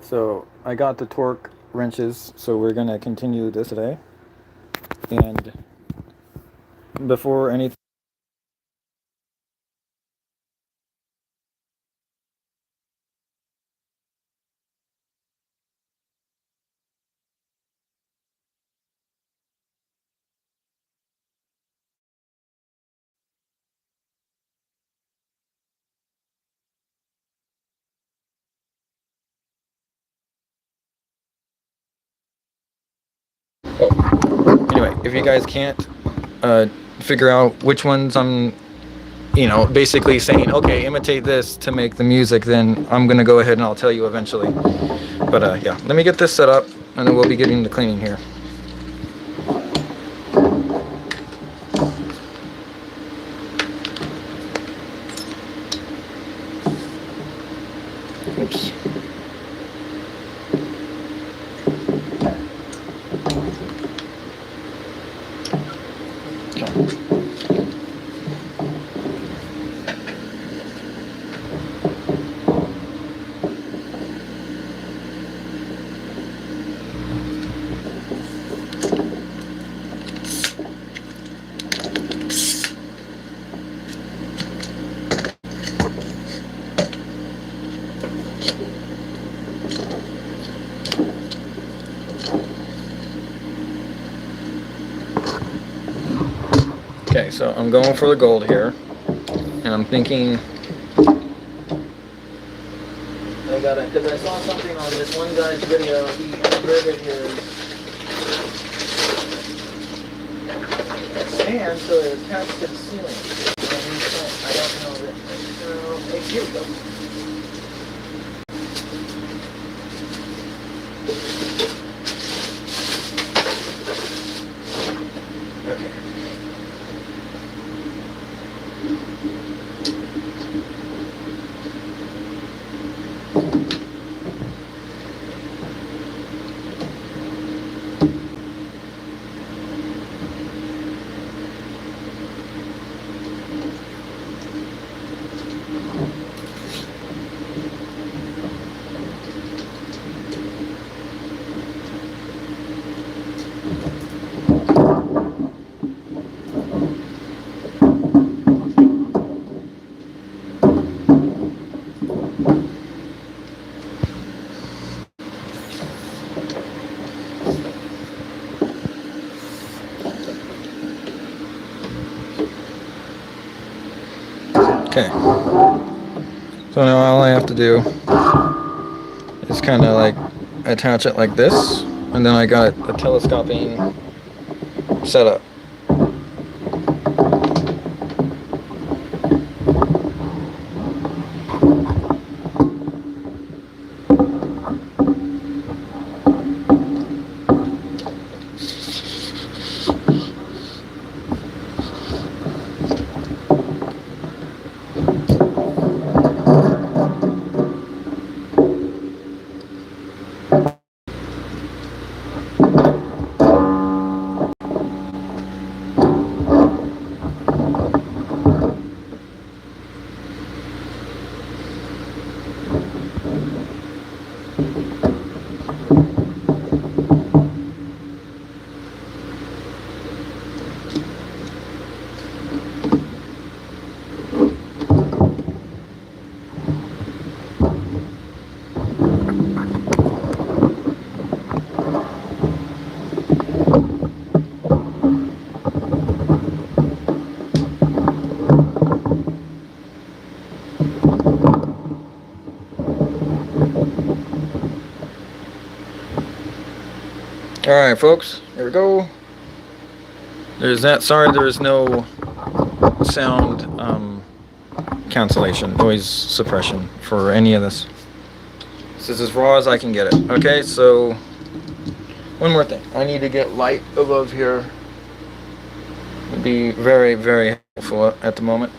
So I got the torque wrenches, so we're gonna continue this today. And before anything, anyway, if you guys can't figure out which ones I'm, basically saying, okay, imitate this to make the music, then I'm gonna go ahead and I'll tell you eventually. But yeah, let me get this set up, and then we'll be getting the cleaning here. Oops. Okay, so I'm going for the gold here, and I'm thinking I got it because I saw something on this one guy's video. He inverted his stand so it attached to the ceiling. I don't know that. Hey, here we go. Okay. Okay, so now all I have to do is kind of like attach it like this, and then I got a telescoping setup. Alright folks, here we go. There's that. Sorry there's no sound cancellation, noise suppression for any of this. This is as raw as I can get it. Okay, so one more thing. I need to get light above here. Would be very, very helpful at the moment.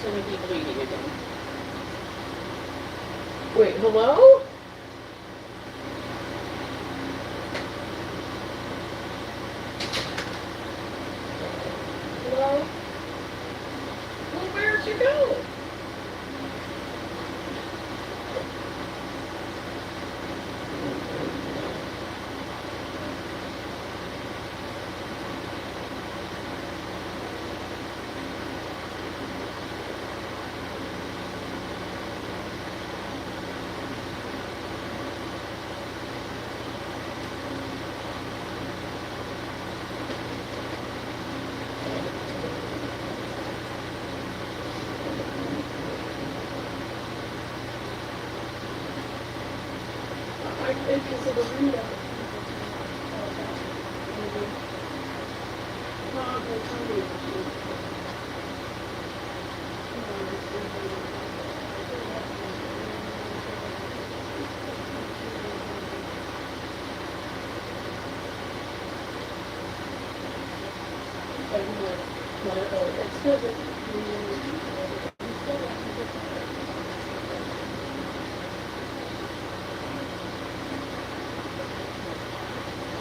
going to be bleeding again. Wait, hello? Hello? Well, where'd you go? Because of the window.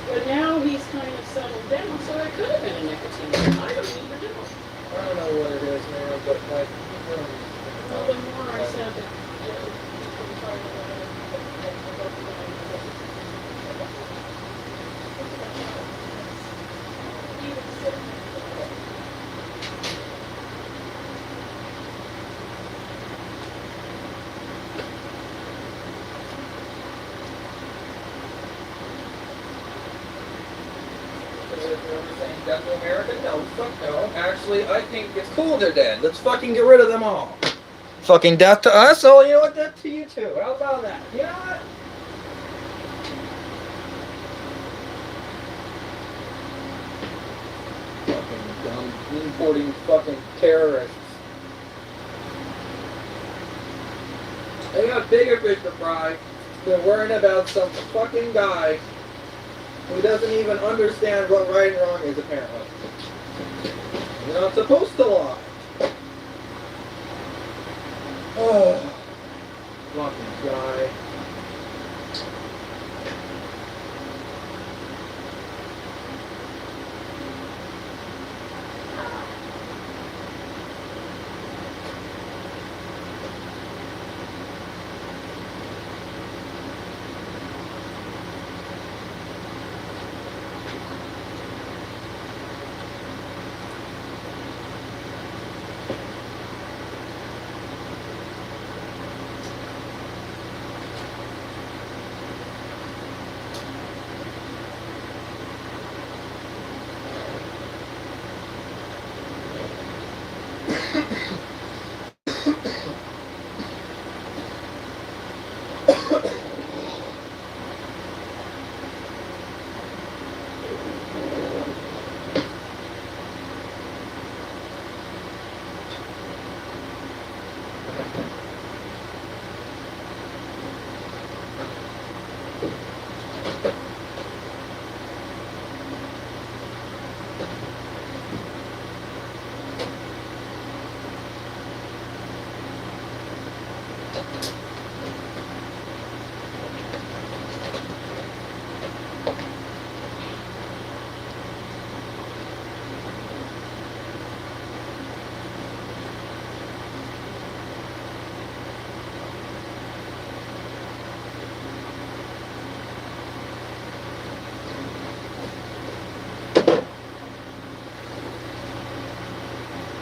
But now he's kind of settled down, so it could have been a nicotine. I don't even know. I don't know what it is, man, but like, Well, the more I said that. Death to America? No, fuck no. Actually, I think it's cool they're dead. Let's fucking get rid of them all. Fucking death to us? Oh, you know what? Death to you too. How about that? You know what? Fucking dumb, importing fucking terrorists. They got bigger fish to fry than worrying about some fucking guy who doesn't even understand what right and wrong is, apparently. You're not supposed to lie. Oh, fucking guy.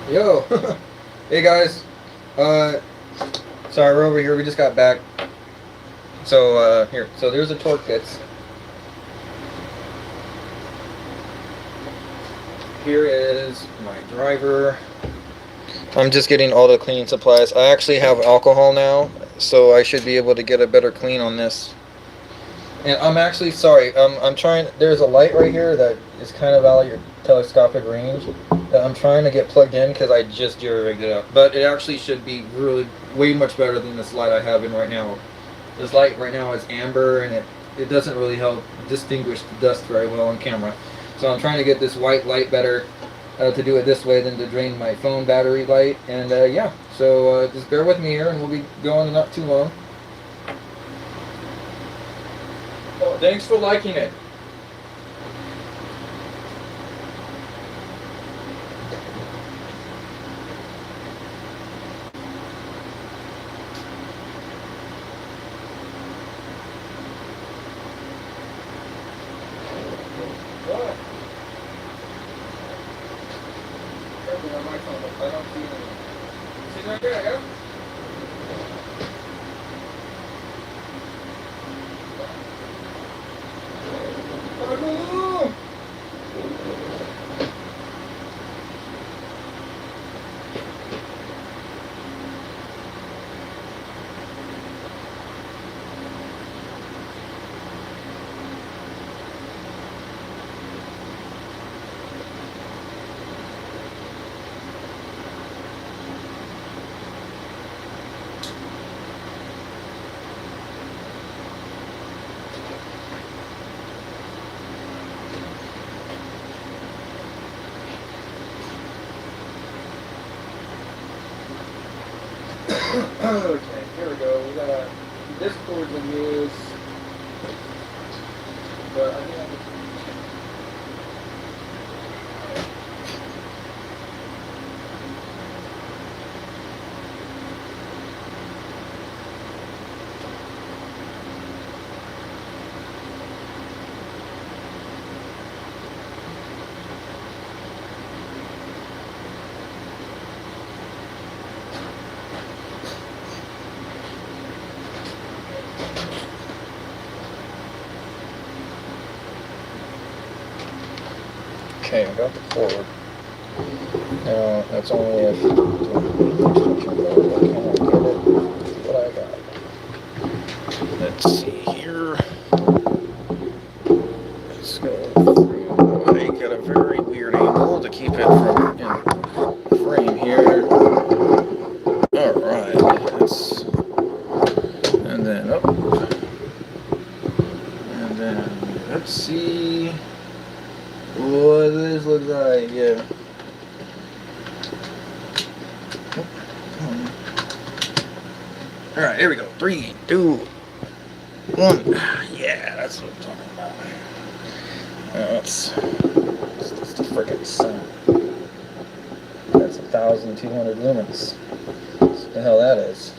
Yo, hey guys, sorry, we're over here, we just got back. So, here, so there's the torque kits. Here is my driver. I'm just getting all the cleaning supplies. I actually have alcohol now, so I should be able to get a better clean on this. And I'm actually sorry, I'm trying, there's a light right here that is kind of out of your telescopic range that I'm trying to get plugged in because I just rigged it up. But it actually should be really way much better than this light I have in right now. This light right now is amber and it doesn't really help distinguish the dust very well on camera. So I'm trying to get this white light better to do it this way than to drain my phone battery light. And yeah, So just bear with me here, and we'll be going not too long. Oh, thanks for liking it. What? Everything on my phone, I don't see anything. See right there, yeah? Oh, okay, here we go. We got Discord in use. But I think I can... Okay, I got the cord. Now, that's only if... Can I get it? What I got? Let's see here. Let's go. I got a very weird angle to keep it from in frame here. Alright, that's... And then up. And then, let's see... what this looks like, yeah. Alright, here we go. 3, 2, 1. Yeah, that's what I'm talking about. That's the freaking sun. That's 1,200 lumens. What the hell that is?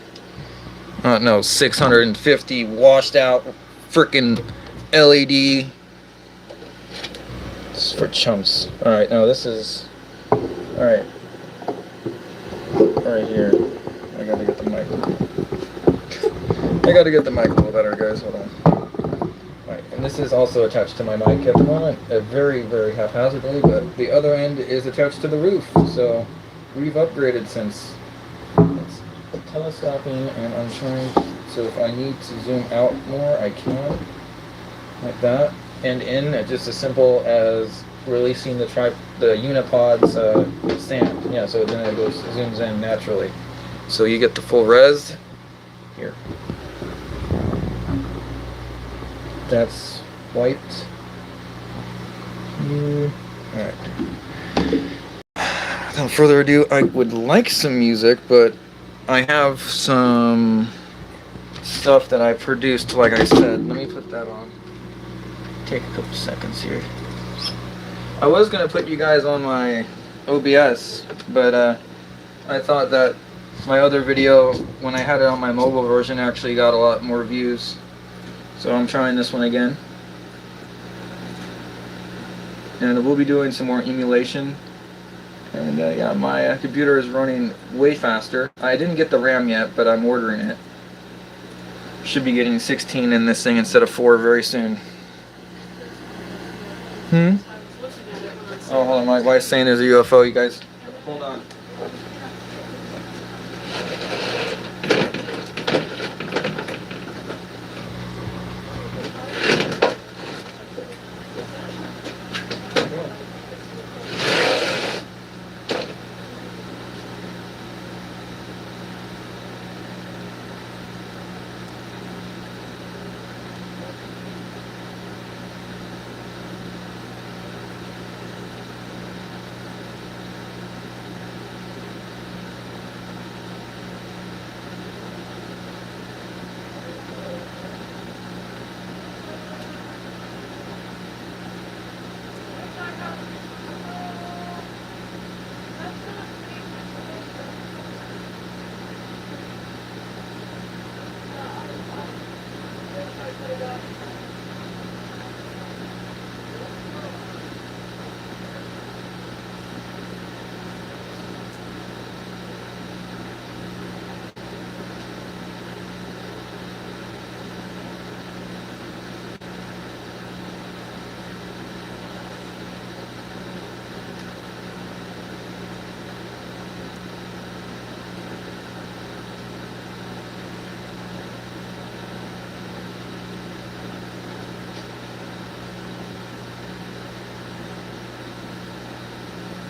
No, 650 washed out freaking LED. This is for chumps. Alright, now this is... Alright. Right here. I gotta get the mic. I gotta get the mic a little better, guys. Hold on. Alright, and this is also attached to my mic at the moment. Very, very haphazardly, but the other end is attached to the roof. So, we've upgraded since it's telescoping, and I'm trying... So if I need to zoom out more, I can. Like that. And in just as simple as releasing the unipod's stand. Yeah, so then it goes zooms in naturally. So you get the full res here. That's wiped. Alright. Without further ado, I would like some music, but I have some stuff that I produced, like I said. Let me put that on. Take a couple seconds here. I was gonna put you guys on my OBS, but I thought that my other video, when I had it on my mobile version, actually got a lot more views. So I'm trying this one again. And we'll be doing some more emulation. And yeah, my computer is running way faster. I didn't get the RAM yet, but I'm ordering it. Should be getting 16 in this thing instead of 4 very soon. Oh, hold on, my wife's saying there's a UFO, you guys. Hold on.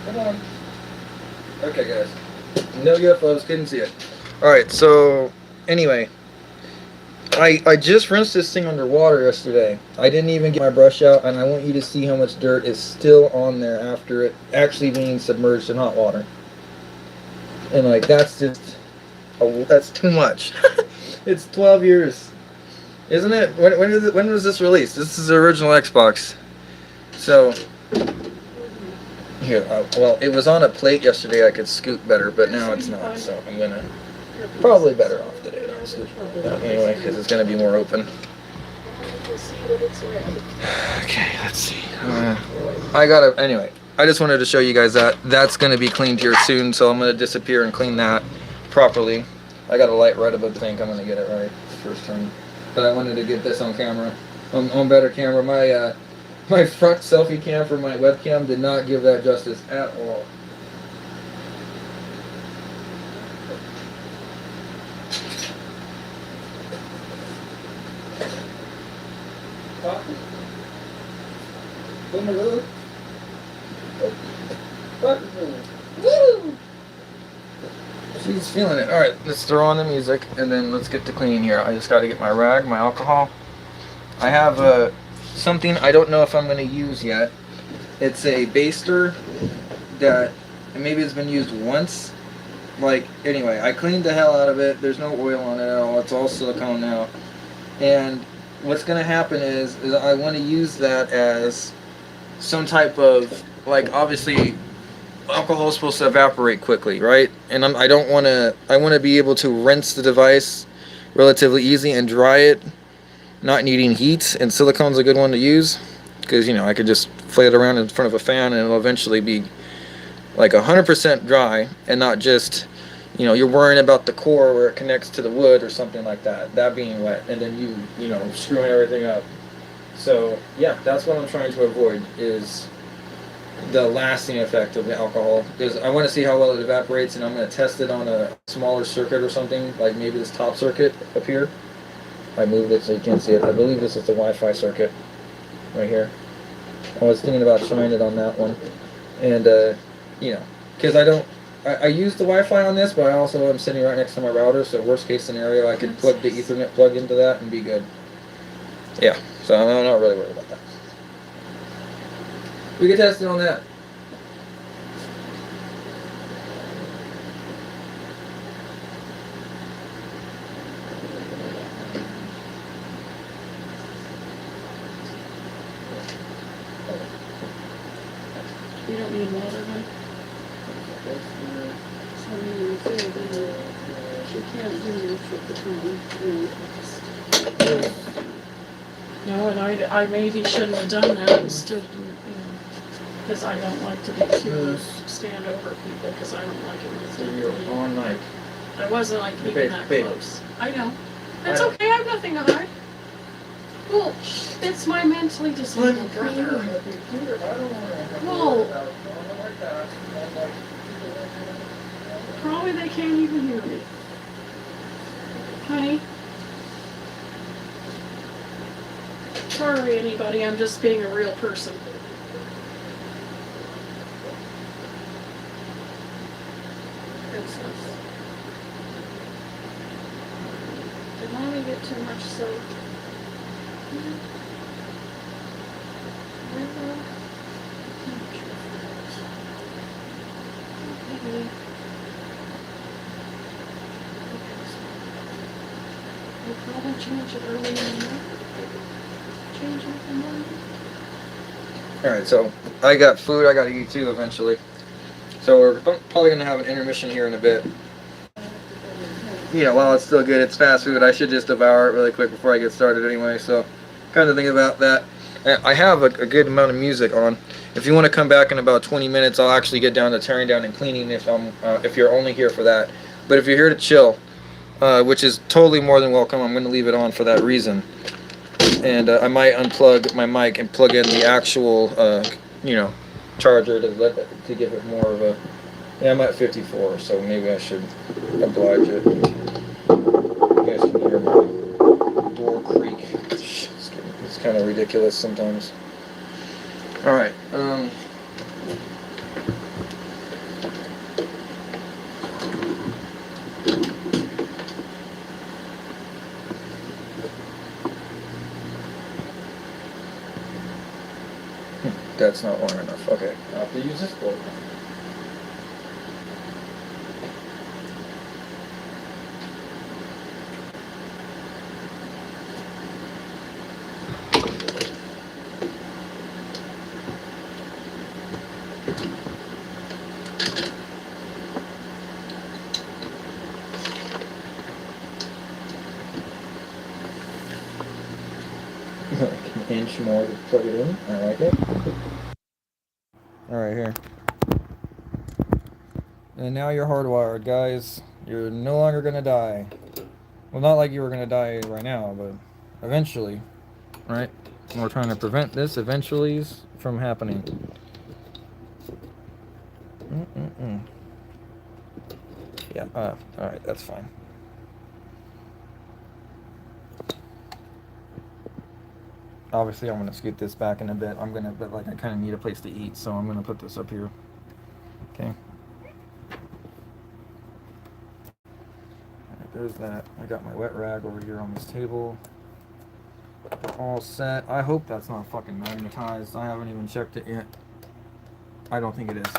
Come on. Okay, guys. No UFOs. Couldn't see it. All right. So anyway, I just rinsed this thing underwater yesterday. I didn't even get my brush out, and I want you to see how much dirt is still on there after it actually being submerged in hot water. And like that's just, that's too much. It's 12 years, isn't it? When was this released? This is the original Xbox. So here, well, it was on a plate yesterday. I could scoot better, but now it's not. So I'm gonna probably better off today, honestly. Anyway, because it's gonna be more open. Okay, let's see. I gotta. Anyway, I just wanted to show you guys that that's gonna be cleaned here soon. So I'm gonna disappear and clean that properly. I got a light right above the tank. I'm gonna get it right the first time. But I wanted to get this on camera, on better camera. My front selfie cam for my webcam did not give that justice at all. She's feeling it. Alright, let's throw on the music and then let's get to cleaning here. I just got to get my rag, my alcohol. I have something I don't know if I'm going to use yet. It's a baster that maybe it's been used once. Like, anyway, I cleaned the hell out of it. There's no oil on it at all. It's all silicone now. And what's going to happen is I want to use that as some type of, like, obviously alcohol is supposed to evaporate quickly, right? And I want to be able to rinse the device relatively easy and dry it, not needing heat. And silicone's a good one to use because, you know, I could just flay it around in front of a fan and it'll eventually be like 100% dry and not just, you know, you're worrying about the core where it connects to the wood or something like that being wet, and then you know, screwing everything up. So yeah, that's what I'm trying to avoid, is the lasting effect of the alcohol, because I want to see how well it evaporates, and I'm going to test it on a smaller circuit or something, like maybe this top circuit up here. I moved it so you can't see it. I believe this is the Wi-Fi circuit right here. I was thinking about trying it on that one, and you know, because I use the Wi-Fi on this, but I also am sitting right next to my router, so worst case scenario, I could plug the Ethernet plug into that and be good. Yeah, so I'm not really worried about that. We can test it on that. You don't need water, huh? So I mean, you feel that you can't do this with the time. No, and I maybe shouldn't have done that instead, you know, because I don't like to be too stand over people, because I don't like it when it's So you're on mic. I wasn't like even Babe, that babe. close. I know. That's okay, I have nothing to hide. Well, it's my mentally disabled brother. Well, probably they can't even hear me. Honey? Sorry, anybody, I'm just being a real person. Princess. Did mommy get too much soap? We'll probably change it early in the morning. Change it in the morning. Alright, so I got food I gotta eat too eventually. So we're probably gonna have an intermission here in a bit. You know, while it's still good, it's fast food. I should just devour it really quick before I get started anyway, so kind of think about that. I have a good amount of music on. If you want to come back in about 20 minutes, I'll actually get down to tearing down and cleaning if you're only here for that. But if you're here to chill, which is totally more than welcome, I'm going to leave it on for that reason. And I might unplug my mic and plug in the actual, you know, charger to give it more of a. Yeah, I'm at 54, so maybe I should oblige it. You guys can hear my door creak. It's kind of ridiculous sometimes. All right. that's not long enough. Okay, I'll have to use this board. Like an inch more to plug it in. I like it. Alright, here. And now you're hardwired, guys. You're no longer gonna die. Well, not like you were gonna die right now, but eventually. Right? And we're trying to prevent this eventuallys from happening. Yeah, alright, that's fine. Obviously, I'm gonna scoot this back in a bit. But like, I kind of need a place to eat, so I'm gonna put this up here. Okay. Alright, there's that. I got my wet rag over here on this table. We're all set. I hope that's not fucking magnetized. I haven't even checked it yet. I don't think it is.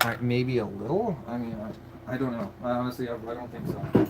Alright, maybe a little? I mean, I don't know. Honestly, I don't think so.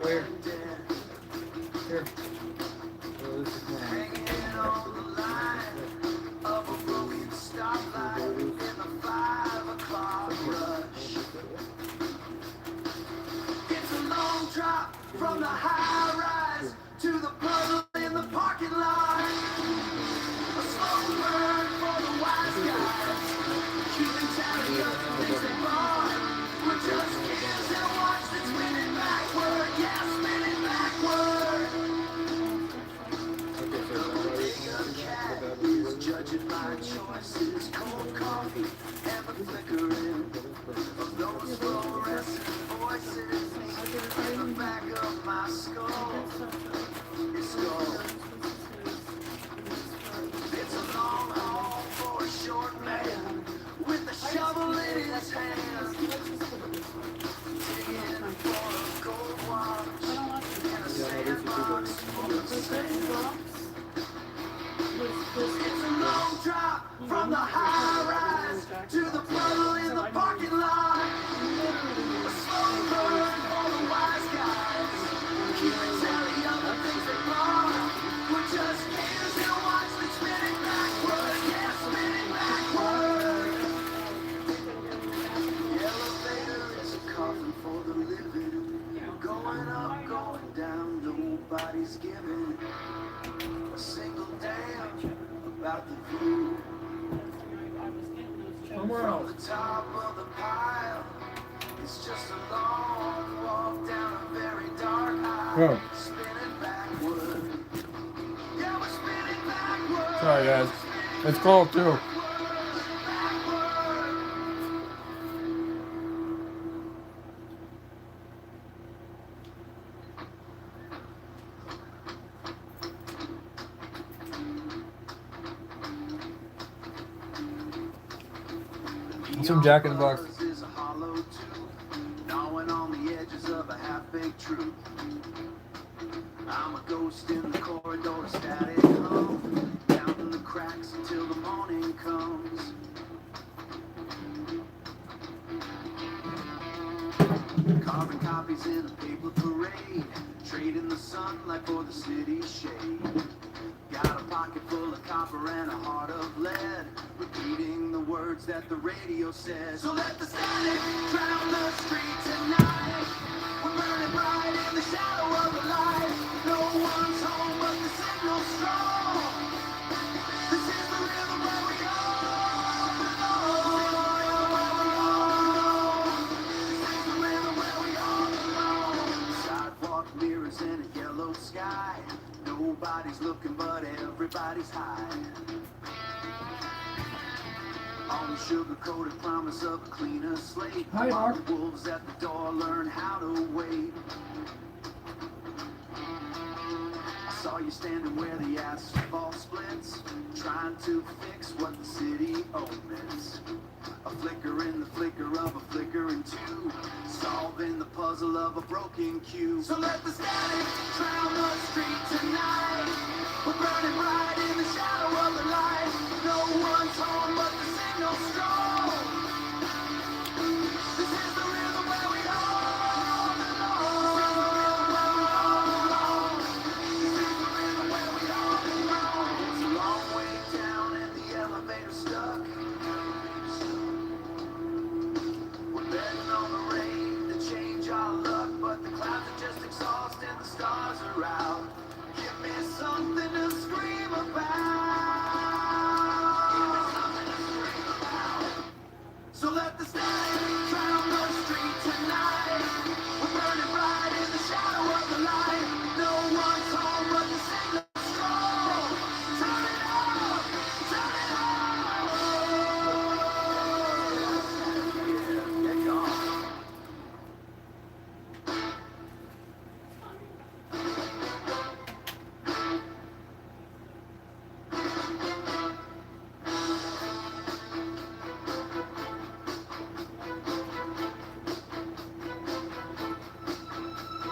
Where? Here. Oh, this is mine. Hanging on the line of a broken stoplight in the 5 o'clock rush. It's a long drop from the high rise to the puddle in the parking lot. A slow burn for the wise guys, keeping tally of the things they bought. We're just kids and watch the spinning backward, yeah, spinning backward. Judging my choices, cold coffee and the flickering of those fluorescent voices in the back of my skull. It's gone. It's a long haul for a short man with a shovel in his hand, digging for a gold watch in a sandbox full of sand. It's a long drop from the high rise to the puddle in the parking lot. A slow burn for the wise guys, keeping tally of the things they bought. We're just kids and watch the spinning backward, yeah, spinning backward. The elevator is a coffin for the living, going up, going down, nobody's giving a single damn about the view. From the top of the pile, it's just a long walk down a very dark aisle, spinning backward. Yeah, we're spinning backward. Sorry, guys. It's cold, too. Some Jack in the Box. true. I'm a ghost in the corridor, static hum, counting the cracks until the morning comes. Carving copies in a paper parade, trading the sunlight for the city's shade. Got a pocket full of copper and a heart of lead, repeating the words that the radio says. So let the static drown the street tonight. We're burning bright in the shadow of the light. No one's home but the signal's strong. This is the rhythm where we all belong. This is the rhythm where we all belong. Sidewalk mirrors and a yellow sky. Nobody's looking but everybody's high. On the sugar-coated promise of a cleaner slate. Hi, While Mark. the wolves at the door learn how to wait. I saw you standing where the asphalt splits, trying to fix what the city omits. A flicker in the flicker of a flickering tube, solving the puzzle of a broken cube. So let the static drown the street tonight. We're burning bright in the shadow of the light. No one's home but the signal's strong. This is the rhythm where we all belong. This is the rhythm where we all belong. It's a long way down and the elevator's stuck. We're betting on the rain to change our luck, but the clouds are just exhaust and the stars are out. Give me something to scream about. Give me something to scream about. So let the static drown the street tonight. We're burning bright in the shadow of the light. No one's home but the signal's strong. Turn it up, turn it up. Yeah, get gone.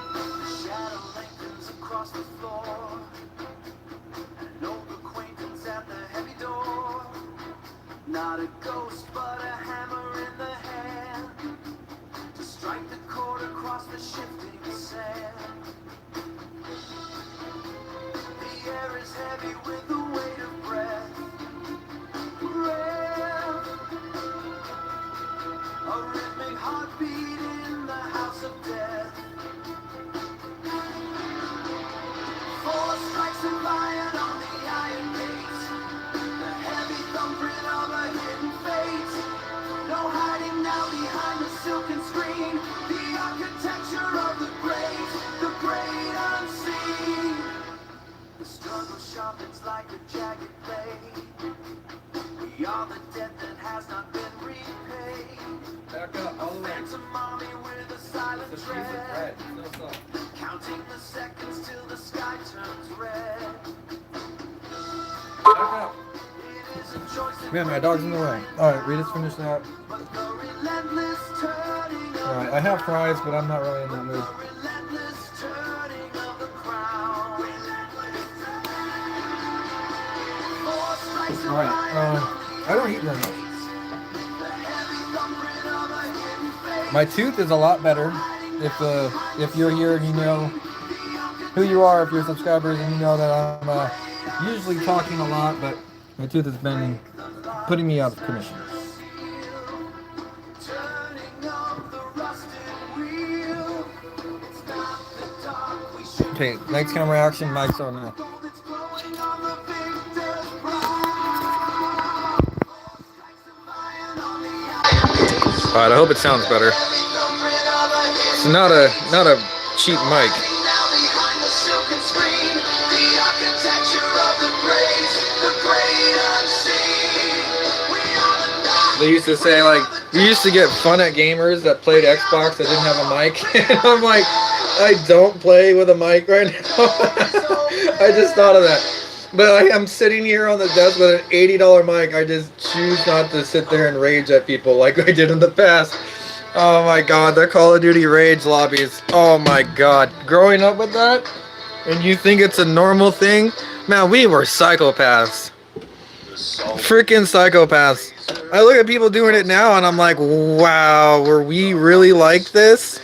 The shadow lengthens across the floor, and an old acquaintance at the heavy door. Not a ghost, but a hammer in the hand to strike the chord across the shifting sand. The air is heavy with the weight of breath. Breath. A rhythmic heartbeat in the house of death. Four strikes of iron on the iron gate. The heavy thumbprint of a hidden fate. No hiding now behind the silken screen. The architecture of the great unseen. The struggle sharpens like a jagged blade. We are the debt that has not been repaid. Back up, all the way. Phantom army with a silent This music, tread. right? No song. Counting the seconds till the sky turns red. Back up. It is a choice that Man, my dog's in the way. Alright, we just finished that. but the relentless turning of Alright, I have fries, but I'm not really in that mood. the relentless turning of the crown. Four strikes of Alright, iron I don't eat very much. the heavy thumbprint of a hidden fate. My tooth is a lot better. If you're here and you know who you are, if you're subscribers and you know that I'm usually talking a lot, but my tooth has been putting me out of commission. Turning of the rusted wheel. It's not the dark we should Okay, lights, camera, action, mic's on now. go that's glowing on the victor's brow. Four strikes of iron on the iron gate. Alright, I hope it sounds better. Thumbprint of a It's hidden not a cheap mic. now behind the silken screen. The architecture of the great unseen. We are the dark. They used to say like we used to get fun at gamers that played Xbox that didn't have a mic. And I'm like, I don't play with a mic right now. I just thought of that. But I'm sitting here on the desk with an $80 mic. I just choose not to sit there and rage at people like I did in the past. Oh my god, the Call of Duty Rage lobbies. Oh my god. Growing up with that, and you think it's a normal thing? Man, we were psychopaths. Freaking psychopaths. I look at people doing it now and I'm like, wow, were we really like this?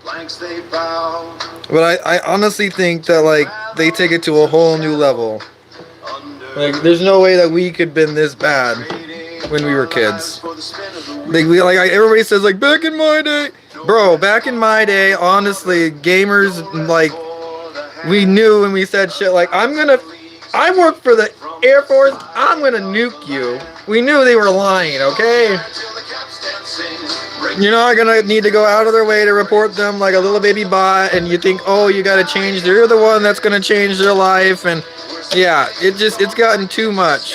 But I honestly think that like they take it to a whole new level. Like there's no way that we could been this bad when we were kids. Everybody says like back in my day, bro. Back in my day, honestly, gamers like we knew when we said shit like I work for the Air Force. I'm gonna nuke you. We knew they were lying. Okay. You're not gonna need to go out of their way to report them like a little baby bot, and you think, oh, you gotta change. You're the one that's gonna change their life, and yeah, it's gotten too much.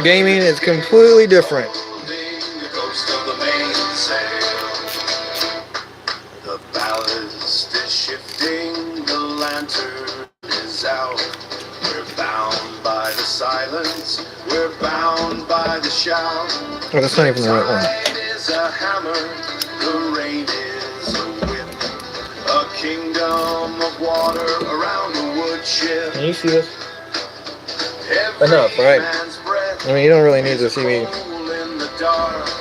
Gaming is completely different. The ballast is shifting, the lantern is out. We're bound by the silence, we're bound by the shout. Oh, that's not even the right one. Tide is a hammer, the rain is a whip. A kingdom of water around the woodchip. Can you see this? Enough, right? I mean, you don't really need to see me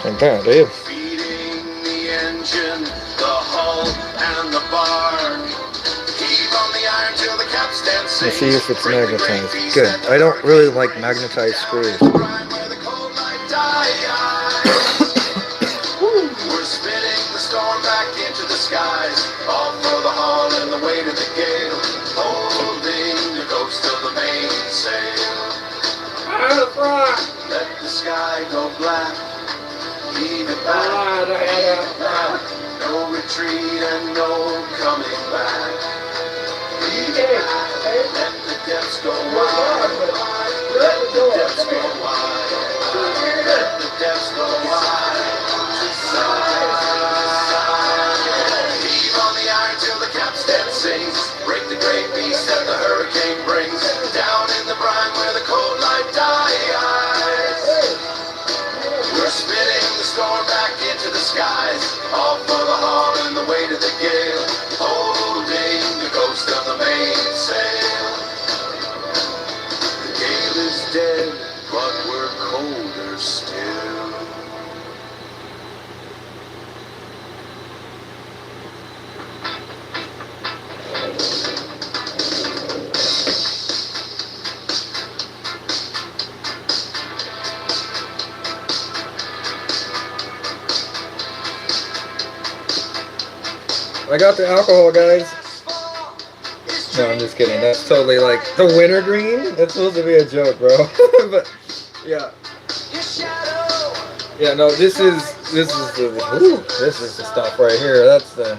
like that, do you? Feeding the engine, the hull and the bark. Heave on the iron till the capstan Let's sinks. see if it's magnetized. Good. I don't really like magnetized screws. We're spinning the storm back into the skies. All for the haul and the weight of the gale. Holding the ghost of the mainsail. Let the sky go black. Leave it back. No retreat and no coming back. Leave it back. Let the depths go wide. Let the depths go wide. Let the depths go wide. Heave on the iron till the capstan sings. Break the great beast that the hurricane brings. Down in the brine where the cold light dies. We're spinning the storm back into the skies. All for the haul and the weight of the gale. Holding the ghost of the mainsail. The gale is dead, but we're colder still. I got the alcohol, guys. No, I'm just kidding. That's totally like the wintergreen. That's supposed to be a joke, bro. But yeah, yeah. No, this is the stuff right here. That's the.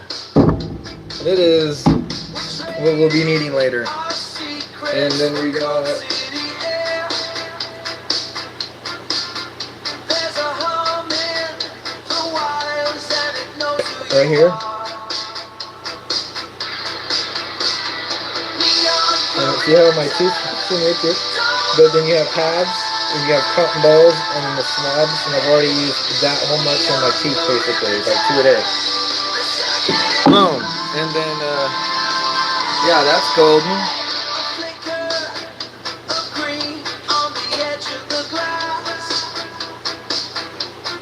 It is what we'll be needing later. And then we got right here. And see how my teeth right here? But then you have pads, and you have cotton balls, and then the swabs, and I've already used that whole much on my teeth basically, like 2 a day. Boom. And then, yeah, that's golden.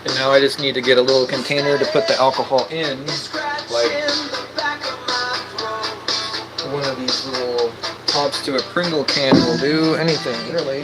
And now I just need to get a little container to put the alcohol in, like one of these little tops to a Pringle can will do. Anything, really.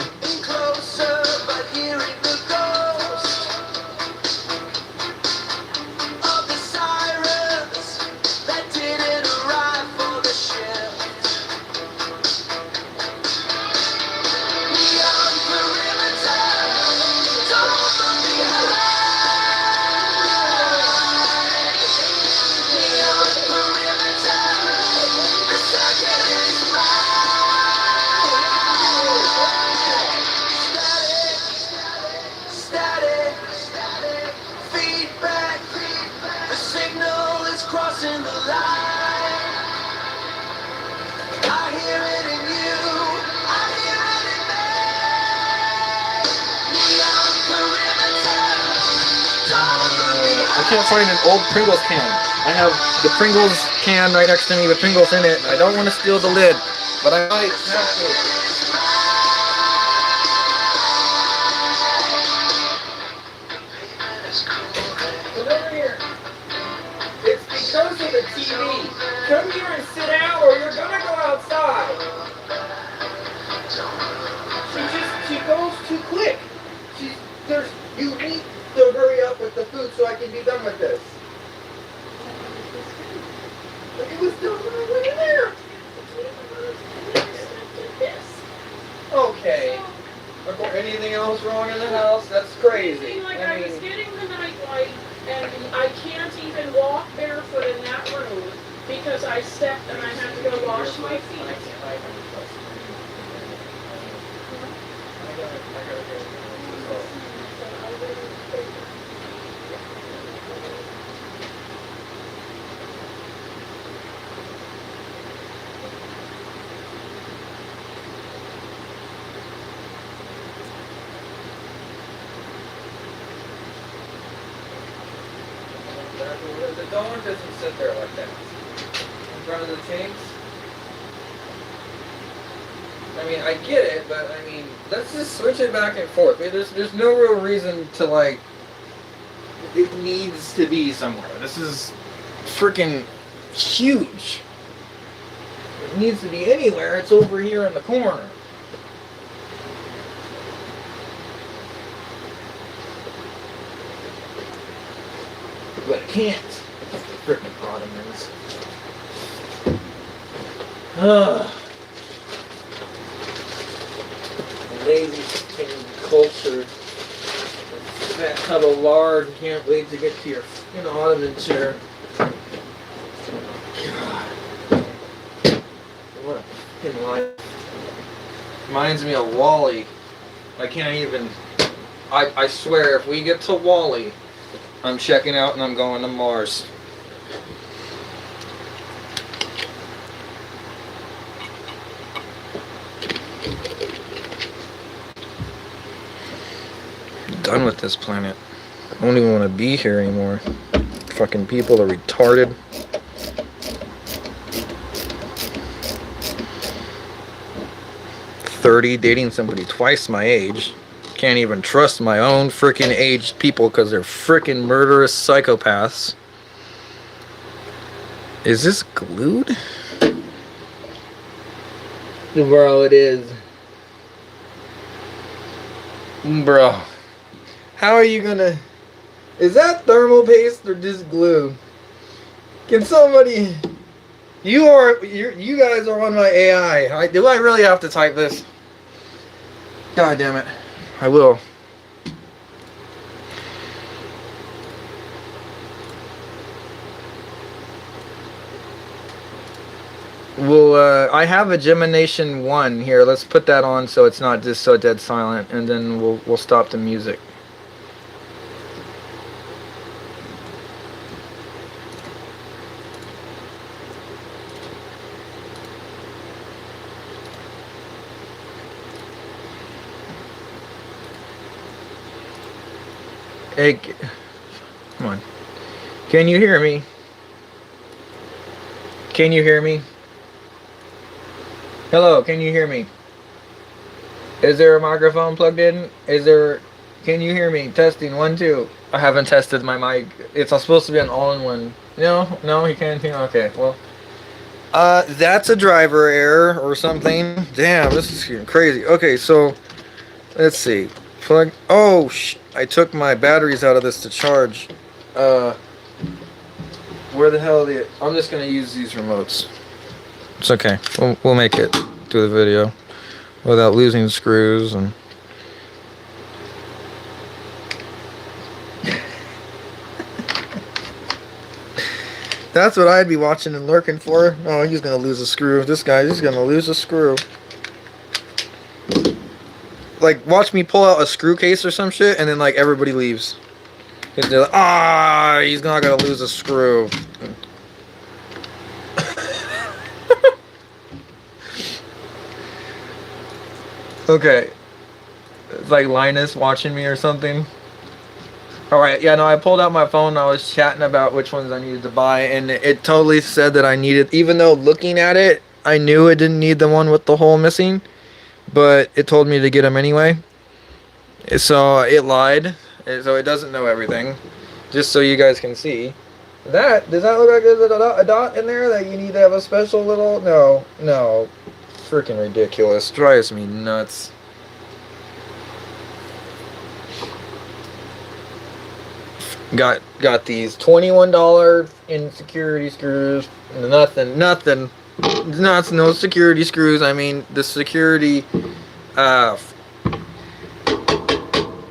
I can't find an old Pringles can. I have the Pringles can right next to me with Pringles in it. I don't want to steal the lid, but I might have to. Come over here. It's because of the TV. Come here and sit down or you're gonna go outside. She goes too quick. You need to hurry up with the food so I can be done with this. But it was done when I went in there. Okay. Anything else wrong in the house? That's crazy. Like I was getting the nightlight, and I can't even walk barefoot in that room because I stepped and I had to go wash my feet. The dog doesn't sit there like that. In front of the tanks. I mean, I get it, but I mean, let's just switch it back and forth. There's no real reason to like. It needs to be somewhere. This is freaking huge. It needs to be anywhere. It's over here in the corner. But it can't. Freaking ottomans. Lazy fucking culture. That tub of lard. Can't wait to get to your fucking ottoman chair. God. What a fucking life. Reminds me of Wally. I can't even. I swear, if we get to Wally, I'm checking out and I'm going to Mars. Done with this planet. I don't even want to be here anymore. Fucking people are retarded. Dating somebody twice my age. Can't even trust my own freaking aged people because they're freaking murderous psychopaths. Is this glued? Bro, it is. Bro. How are you gonna... Is that thermal paste or just glue? Can somebody... You guys are on my AI. Do I really have to type this? God damn it. I will. Well, I have a Gemination 1 here. Let's put that on so it's not just so dead silent, and then we'll stop the music. Hey, come on. Can you hear me? Can you hear me? Hello, can you hear me? Is there a microphone plugged in? Can you hear me? Testing, 1, 2. I haven't tested my mic. It's supposed to be an all-in-one. No, he can't hear. Okay, well. That's a driver error or something. Damn, this is getting crazy. Okay, so, let's see. Plug. Oh, I took my batteries out of this to charge. Where the hell are they? I'm just gonna use these remotes. It's okay. We'll make it through the video without losing screws and. That's what I'd be watching and lurking for. Oh, he's gonna lose a screw. This guy, he's gonna lose a screw. Like, watch me pull out a screw case or some shit, and then, like, everybody leaves. Because they're like, he's not gonna lose a screw. Okay. It's like Linus watching me or something. All right, yeah, no, I pulled out my phone. I was chatting about which ones I needed to buy, and it totally said that I needed. Even though looking at it, I knew it didn't need the one with the hole missing, but it told me to get them anyway. So it lied. So it doesn't know everything. Just so you guys can see. That does that look like there's a dot in there that you need to have a special little? No, freaking ridiculous. Drives me nuts. Got these $21 in security screws. Nothing. No security screws. I mean the security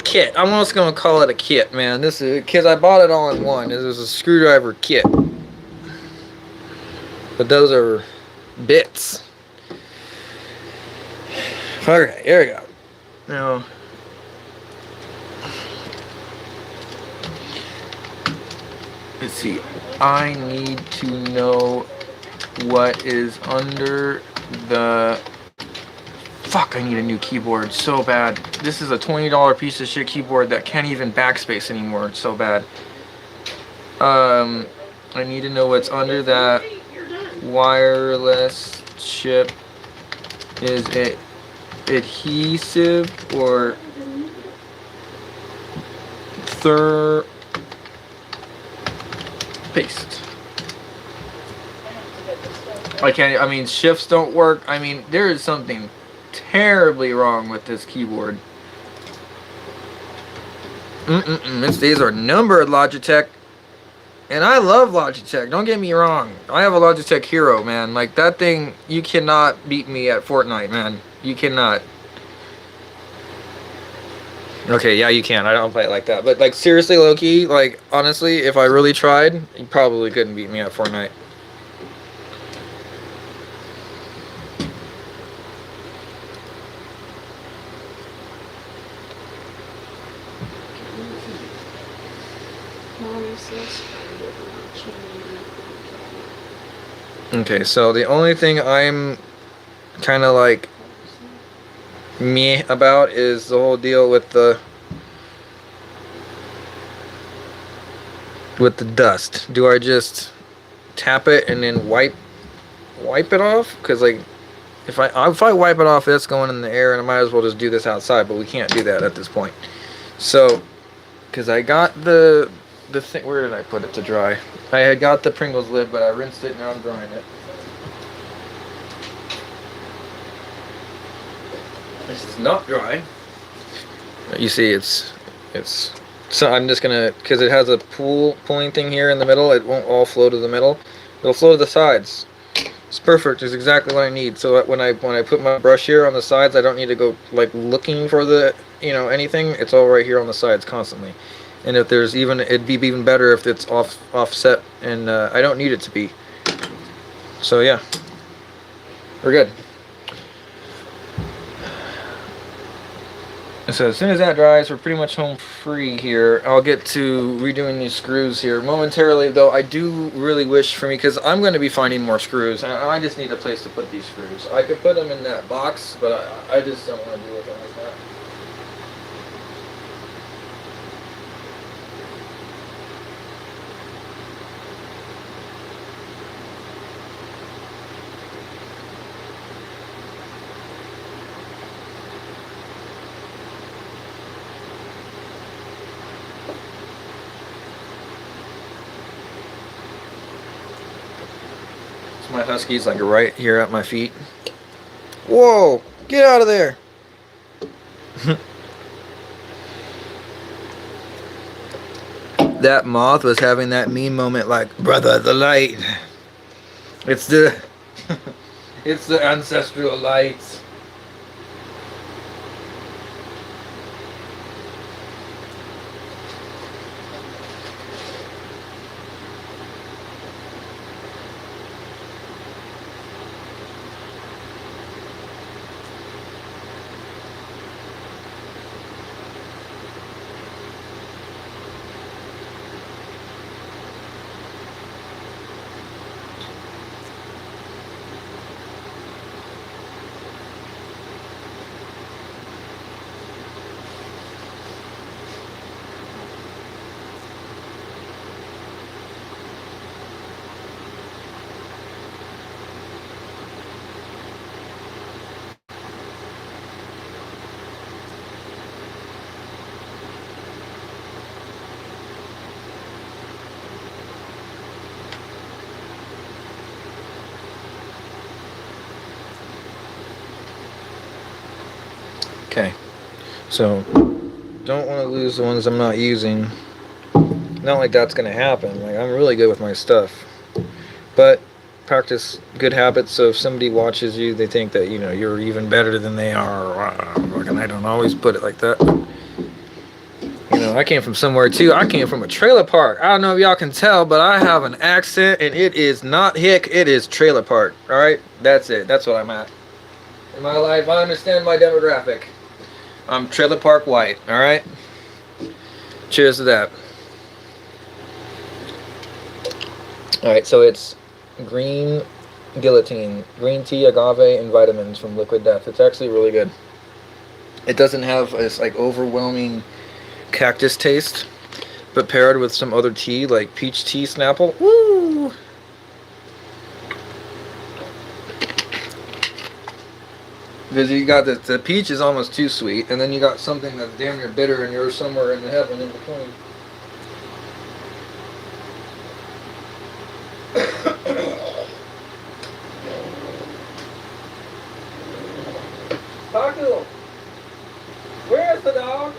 kit. I'm almost gonna call it a kit, man. This is because I bought it all in one. This is a screwdriver kit. But those are bits. Okay, here we go. Now, let's see. I need to know what is under the. Fuck, I need a new keyboard so bad. This is a $20 piece of shit keyboard that can't even backspace anymore. It's so bad. I need to know what's under that wireless chip. Is it adhesive or paste? I mean, shifts don't work. I mean, there is something terribly wrong with this keyboard. These are numbered Logitech, and I love Logitech. Don't get me wrong. I have a Logitech Hero, man. Like that thing, you cannot beat me at Fortnite, man. You cannot. Okay, yeah, you can. I don't play it like that, but like seriously, low key, like honestly, if I really tried, you probably couldn't beat me at Fortnite. Okay, so the only thing I'm kind of like meh about is the whole deal with the dust. Do I just tap it and then wipe it off? Because like if I wipe it off, it's going in the air, and I might as well just do this outside. But we can't do that at this point. So because I got the thing, where did I put it to dry? I had got the Pringles lid, but I rinsed it, and now I'm drying it. This is not dry. You see, it's so I'm just gonna, because it has a pulling thing here in the middle, it won't all flow to the middle. It'll flow to the sides. It's perfect. It's exactly what I need. So that when I put my brush here on the sides, I don't need to go like looking for the anything. It's all right here on the sides constantly. And if there's even, it'd be even better if it's offset, and I don't need it to be. So yeah, we're good. So as soon as that dries, we're pretty much home free here. I'll get to redoing these screws here momentarily, though. I do really wish for me, because I'm going to be finding more screws, and I just need a place to put these screws. I could put them in that box, but I just don't want to deal with them like that. My husky's like right here at my feet. Whoa! Get out of there! That moth was having that mean moment like, brother, the light. It's the it's the ancestral lights. So don't want to lose the ones I'm not using. Not like that's gonna happen. Like I'm really good with my stuff, but practice good habits. So if somebody watches you, they think that you're even better than they are. And I don't always put it like that. I came from somewhere too. I came from a trailer park. I don't know if y'all can tell, but I have an accent, and it is not hick. It is trailer park. All right, that's it. That's what I'm at in my life. I understand my demographic. I'm trailer park white. All right. Cheers to that. All right, so it's green guillotine, green tea, agave, and vitamins from Liquid Death. It's actually really good. It doesn't have this like overwhelming cactus taste, but paired with some other tea like peach tea, Snapple. Woo! Because you got the peach is almost too sweet, and then you got something that's damn near bitter, and you're somewhere in the heaven in between. Taco, where's the dog?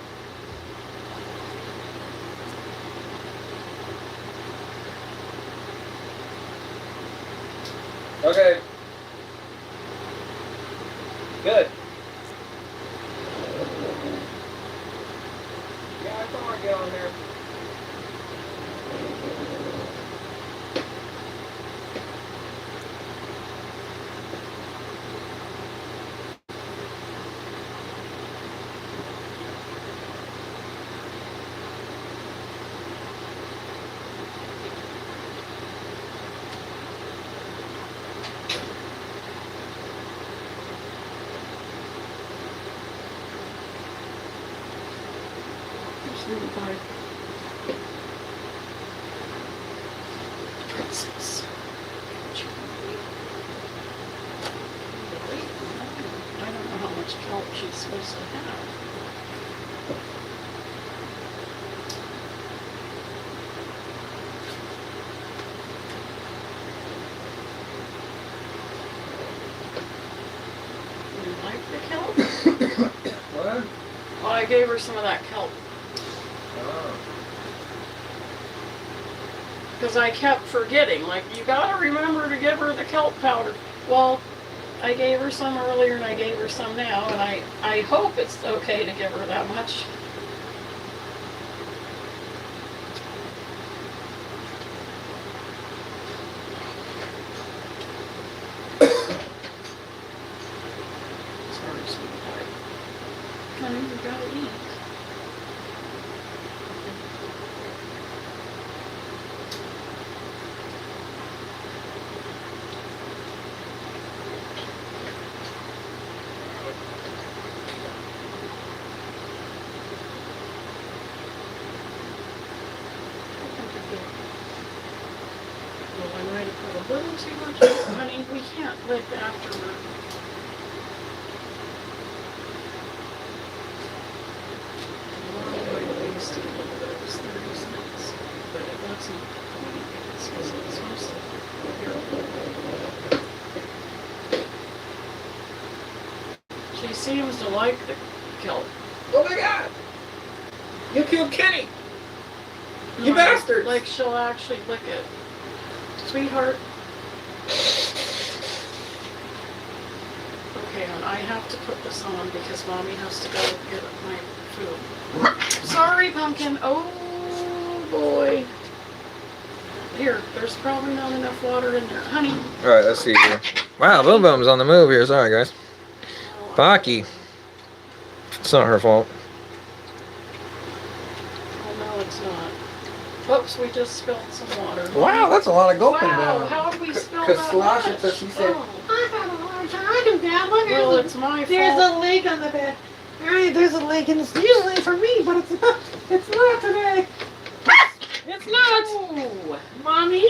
Okay. Good. Yeah, I saw her get on there. Princess. I don't know how much kelp she's supposed to have. You like the kelp? What? Well, I gave her some of that kelp. Oh. Because I kept forgetting, like, you gotta remember to give her the kelp powder. Well, I gave her some earlier and I gave her some now, and I hope it's okay to give her that much. Sorry, sweetheart. Honey, you gotta eat. Well, I might have put a little too much in. Honey, we can't lick afterward. Well, I wasted a little bit. It was 30 cents. But it wasn't 20 cents because it's mostly here. She seems to like the kelp. Oh my God! You killed Kenny! You No, bastard! Like she'll actually lick it. Sweetheart. Okay, hon, I have to put this on because Mommy has to go get my food. Sorry, Pumpkin. Oh, boy. Here, there's probably not enough water in there. Honey. Alright, let's see here. Wow, Boom Boom's on the move here. Sorry, guys. Baki. It's not her fault. Oh, no, it's not. Oops, we just spilled some water. Wow, that's a lot of gulping Wow, down. how did we spill Cause that Slosh, much? she said, Oh. I had a hard time, Dad. Look, Well, it's my there's fault. a lake on the bed. Alright, there's a lake, and it's usually for me, but it's not. It's not today. It's not. Oh, Mommy,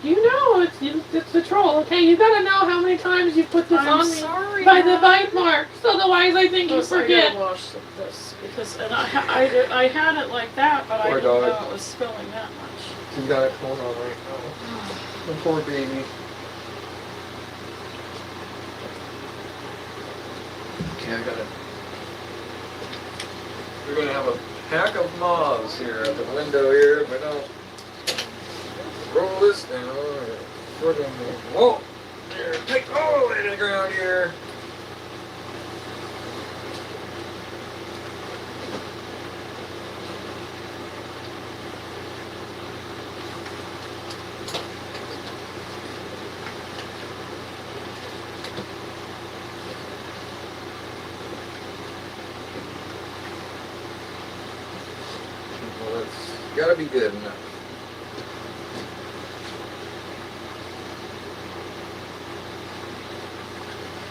you know it's the troll. Okay, you gotta know how many times you put this I'm on me sorry. by the Mom. bite marks. Otherwise, I think you Plus, I forget. gotta wash this because, and I had it like that, but I Poor didn't dog. know it was spilling that much. she's got it going on right now. The poor baby. Okay, I got it. We're gonna have a pack of moths here at the window here if I don't roll this down. Whoa! There, take all the way to the ground here. Well, that's gotta be good enough.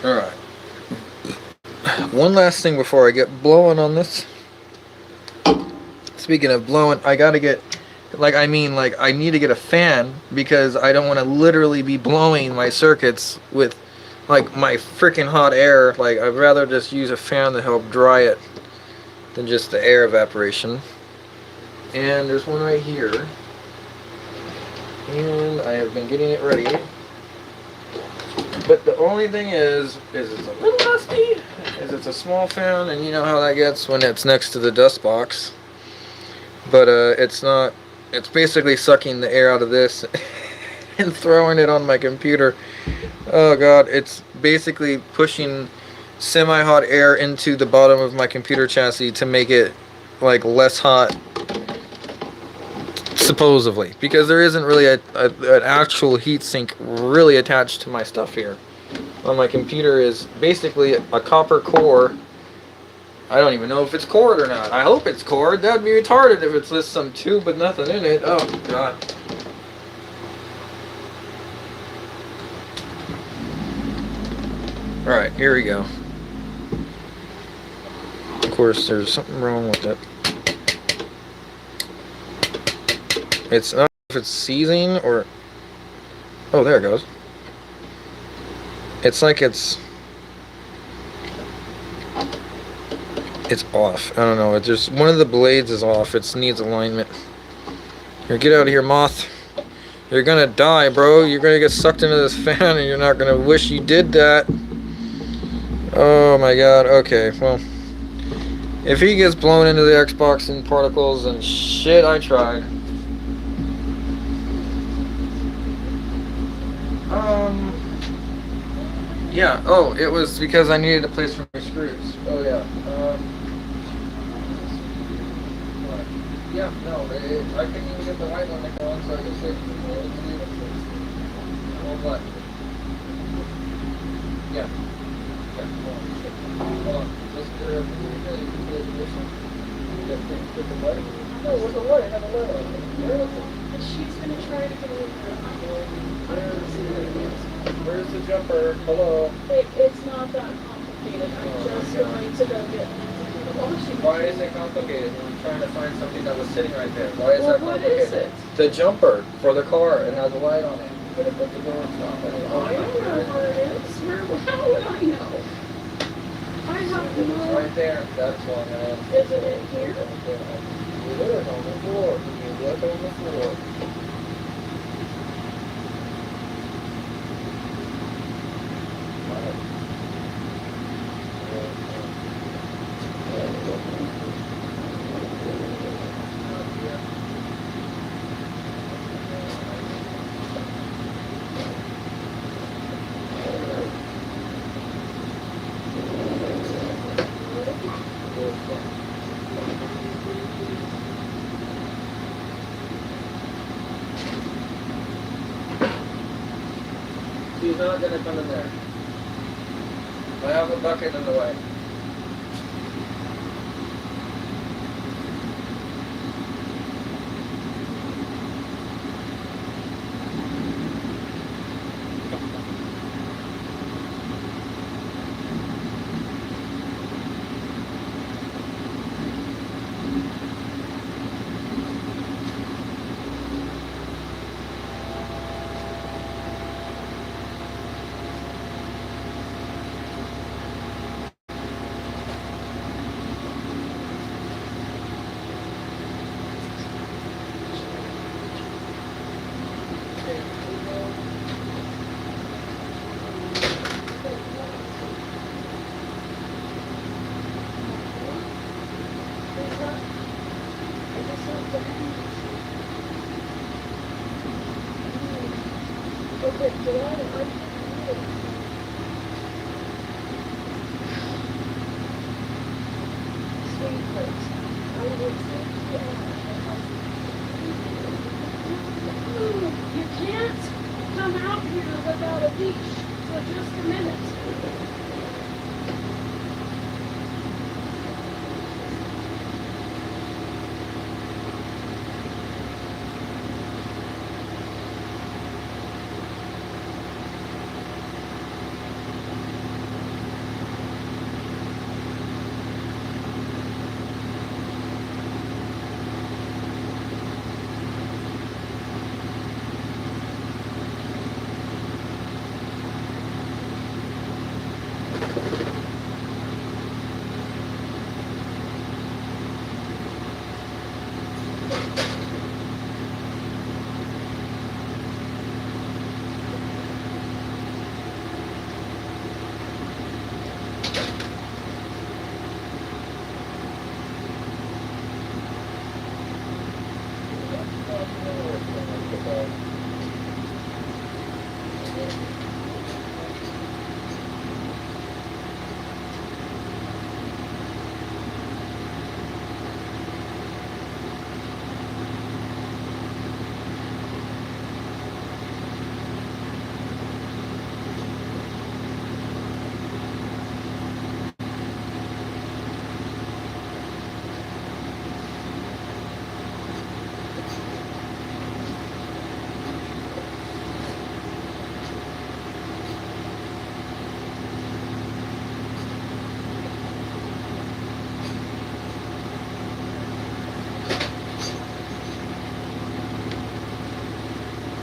Alright. One last thing before I get blowing on this. Speaking of blowing, I gotta get, I need to get a fan because I don't want to literally be blowing my circuits with, my freaking hot air. I'd rather just use a fan to help dry it than just the air evaporation. And there's one right here. And I have been getting it ready. But the only thing is it's a little dusty, is it's a small fan, and you know how that gets when it's next to the dust box. But it's not, it's basically sucking the air out of this and throwing it on my computer. Oh god, it's basically pushing semi-hot air into the bottom of my computer chassis to make it less hot, supposedly, because there isn't really an actual heatsink really attached to my stuff here. On my computer is basically a copper core. I don't even know if it's cored or not. I hope it's cored. That'd be retarded if it's just some tube with nothing in it. Oh god. Alright, here we go. Of course, there's something wrong with it. It's not if it's seizing or... Oh, there it goes. It's it's off. I don't know. It's just one of the blades is off. It needs alignment. Here, get out of here, moth. You're gonna die, bro. You're gonna get sucked into this fan and you're not gonna wish you did that. Oh my god. Okay, well. If he gets blown into the Xbox in particles, then shit, I tried. Yeah, oh, it was because I needed a place for my screws. Oh, yeah. Yeah, no, I couldn't even get the white one to go on, so I just said, well, what? Yeah. Hold on. Just put this one. Put the light. No, where's the light? I have a light on it. Where is it? She's gonna try to get Where's the jumper? Hello? It's not that complicated. I'm just going to go get the washing machine. Why is it complicated? I'm trying to find something that was sitting right there. Why is that What complicated? is it? The jumper for the car. It has a light on it. But if the door is not, then it's I don't know where it is. How would I know? I have to It's know. right there. That's one. Is it in here? You look on the floor. You look on the floor. He's not gonna come in there. I have a bucket in the way. Okay, July, sweet place. I would say, you can't come out here without a leash for just a minute.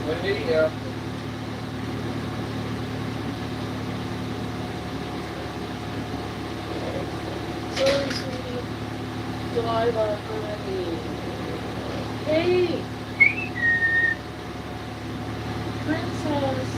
Windy, yeah. Sorry, sweetie. Delilah, honey. Hey! Princess.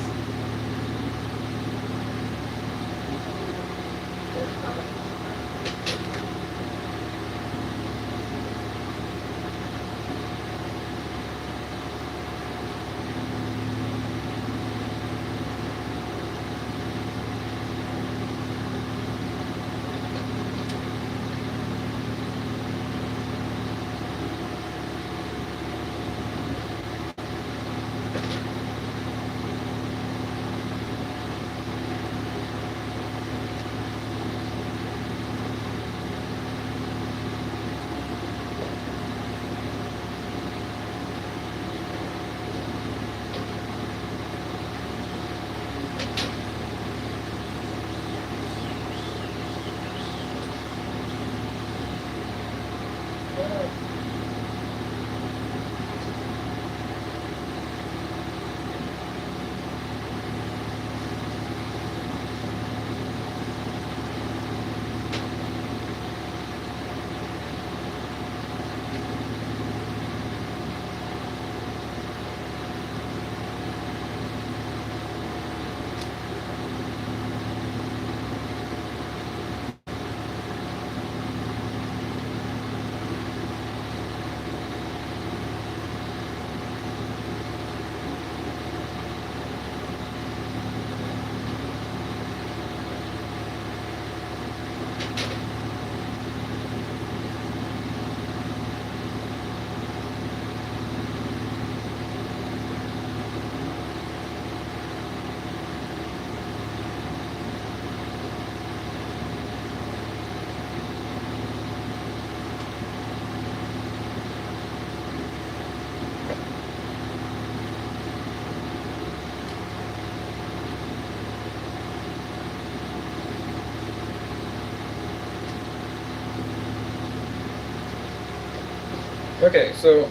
Okay, so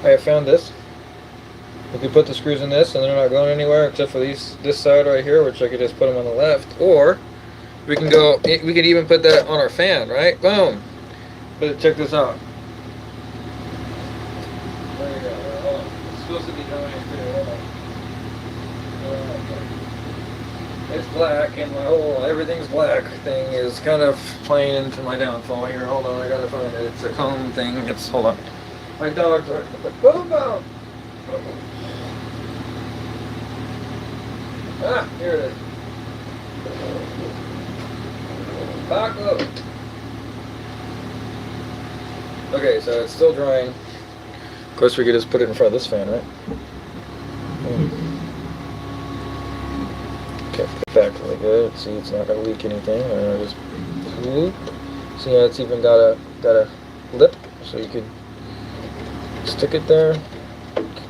I have found this. We could put the screws in this and they're not going anywhere except for this side right here, which I could just put them on the left. Or we can go, we could even put that on our fan, right? Boom. But check this out. There you go. Hold on. It's supposed to be going too. Hold on. It's black and my whole everything's black thing is kind of playing into my downfall here. Hold on, I gotta find it. It's a cone thing. It's, hold on. My dogs are, boom, boom. Ah, here it is. Back up. Okay, so it's still drying. Of course, we could just put it in front of this fan, right? Okay, put it back really good. See, it's not gonna leak anything. Just whoop. See how it's even got a lip, so you could stick it there.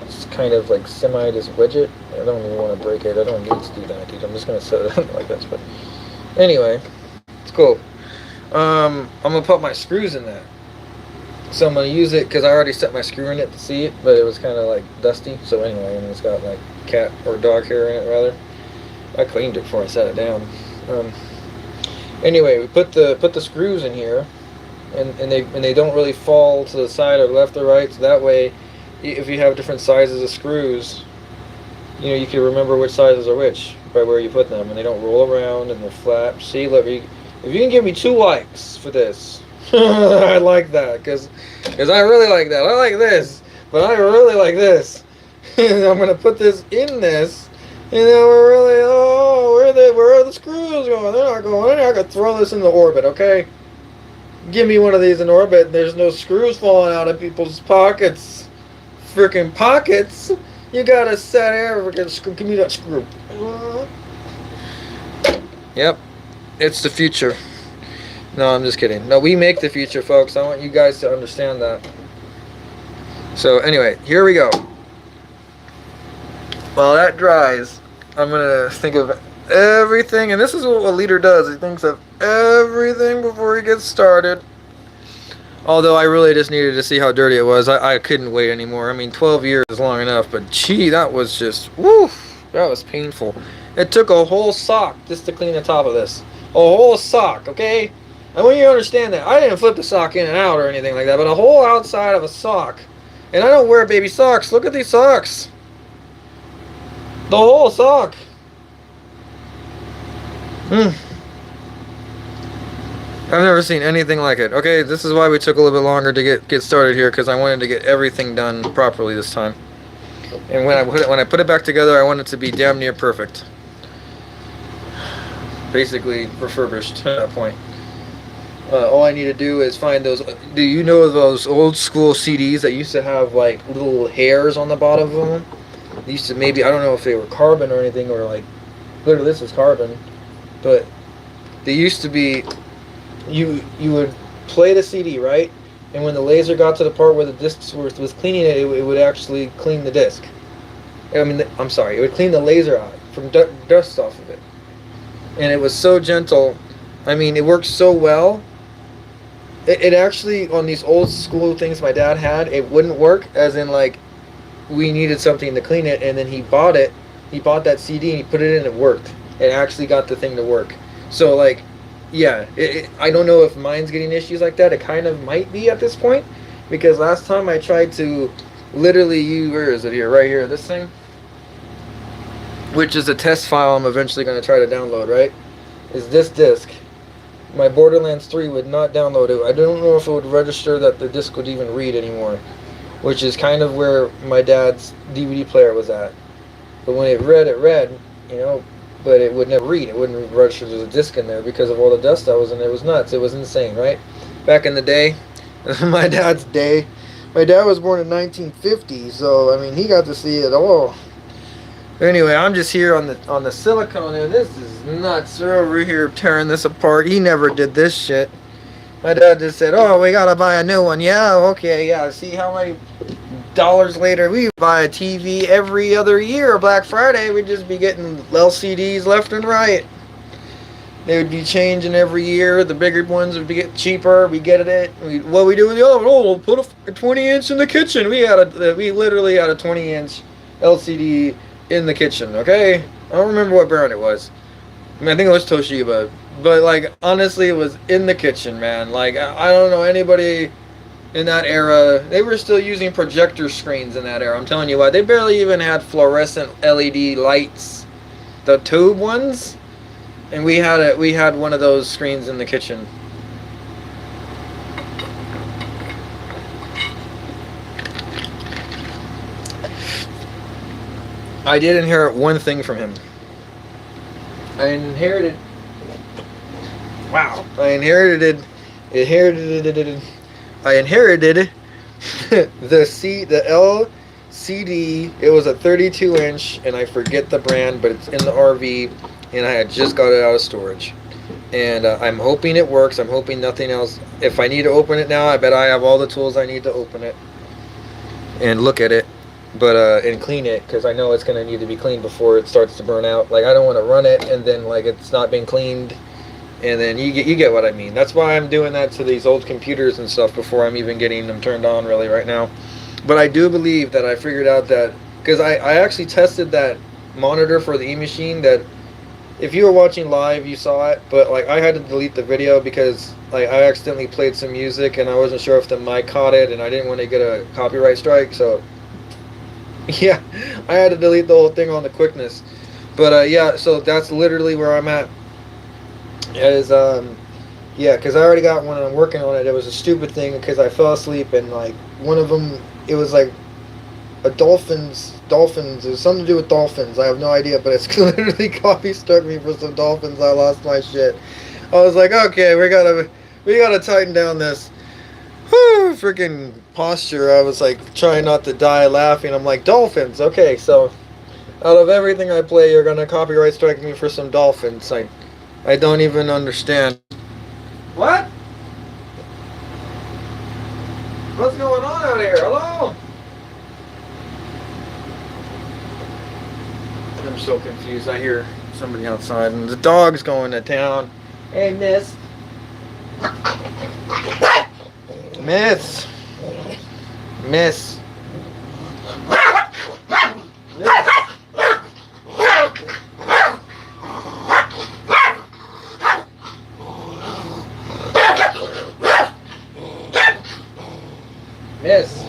It's kind of like just wedge it. I don't even want to break it. I don't need to do that, dude. I'm just gonna set it up like this. But anyway, it's cool. I'm gonna put my screws in that. So I'm gonna use it because I already set my screw in it to see it, but it was kind of like dusty. So anyway, and it's got like cat or dog hair in it rather. I cleaned it before I set it down. Anyway, we put the screws in here, and they don't really fall to the side or left or right. So that way, if you have different sizes of screws, you know, you can remember which sizes are which by where you put them, and they don't roll around and they're flat. See, look, if you can give me 2 likes for this, I like that, because I really like that. I like this, but I really like this. I'm gonna put this in this, and then we're really, where are the screws going? They're not going. They're not gonna throw this in the orbit, okay? Give me one of these in orbit. There's no screws falling out of people's pockets. Freaking pockets. You gotta set every screw. Give me that screw. Yep, it's the future. No, I'm just kidding. No, we make the future, folks. I want you guys to understand that. So anyway, here we go. While that dries, I'm gonna think of everything, and this is what a leader does. He thinks of everything before he gets started. Although I really just needed to see how dirty it was. I couldn't wait anymore. I mean, 12 years is long enough, but gee, that was just, woo, that was painful. It took a whole sock just to clean the top of this. A whole sock, okay? I want you to understand that. I didn't flip the sock in and out or anything like that, but a whole outside of a sock. And I don't wear baby socks. Look at these socks. The whole sock. I've never seen anything like it. Okay, this is why we took a little bit longer to get started here, because I wanted to get everything done properly this time. And when I put it back together, I want it to be damn near perfect. Basically refurbished at that point. All I need to do is find those. Do you know those old school CDs that used to have like little hairs on the bottom of them? They used to, maybe, I don't know if they were carbon or anything, or like, literally this is carbon, but they used to be, you would play the CD, right? And when the laser got to the part where the disc was cleaning it, it would actually clean the disc. I mean, I'm sorry, it would clean the laser out from dust off of it. And it was so gentle. I mean, it worked so well. It actually, on these old school things my dad had, it wouldn't work, as in like, we needed something to clean it, and then he bought it. He bought that CD and he put it in, and it worked. It actually got the thing to work. So like, yeah, I don't know if mine's getting issues like that. It kind of might be at this point, because last time I tried to literally use, where is it here? Right here, this thing, which is a test file I'm eventually going to try to download, right? Is this disc. My Borderlands 3 would not download it. I don't know if it would register that the disc would even read anymore, which is kind of where my dad's DVD player was at. But when it read, you know, but it would never read. It wouldn't register there's a disc in there because of all the dust that was in there. It was nuts. It was insane, right? Back in the day, my dad's day. My dad was born in 1950, so I mean, he got to see it all. Anyway, I'm just here on the silicone, and this is nuts. They're over here tearing this apart. He never did this shit. My dad just said, "Oh, we gotta buy a new one." Yeah, okay, yeah. See how many dollars later we buy a TV every other year. Black Friday, we'd just be getting LCDs left and right. They would be changing every year. The bigger ones would get cheaper. We get it. What we do with the other? Oh, we'll put a 20-inch in the kitchen. We literally had a 20-inch LCD in the kitchen. Okay, I don't remember what brand it was. I mean, I think it was Toshiba. But like, honestly, it was in the kitchen, man. Like, I don't know anybody in that era. They were still using projector screens in that era. I'm telling you what, they barely even had fluorescent LED lights, the tube ones, and we had one of those screens in the kitchen. I did inherit one thing from him. I inherited. Wow. I inherited the LCD. It was a 32 inch, and I forget the brand, but it's in the RV, and I had just got it out of storage. And I'm hoping it works. I'm hoping nothing else. If I need to open it now, I bet I have all the tools I need to open it and look at it, but and clean it, because I know it's gonna need to be cleaned before it starts to burn out. Like, I don't want to run it and then like it's not been cleaned, and then you get what I mean. That's why I'm doing that to these old computers and stuff before I'm even getting them turned on really right now. But I do believe that I figured out that, because I actually tested that monitor for the E-Machine, that if you were watching live you saw it, but like I had to delete the video because like I accidentally played some music and I wasn't sure if the mic caught it, and I didn't want to get a copyright strike, so yeah, I had to delete the whole thing on the quickness. But yeah, so that's literally where I'm at. Is yeah, because I already got one and I'm working on it. It was a stupid thing because I fell asleep, and like one of them, it was like a dolphins, it was something to do with dolphins. I have no idea, but it's literally copy struck me for some dolphins. I lost my shit. I was like, okay, we gotta tighten down this freaking posture. I was like trying not to die laughing. I'm like, dolphins, okay, so out of everything I play, you're gonna copyright strike me for some dolphins. I don't even understand. What? What's going on out here? Hello? I'm so confused. I hear somebody outside, and the dog's going to town. Hey, miss. Miss. Miss. Miss.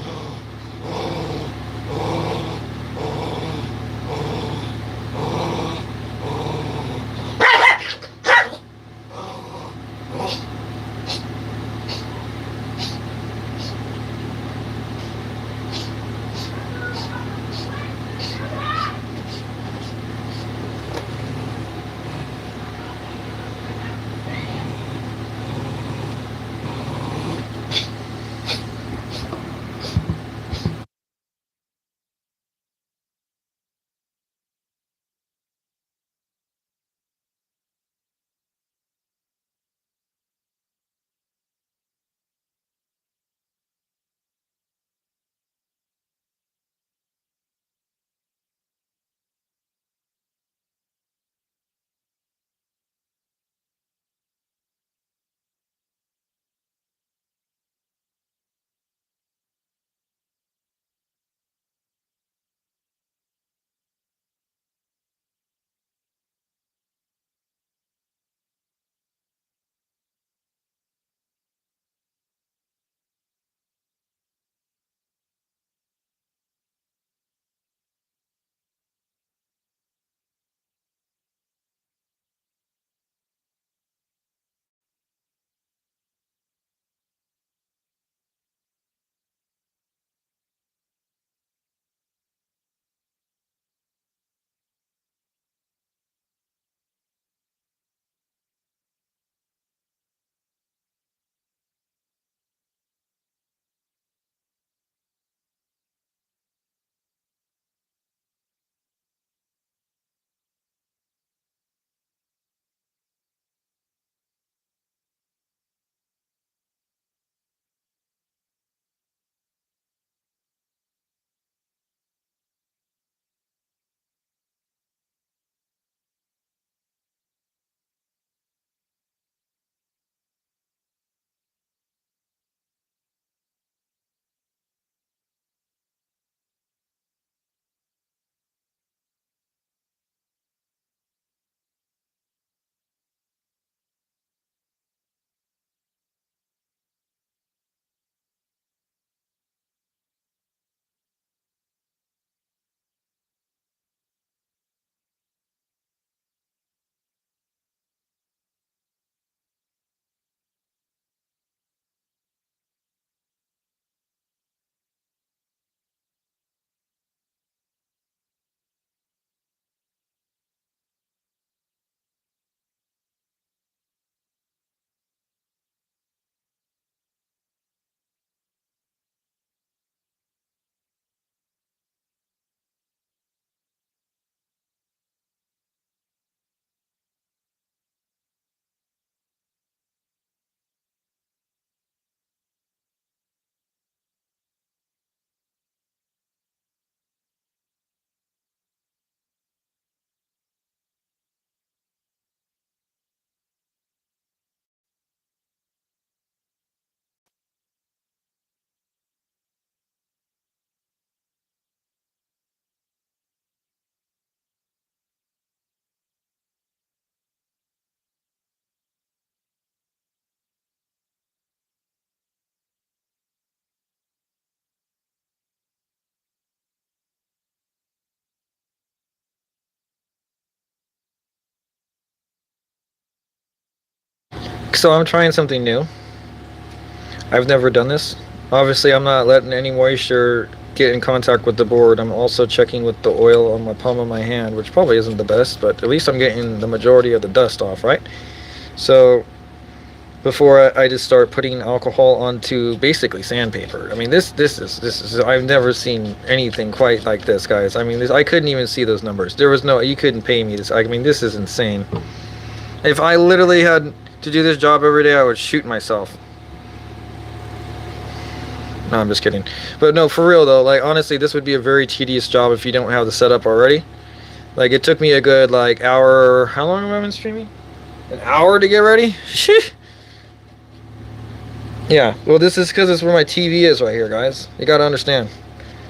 So I'm trying something new. I've never done this. Obviously, I'm not letting any moisture get in contact with the board. I'm also checking with the oil on my palm of my hand, which probably isn't the best, but at least I'm getting the majority of the dust off, right? So before I just start putting alcohol onto basically sandpaper. I mean, this is I've never seen anything quite like this, guys. I mean, I couldn't even see those numbers. There was no, you couldn't pay me this. I mean, this is insane. If I literally had to do this job every day, I would shoot myself. No, I'm just kidding. But no, for real though, like honestly, this would be a very tedious job if you don't have the setup already. Like it took me a good like hour, how long have I been streaming? An hour to get ready? Shit. Yeah, well this is because it's where my TV is right here, guys. You gotta understand.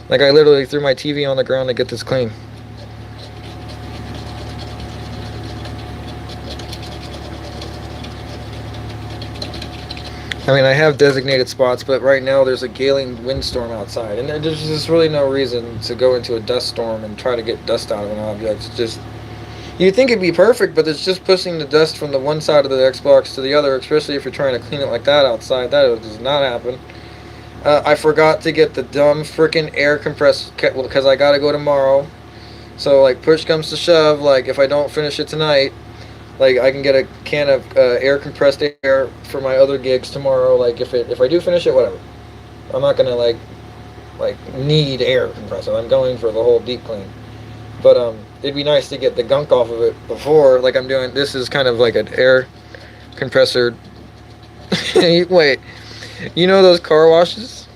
Like I literally threw my TV on the ground to get this clean. I mean, I have designated spots, but right now there's a galing windstorm outside, and there's just really no reason to go into a dust storm and try to get dust out of an object. It's just, you'd think it'd be perfect, but it's just pushing the dust from the one side of the Xbox to the other, especially if you're trying to clean it like that outside. That does not happen. I forgot to get the dumb freaking air compressor, because I gotta go tomorrow. So, like, push comes to shove, like, if I don't finish it tonight, like I can get a can of air compressed air for my other gigs tomorrow. Like if I do finish it, whatever. I'm not gonna like need air compressor. I'm going for the whole deep clean. But it'd be nice to get the gunk off of it before. Like I'm doing. This is kind of like an air compressor. Wait, you know those car washes?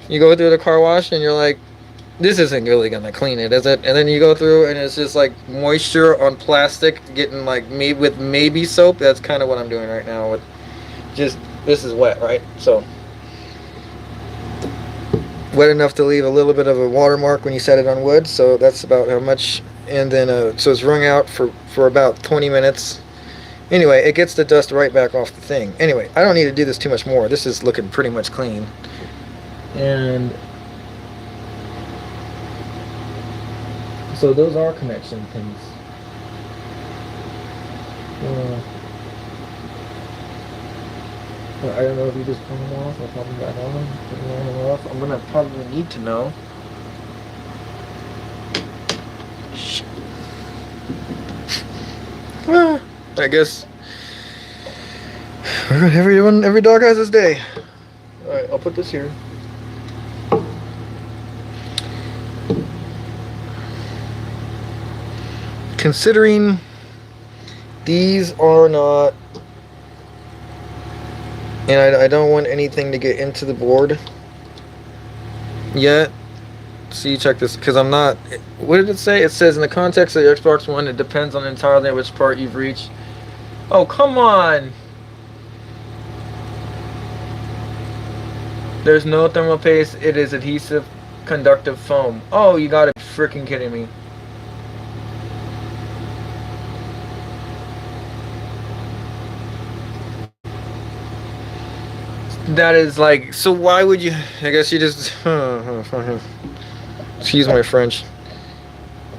You go through the car wash and you're like, this isn't really gonna clean it, is it? And then you go through and it's just like moisture on plastic getting like made with maybe soap. That's kind of what I'm doing right now with just, this is wet, right? So wet enough to leave a little bit of a watermark when you set it on wood. So that's about how much. And then so it's wrung out for about 20 minutes. Anyway, it gets the dust right back off the thing. Anyway, I don't need to do this too much more. This is looking pretty much clean. And so those are connection pins. I don't know if you just turn them off or pop them back on. Put them on or off. I'm gonna probably need to know. Shit. I guess every dog has his day. All right, I'll put this here. Considering these are not, and I don't want anything to get into the board yet. See, check this, because I'm not, what did it say? It says in the context of the Xbox One, it depends on entirely which part you've reached. Oh, come on! There's no thermal paste, it is adhesive conductive foam. Oh, you gotta be freaking kidding me. That is like, so why would you, I guess you just, excuse my French.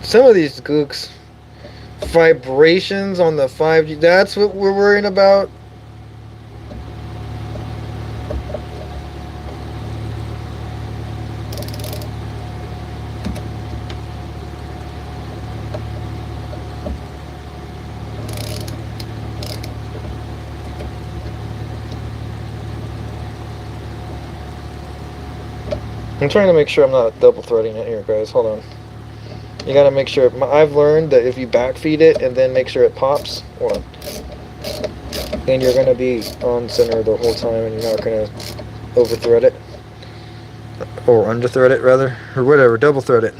Some of these gooks, vibrations on the 5G, that's what we're worrying about. I'm trying to make sure I'm not double threading it here, guys. Hold on. You gotta make sure. I've learned that if you backfeed it and then make sure it pops, hold on, then you're gonna be on center the whole time and you're not gonna over thread it. Or under thread it, rather. Or whatever, double thread it.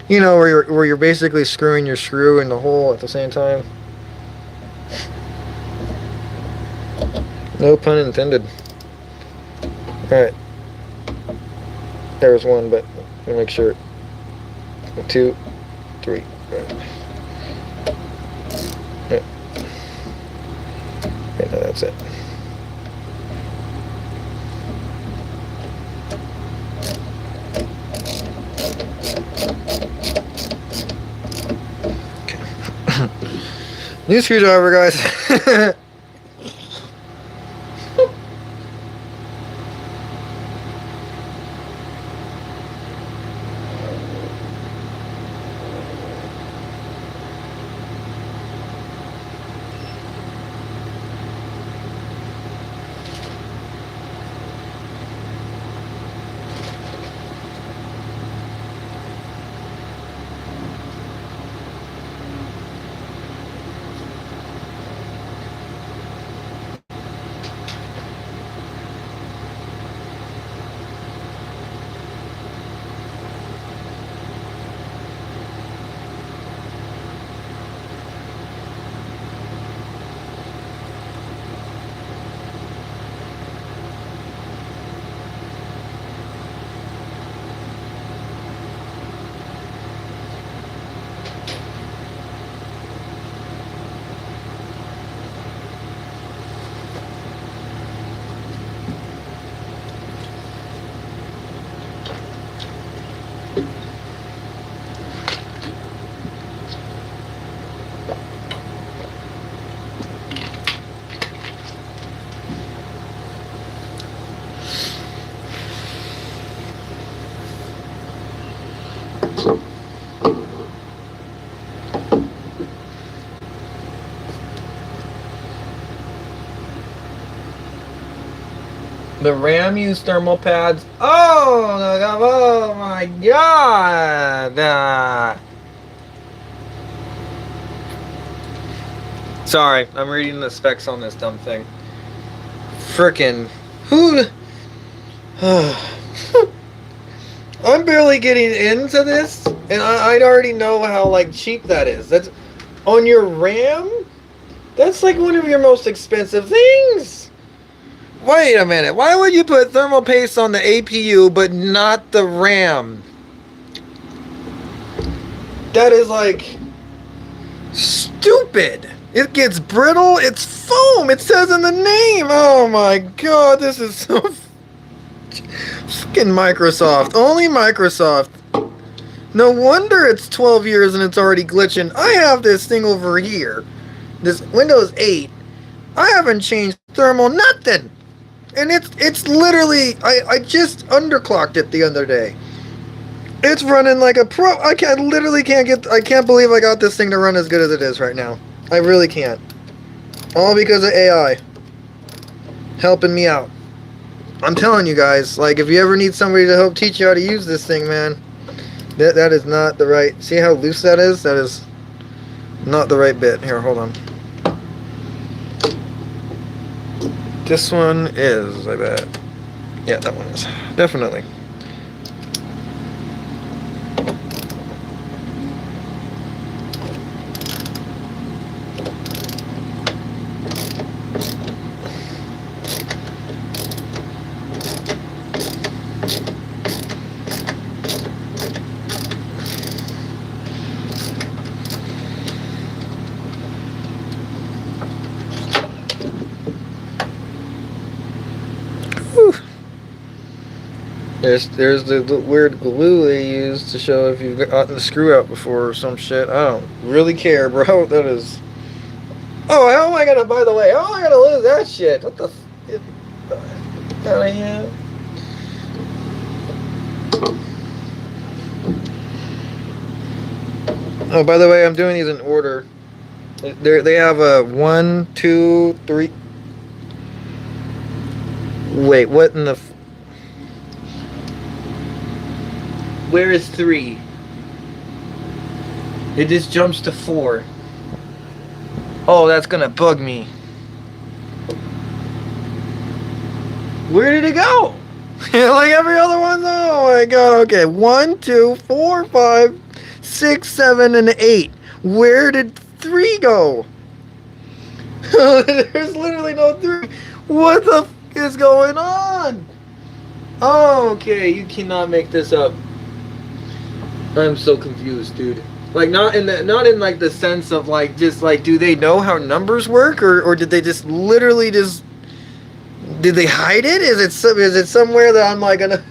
You know, where you're basically screwing your screw in the hole at the same time. No pun intended. Alright. There was one, but let me make sure. 2, 3. Yeah. Okay, no, that's it. Okay. New screwdriver, guys. The RAM used thermal pads. Oh my god! Sorry, I'm reading the specs on this dumb thing. Frickin' who? I'm barely getting into this, and I'd already know how like cheap that is. That's on your RAM. That's like one of your most expensive things. Wait a minute. Why would you put thermal paste on the APU but not the RAM? That is like stupid. It gets brittle. It's foam. It says in the name. Oh my god, this is so fucking Microsoft. Only Microsoft. No wonder it's 12 years and it's already glitching. I have this thing over here. This Windows 8. I haven't changed thermal nothing. And it's literally, I just underclocked it the other day. It's running like a pro. I literally I can't believe I got this thing to run as good as it is right now. I really can't. All because of AI. Helping me out. I'm telling you guys, like if you ever need somebody to help teach you how to use this thing, man, that is not the right, see how loose that is? That is not the right bit. Here, hold on. This one is, I bet. Yeah, that one is. Definitely. There's the weird glue they use to show if you've gotten the screw out before or some shit. I don't really care, bro. That is. Oh, how am I gonna? By the way, how am I gonna lose that shit? What the? Out of here. Oh, by the way, I'm doing these in order. They have a 1, 2, 3. Wait, what in the? Where is 3? It just jumps to 4. Oh, that's gonna bug me. Where did it go? Like every other one? Oh my god, okay. 1, 2, 4, 5, 6, 7, and 8. Where did 3 go? There's literally no 3. What the f is going on? Oh, okay, you cannot make this up. I'm so confused, dude. Like not in like the sense of like just like do they know how numbers work or did they just literally just did they hide it? Is it somewhere that I'm like gonna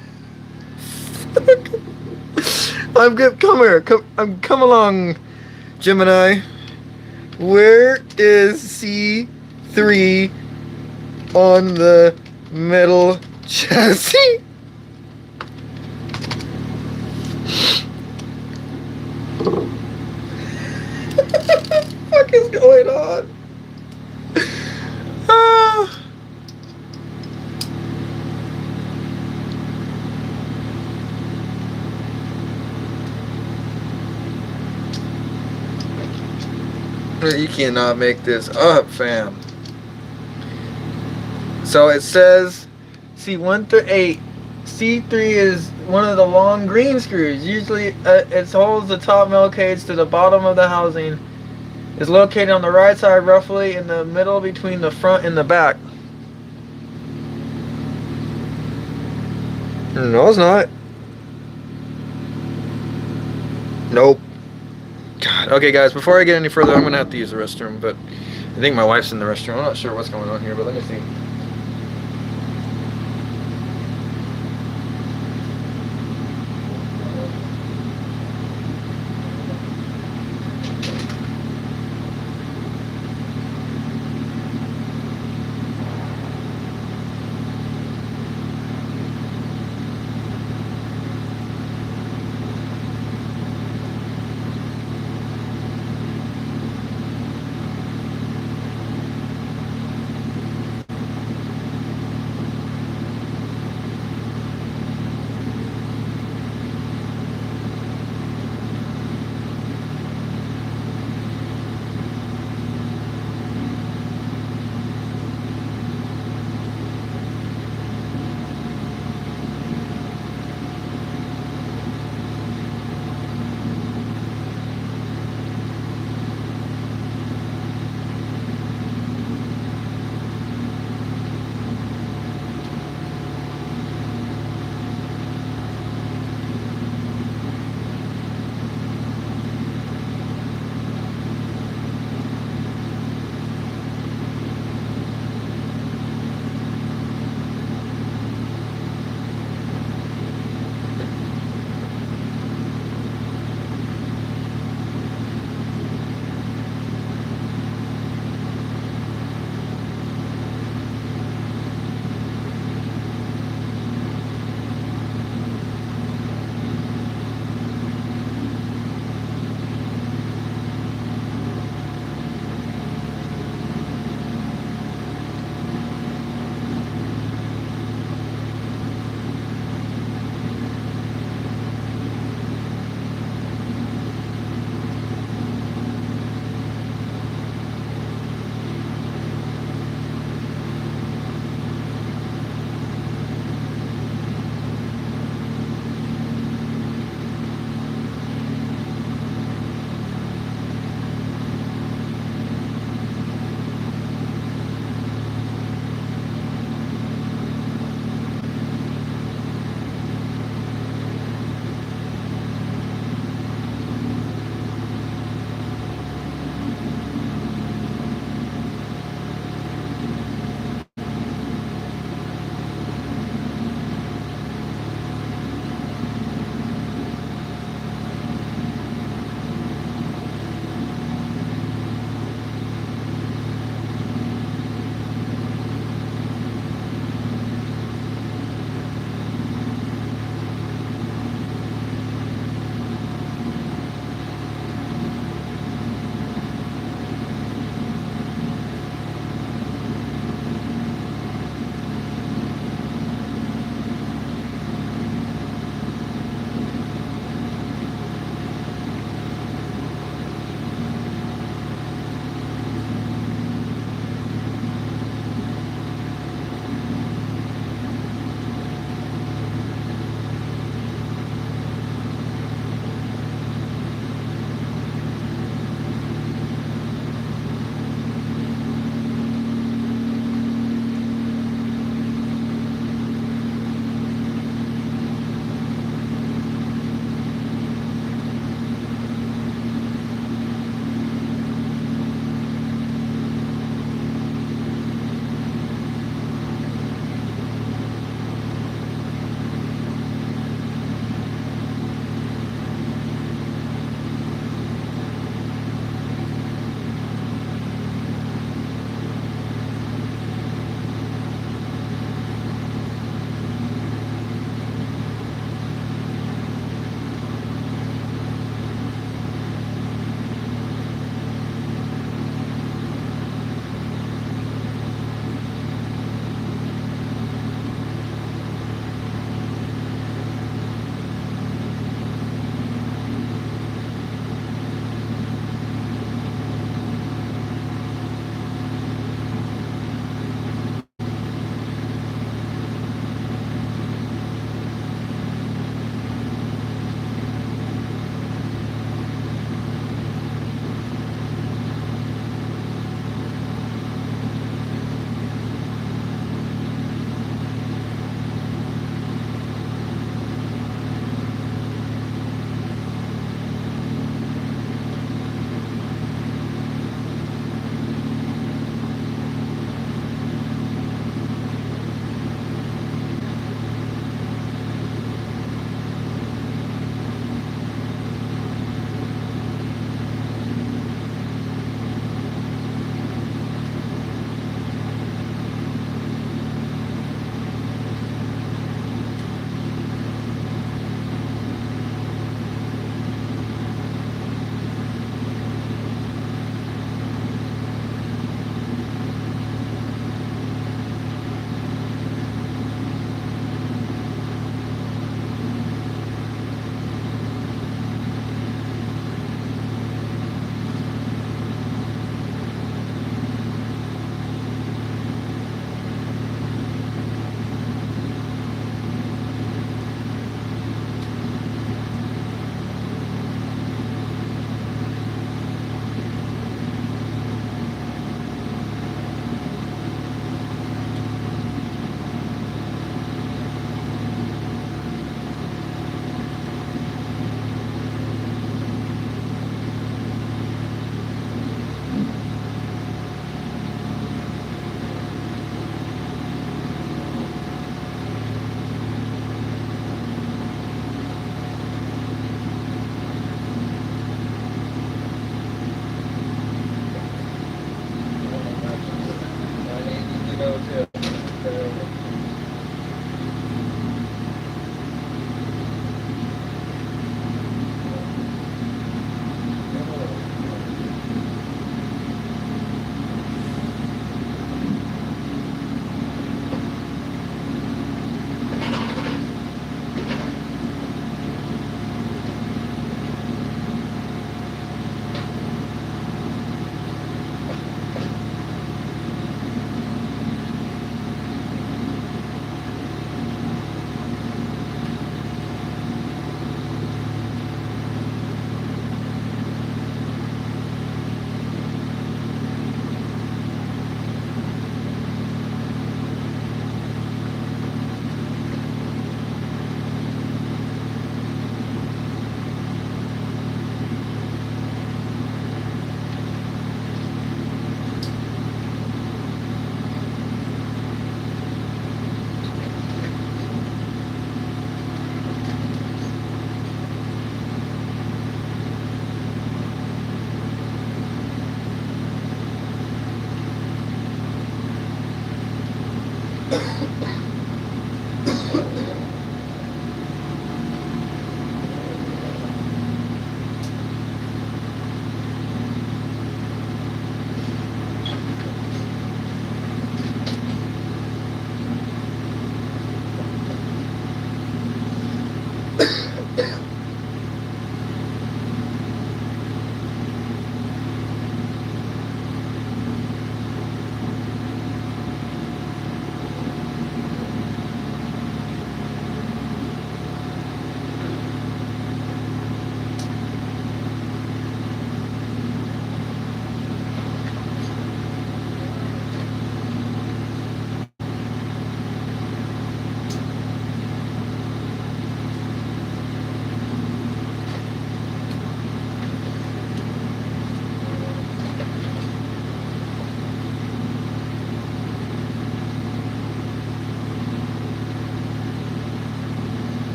I'm good. Come here. Come along, Gemini. Where is C3 on the metal chassis? What the fuck is going on? Ah. You cannot make this up, fam. So it says C1 through 8. C3 is one of the long green screws. Usually it holds the top metal cage to the bottom of the housing. It's located on the right side, roughly in the middle between the front and the back. No, it's not. Nope. God. Okay, guys, before I get any further, I'm going to have to use the restroom, but I think my wife's in the restroom. I'm not sure what's going on here, but let me see.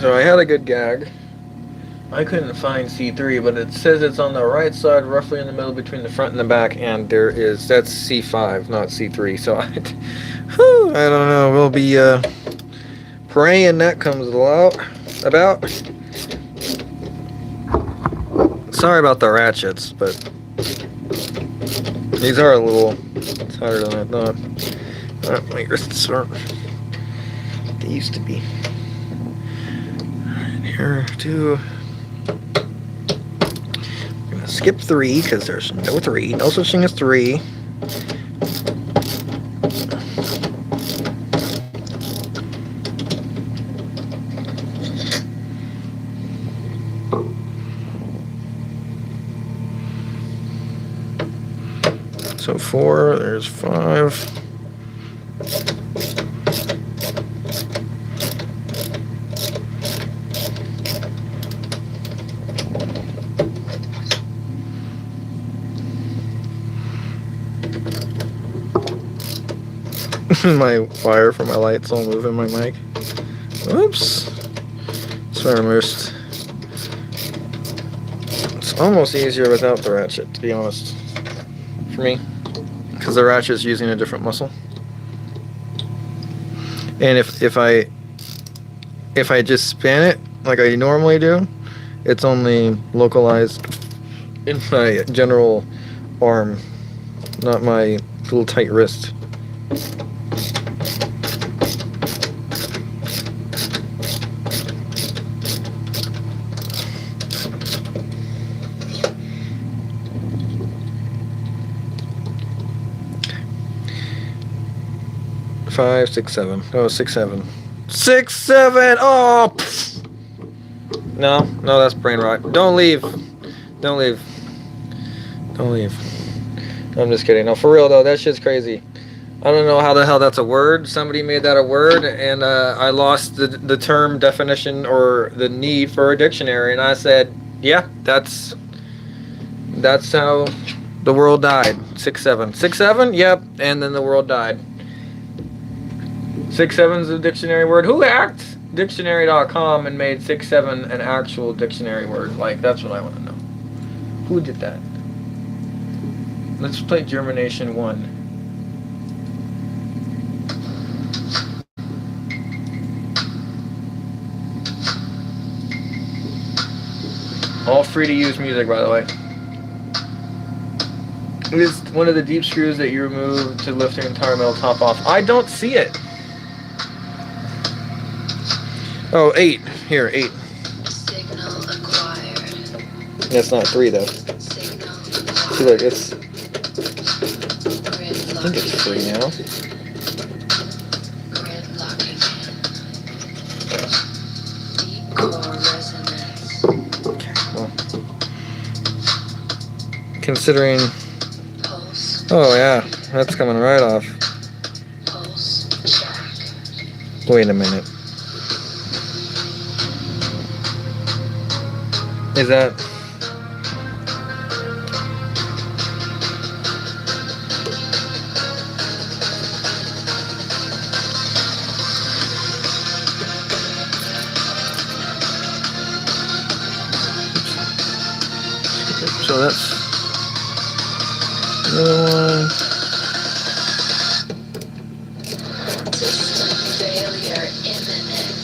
So I had a good gag. I couldn't find C3, but it says it's on the right side, roughly in the middle between the front and the back, and that's C5, not C3. So I don't know. We'll be praying that comes about. Sorry about the ratchets, but these are a little tighter than I thought. My wrists aren't. They used to be. Alright, here, 2. I'm gonna skip 3 because there's no 3. No such thing as 3. So 4, there's 5. My wire for my light's all moving my mic. Oops. Sorry, I missed. It's almost easier without the ratchet, to be honest. For me. Because the ratchet's using a different muscle. And if I just span it like I normally do, it's only localized in my general arm, not my little tight wrist. Five, 6, 7. Oh, 6, 7. 6, 7! Oh! Pfft. No, that's brain rot. Don't leave. Don't leave. Don't leave. I'm just kidding. No, for real though, that shit's crazy. I don't know how the hell that's a word. Somebody made that a word, and I lost the term definition or the need for a dictionary, and I said, yeah, that's how the world died. 6, 7. 6, 7? Yep, and then the world died. 6, 7's a dictionary word. Who hacked dictionary.com and made 6, 7 an actual dictionary word? Like, that's what I want to know. Who did that? Let's play Germination 1. All free to use music, by the way. It is one of the deep screws that you remove to lift the entire metal top off. I don't see it. Oh, 8. Here, 8. Signal acquired. That's not 3 though. Signal See, look, it's. I think it's 3 now. Grid locking in. Deep core resonance. Okay, well. Considering. Pulse. Oh, yeah, that's coming right off. Pulse check. Wait a minute. Is that? So that's another one. System failure imminent.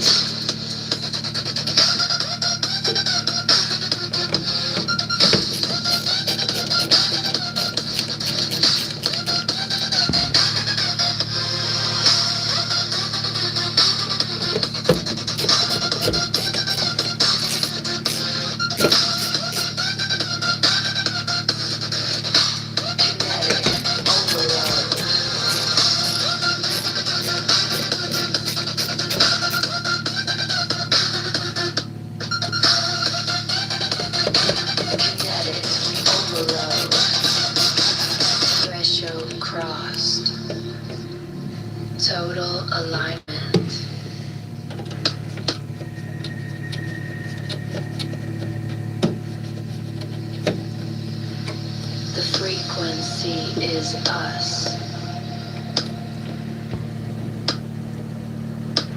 Threshold crossed. Total alignment. The frequency is us.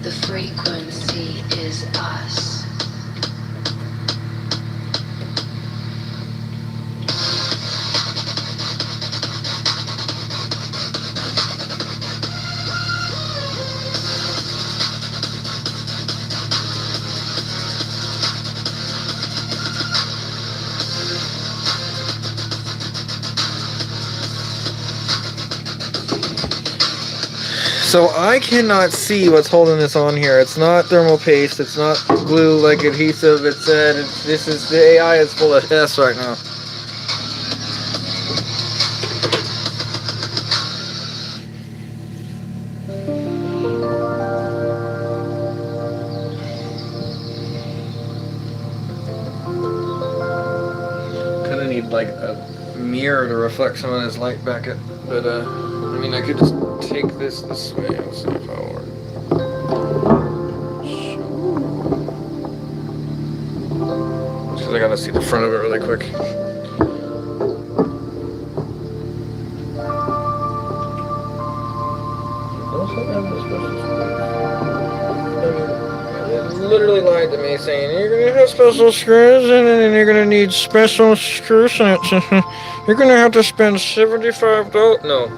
The frequency is us. So I cannot see what's holding this on here. It's not thermal paste. It's not glue like adhesive. It said this is the AI is full of S right now. Kind of need like a mirror to reflect some of this light back at, but I mean I could just take this way and see if it'll work. Because I gotta see the front of it really quick. It literally lied to me saying you're gonna have special screws and then you're gonna need special screw sets. You're gonna have to spend $75. No.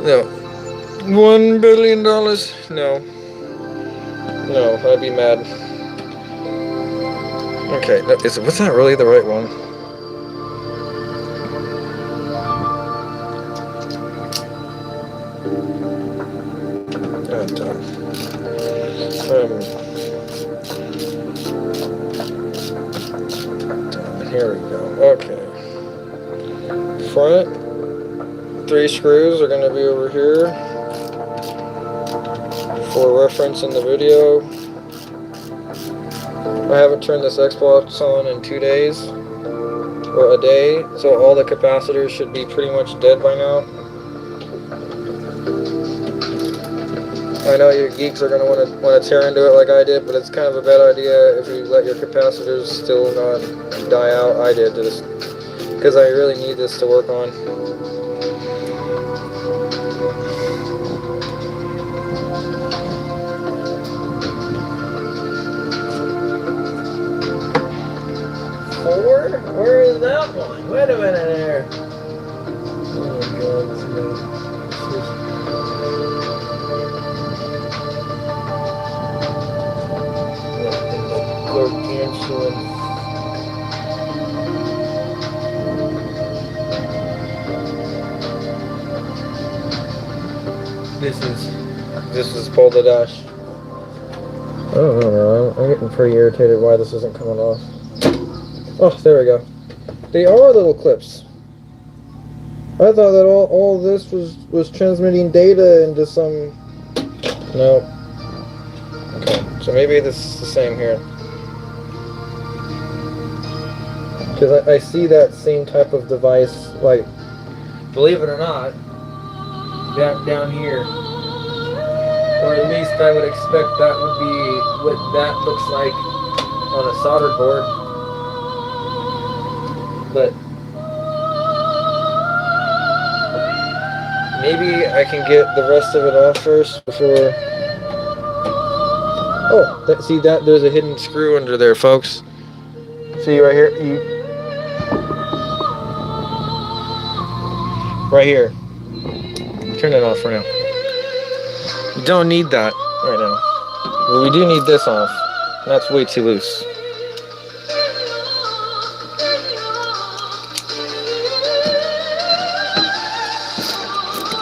No. $1 billion. No. No, I'd be mad. Okay, was that really the right one? God damn. Here we go. Okay. Front 3 screws are going to be over here for reference in the video. I haven't turned this Xbox on in 2 days or a day, so all the capacitors should be pretty much dead by now. I know you geeks are going to want to tear into it like I did, but it's kind of a bad idea if you let your capacitors still not die out. I did, because I really need this to work on. Where is that one? Wait a minute there. Oh my god, this This is Pull the Dash. I don't know, I'm getting pretty irritated why this isn't coming off. Oh, there we go. They are little clips. I thought that all this was transmitting data into some... No. Okay, so maybe this is the same here. Because I see that same type of device, like, believe it or not, down here. Or at least I would expect that would be what that looks like on a solder board. But maybe I can get the rest of it off first before... Oh, see that? There's a hidden screw under there, folks. See right here? Right here. Turn it off for now. You don't need that right now. But we do need this off. That's way too loose.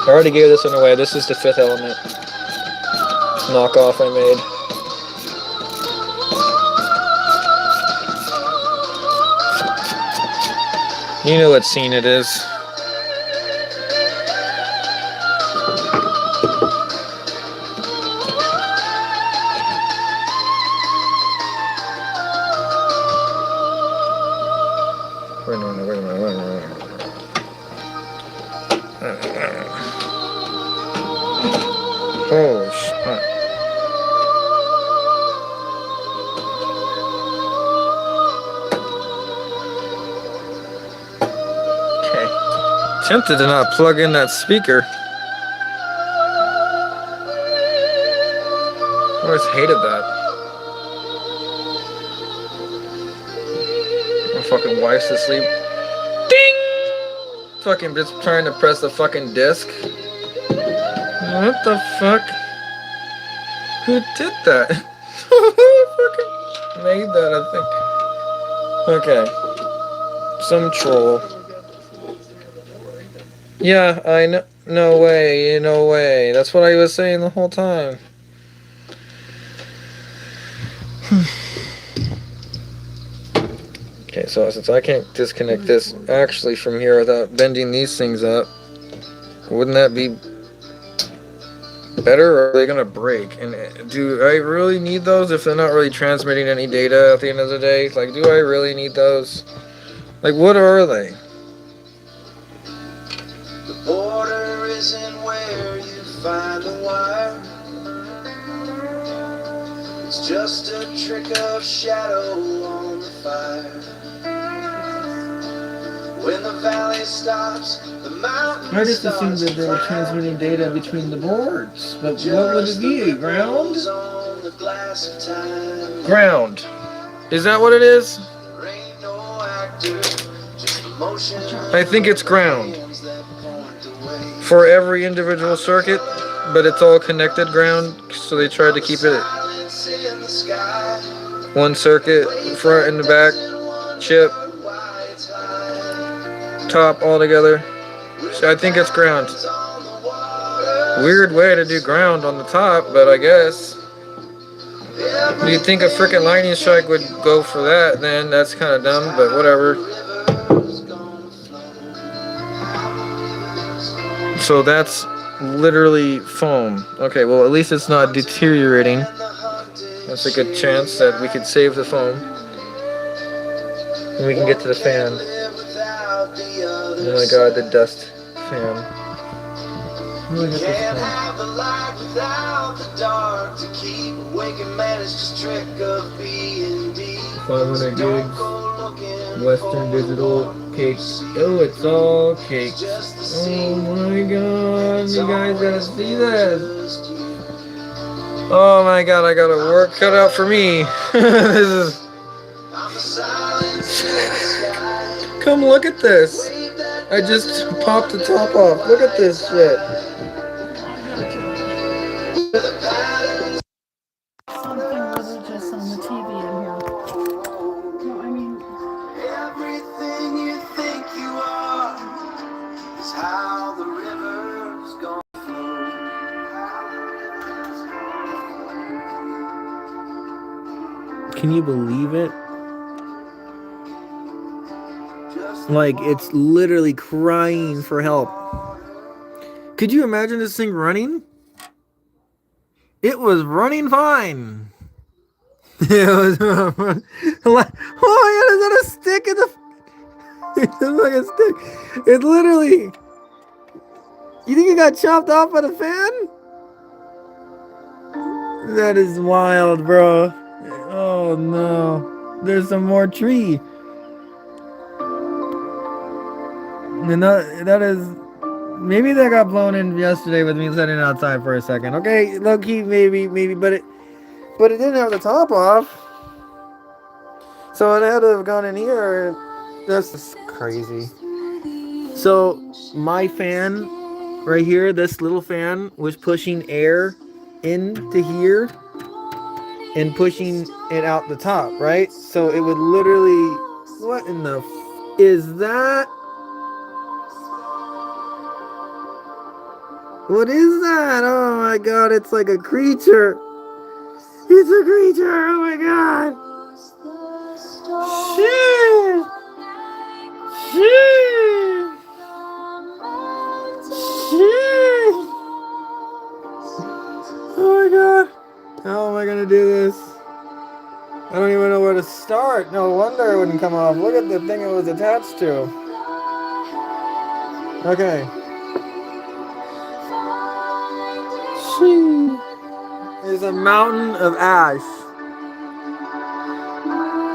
I already gave this one away. This is the Fifth Element knockoff I made. You know what scene it is. Oh, shit. Okay. Tempted to not plug in that speaker. I always hated that. My fucking wife's asleep. Ding! Fucking just trying to press the fucking disc. What the fuck? Who did that? Who fucking made that, I think? Okay. Some troll. Yeah, I know. No way, no way. That's what I was saying the whole time. Okay, so since I can't disconnect this actually from here without bending these things up, wouldn't that be better, or are they gonna break? And do I really need those if they're not really transmitting any data at the end of the day? Like, do I really need those? Like, what are they? The border isn't where you find the wire. It's just a trick of shadow on the fire. When the valley stops, the mountain I just assumed that they were transmitting data between the boards. But what would it be? Ground? Ground. Is that what it is? I think it's ground. For every individual circuit, but it's all connected ground, so they tried to keep it one circuit, front and the back, chip, top all together. So I think it's ground. Weird way to do ground on the top, but I guess. You'd think a freaking lightning strike would go for that, then that's kind of dumb, but whatever. So that's literally foam. Okay, well at least it's not deteriorating. That's a good chance that we could save the foam. And we can get to the fan. Oh my god, the dust fan. Really get this fan. 500 gigs. Western Digital cake. Oh, it's all cakes. Oh my god, you guys gotta see this. Oh my god, I got a work cut out for me. This is. Come look at this. I just popped the top off. Look at this shit. Something religious on the TV in here. No, I mean, Everything you think you are is how the river's gonna flow. Can you believe it? Like, it's literally crying for help. Could you imagine this thing running? It was running fine. It was oh my god, is that a stick in the it's like a stick. It literally. You think it got chopped off by the fan? That is wild, bro. Oh no. There's some more tree. And that is. Maybe that got blown in yesterday with me sitting outside for a second. Okay, low key, maybe, but it didn't have the top off. So it had to have gone in here. That's just crazy. So my fan right here, this little fan, was pushing air into here and pushing it out the top, right? So it would literally. What in the is that? What is that? Oh my god, it's like a creature. It's a creature, oh my god. Shit. Shit. Shit. Oh my god. How am I gonna do this? I don't even know where to start. No wonder it wouldn't come off. Look at the thing it was attached to. Okay. There's a mountain of ash.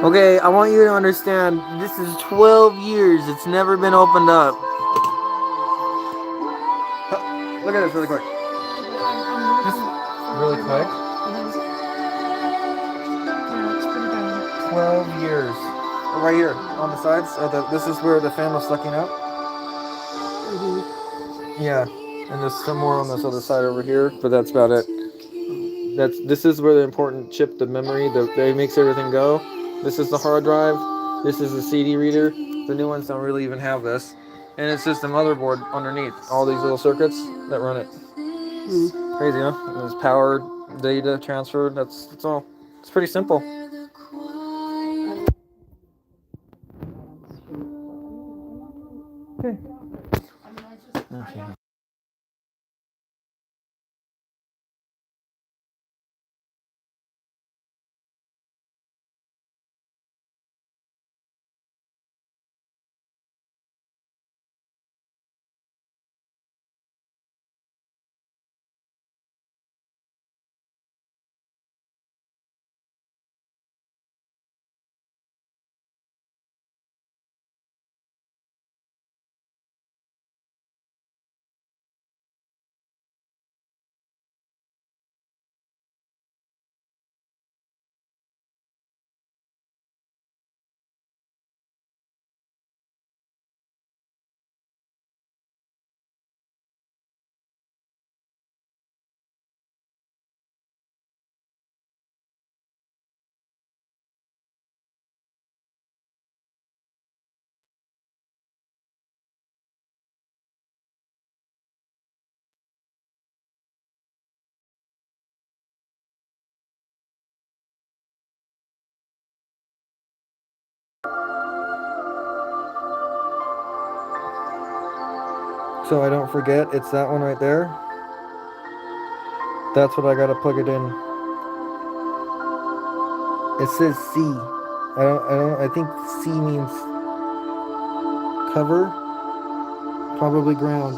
Okay, I want you to understand, this is 12 years. It's never been opened up. Look at this really quick. Just really quick. yeah, it's pretty bad. 12 years. Right here, on the sides. This is where the fan was sucking up. Yeah. And there's some more on this other side over here, but that's about it. This is where the important chip, the memory, that makes everything go. This is the hard drive. This is the CD reader. The new ones don't really even have this. And it's just the motherboard underneath all these little circuits that run it. Crazy, huh? And there's power, data transfer. That's all. It's pretty simple. Okay. So I don't forget, it's that one right there. That's what I gotta plug it in. It says C. I think C means cover. Probably ground.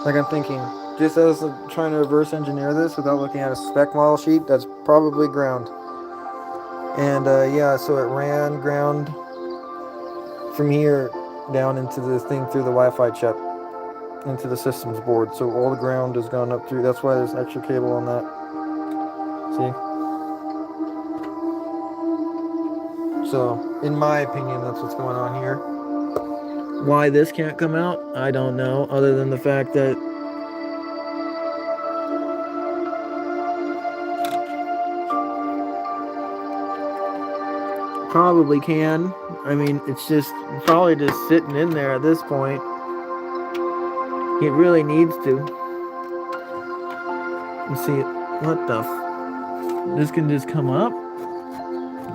Like I'm thinking. Just as I'm trying to reverse engineer this without looking at a spec model sheet, that's probably ground. And yeah, so it ran ground from here down into the thing through the Wi-Fi chip. Into the systems board, so all the ground has gone up through. That's why there's extra cable on that. See? So, in my opinion, that's what's going on here. Why this can't come out, I don't know, other than the fact that probably can. I mean, it's just probably just sitting in there at this point. It really needs to. Let's see, what the this can just come up?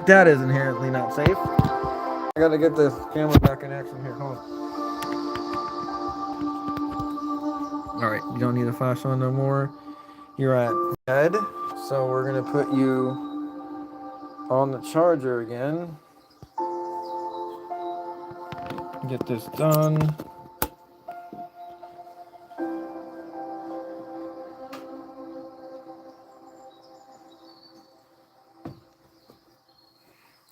That is inherently not safe. I gotta get this camera back in action here, hold on. Alright, you don't need a flash on no more. You're at bed, so we're gonna put you on the charger again. Get this done.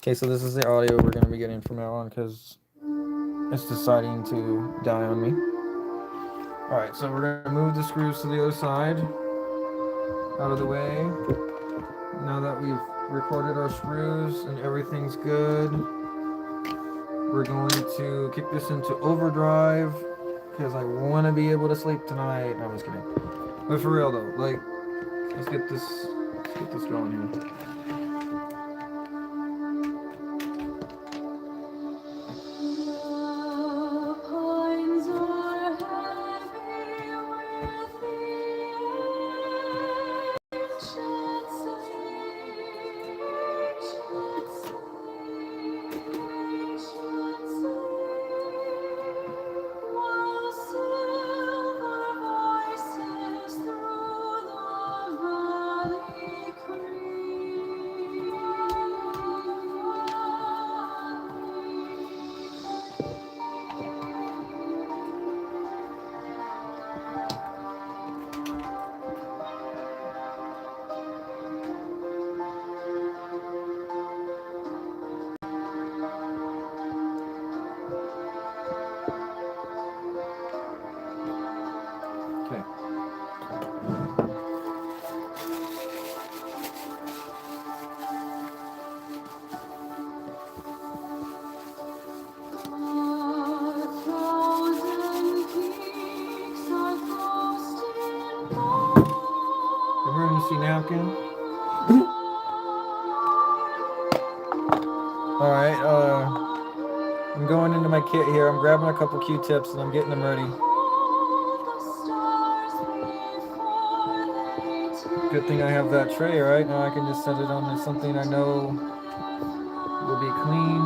Okay, so this is the audio we're going to be getting from now on because it's deciding to die on me. Alright, so we're going to move the screws to the other side, out of the way. Now that we've recorded our screws and everything's good, we're going to kick this into overdrive because I want to be able to sleep tonight. No, I'm just kidding. But for real though, like, let's get this going here. Emergency napkin. Alright, I'm going into my kit here. I'm grabbing a couple Q-tips and I'm getting them ready. Good thing I have that tray, right? Now I can just set it on something I know will be clean.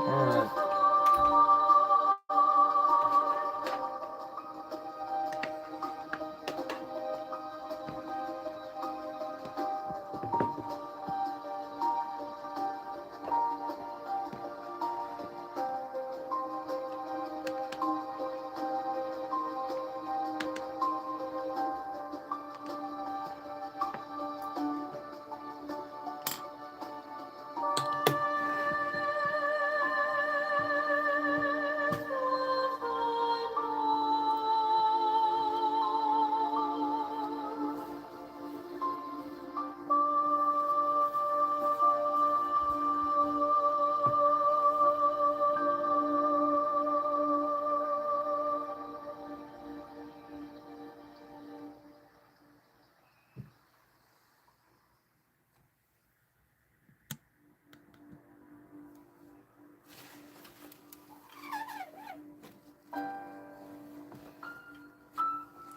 Alright.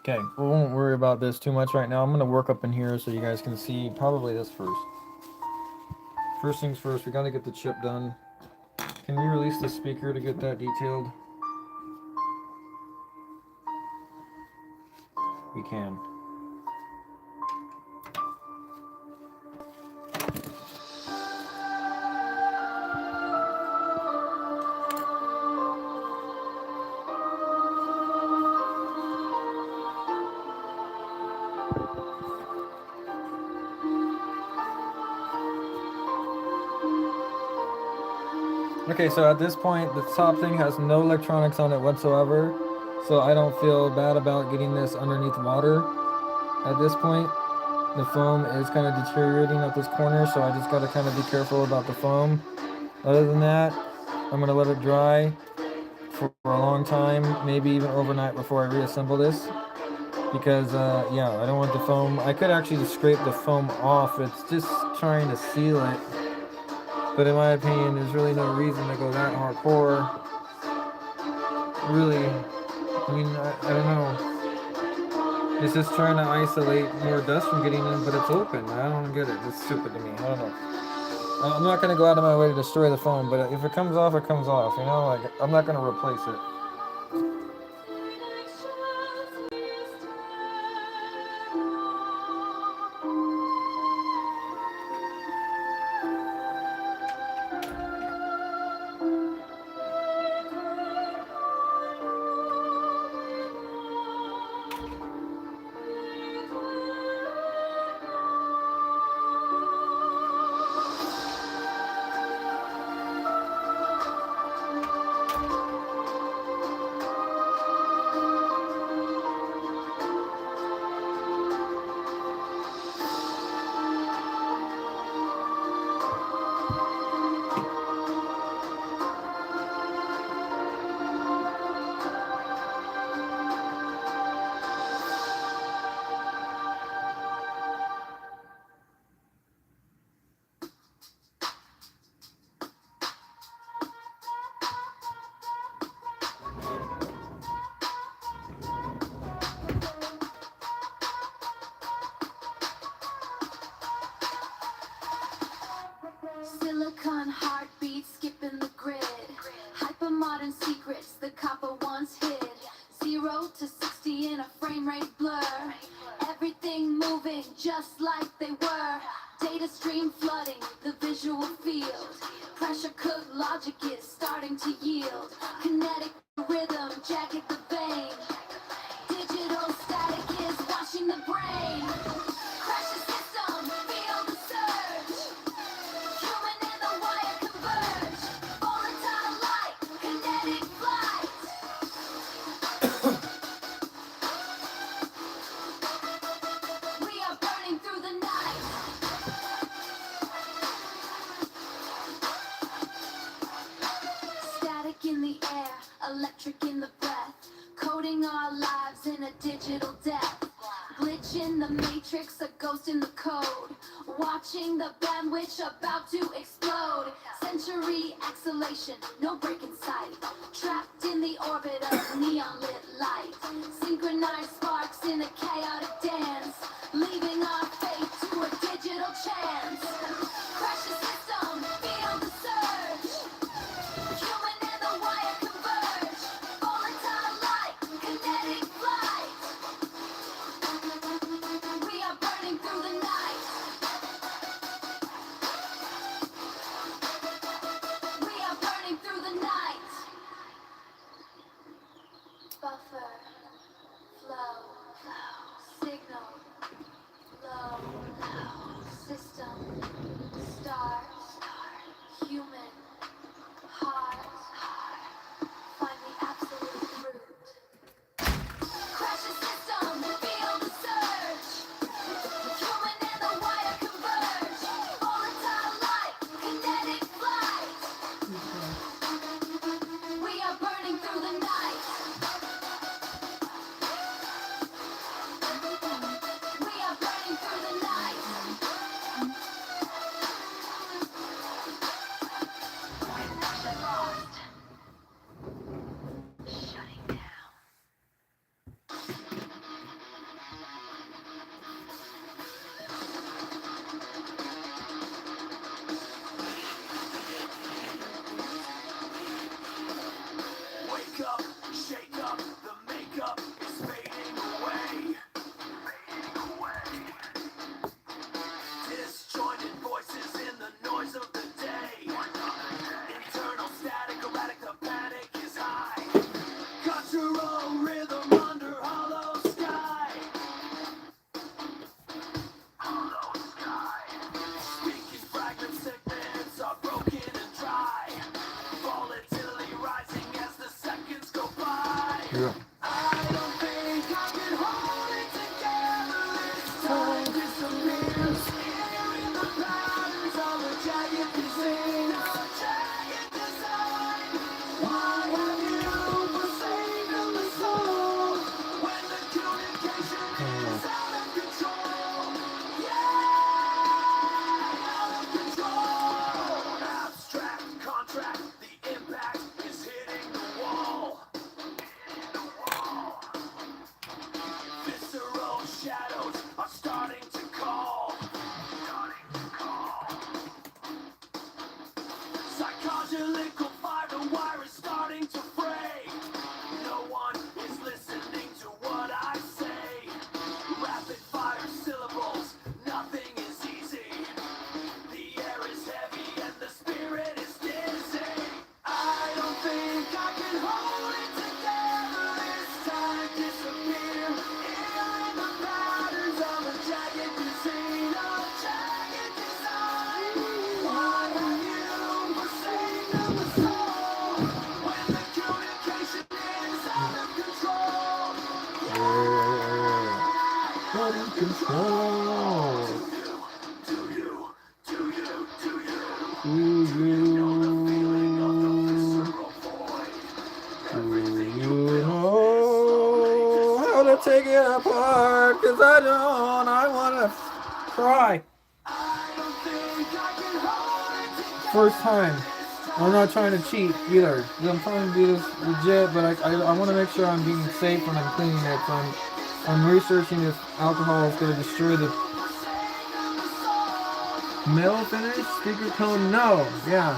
Okay, we won't worry about this too much right now. I'm gonna work up in here so you guys can see probably this first. First things first, we gotta get the chip done. Can we release the speaker to get that detailed? We can. Okay, so at this point, the top thing has no electronics on it whatsoever, so I don't feel bad about getting this underneath water. At this point, the foam is kind of deteriorating at this corner, so I just got to kind of be careful about the foam. Other than that, I'm going to let it dry for a long time, maybe even overnight before I reassemble this. Because, yeah, I don't want the foam. I could actually just scrape the foam off. It's just trying to seal it. But in my opinion, there's really no reason to go that hardcore. Really, I mean, I don't know. It's just trying to isolate more dust from getting in, but it's open. I don't get it. It's stupid to me. I don't know. I'm not going to go out of my way to destroy the foam, but if it comes off, it comes off. You know, like, I'm not going to replace it. Silicon heartbeat skipping the grid. Hypermodern secrets the copper once hid. 0 to 60 in a frame rate blur. Everything moving just like they were. Data stream flooding the visual field. Pressure cooked logic is starting to yield. Kinetic rhythm jacket the vein. Digital static is washing the brain. Crash the system, feel the surge. Human and the wire converge. Volatile light, kinetic flight. We are burning through the night. Static in the air, electric in the breath. Coding our lives in a digital death. Glitch in the matrix, a ghost in the code. watching the bandwidth about to explode. Century exhalation, no break in sight. Trapped in the orbit of neon lit light. Synchronized sparks in a chaotic dance. Leaving our fate to a digital chance. Crash the system, feel the surge. Human and the wire converge. Volatile light, kinetic flight. We are burning through the night. We are burning through the night. Buffer, flow, signal, low, system, star, human, heart, find the absolute root. Crash the system, feel the surge. Human and the wire converge. Volatile light, kinetic flight. We are burning through the night. We are burning through the night. Connection lost. Shutting down. Wake up, shake up, the makeup is fading away. Disjointed voices in the noise of the day. Internal static, erratic, the panic is high. Got your own rhythm under hollow sky. Speaking fragments, segments are broken and dry. Volatility rising as the seconds go by. Yeah. I don't think I can hold it together this time. Disappears here in the patterns of a jagged design. Why have you forsaken the soul when the communication is out of control? Yeah, out of control. Abstract contract, the impact is hitting the wall. Visceral shadows are starting to call. Psychological fire, the wire is starting to fray. No one is listening to what I say. Rapid fire syllables, nothing is easy. The air is heavy and the spirit is dizzy. I don't think I can hold it together this time. Disappear in the patterns of a jagged design. Why have you forsaken the soul when the communication is out of control? Out of control. Do you? Do you know how to take it apart? 'Cause I don't. I wanna cry. First time. I'm not trying to cheat either. I'm trying to do this legit, but I want to make sure I'm being safe when I'm cleaning it. So I'm researching if alcohol is going to destroy the metal finish. Speaker tone, no. Yeah.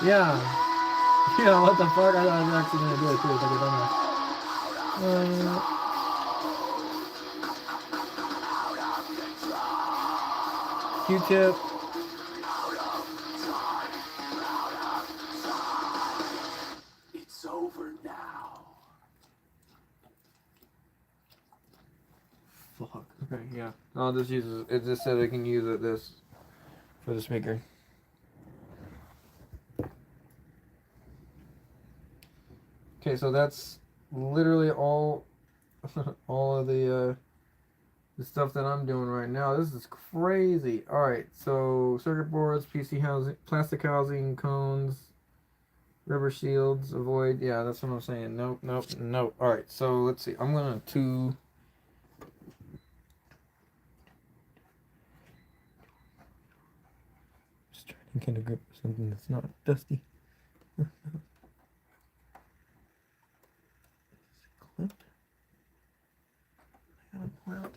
Yeah, what the fuck? I thought I was actually going to do it too. It's like a dumbass. Q-tip. It's over now. Fuck. Okay, yeah. I'll just use it. It just said I can use it this for the speaker. Okay, so that's literally all all of the stuff that I'm doing right now. This is crazy. All right, so circuit boards, PC housing, plastic housing, cones, rubber shields, avoid. Yeah, that's what I'm saying. Nope. All right, so let's see. I'm gonna Get a grip of something that's not dusty. Clip. I gotta pull out.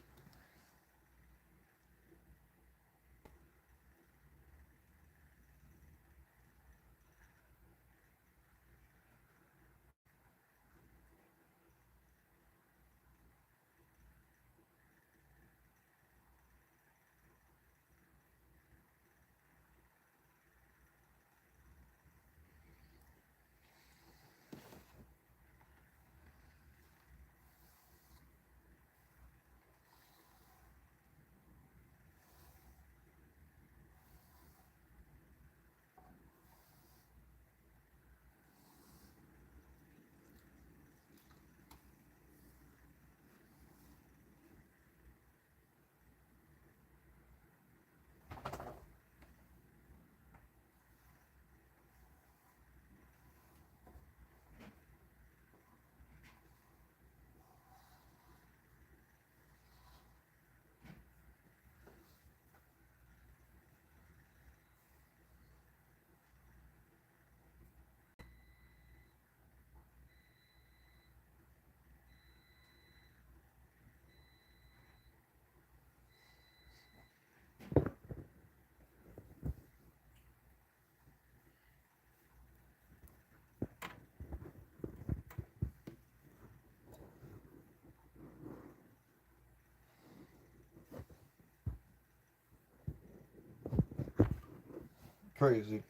Crazy.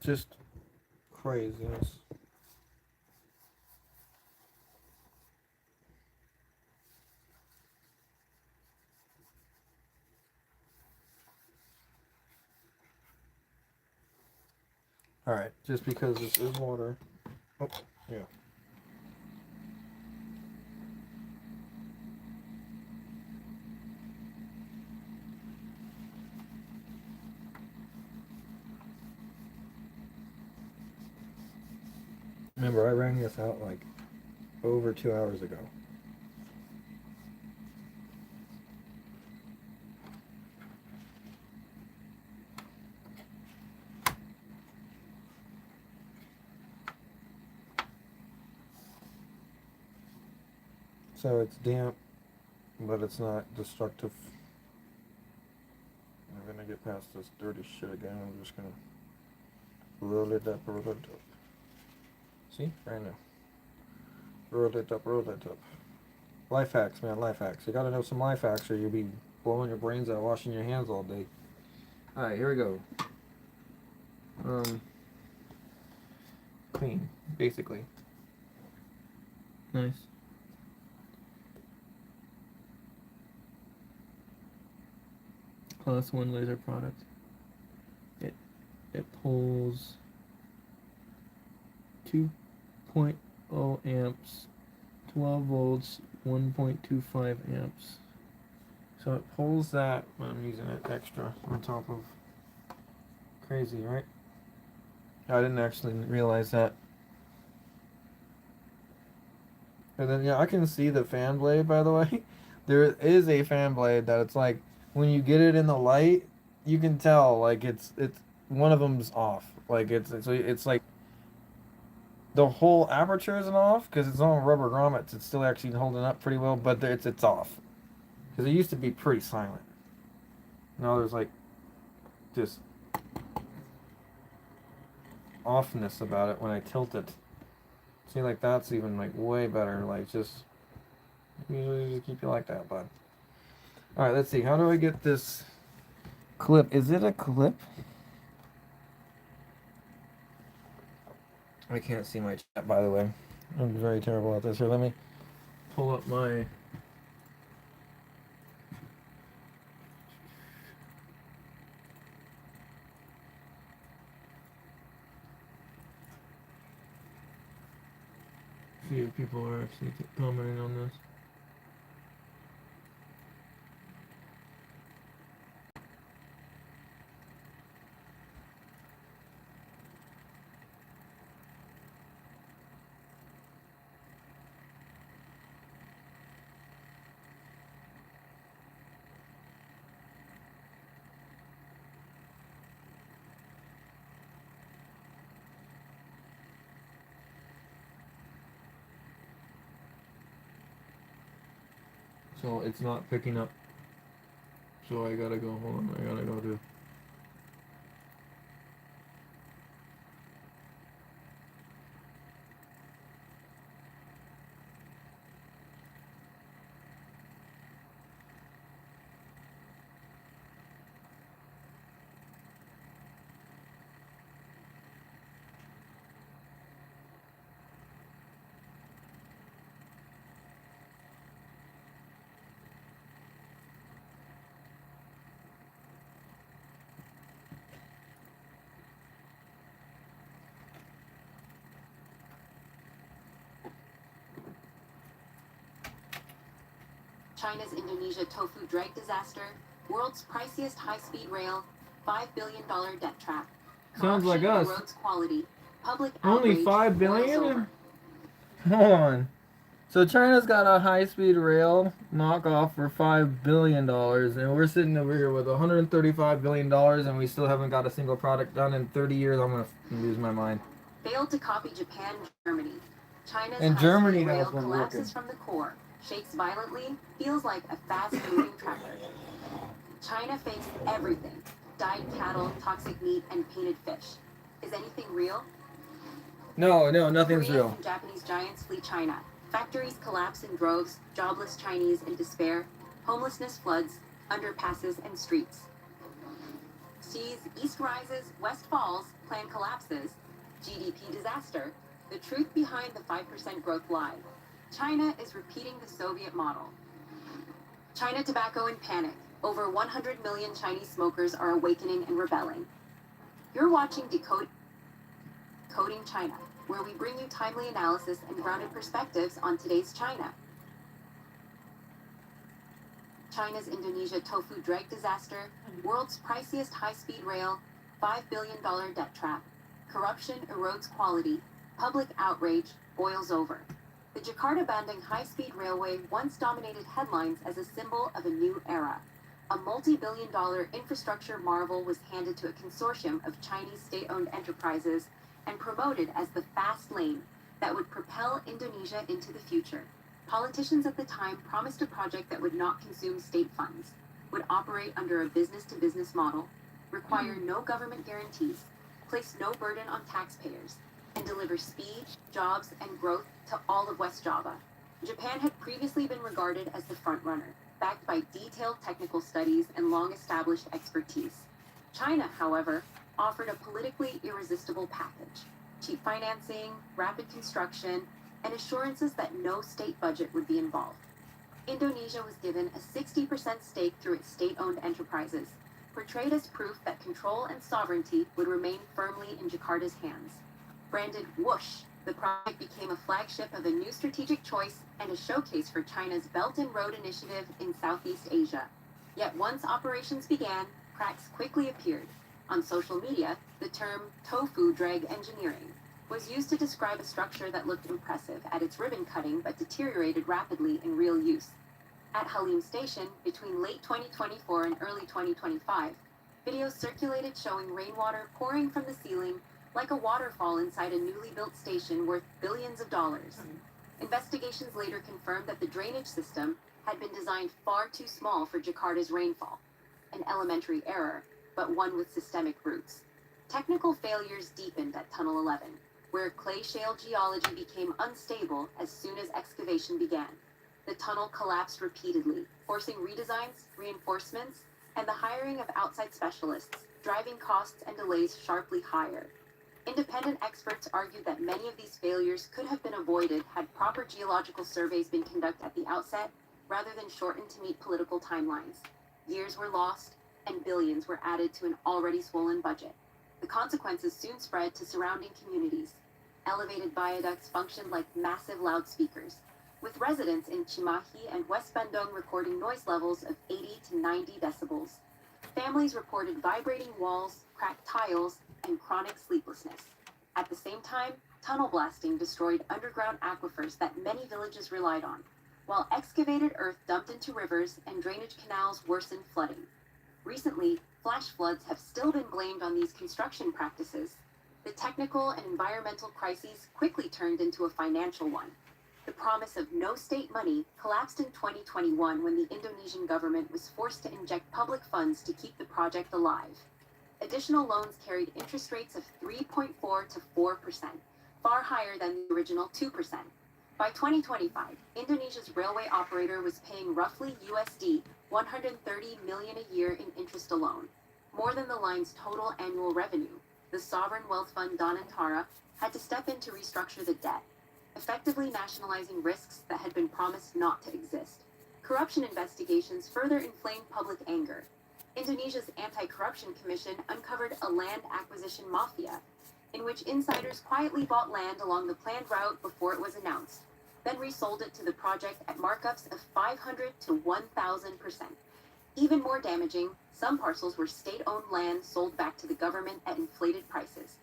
Just craziness. Alright, just because this is water. Oh, yeah. Remember, I rang this out like over 2 hours ago. So it's damp, but it's not destructive. I'm gonna get past this dirty shit again. I'm just gonna roll it up, roll it up. See? Brand new. Roll it up, roll it up. Life hacks, man, life hacks. You gotta know some life hacks or you'll be blowing your brains out washing your hands all day. Alright, here we go. Clean, basically. Nice. Class 1 laser product. It pulls 2.0 amps, 12 volts, 1.25 amps. So it pulls that when I'm using it extra on top of. Crazy, right? I didn't actually realize that. And then yeah, I can see the fan blade, by the way. There is a fan blade that it's like when you get it in the light, you can tell like it's one of them's off. Like it's like the whole aperture isn't off because it's on rubber grommets. It's still actually holding up pretty well, but it's off because it used to be pretty silent. Now there's like just offness about it when I tilt it. See, like that's even like way better. Like just usually just keep it like that, bud. All right, let's see. How do I get this clip? Is it a clip? I can't see my chat, by the way. I'm very terrible at this. Here, let me pull up my. See if people are actually commenting on this. So it's not picking up. So I gotta go. Hold on. I gotta go do. China's Indonesia tofu drag disaster, world's priciest high-speed rail, $5 billion debt trap. Sounds like Corruption us. erodes quality. Public Only outrage 5 boils billion? over. Hold on. So China's got a high-speed rail knockoff for $5 billion, and we're sitting over here with $135 billion, and we still haven't got a single product done in 30 years. I'm gonna lose my mind. Failed to copy Japan, Germany. China's And high-speed Germany rail has one collapses working. from the core, shakes violently, feels like a fast-moving tractor. China faced everything: dyed cattle, toxic meat, and painted fish. Is anything real? No, nothing's Korean real. and Japanese giants flee China. Factories collapse in droves, jobless Chinese in despair, homelessness floods, underpasses and streets. Seas, east rises, west falls, plan collapses, GDP disaster. The truth behind the 5% growth lie. China is repeating the Soviet model. China tobacco in panic. Over 100 million Chinese smokers are awakening and rebelling. You're watching Decoding China, where we bring you timely analysis and grounded perspectives on today's China. China's Indonesia tofu drag disaster, world's priciest high-speed rail, $5 billion debt trap. Corruption erodes quality. Public outrage boils over. The Jakarta-Bandung high-speed railway once dominated headlines as a symbol of a new era. A multi-billion-dollar infrastructure marvel was handed to a consortium of Chinese state-owned enterprises and promoted as the fast lane that would propel Indonesia into the future. Politicians at the time promised a project that would not consume state funds, would operate under a business-to-business model, require no government guarantees, place no burden on taxpayers, and deliver speed, jobs, and growth to all of West Java. Japan had previously been regarded as the frontrunner, backed by detailed technical studies and long-established expertise. China, however, offered a politically irresistible package: cheap financing, rapid construction, and assurances that no state budget would be involved. Indonesia was given a 60% stake through its state-owned enterprises, portrayed as proof that control and sovereignty would remain firmly in Jakarta's hands. Branded Whoosh, the project became a flagship of a new strategic choice and a showcase for China's Belt and Road Initiative in Southeast Asia. Yet once operations began, cracks quickly appeared. On social media, the term tofu drag engineering was used to describe a structure that looked impressive at its ribbon cutting but deteriorated rapidly in real use. At Halim Station, between late 2024 and early 2025, videos circulated showing rainwater pouring from the ceiling like a waterfall inside a newly built station worth billions of dollars. Investigations later confirmed that the drainage system had been designed far too small for Jakarta's rainfall. An elementary error, but one with systemic roots. Technical failures deepened at Tunnel 11, where clay shale geology became unstable as soon as excavation began. The tunnel collapsed repeatedly, forcing redesigns, reinforcements, and the hiring of outside specialists, driving costs and delays sharply higher. Independent experts argued that many of these failures could have been avoided had proper geological surveys been conducted at the outset, rather than shortened to meet political timelines. Years were lost, and billions were added to an already swollen budget. The consequences soon spread to surrounding communities. Elevated viaducts functioned like massive loudspeakers, with residents in Cimahi and West Bandung recording noise levels of 80 to 90 decibels. Families reported vibrating walls, cracked tiles, and chronic sleeplessness. At the same time, tunnel blasting destroyed underground aquifers that many villages relied on, while excavated earth dumped into rivers and drainage canals worsened flooding. Recently, flash floods have still been blamed on these construction practices. The technical and environmental crises quickly turned into a financial one. The promise of no state money collapsed in 2021 when the Indonesian government was forced to inject public funds to keep the project alive. Additional loans carried interest rates of 3.4 to 4%, far higher than the original 2%. By 2025, Indonesia's railway operator was paying roughly USD 130 million a year in interest alone, more than the line's total annual revenue. The sovereign wealth fund Donantara had to step in to restructure the debt, effectively nationalizing risks that had been promised not to exist. Corruption investigations further inflamed public anger. Indonesia's Anti-Corruption Commission uncovered a land acquisition mafia, in which insiders quietly bought land along the planned route before it was announced, then resold it to the project at markups of 500 to 1,000%. Even more damaging, some parcels were state-owned land sold back to the government at inflated prices.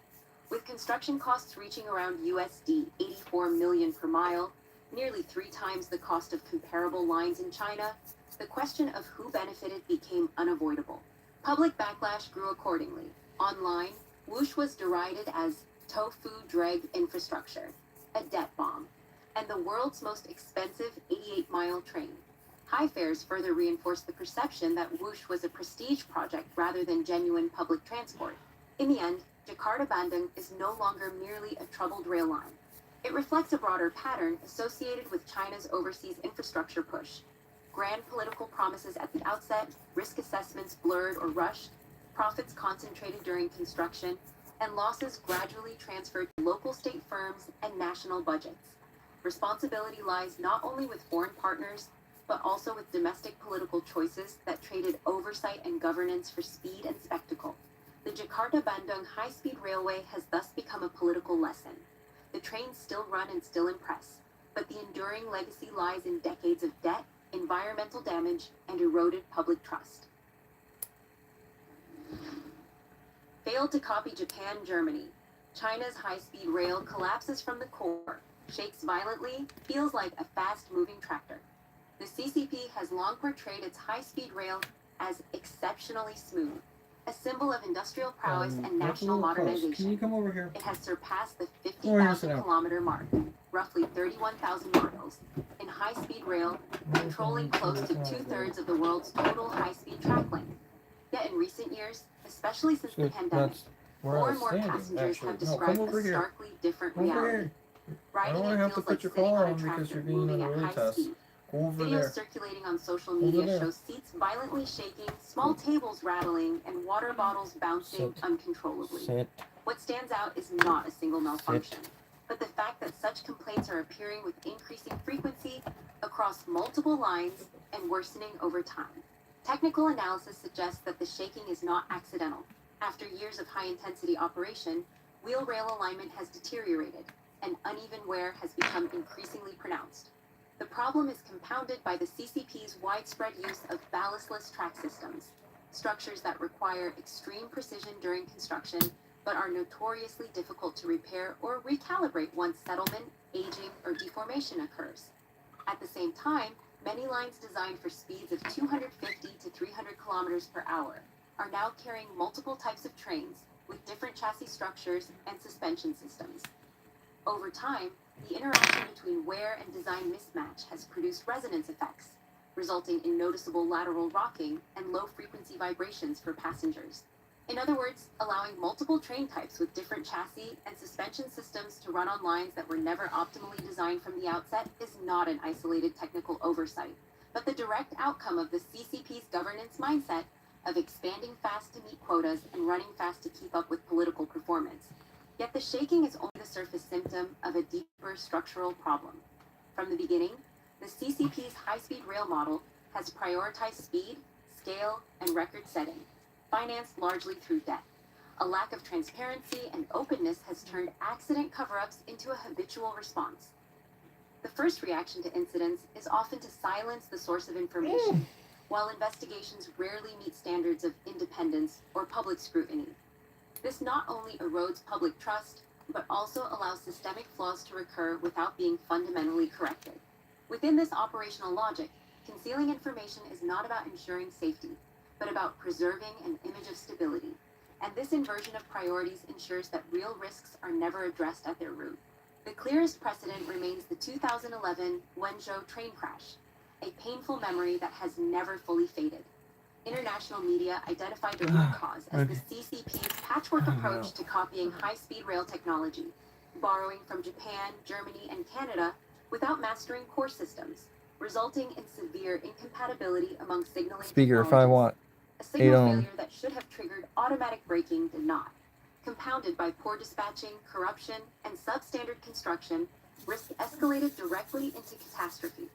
With construction costs reaching around USD 84 million per mile, nearly 3 times the cost of comparable lines in China, the question of who benefited became unavoidable. Public backlash grew accordingly. Online, Whoosh was derided as tofu dreg infrastructure, a debt bomb, and the world's most expensive 88-mile train. High fares further reinforced the perception that Whoosh was a prestige project rather than genuine public transport. In the end, Jakarta-Bandung is no longer merely a troubled rail line. It reflects a broader pattern associated with China's overseas infrastructure push. Grand political promises at the outset, risk assessments blurred or rushed, profits concentrated during construction, and losses gradually transferred to local state firms and national budgets. Responsibility lies not only with foreign partners, but also with domestic political choices that traded oversight and governance for speed and spectacle. The Jakarta-Bandung high-speed railway has thus become a political lesson. The trains still run and still impress, but the enduring legacy lies in decades of debt, environmental damage, and eroded public trust. Failed to copy Japan, Germany. China's high-speed rail collapses from the core, shakes violently, feels like a fast-moving tractor. The CCP has long portrayed its high-speed rail as exceptionally smooth, a symbol of industrial prowess and national modernization. Can you come over here? It has surpassed the Go ahead and sit 50,000 down. kilometer mark, roughly 31,000 miles, in high-speed rail, controlling close to 2/3 of the world's total high-speed track length. Yet in recent years, especially since the pandemic, more and more passengers have described a starkly different reality. Riding it feels like sitting on a tractor moving at high speed. Go over Videos there. circulating on social Over media there. show seats violently shaking, small tables rattling, and water bottles bouncing Sit. uncontrollably. Sit. What stands out is not a single malfunction, but the fact that such complaints are appearing with increasing frequency across multiple lines and worsening over time. Technical analysis suggests that the shaking is not accidental. After years of high-intensity operation, wheel-rail alignment has deteriorated, and uneven wear has become increasingly pronounced. The problem is compounded by the CCP's widespread use of ballastless track systems, structures that require extreme precision during construction, but are notoriously difficult to repair or recalibrate once settlement, aging, or deformation occurs. At the same time, many lines designed for speeds of 250 to 300 kilometers per hour are now carrying multiple types of trains with different chassis structures and suspension systems. Over time, the interaction between wear and design mismatch has produced resonance effects, resulting in noticeable lateral rocking and low-frequency vibrations for passengers. In other words, allowing multiple train types with different chassis and suspension systems to run on lines that were never optimally designed from the outset is not an isolated technical oversight, but the direct outcome of the CCP's governance mindset of expanding fast to meet quotas and running fast to keep up with political performance. Yet the shaking is only the surface symptom of a deeper structural problem. From the beginning, the CCP's high-speed rail model has prioritized speed, scale, and record setting, financed largely through debt. A lack of transparency and openness has turned accident cover-ups into a habitual response. The first reaction to incidents is often to silence the source of information, while investigations rarely meet standards of independence or public scrutiny. This not only erodes public trust, but also allows systemic flaws to recur without being fundamentally corrected. Within this operational logic, concealing information is not about ensuring safety, but about preserving an image of stability. And this inversion of priorities ensures that real risks are never addressed at their root. The clearest precedent remains the 2011 Wenzhou train crash, a painful memory that has never fully faded. International media identified the root cause as the CCP's patchwork approach to copying high-speed rail technology, borrowing from Japan, Germany, and Canada without mastering core systems, resulting in severe incompatibility among signaling Speaker, technologies. 5 watt. A signal 8 ohm. failure that should have triggered automatic braking did not. Compounded by poor dispatching, corruption, and substandard construction, risk escalated directly into catastrophe.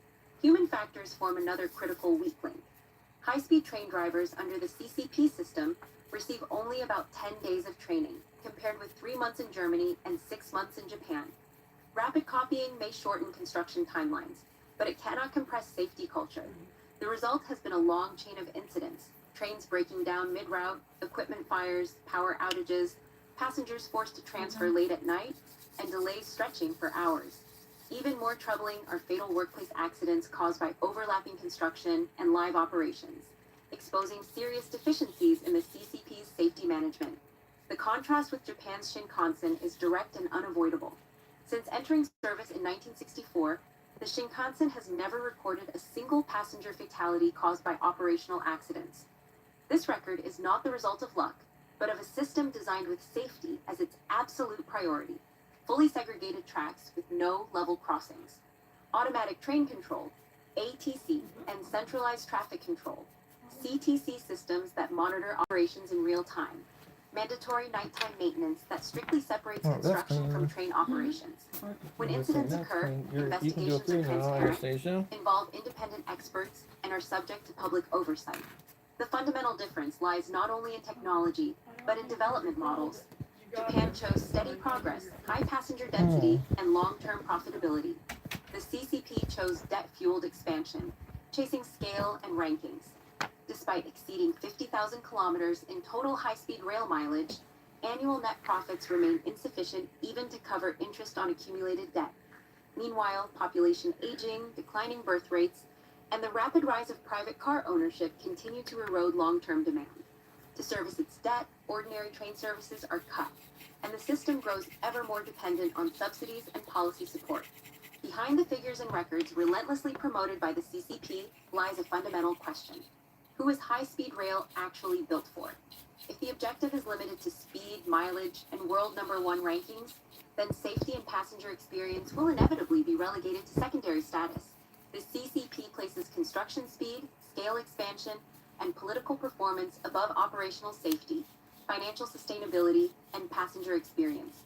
Human factors form another critical weak link. High-speed train drivers under the CCP system receive only about 10 days of training, compared with 3 months in Germany and 6 months in Japan. Rapid copying may shorten construction timelines, but it cannot compress safety culture. The result has been a long chain of incidents: trains breaking down mid-route, equipment fires, power outages, passengers forced to transfer late at night, and delays stretching for hours. Even more troubling are fatal workplace accidents caused by overlapping construction and live operations, exposing serious deficiencies in the CCP's safety management. The contrast with Japan's Shinkansen is direct and unavoidable. Since entering service in 1964, the Shinkansen has never recorded a single passenger fatality caused by operational accidents. This record is not the result of luck, but of a system designed with safety as its absolute priority. Fully segregated tracks with no level crossings, automatic train control, ATC, and centralized traffic control, CTC systems that monitor operations in real time, mandatory nighttime maintenance that strictly separates construction from train operations. When incidents occur, investigations are transparent, involve independent experts, and are subject to public oversight. The fundamental difference lies not only in technology, but in development models. Japan chose steady progress, high passenger density, and long-term profitability. The CCP chose debt-fueled expansion, chasing scale and rankings. Despite exceeding 50,000 kilometers in total high-speed rail mileage, annual net profits remain insufficient even to cover interest on accumulated debt. Meanwhile, population aging, declining birth rates, and the rapid rise of private car ownership continue to erode long-term demand. To service its debt, ordinary train services are cut, and the system grows ever more dependent on subsidies and policy support. Behind the figures and records relentlessly promoted by the CCP lies a fundamental question. Who is high-speed rail actually built for? If the objective is limited to speed, mileage, and world number one rankings, then safety and passenger experience will inevitably be relegated to secondary status. The CCP places construction speed, scale expansion, and political performance above operational safety, financial sustainability, and passenger experience.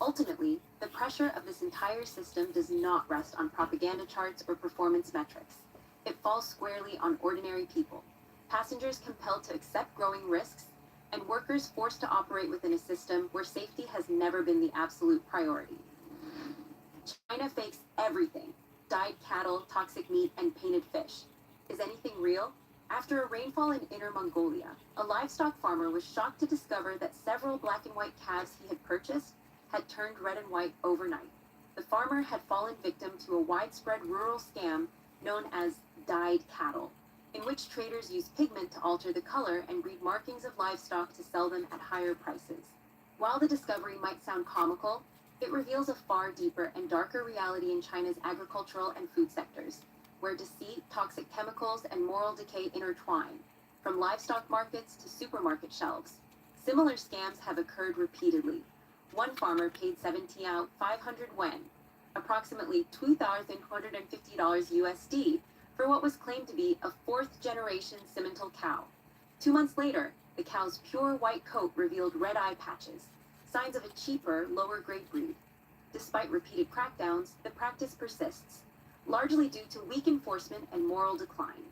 Ultimately, the pressure of this entire system does not rest on propaganda charts or performance metrics. It falls squarely on ordinary people, passengers compelled to accept growing risks, and workers forced to operate within a system where safety has never been the absolute priority. China fakes everything: dyed cattle, toxic meat, and painted fish. Is anything real? After a rainfall in Inner Mongolia, a livestock farmer was shocked to discover that several black and white calves he had purchased had turned red and white overnight. The farmer had fallen victim to a widespread rural scam known as dyed cattle, in which traders use pigment to alter the color and breed markings of livestock to sell them at higher prices. While the discovery might sound comical, it reveals a far deeper and darker reality in China's agricultural and food sectors, where deceit, toxic chemicals, and moral decay intertwine, from livestock markets to supermarket shelves. Similar scams have occurred repeatedly. One farmer paid 500 yuan, approximately $2,250 USD, for what was claimed to be a fourth-generation Simmental cow. 2 months later, the cow's pure white coat revealed red eye patches, signs of a cheaper, lower-grade breed. Despite repeated crackdowns, the practice persists, largely due to weak enforcement and moral decline.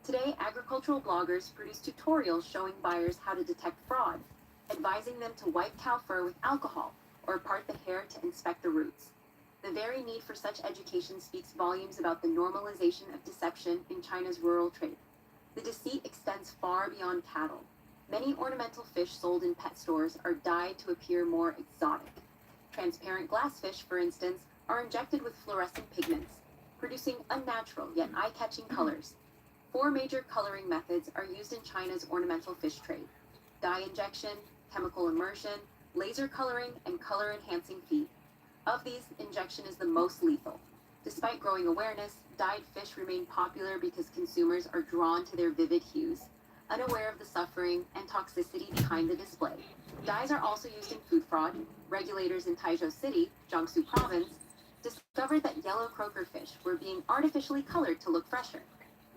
Today, agricultural bloggers produce tutorials showing buyers how to detect fraud, advising them to wipe cow fur with alcohol or part the hair to inspect the roots. The very need for such education speaks volumes about the normalization of deception in China's rural trade. The deceit extends far beyond cattle. Many ornamental fish sold in pet stores are dyed to appear more exotic. Transparent glassfish, for instance, are injected with fluorescent pigments, producing unnatural yet eye-catching colors. 4 major coloring methods are used in China's ornamental fish trade: dye injection, chemical immersion, laser coloring, and color-enhancing feed. Of these, injection is the most lethal. Despite growing awareness, dyed fish remain popular because consumers are drawn to their vivid hues, unaware of the suffering and toxicity behind the display. Dyes are also used in food fraud. Regulators in Taizhou City, Jiangsu Province, discovered that yellow croaker fish were being artificially colored to look fresher.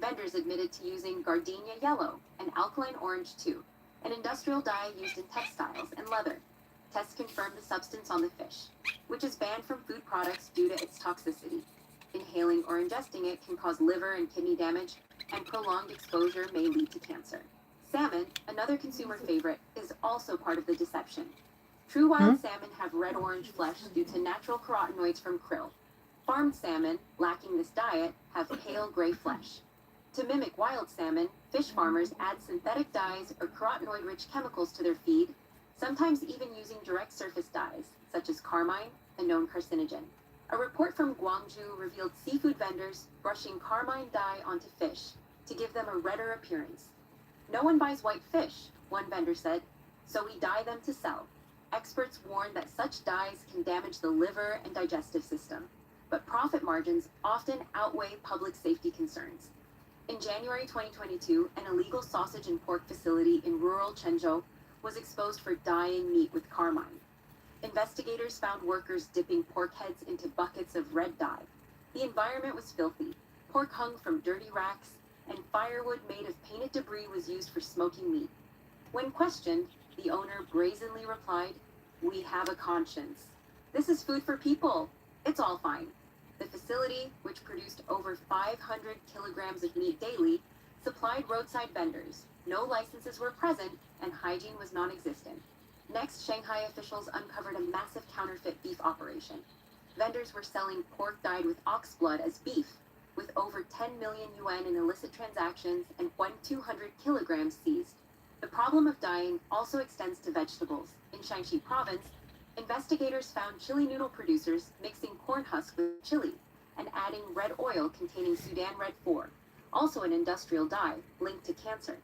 Vendors admitted to using gardenia yellow and alkaline orange too, an industrial dye used in textiles and leather. Tests confirmed the substance on the fish, which is banned from food products due to its toxicity. Inhaling or ingesting it can cause liver and kidney damage, and prolonged exposure may lead to cancer. Salmon, another consumer favorite, is also part of the deception. True wild salmon have red-orange flesh due to natural carotenoids from krill. Farmed salmon, lacking this diet, have pale gray flesh. To mimic wild salmon, fish farmers add synthetic dyes or carotenoid-rich chemicals to their feed, sometimes even using direct surface dyes, such as carmine, a known carcinogen. A report from Guangzhou revealed seafood vendors brushing carmine dye onto fish to give them a redder appearance. No one buys white fish, one vendor said, so we dye them to sell. Experts warn that such dyes can damage the liver and digestive system, but profit margins often outweigh public safety concerns. In January 2022, an illegal sausage and pork facility in rural Chenzhou was exposed for dyeing meat with carmine. Investigators found workers dipping pork heads into buckets of red dye. The environment was filthy. Pork hung from dirty racks, and firewood made of painted debris was used for smoking meat. When questioned, the owner brazenly replied, "We have a conscience. This is food for people. It's all fine." The facility, which produced over 500 kilograms of meat daily, supplied roadside vendors. No licenses were present, and hygiene was non-existent. Next, Shanghai officials uncovered a massive counterfeit beef operation. Vendors were selling pork dyed with ox blood as beef, with over 10 million yuan in illicit transactions and 200 kilograms seized. The problem of dyeing also extends to vegetables. In Shaanxi province, investigators found chili noodle producers mixing corn husks with chili and adding red oil containing Sudan Red 4, also an industrial dye linked to cancer.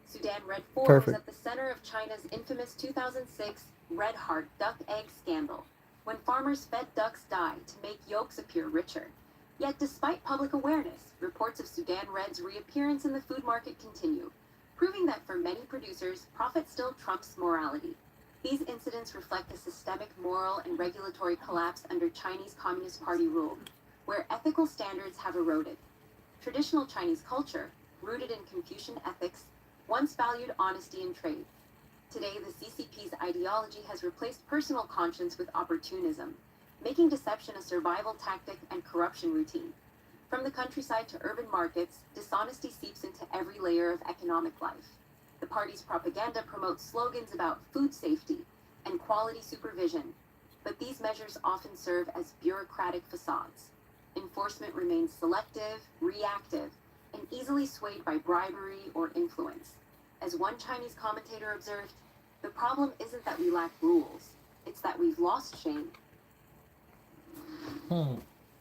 Sudan Red 4 was at the center of China's infamous 2006 Red Heart duck egg scandal, when farmers fed ducks dye to make yolks appear richer. Yet despite public awareness, reports of Sudan Red's reappearance in the food market continue, proving that for many producers, profit still trumps morality. These incidents reflect a systemic moral and regulatory collapse under Chinese Communist Party rule, where ethical standards have eroded. Traditional Chinese culture, rooted in Confucian ethics, once valued honesty in trade. Today, the CCP's ideology has replaced personal conscience with opportunism, making deception a survival tactic and corruption routine. From the countryside to urban markets, dishonesty seeps into every layer of economic life. The party's propaganda promotes slogans about food safety and quality supervision, but these measures often serve as bureaucratic facades. Enforcement remains selective, reactive, and easily swayed by bribery or influence. As one Chinese commentator observed, the problem isn't that we lack rules, it's that we've lost shame.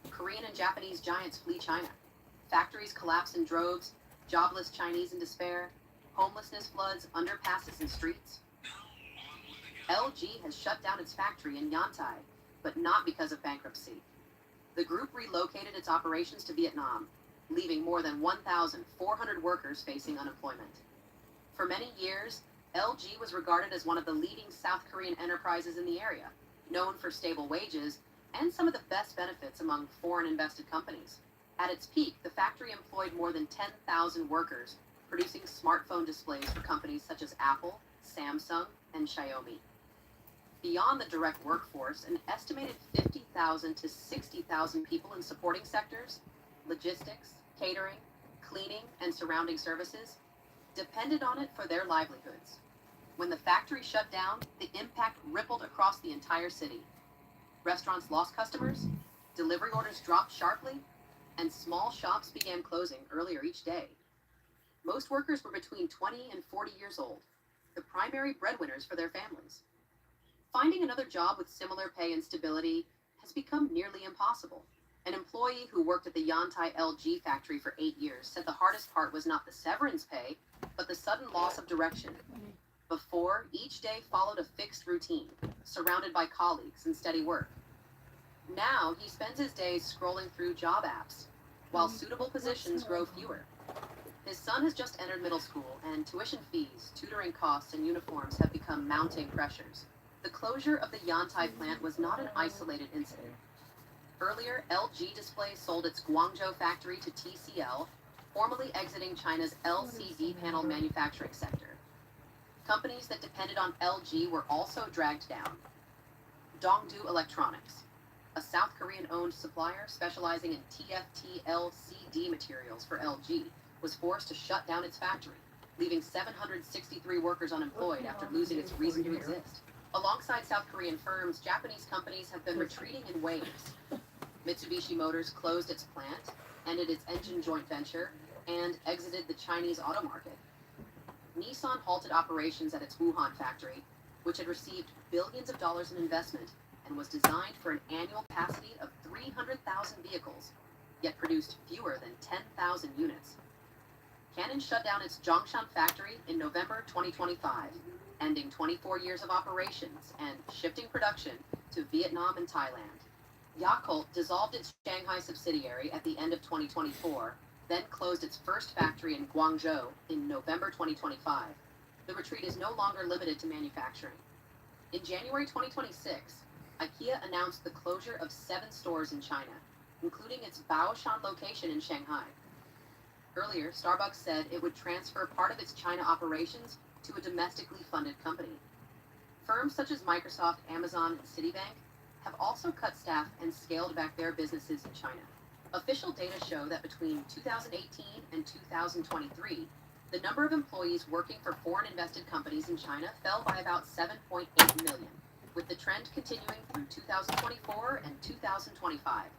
Korean and Japanese giants flee China. Factories collapse in droves, jobless Chinese in despair, homelessness floods underpasses and streets. LG has shut down its factory in Yantai, but not because of bankruptcy. The group relocated its operations to Vietnam, leaving more than 1,400 workers facing unemployment. For many years, LG was regarded as one of the leading South Korean enterprises in the area, known for stable wages and some of the best benefits among foreign invested companies. At its peak, the factory employed more than 10,000 workers, producing smartphone displays for companies such as Apple, Samsung, and Xiaomi. Beyond the direct workforce, an estimated 50,000 to 60,000 people in supporting sectors, logistics, catering, cleaning, and surrounding services, depended on it for their livelihoods. When the factory shut down, the impact rippled across the entire city. Restaurants lost customers, delivery orders dropped sharply, and small shops began closing earlier each day. Most workers were between 20 and 40 years old, the primary breadwinners for their families. Finding another job with similar pay and stability has become nearly impossible. An employee who worked at the Yantai LG factory for 8 years said the hardest part was not the severance pay, but the sudden loss of direction. Before, each day followed a fixed routine, surrounded by colleagues and steady work. Now he spends his days scrolling through job apps, while suitable positions grow fewer. His son has just entered middle school, and tuition fees, tutoring costs, and uniforms have become mounting pressures. The closure of the Yantai plant was not an isolated incident. Earlier, LG Display sold its Guangzhou factory to TCL, formally exiting China's LCD panel manufacturing sector. Companies that depended on LG were also dragged down. Dongdu Electronics, a South Korean-owned supplier specializing in TFT LCD materials for LG, was forced to shut down its factory, leaving 763 workers unemployed after losing its reason to exist. Alongside South Korean firms, Japanese companies have been retreating in waves. Mitsubishi Motors closed its plant, ended its engine joint venture, and exited the Chinese auto market. Nissan halted operations at its Wuhan factory, which had received billions of dollars in investment and was designed for an annual capacity of 300,000 vehicles, yet produced fewer than 10,000 units. Canon shut down its Zhongshan factory in November 2025, ending 24 years of operations and shifting production to Vietnam and Thailand. Yakult dissolved its Shanghai subsidiary at the end of 2024, then closed its first factory in Guangzhou in November 2025. The retreat is no longer limited to manufacturing. In January 2026, IKEA announced the closure of 7 stores in China, including its Baoshan location in Shanghai. Earlier, Starbucks said it would transfer part of its China operations to a domestically funded company. Firms such as Microsoft, Amazon, and Citibank have also cut staff and scaled back their businesses in China. Official data show that between 2018 and 2023, the number of employees working for foreign invested companies in China fell by about 7.8 million, with the trend continuing through 2024 and 2025.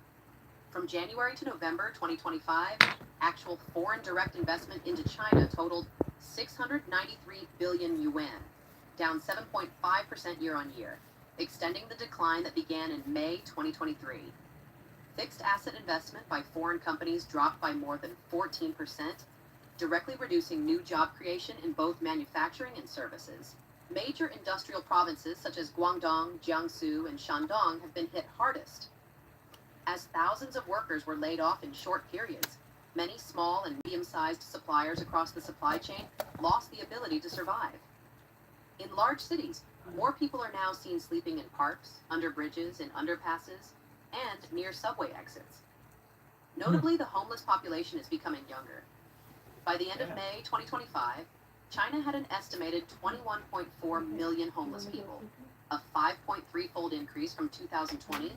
From January to November 2025, actual foreign direct investment into China totaled 693 billion yuan, down 7.5% year on year, extending the decline that began in May 2023. Fixed asset investment by foreign companies dropped by more than 14%, directly reducing new job creation in both manufacturing and services. Major industrial provinces such as Guangdong, Jiangsu, and Shandong have been hit hardest. As thousands of workers were laid off in short periods, many small and medium-sized suppliers across the supply chain lost the ability to survive. In large cities, more people are now seen sleeping in parks, under bridges, in underpasses, and near subway exits. Notably, the homeless population is becoming younger. By the end of May 2025, China had an estimated 21.4 million homeless people, a 5.3-fold increase from 2020,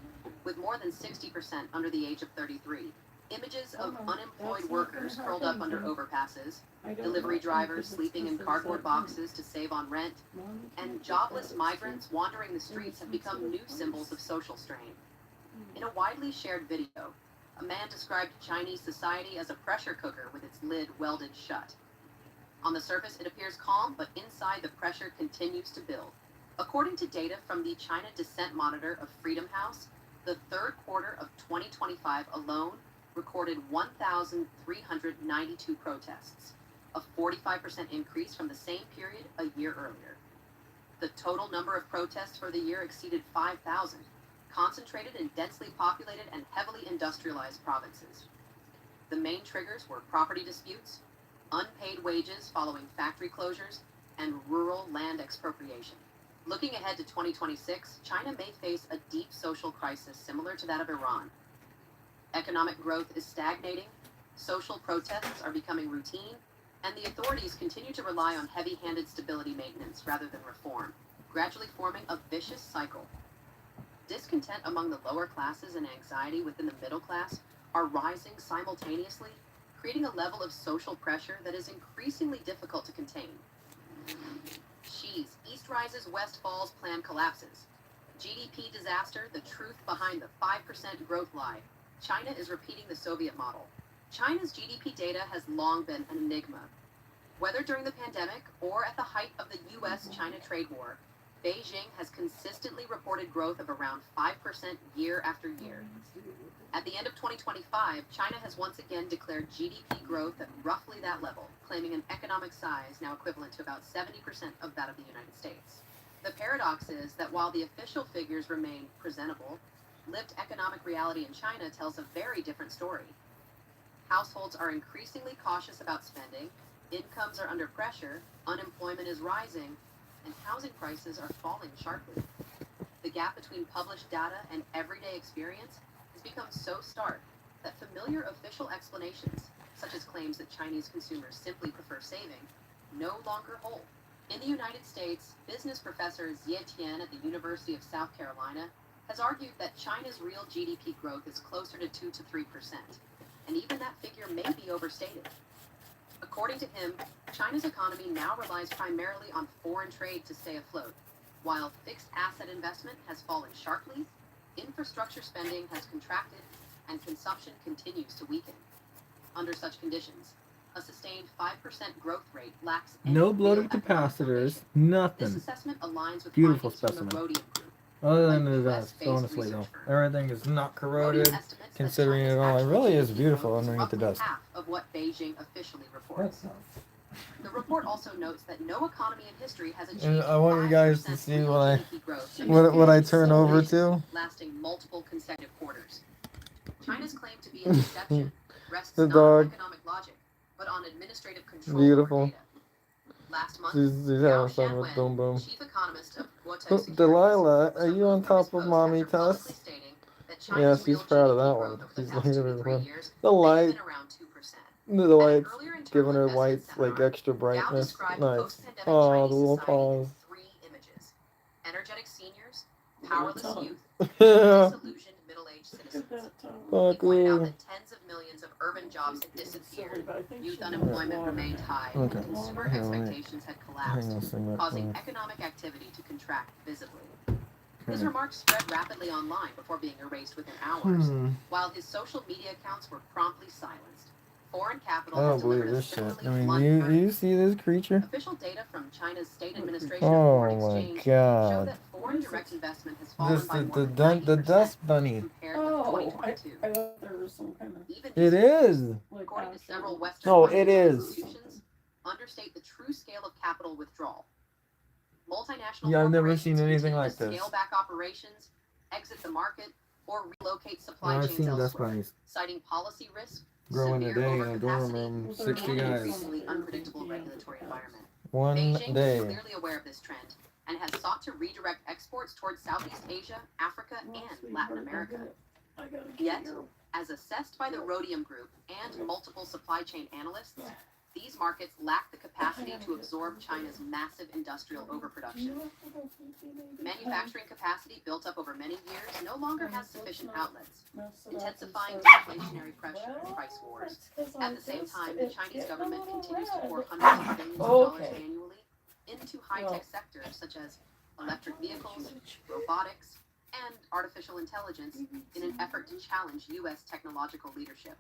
with more than 60% under the age of 33. Images of unemployed workers curled up under overpasses, delivery drivers sleeping in cardboard boxes to save on rent, and jobless migrants wandering the streets have become new symbols of social strain. In a widely shared video, a man described Chinese society as a pressure cooker with its lid welded shut. On the surface, it appears calm, but inside the pressure continues to build. According to data from the China Dissent Monitor of Freedom House, the third quarter of 2025 alone recorded 1,392 protests, a 45% increase from the same period a year earlier. The total number of protests for the year exceeded 5,000, concentrated in densely populated and heavily industrialized provinces. The main triggers were property disputes, unpaid wages following factory closures, and rural land expropriation. Looking ahead to 2026, China may face a deep social crisis similar to that of Iran. Economic growth is stagnating, social protests are becoming routine, and the authorities continue to rely on heavy-handed stability maintenance rather than reform, gradually forming a vicious cycle. Discontent among the lower classes and anxiety within the middle class are rising simultaneously, creating a level of social pressure that is increasingly difficult to contain. Xi's East rises, West falls plan collapses. GDP disaster, the truth behind the 5% growth lie. China is repeating the Soviet model. China's GDP data has long been an enigma. Whether during the pandemic or at the height of the US-China trade war, Beijing has consistently reported growth of around 5% year after year. At the end of 2025, China has once again declared GDP growth at roughly that level, claiming an economic size now equivalent to about 70% of that of the United States. The paradox is that while the official figures remain presentable, lived economic reality in China tells a very different story. Households are increasingly cautious about spending, incomes are under pressure, unemployment is rising, and housing prices are falling sharply. The gap between published data and everyday experience has become so stark that familiar official explanations, such as claims that Chinese consumers simply prefer saving, no longer hold. In the United States, business professor Xie Tian at the University of South Carolina has argued that China's real GDP growth is closer to 2 to 3%, and even that figure may be overstated. According to him, China's economy now relies primarily on foreign trade to stay afloat. While fixed asset investment has fallen sharply, infrastructure spending has contracted, and consumption continues to weaken. Under such conditions, a sustained 5% growth rate lacks any No real bloated economic capacitors, foundation. This nothing. assessment aligns with Beautiful findings from specimen. the Rhodium Group, Other a than the US dust, based honestly though. research firm. Everything is not corroded, Rhodium estimates that considering it China's all. It actual really is GDP beautiful growth is underneath the roughly dust. half of what Beijing officially reports. The report also notes that no economy in history has achieved And I want you guys to 5% see real what GDP growth what I turn over to. lasting multiple consecutive quarters. China's claim to be an exception rests The not dog. on economic logic, but on administrative control Beautiful. over data. Last month, She's Yao having fun with Boom Shanwen, Boom. chief economist of Guotai Oh, Securities, Delilah, was are you on removed from his top of post mommy, after publicly Tuss? stating that Yeah, China's she's real proud of GDP that growth one. over the She's past looking 2 at to her 3 one. years The may have light, been around 2%. the At an lights, earlier internal giving her investment lights like seminar, extra Yao brightness. described Nice. post-pandemic Oh, Chinese the little society paws. in 3 images: energetic seniors, powerless youth, Yeah. disillusioned middle-aged citizens. He Fuck pointed out yeah. that tens of millions of urban jobs had disappeared, youth unemployment remained high, Okay. and consumer Hang on, wait. expectations had Hang collapsed, on, sing that causing song. economic activity to contract visibly. His Okay. remarks spread rapidly online before being erased within hours, Hmm. while his social media accounts were promptly silenced. Foreign capital I had don't believe delivered a this shit. similarly I mean, blunt you verdict. see this creature? Official data from China's State Administration of Foreign Oh my Exchange show god. that foreign direct investment has fallen This by more the than the 90% dust bunny. compared with Oh, 2022. I thought there was some kind of Even It history, is. according to several Western No, it financial is. institutions, understate the true scale of capital withdrawal. Multinational Yeah, I've never corporations seen anything continue like to this. scale back operations, exit the market, or relocate supply I've chains seen dust elsewhere, bunnies citing policy risk, growing a severe day in a dorm overcapacity, room. Well, 60 and an guys. increasingly unpredictable regulatory environment. One Beijing day. is clearly aware of this trend and has sought to redirect exports towards Southeast Asia, Africa, and Latin America. Yet, as assessed by the Rhodium Group and multiple supply chain analysts, these markets lack the capacity to absorb China's massive industrial overproduction. Manufacturing capacity built up over many years no longer has sufficient outlets, intensifying deflationary pressure and price wars. At the same time, the Chinese government continues to pour hundreds of billions of dollars annually into high-tech sectors such as electric vehicles, robotics, and artificial intelligence in an effort to challenge U.S. technological leadership.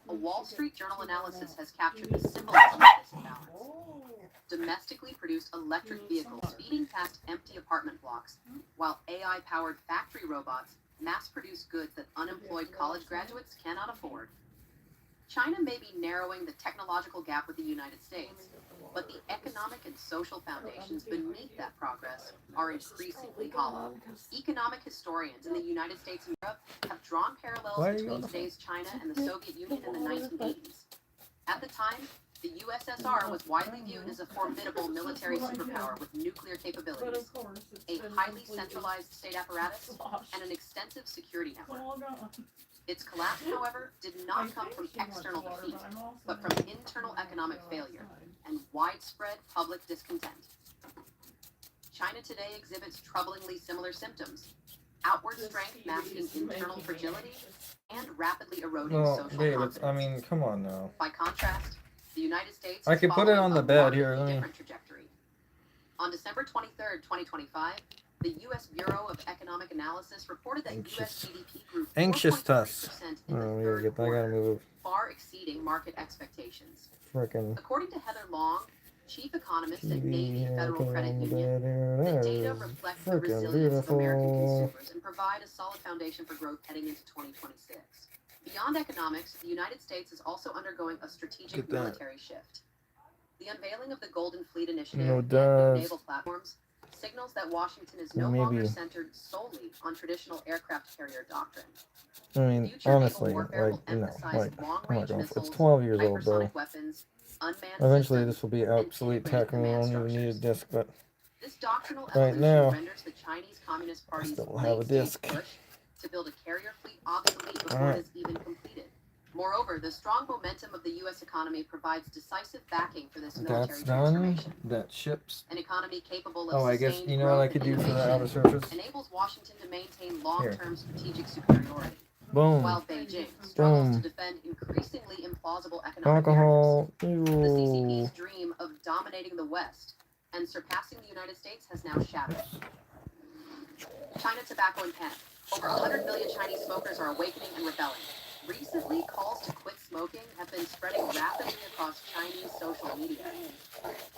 A Wall Street Journal analysis has captured the symbolism of this imbalance. Domestically produced electric vehicles speeding past empty apartment blocks, while AI-powered factory robots mass-produce goods that unemployed college graduates cannot afford. China may be narrowing the technological gap with the United States, but the economic and social foundations beneath that progress are increasingly hollow. Economic historians in the United States and Europe have drawn parallels Why are you between on the today's China and the Soviet Union in the 1980s. At the time, the USSR was widely viewed as a formidable military superpower with nuclear capabilities, a highly centralized state apparatus, and an extensive security network. Its collapse, however, did not come from external defeat, but from internal economic failure and widespread public discontent. China today exhibits troublingly similar symptoms: outward strength masking internal fragility and rapidly eroding No, social babe, confidence. I mean, come on now. By contrast, the United States I is could put it following on the a bed here. markedly Let me. different trajectory. On December 23rd, 2025, the U.S. Bureau of Economic Analysis reported that Anxious. U.S. GDP grew Anxious 4.3% Tuss. in the Oh, we gotta third get. I gotta quarter, move. far exceeding market expectations. Frickin' According to Heather Long, chief economist at TV Navy here. Federal Okay, Credit on the Union, bed the here. data That is reflect the frickin' resilience of American beautiful. consumers and provide a solid foundation for growth heading into 2026. Beyond economics, the United States is also undergoing a strategic Look at that. military shift. The unveiling of the Golden Fleet Initiative No and new dust. naval platforms signals that Washington is no Maybe. longer centered solely on traditional aircraft carrier doctrine. I mean, Future naval honestly, warfare like, will no, emphasize like, oh my long-range god, it's missiles, 12 years old, bro. hypersonic weapons, unmanned Eventually, systems, this will be and obsolete integrated tech and we command won't even need a structures. disc, but This doctrinal Right evolution now, renders the Chinese Communist Party's still have a late-stage disc. push to build a carrier fleet obsolete before Alright. it is even completed. Moreover, the strong momentum of the U.S. economy provides decisive backing for this military that's done. transformation. That ships. An economy capable of Oh, I guess, sustained you know what I growth could and do for the innovation outer surface? enables Washington to maintain long-term strategic superiority, Boom. while Beijing struggles Boom. to defend increasingly implausible economic barriers. Alcohol. The Ew. CCP's dream of dominating the West and surpassing the United States has now shattered. China tobacco and panic. Over 100 million Chinese smokers are awakening and rebelling. Recently, calls to quit smoking have been spreading rapidly across Chinese social media.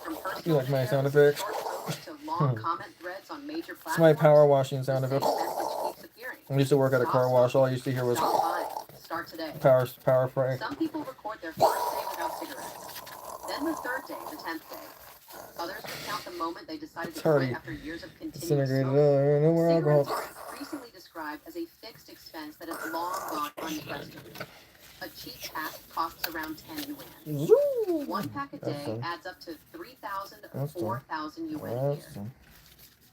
From personal You like my videos, sound effects? short posts, to long comment threads on major It's platforms, my power washing the sound same effects. message keeps appearing. I used to work at a car wash. All I used to hear was Stop buying. Start today. power spray. Some people record their first day without cigarettes. Then the third day, the 10th day. Others recount the moment they decided to It's already quit after years of continuous disintegrated. smoking. No more Cigarettes alcohol. are increasingly described as a fixed expense that has long gone unquestioned. A cheap pack costs around 10 yuan. Zoo. One pack a That's day done. adds up to 3,000 or That's done. 4,000 yuan a year. That's done.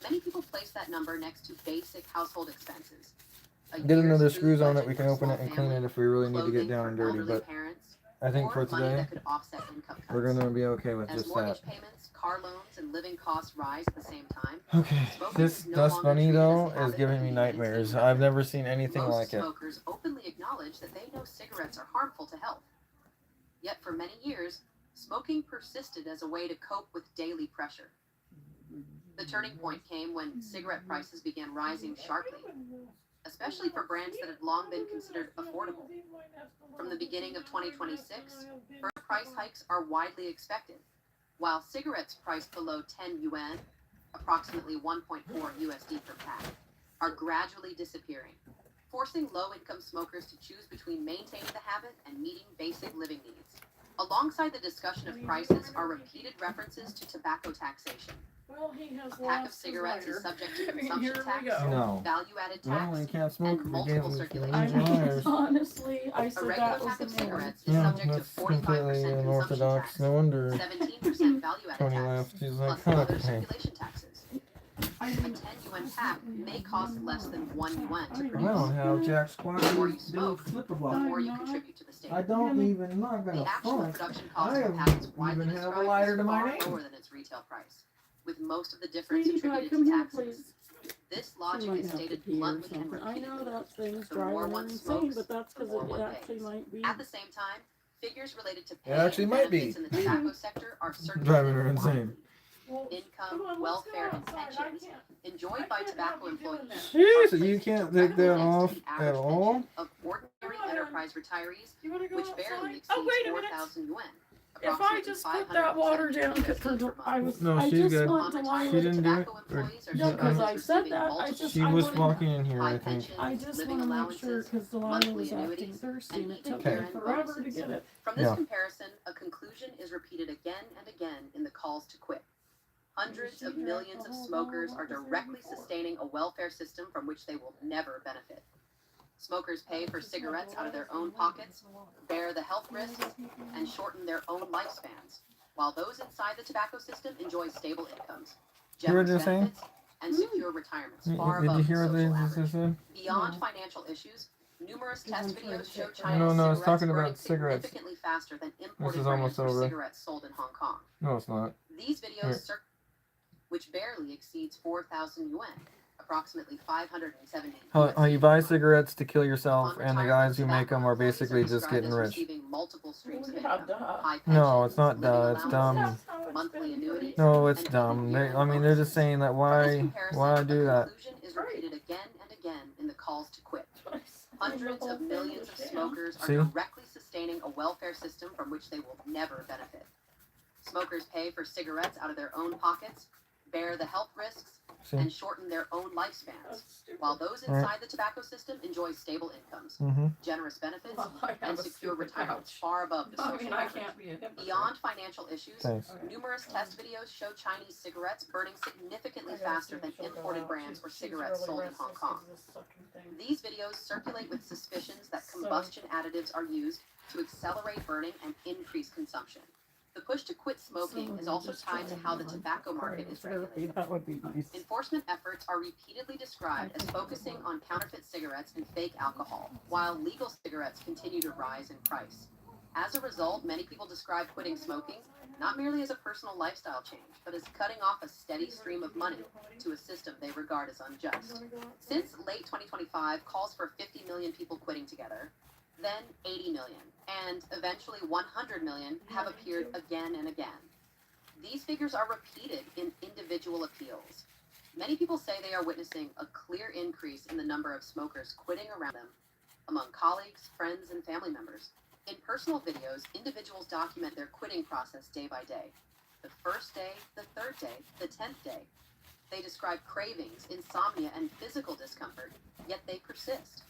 Many people place that number next to basic household expenses. A Get another year's food screws on it. budget We can for a open it small and clean family, it if we really need to clothing get down for and dirty. elderly But parents, I think or for money today, that could offset income cuts. we're gonna be okay with As just that. mortgage payments, car loans, and living costs rise at the same time, Okay, smoking this is no Dust longer Bunny treated as a though habit is giving that me can be nightmares. maintained I've never seen anything Most like it. smokers openly acknowledge that they know cigarettes are harmful to health. Yet for many years, smoking persisted as a way to cope with daily pressure. The turning point came when cigarette prices began rising sharply, especially for brands that had long been considered affordable. From the beginning of 2026, further price hikes are widely expected, while cigarettes priced below 10 yuan, approximately 1.4 USD per pack, are gradually disappearing, forcing low-income smokers to choose between maintaining the habit and meeting basic living needs. Alongside the discussion of prices are repeated references to tobacco taxation. Well, he has A pack of lost his cigarettes is lighter. subject to I mean, consumption here we tax, go. No. value-added No, tax, you can't smoke. and You multiple can't circulation I leave mean, wires. honestly, I A said regular that was pack the of man. cigarettes is Yeah, subject to that's 45% completely consumption unorthodox. tax, No wonder 17% value-added Tony tax, left. He's plus like, other okay. circulation taxes. I A mean, 10 yuan pack may cost less than 1 yuan to I produce. don't have Jack Squad. The more you smoke, Flipper the block. more you contribute to the state. I don't even. Not The gonna actual front. production cost I of a have pack is widely even have a described lighter as to my far name. lower than its retail price, with most of the difference Sweetie pie, attributed come to here, taxes. please. This You logic might is have to stated pee or bluntly and something. I know repeatedly. that thing's The more driving one her insane, smokes, but that's the because more it one actually pays. might be. At the same time, figures related to pay actually and might benefits be. in the tobacco sector are circulated Driving her widely. insane. Well, come Income, on, let's welfare, go and outside. pensions enjoyed by tobacco employees Jeez, are so you placed can't directly take that next to off the at average all? pension of ordinary Come on. enterprise retirees, You want to go which outside? barely exceeds Oh, wait a minute. 4,000 yuan. If I approximately just put that water down, $570 because per I month. was, No, I she's just good. want Upon Delilah. She retirement, didn't do it. tobacco Or- employees are No, because described I as said receiving that. I multiple just, She I was wanted, walking in here, high I think. pensions, I just living want to make sure allowances, because Delilah monthly was acting annuities, thirsty and and it even took me year-end forever to bonuses. get it. From this Yeah. comparison, a conclusion is repeated again and again in the calls to quit. Hundreds of millions of smokers are directly sustaining a welfare system from which they will never benefit. Smokers pay for cigarettes out of their own pockets, bear the health risks, and shorten their own lifespans, while those inside the tobacco system enjoy stable incomes, You heard generous what they're saying? benefits, and secure retirements far Did you above hear the what social they average. said? Beyond No. financial issues, numerous test I'm trying videos to show get- China's No, I was cigarettes talking burning about cigarettes. significantly faster than imported is brands almost for over. cigarettes sold in Hong Kong. No, it's not. These videos, which barely exceeds 4,000 yuan, approximately 570 How you buy cigarettes to kill yourself, Upon and the retirement, guys who make tobacco them are employees basically just described getting as rich. receiving multiple streams of Yeah, income, duh. high No, it's pensions, not living duh. It's dumb. allowances, That's how it's monthly been annuities, No, it's and dumb. even They, year-end I mean, they're just bonuses. saying that From this why comparison, do a that? conclusion is repeated again and again in the calls to quit. Hundreds of millions of smokers are See? directly sustaining a welfare system from which they will never benefit. Smokers pay for cigarettes out of their own pockets, bear the health risks See? and shorten their own lifespans, That's stupid. while those Right. inside the tobacco system enjoy stable incomes, Mm-hmm. generous benefits, Well, I have and a secure stupid retirements couch. far above the I social mean, I average. can't be a hypocrite. Beyond financial issues, Thanks. numerous test videos show Chinese cigarettes burning significantly I gotta faster see than if she'll go imported out. brands or She's cigarettes really sold in Hong restless Kong. 'cause of this sucking thing. These videos circulate with suspicions that So- combustion additives are used to accelerate burning and increase consumption. The push to quit smoking is also tied to how the tobacco market is regulated. That would be nice. Enforcement efforts are repeatedly described as focusing on counterfeit cigarettes and fake alcohol, while legal cigarettes continue to rise in price. As a result, many people describe quitting smoking not merely as a personal lifestyle change, but as cutting off a steady stream of money to a system they regard as unjust. Since late 2025, calls for 50 million people quitting together, then 80 million, and eventually 100 million have appeared again and again. These figures are repeated in individual appeals. Many people say they are witnessing a clear increase in the number of smokers quitting around them, among colleagues, friends, and family members. In personal videos, individuals document their quitting process day by day. The first day, the third day, the 10th day. They describe cravings, insomnia, and physical discomfort, yet they persist.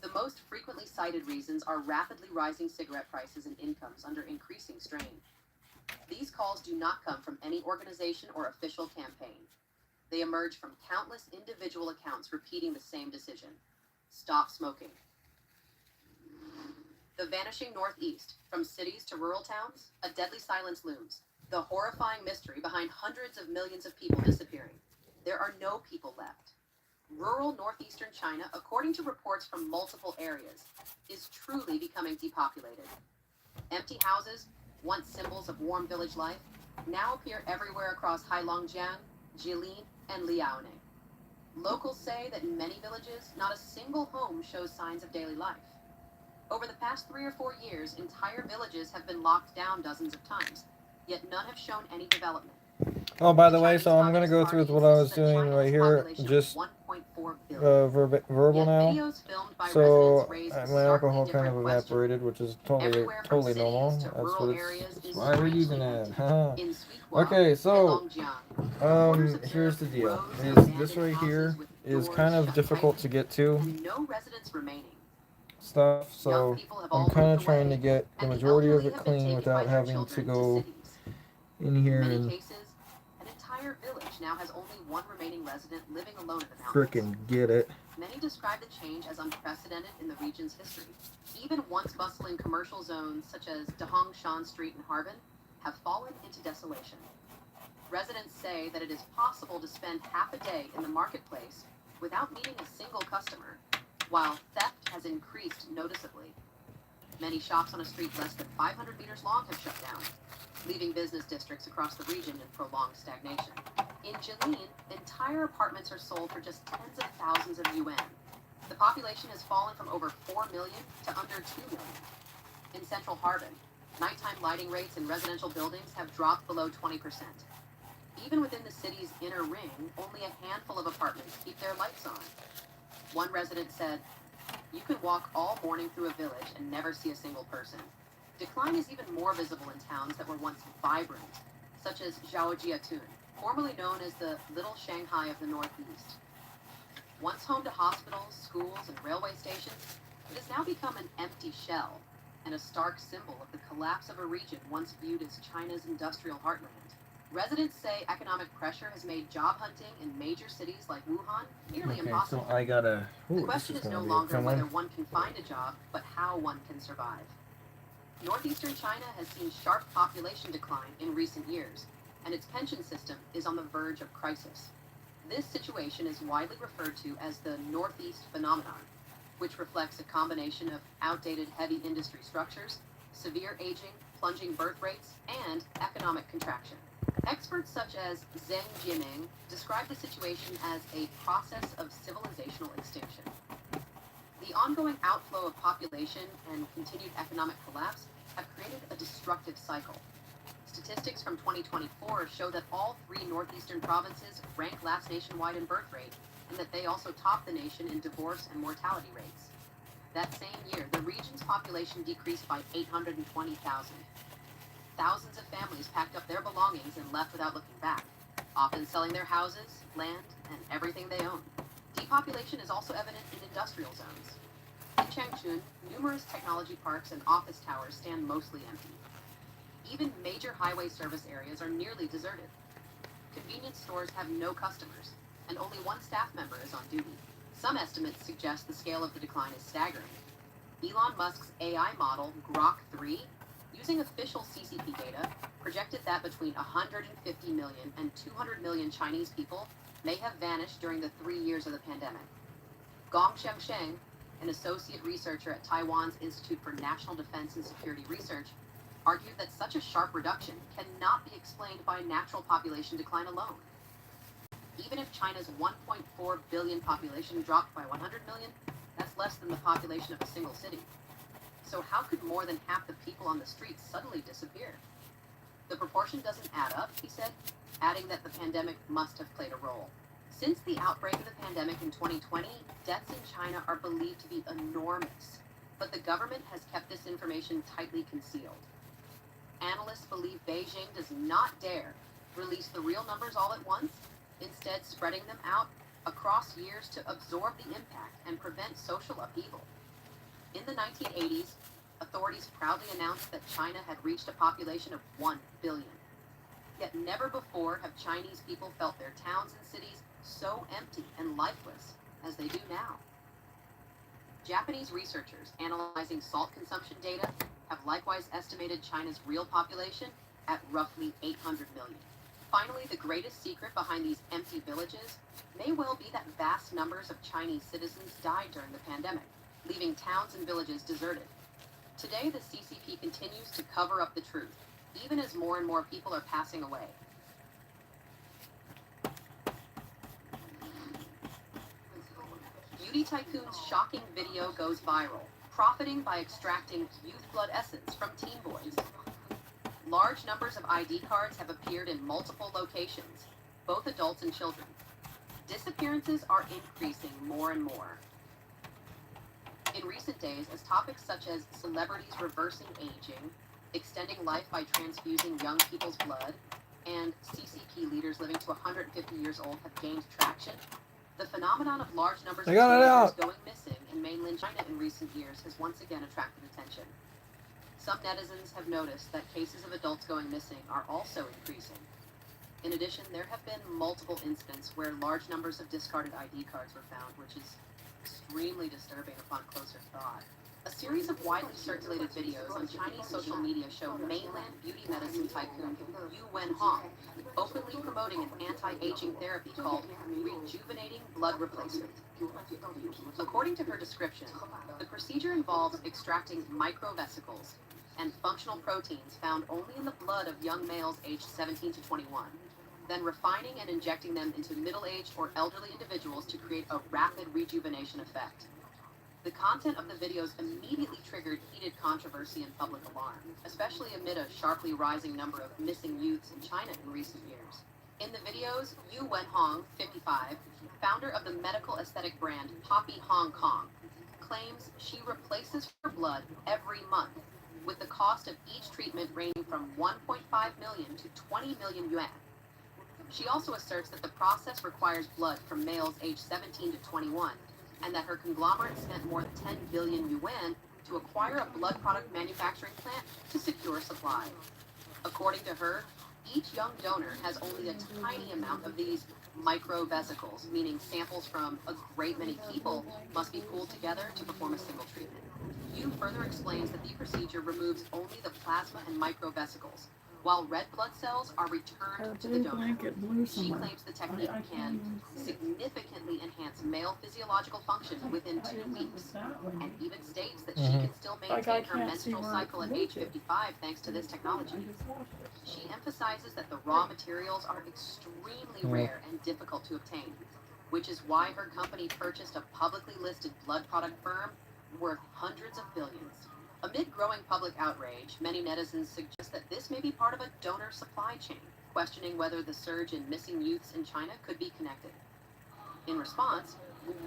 The most frequently cited reasons are rapidly rising cigarette prices and incomes under increasing strain. These calls do not come from any organization or official campaign. They emerge from countless individual accounts repeating the same decision: stop smoking. The vanishing Northeast, from cities to rural towns, a deadly silence looms. The horrifying mystery behind hundreds of millions of people disappearing. There are no people left. Rural northeastern China, according to reports from multiple areas, is truly becoming depopulated. Empty houses, once symbols of warm village life, now appear everywhere across Heilongjiang, Jilin, and Liaoning. Locals say that in many villages, not a single home shows signs of daily life. Over the past 3 or 4 years, entire villages have been locked down dozens of times, yet none have shown any development. Oh, by the way, so I'm gonna go through with what I was doing right here, just verbal now. So my alcohol kind of evaporated, which is totally normal. That's what it's why we're using it. Okay, so here's the deal. Is this right here is kind of difficult to get to No residents remaining. stuff, so I'm kind of trying to get the majority of it clean without having to go in here In many and cases, an entire village now has only one remaining resident living alone in the mountains. frickin' get it. Many describe the change as unprecedented in the region's history. Even once bustling commercial zones such as Dahong Shan Street in Harbin have fallen into desolation. Residents say that it is possible to spend half a day in the marketplace without meeting a single customer, while theft has increased noticeably. Many shops on a street less than 500 meters long have shut down, leaving business districts across the region in prolonged stagnation. In Jilin, entire apartments are sold for just tens of thousands of yuan. The population has fallen from over 4 million to under 2 million. In central Harbin, nighttime lighting rates in residential buildings have dropped below 20%. Even within the city's inner ring, only a handful of apartments keep their lights on. One resident said, "You can walk all morning through a village and never see a single person." Decline is even more visible in towns that were once vibrant, such as Zhaojiatun, formerly known as the Little Shanghai of the Northeast. Once home to hospitals, schools, and railway stations, it has now become an empty shell and a stark symbol of the collapse of a region once viewed as China's industrial heartland. Residents say economic pressure has made job hunting in major cities like Wuhan nearly Okay, impossible. so I gotta. The Ooh, this question is is no gonna be a longer fun whether one. one can find a job, but how one can survive. Northeastern China has seen sharp population decline in recent years, and its pension system is on the verge of crisis. This situation is widely referred to as the Northeast phenomenon, which reflects a combination of outdated heavy industry structures, severe aging, plunging birth rates, and economic contraction. Experts such as Zheng Jiming describe the situation as a process of civilizational extinction. The ongoing outflow of population and continued economic collapse have created a destructive cycle. Statistics from 2024 show that all 3 northeastern provinces rank last nationwide in birth rate, and that they also top the nation in divorce and mortality rates. That same year, the region's population decreased by 820,000. Thousands of families packed up their belongings and left without looking back, often selling their houses, land, and everything they own. Depopulation is also evident in industrial zones. In Changchun, numerous technology parks and office towers stand mostly empty. Even major highway service areas are nearly deserted. Convenience stores have no customers, and only one staff member is on duty. Some estimates suggest the scale of the decline is staggering. Elon Musk's AI model, Grok 3, using official CCP data, projected that between 150 million and 200 million Chinese people may have vanished during the 3 years of the pandemic. Gong Xiangsheng, an associate researcher at Taiwan's Institute for National Defense and Security Research, argued that such a sharp reduction cannot be explained by natural population decline alone. Even if China's 1.4 billion population dropped by 100 million, that's less than the population of a single city. So how could more than half the people on the streets suddenly disappear? The proportion doesn't add up, he said, adding that the pandemic must have played a role. Since the outbreak of the pandemic in 2020, deaths in China are believed to be enormous, but the government has kept this information tightly concealed. Analysts believe Beijing does not dare release the real numbers all at once, instead spreading them out across years to absorb the impact and prevent social upheaval. In the 1980s, authorities proudly announced that China had reached a population of 1 billion. Yet never before have Chinese people felt their towns and cities so empty and lifeless as they do now. Japanese researchers analyzing salt consumption data have likewise estimated China's real population at roughly 800 million. Finally, the greatest secret behind these empty villages may well be that vast numbers of Chinese citizens died during the pandemic, leaving towns and villages deserted. Today, the CCP continues to cover up the truth, even as more and more people are passing away. Beauty Tycoon's shocking video goes viral, profiting by extracting youth blood essence from teen boys. Large numbers of ID cards have appeared in multiple locations, both adults and children. Disappearances are increasing more and more. In recent days, as topics such as celebrities reversing aging, extending life by transfusing young people's blood, and CCP leaders living to 150 years old have gained traction, the phenomenon of large numbers of teenagers going missing in mainland China in recent years has once again attracted attention. Some netizens have noticed that cases of adults going missing are also increasing. In addition, there have been multiple incidents where large numbers of discarded ID cards were found, which is extremely disturbing upon closer thought. A series of widely circulated videos on Chinese social media show mainland beauty medicine tycoon Yu Wenhong openly promoting an anti-aging therapy called rejuvenating blood replacement. According to her description, the procedure involves extracting microvesicles and functional proteins found only in the blood of young males aged 17 to 21, then refining and injecting them into middle-aged or elderly individuals to create a rapid rejuvenation effect. The content of the videos immediately triggered heated controversy and public alarm, especially amid a sharply rising number of missing youths in China in recent years. In the videos, Yu Wenhong, 55, founder of the medical aesthetic brand Poppy Hong Kong, claims she replaces her blood every month, with the cost of each treatment ranging from 1.5 million to 20 million yuan. She also asserts that the process requires blood from males aged 17 to 21, and that her conglomerate spent more than 10 billion yuan to acquire a blood product manufacturing plant to secure supply. According to her, each young donor has only a tiny amount of these microvesicles, meaning samples from a great many people must be pooled together to perform a single treatment. Yu further explains that the procedure removes only the plasma and microvesicles, while red blood cells are returned to the donor. She claims the technique can significantly enhance male physiological function within 2 weeks, and even states that she can still maintain her menstrual cycle at age 55 thanks to this technology. She emphasizes that the raw materials are extremely rare and difficult to obtain, which is why her company purchased a publicly listed blood product firm worth hundreds of billions. Amid growing public outrage, many netizens suggest that this may be part of a donor supply chain, questioning whether the surge in missing youths in China could be connected. In response,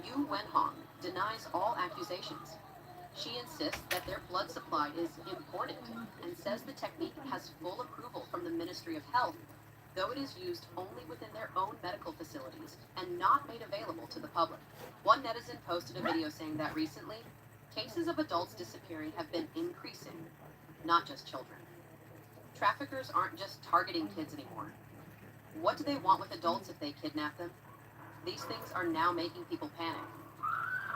Yu Wenhong denies all accusations. She insists that their blood supply is imported and says the technique has full approval from the Ministry of Health, though it is used only within their own medical facilities and not made available to the public. One netizen posted a video saying that recently, cases of adults disappearing have been increasing, not just children. Traffickers aren't just targeting kids anymore. What do they want with adults if they kidnap them? These things are now making people panic.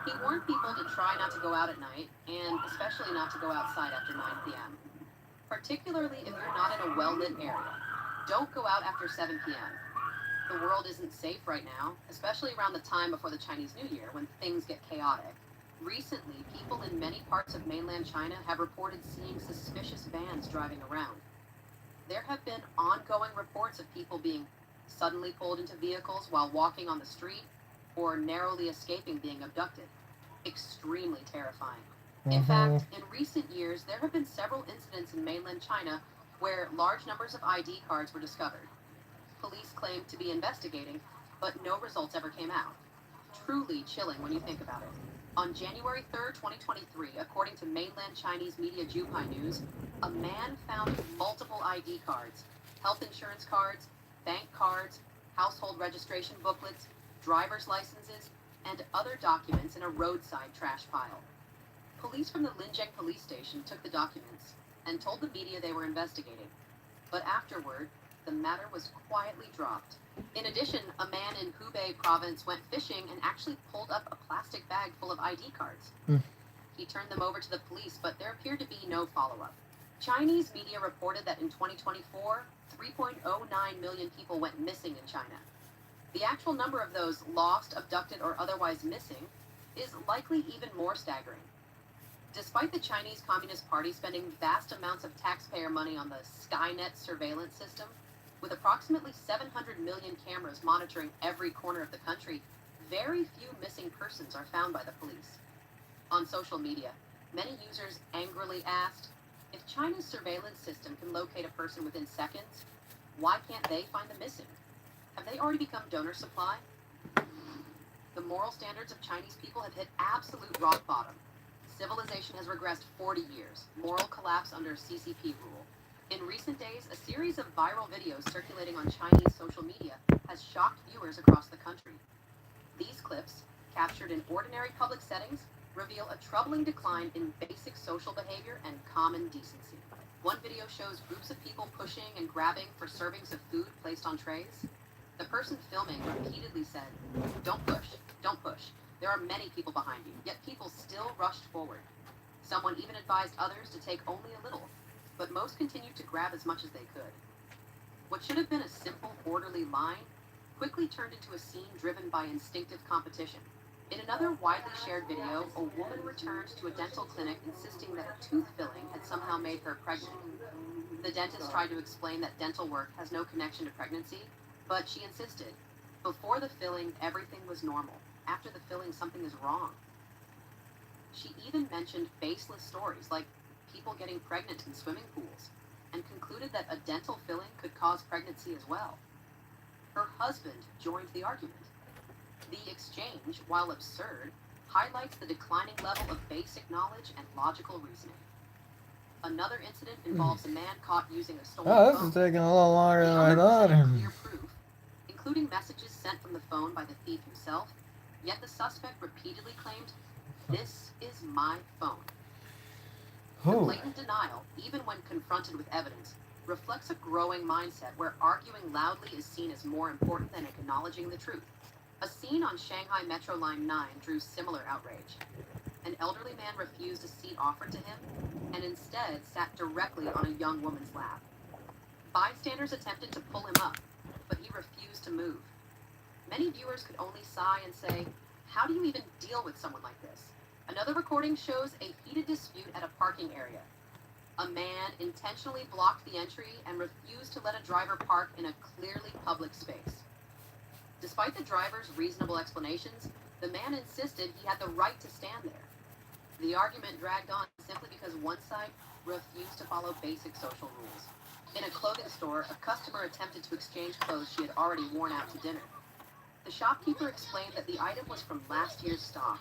He warned people to try not to go out at night, and especially not to go outside after 9 p.m. Particularly if you're not in a well-lit area. Don't go out after 7 p.m. The world isn't safe right now, especially around the time before the Chinese New Year when things get chaotic. Recently, people in many parts of mainland China have reported seeing suspicious vans driving around. There have been ongoing reports of people being suddenly pulled into vehicles while walking on the street or narrowly escaping being abducted. Extremely terrifying. In fact, in recent years, there have been several incidents in mainland China where large numbers of ID cards were discovered. Police claimed to be investigating, but no results ever came out. Truly chilling when you think about it. On January 3rd, 2023, according to mainland Chinese media Jupai News, a man found multiple ID cards, health insurance cards, bank cards, household registration booklets, driver's licenses, and other documents in a roadside trash pile. Police from the Linjiang police station took the documents and told the media they were investigating, but afterward, the matter was quietly dropped. In addition, a man in Hubei province went fishing and actually pulled up a plastic bag full of ID cards. He turned them over to the police, but there appeared to be no follow-up. Chinese media reported that in 2024, 3.09 million people went missing in China. The actual number of those lost, abducted, or otherwise missing is likely even more staggering. Despite the Chinese Communist Party spending vast amounts of taxpayer money on the Skynet surveillance system, with approximately 700 million cameras monitoring every corner of the country, very few missing persons are found by the police. On social media, many users angrily asked, if China's surveillance system can locate a person within seconds, why can't they find the missing? Have they already become donor supply? The moral standards of Chinese people have hit absolute rock bottom. Civilization has regressed 40 years, moral collapse under CCP rule. In recent days, a series of viral videos circulating on Chinese social media has shocked viewers across the country. These clips, captured in ordinary public settings, reveal a troubling decline in basic social behavior and common decency. One video shows groups of people pushing and grabbing for servings of food placed on trays. The person filming repeatedly said, "Don't push, don't push. There are many people behind you," yet people still rushed forward. Someone even advised others to take only a little, but most continued to grab as much as they could. What should have been a simple, orderly line quickly turned into a scene driven by instinctive competition. In another widely shared video, a woman returned to a dental clinic insisting that a tooth filling had somehow made her pregnant. The dentist tried to explain that dental work has no connection to pregnancy, but she insisted, before the filling, everything was normal. After the filling, something is wrong. She even mentioned baseless stories like people getting pregnant in swimming pools, and concluded that a dental filling could cause pregnancy as well. Her husband joined the argument. The exchange, while absurd, highlights the declining level of basic knowledge and logical reasoning. Another incident involves a man caught using a stolen phone. Oh, this is taking a little longer than I thought. Clear proof, including messages sent from the phone by the thief himself, yet the suspect repeatedly claimed, "This is my phone." The blatant denial, even when confronted with evidence, reflects a growing mindset where arguing loudly is seen as more important than acknowledging the truth. A scene on Shanghai Metro Line 9 drew similar outrage. An elderly man refused a seat offered to him, and instead sat directly on a young woman's lap. Bystanders attempted to pull him up, but he refused to move. Many viewers could only sigh and say, "How do you even deal with someone like this?" Another recording shows a heated dispute at a parking area. A man intentionally blocked the entry and refused to let a driver park in a clearly public space. Despite the driver's reasonable explanations, the man insisted he had the right to stand there. The argument dragged on simply because one side refused to follow basic social rules. In a clothing store, a customer attempted to exchange clothes she had already worn out to dinner. The shopkeeper explained that the item was from last year's stock,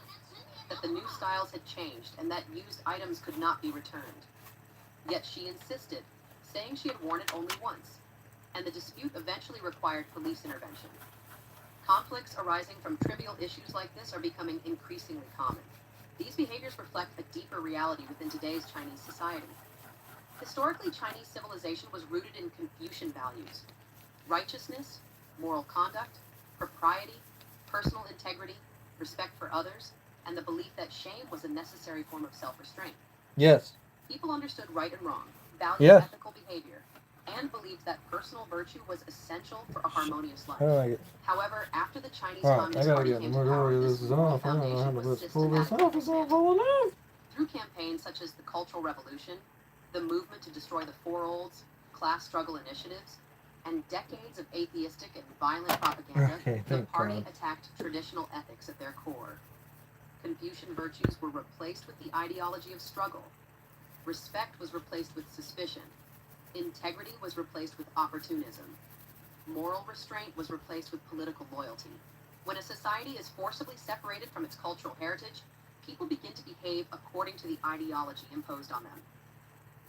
that the new styles had changed, and that used items could not be returned. Yet she insisted, saying she had worn it only once. and the dispute eventually required police intervention. Conflicts arising from trivial issues like this are becoming increasingly common. These behaviors reflect a deeper reality within today's Chinese society. Historically, Chinese civilization was rooted in Confucian values: righteousness, moral conduct, propriety, personal integrity, respect for others, and the belief that shame was a necessary form of self-restraint. Yes. People understood right and wrong, valued Yes. ethical behavior, and believed that personal virtue was essential for a harmonious life. I like it. However, after the Chinese Alright, I Communist gotta Party get the came to power, majority of this this moral off. I don't know how foundation to was pull this systematically off. It's all dismantled. falling off. Through campaigns such as the Cultural Revolution, the movement to destroy the Four Olds, class struggle initiatives, and decades of atheistic and violent propaganda, Okay, the thank party God. attacked traditional ethics at their core. Confucian virtues were replaced with the ideology of struggle. Respect was replaced with suspicion. Integrity was replaced with opportunism. Moral restraint was replaced with political loyalty. When a society is forcibly separated from its cultural heritage, people begin to behave according to the ideology imposed on them.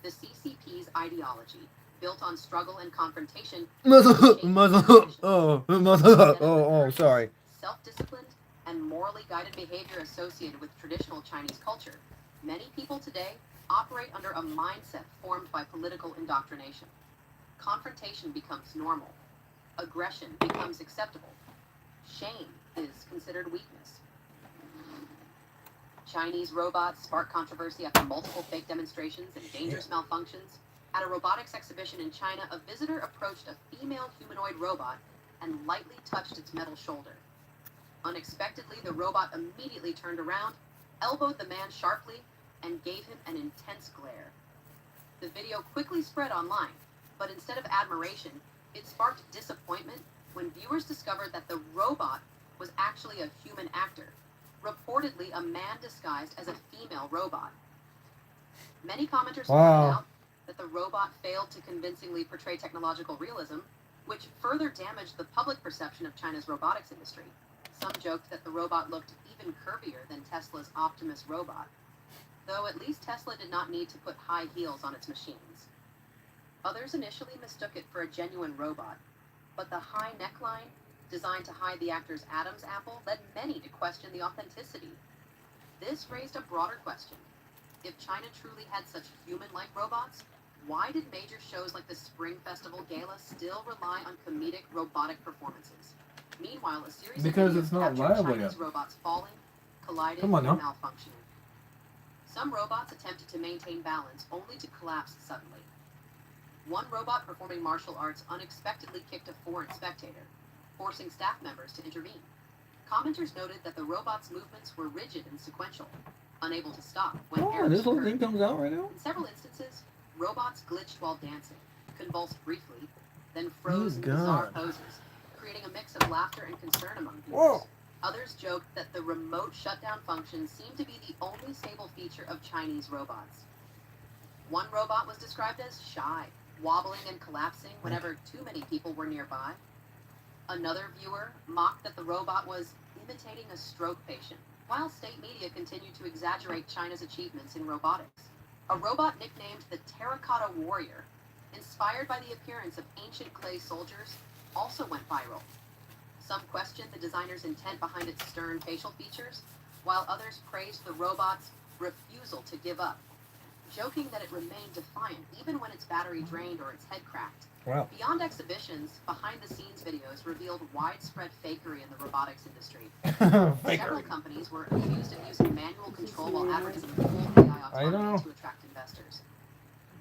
The CCP's ideology, built on struggle and confrontation, Sorry. self-disciplined, and morally guided behavior associated with traditional Chinese culture. Many people today operate under a mindset formed by political indoctrination. Confrontation becomes normal. Aggression becomes acceptable. Shame is considered weakness. Chinese robots spark controversy after multiple fake demonstrations and dangerous malfunctions. At a robotics exhibition in China, a visitor approached a female humanoid robot and lightly touched its metal shoulder. Unexpectedly, the robot immediately turned around, elbowed the man sharply, and gave him an intense glare. The video quickly spread online, but instead of admiration, it sparked disappointment when viewers discovered that the robot was actually a human actor, reportedly a man disguised as a female robot. Many commenters pointed out that the robot failed to convincingly portray technological realism, which further damaged the public perception of China's robotics industry. Some joked that the robot looked even curvier than Tesla's Optimus robot, though at least Tesla did not need to put high heels on its machines. Others initially mistook it for a genuine robot, but the high neckline, designed to hide the actor's Adam's apple, led many to question the authenticity. This raised a broader question. If China truly had such human-like robots, why did major shows like the Spring Festival Gala still rely on comedic robotic performances? Meanwhile, a series Because of it's videos not captured viable Chinese yet. robots falling, colliding, Come on and now. malfunctioning. Some robots attempted to maintain balance only to collapse suddenly. One robot performing martial arts unexpectedly kicked a foreign spectator, forcing staff members to intervene. Commenters noted that the robot's movements were rigid and sequential, unable to stop when Oh, errors this whole occurred. thing comes out right now? In several instances, robots glitched while dancing, convulsed briefly, then froze in bizarre poses, creating a mix of laughter and concern among viewers. Whoa. Others joked that the remote shutdown function seemed to be the only stable feature of Chinese robots. One robot was described as shy, wobbling and collapsing whenever too many people were nearby. Another viewer mocked that the robot was imitating a stroke patient, while state media continued to exaggerate China's achievements in robotics. A robot nicknamed the Terracotta Warrior, inspired by the appearance of ancient clay soldiers, also went viral. Some questioned the designer's intent behind its stern facial features, while others praised the robot's refusal to give up, joking that it remained defiant even when its battery drained or its head cracked. Wow. Beyond exhibitions, behind-the-scenes videos revealed widespread fakery in the robotics industry. Several companies were accused of using manual control while advertising full AI autonomy to attract investors.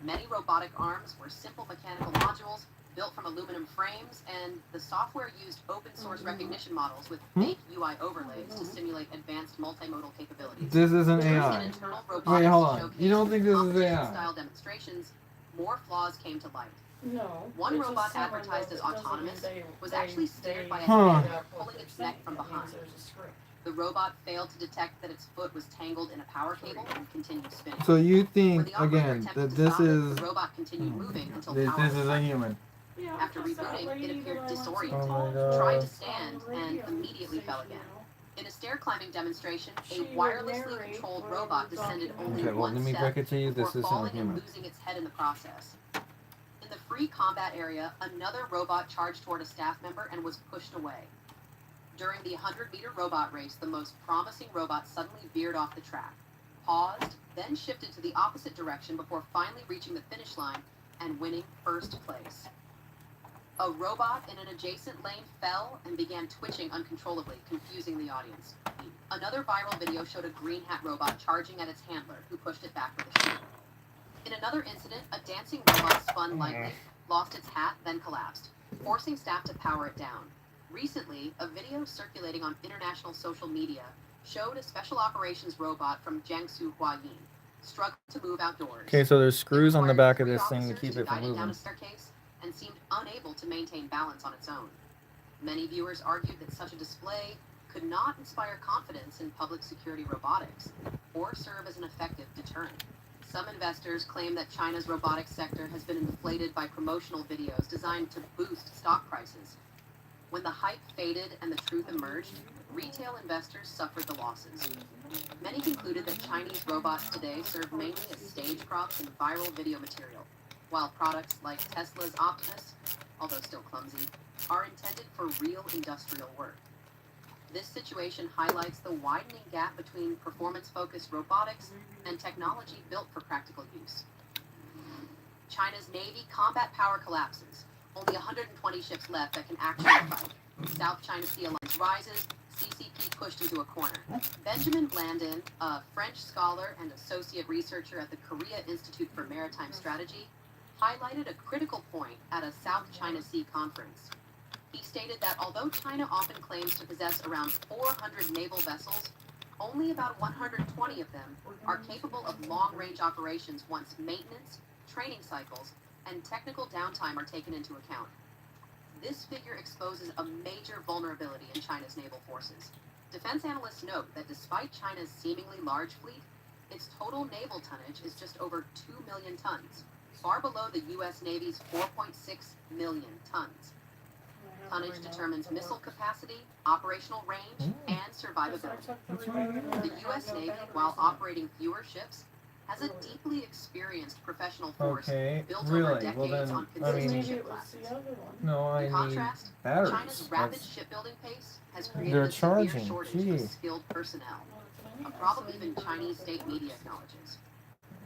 Many robotic arms were simple mechanical modules built from aluminum frames, and the software used open-source recognition models with fake UI overlays to simulate advanced multimodal capabilities. This isn't During AI. an internal Wait, robotics hold on. showcase You don't think this is competition-style AI? demonstrations, more flaws came to light. No. One it's just robot someone advertised that as doesn't autonomous mean was they- actually steered by a Huh. hand That pulling its thing, neck from that means behind. there's a script. The robot failed to detect that its foot was tangled in a power cable and continued spinning. So you When think, the operator again, attempted that to this stop it, is... the robot continued moving until This power was is a cut. human. Yeah, After just that rebooting, lady it appeared that I went to disoriented, Oh my college tried to with stand, on the and radio immediately fell station, again. you know. In a stair climbing demonstration, She a would wirelessly narrate controlled whatever robot descended document. only Okay, well, one let me step break it to you. before This isn't a falling and human. losing its head in the process. In the free combat area, another robot charged toward a staff member and was pushed away. During the 100-meter robot race, the most promising robot suddenly veered off the track, paused, then shifted to the opposite direction before finally reaching the finish line and winning first place. A robot in an adjacent lane fell and began twitching uncontrollably, confusing the audience. Another viral video showed a green hat robot charging at its handler, who pushed it back with a shield. In another incident, a dancing robot spun lightly, lost its hat, then collapsed, forcing staff to power it down. Recently, a video circulating on international social media showed a special operations robot from Jiangsu Huayin struggled to move outdoors. Okay, so there's screws on the Required back of 3 this thing to officers keep it from guide down moving. a staircase and seemed unable to maintain balance on its own. Many viewers argued that such a display could not inspire confidence in public security robotics or serve as an effective deterrent. Some investors claim that China's robotics sector has been inflated by promotional videos designed to boost stock prices. When the hype faded and the truth emerged, retail investors suffered the losses. Many concluded that Chinese robots today serve mainly as stage props and viral video material, while products like Tesla's Optimus, although still clumsy, are intended for real industrial work. This situation highlights the widening gap between performance-focused robotics and technology built for practical use. China's Navy combat power collapses. Only 120 ships left that can actually fight. South China Sea Alliance rises, CCP pushed into a corner. Benjamin Blandin, a French scholar and associate researcher at the Korea Institute for Maritime Strategy, highlighted a critical point at a South China Sea conference. He stated that although China often claims to possess around 400 naval vessels, only about 120 of them are capable of long-range operations once maintenance, training cycles, and technical downtime are taken into account. This figure exposes a major vulnerability in China's naval forces. Defense analysts note that despite China's seemingly large fleet, its total naval tonnage is just over 2 million tons, far below the U.S. Navy's 4.6 million tons. Tonnage determines missile capacity, operational range, and survivability. The U.S. Navy, while operating fewer ships, has a deeply experienced professional force Okay, built over really? decades Well then, on I consistent mean, ship classes. no, I In need contrast, batteries. China's rapid That's- shipbuilding pace has created They're a severe charging, shortage gee. of skilled personnel, a problem even Chinese state media acknowledges.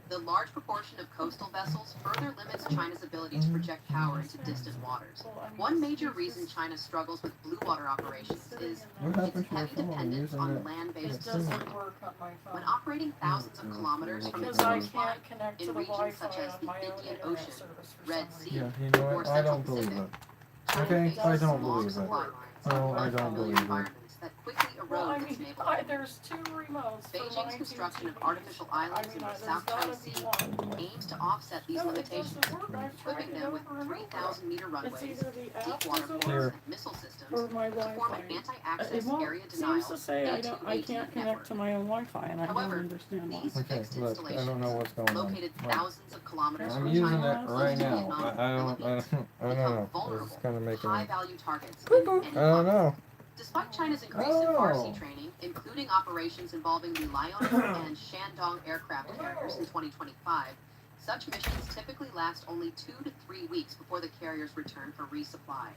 The large proportion of coastal vessels further limits China's ability to project power into distant waters. One major reason China struggles with blue water operations is What its happened to your heavy phone? dependence Using on it. land-based It doesn't systems. work on my When phone. operating thousands of kilometers from its Because I coastline, can't connect in to the regions Wi-Fi such as on the my own Indian internet Ocean, service for Red some Sea, Yeah, you know or what? I Central don't believe Pacific, it. China Okay, faces I don't long believe it. supply lines No, and I don't unfamiliar believe it. environments that quickly Well, erode I its mean, naval there's two remotes for Beijing's my construction of TVs. artificial islands in the there's South gotta China be Sea one. aims to offset these No, it limitations, doesn't work. I've tried equipping it them with over and over. 3,000-meter It's runways, either the app deep water doesn't ports, work and missile systems or my to form Wi-Fi. an anti-access It area seems denial to say I A2AT can't connect network. to my own Wi-Fi, and I don't However, understand why. these Okay, fixed look, I don't know installations, what's going on. located Right. thousands of kilometers I'm from using China, it right now. Vietnam, I don't Philippines, know. become This vulnerable is kind of to making me. high-value targets Cuckoo. in any I don't conflict. know. Despite China's increase in Farsi Oh. training, including operations involving the Lion and Shandong aircraft carriers in 2025, such missions typically last only 2 to 3 weeks before the carriers return for resupply.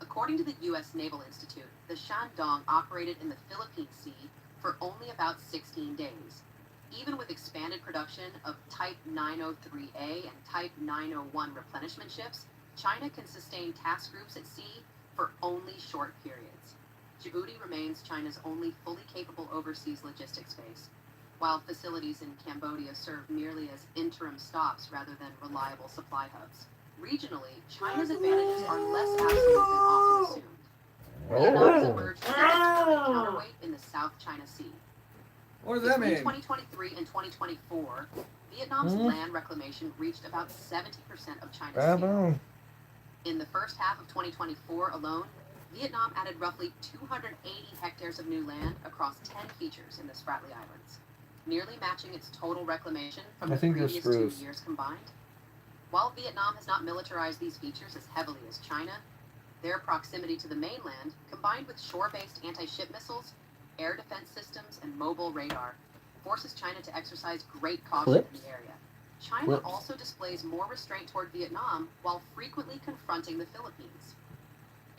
According to the U.S. Naval Institute, the Shandong operated in the Philippine Sea for only about 16 days. Even with expanded production of Type 903A and Type 901 replenishment ships, China can sustain task groups at sea for only short periods. Djibouti remains China's only fully capable overseas logistics base, while facilities in Cambodia serve merely as interim stops rather than reliable supply hubs. Regionally, China's advantages are less absolute than often assumed. Vietnam has emerged as a determined counterweight in the South China Sea. What does that Between mean? 2023 and 2024, Vietnam's land reclamation reached about 70% of China's field. Baboon. In the first half of 2024 alone, Vietnam added roughly 280 hectares of new land across 10 features in the Spratly Islands, nearly matching its total reclamation from I the think they're previous 2 screws. years combined. While Vietnam has not militarized these features as heavily as China, their proximity to the mainland, combined with shore-based anti-ship missiles, air defense systems, and mobile radar, forces China to exercise great caution in the area. China also displays more restraint toward Vietnam while frequently confronting the Philippines.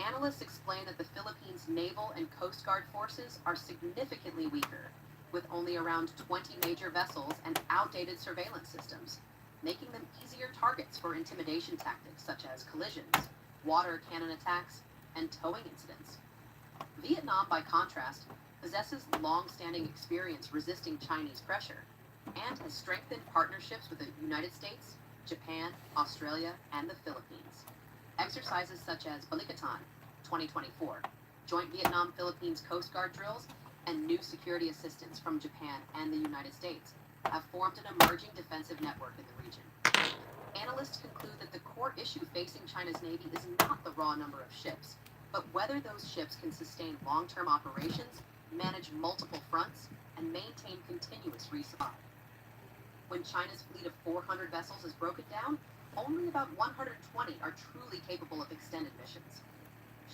Analysts explain that the Philippines' naval and coast guard forces are significantly weaker, with only around 20 major vessels and outdated surveillance systems, making them easier targets for intimidation tactics such as collisions, water cannon attacks, and towing incidents. Vietnam, by contrast, possesses long-standing experience resisting Chinese pressure and has strengthened partnerships with the United States, Japan, Australia, and the Philippines. Exercises such as Balikatan 2024, joint Vietnam-Philippines Coast Guard drills, and new security assistance from Japan and the United States have formed an emerging defensive network in the region. Analysts conclude that the core issue facing China's Navy is not the raw number of ships, but whether those ships can sustain long-term operations, manage multiple fronts, and maintain continuous resupply. When China's fleet of 400 vessels is broken down, only about 120 are truly capable of extended missions.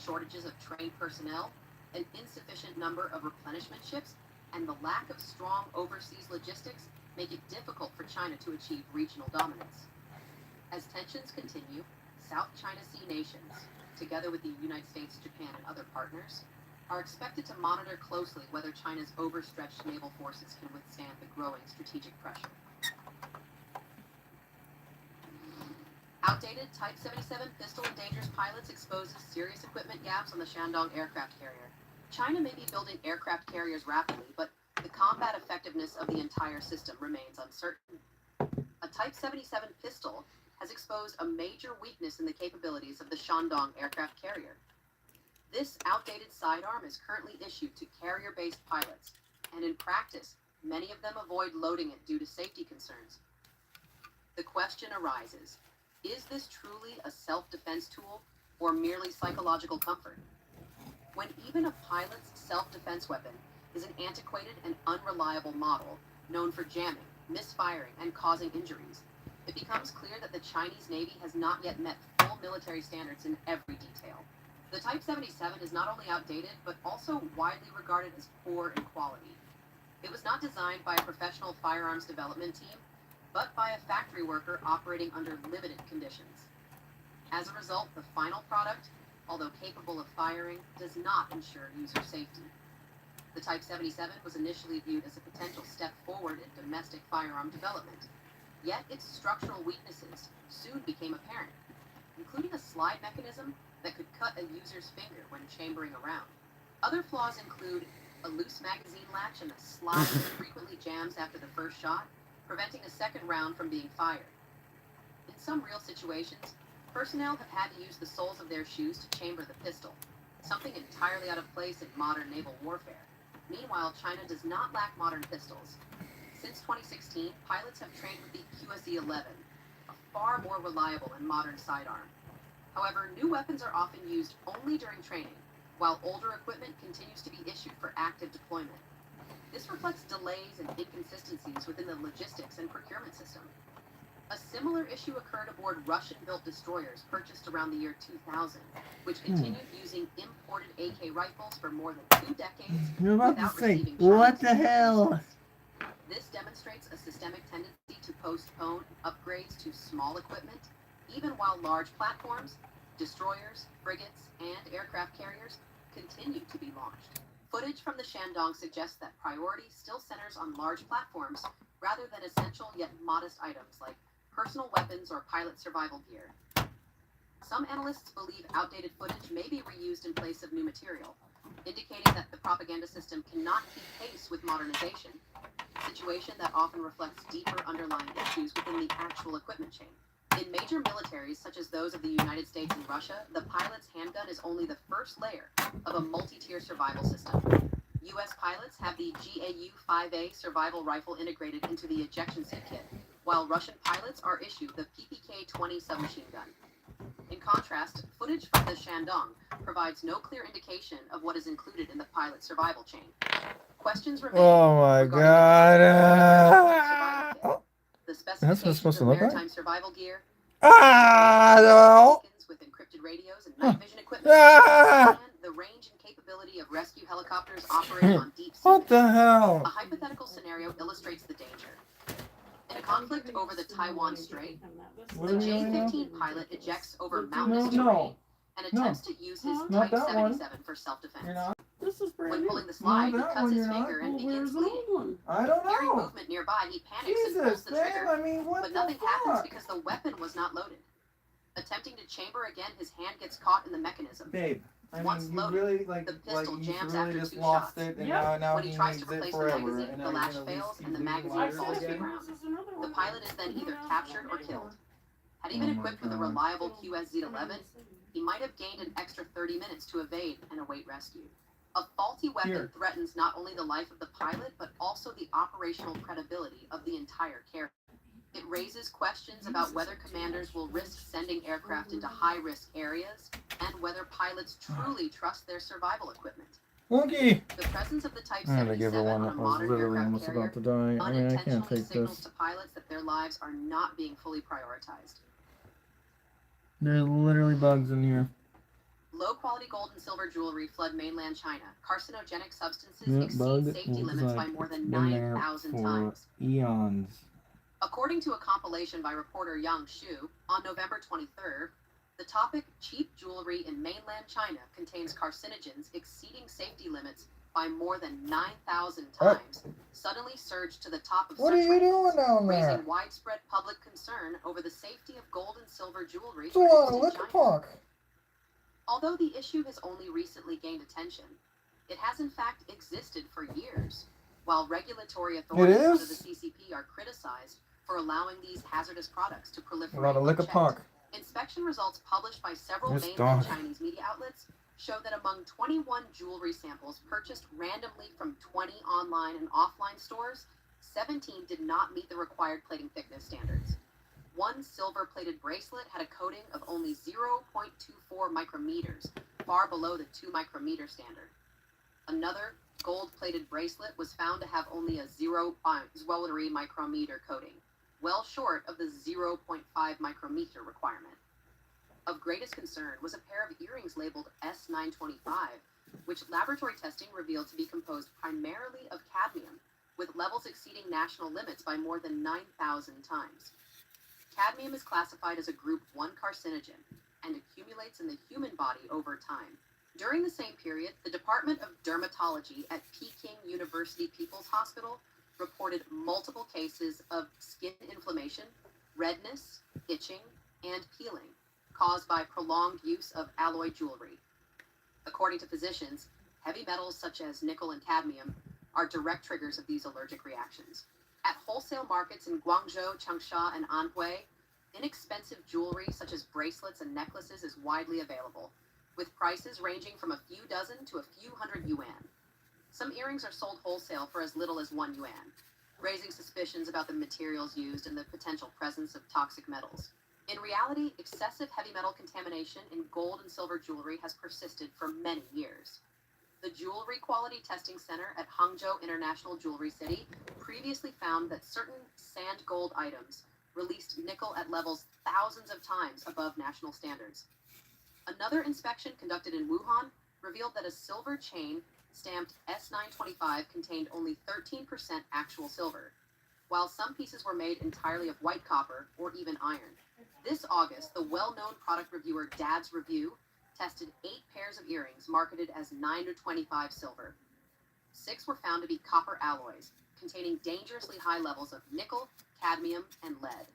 Shortages of trained personnel, an insufficient number of replenishment ships, and the lack of strong overseas logistics make it difficult for China to achieve regional dominance. As tensions continue, South China Sea nations, together with the United States, Japan, and other partners, are expected to monitor closely whether China's overstretched naval forces can withstand the growing strategic pressure. Outdated Type 77 pistol endangers pilots exposes serious equipment gaps on the Shandong aircraft carrier. China may be building aircraft carriers rapidly, but the combat effectiveness of the entire system remains uncertain. A Type 77 pistol has exposed a major weakness in the capabilities of the Shandong aircraft carrier. This outdated sidearm is currently issued to carrier-based pilots, and in practice, many of them avoid loading it due to safety concerns. The question arises, is this truly a self-defense tool or merely psychological comfort? When even a pilot's self-defense weapon is an antiquated and unreliable model known for jamming, misfiring, and causing injuries, it becomes clear that the Chinese Navy has not yet met full military standards in every detail. The Type 77 is not only outdated, but also widely regarded as poor in quality. It was not designed by a professional firearms development team, but by a factory worker operating under limited conditions. As a result, the final product, although capable of firing, does not ensure user safety. The Type 77 was initially viewed as a potential step forward in domestic firearm development, yet its structural weaknesses soon became apparent, including a slide mechanism that could cut a user's finger when chambering a round. Other flaws include a loose magazine latch and a slide that frequently jams after the first shot, preventing a second round from being fired. In some real situations, personnel have had to use the soles of their shoes to chamber the pistol, something entirely out of place in modern naval warfare. Meanwhile, China does not lack modern pistols. Since 2016, pilots have trained with the QSE-11, a far more reliable and modern sidearm. However, new weapons are often used only during training, while older equipment continues to be issued for active deployment. This reflects delays and inconsistencies within the logistics and procurement system. A similar issue occurred aboard Russian-built destroyers purchased around the year 2000, which continued using imported AK rifles for more than 2 decades You're about to without say, receiving what the Chinese hell? assistance. This demonstrates a systemic tendency to postpone upgrades to small equipment, even while large platforms, destroyers, frigates, and aircraft carriers continue to be launched. Footage from the Shandong suggests that priority still centers on large platforms rather than essential yet modest items like personal weapons or pilot survival gear. Some analysts believe outdated footage may be reused in place of new material, indicating that the propaganda system cannot keep pace with modernization, a situation that often reflects deeper underlying issues within the actual equipment chain. In major militaries, such as those of the United States and Russia, the pilot's handgun is only the first layer of a multi-tier survival system. U.S. pilots have the GAU-5A survival rifle integrated into the ejection seat kit, while Russian pilots are issued the PPK-20 submachine gun. In contrast, footage from the Shandong provides no clear indication of what is included in the pilot survival chain. Questions remain. Oh my god. The That's what it's specifications supposed to of look like? maritime survival gear, No. beacons with encrypted radios and night vision equipment, and the range and capability of rescue helicopters operating on deep sea. What the hell? A hypothetical scenario illustrates the danger. An conflict over the Taiwan Strait, What the are we doing now? J-15 pilot ejects over No, mountainous no. terrain and No. attempts to use his Not Type that one. 77 for self-defense. You're not. This is brand When new. pulling the slide, he that cuts one his you're not. finger and Well, begins where's the bleeding. old one? I don't Hearing know. movement nearby, he panics and pulls Jesus, the babe. trigger, I mean, what but the nothing happens fuck? because the weapon was not loaded. Attempting to chamber again, his hand gets caught in the mechanism. Babe, I Once mean, you loaded, really like the pistol you jams really after just 2 lost shots. it, and Yep. now When he tries to needs it replace the forever. magazine, and the now you're latch gonna fails lose and the these magazine I wires said falls a to the few again. ground. uses another The one. pilot is then either captured or killed. Had he Oh been my equipped with a God. reliable QSZ-11, he might have gained an extra 30 minutes to evade and await rescue. A faulty weapon Here. threatens not only the life of the pilot, but also the operational credibility of the entire carrier. It raises questions about whether commanders will risk sending aircraft into high-risk areas and whether pilots truly trust their survival equipment. Monkey! The presence of the Type I'm gonna give her 77 one on a that was modern literally aircraft almost carrier about to die. I mean, I can't unintentionally take signals this. to pilots that their lives are not being fully prioritized. There's literally bugs in here. Low-quality gold and silver jewelry flood mainland China. Carcinogenic substances That exceed bug safety was limits by like more than been there 9,000 for times. eons. According to a compilation by reporter Yang Xu, on November 23rd, the topic cheap jewelry in mainland China contains carcinogens exceeding safety limits by more than 9,000 times, suddenly surged to the top of What are search you doing rankings, down there? raising widespread public concern over the safety of gold and silver jewelry It's a lot of produced in liquor China. talk. Although the issue has only recently gained attention, it has in fact existed for years. While regulatory authorities is? under the CCP are criticized for allowing these hazardous products to proliferate A lot of liquor unchecked, talk. inspection results published by several This mainland dog. Chinese media outlets show that among 21 jewelry samples purchased randomly from 20 online and offline stores, 17 did not meet the required plating thickness standards. One silver-plated bracelet had a coating of only 0.24 micrometers, far below the 2 micrometer standard. Another gold-plated bracelet was found to have only a 0.0 micrometer coating, well short of the 0.5 micrometer requirement. Of greatest concern was a pair of earrings labeled S925, which laboratory testing revealed to be composed primarily of cadmium, with levels exceeding national limits by more than 9,000 times. Cadmium is classified as a Group 1 carcinogen and accumulates in the human body over time. During the same period, the Department of Dermatology at Peking University People's Hospital reported multiple cases of skin inflammation, redness, itching, and peeling caused by prolonged use of alloy jewelry. According to physicians, heavy metals such as nickel and cadmium are direct triggers of these allergic reactions. At wholesale markets in Guangzhou, Changsha, and Anhui, inexpensive jewelry such as bracelets and necklaces is widely available, with prices ranging from a few dozen to a few hundred yuan. Some earrings are sold wholesale for as little as 1 yuan, raising suspicions about the materials used and the potential presence of toxic metals. In reality, excessive heavy metal contamination in gold and silver jewelry has persisted for many years. The Jewelry Quality Testing Center at Hangzhou International Jewelry City previously found that certain sand gold items released nickel at levels thousands of times above national standards. Another inspection conducted in Wuhan revealed that a silver chain stamped S925 contained only 13% actual silver, while some pieces were made entirely of white copper or even iron. This August, the well-known product reviewer Dad's Review tested 8 pairs of earrings marketed as 9 to 25 silver. 6 were found to be copper alloys, containing dangerously high levels of nickel, cadmium, and lead.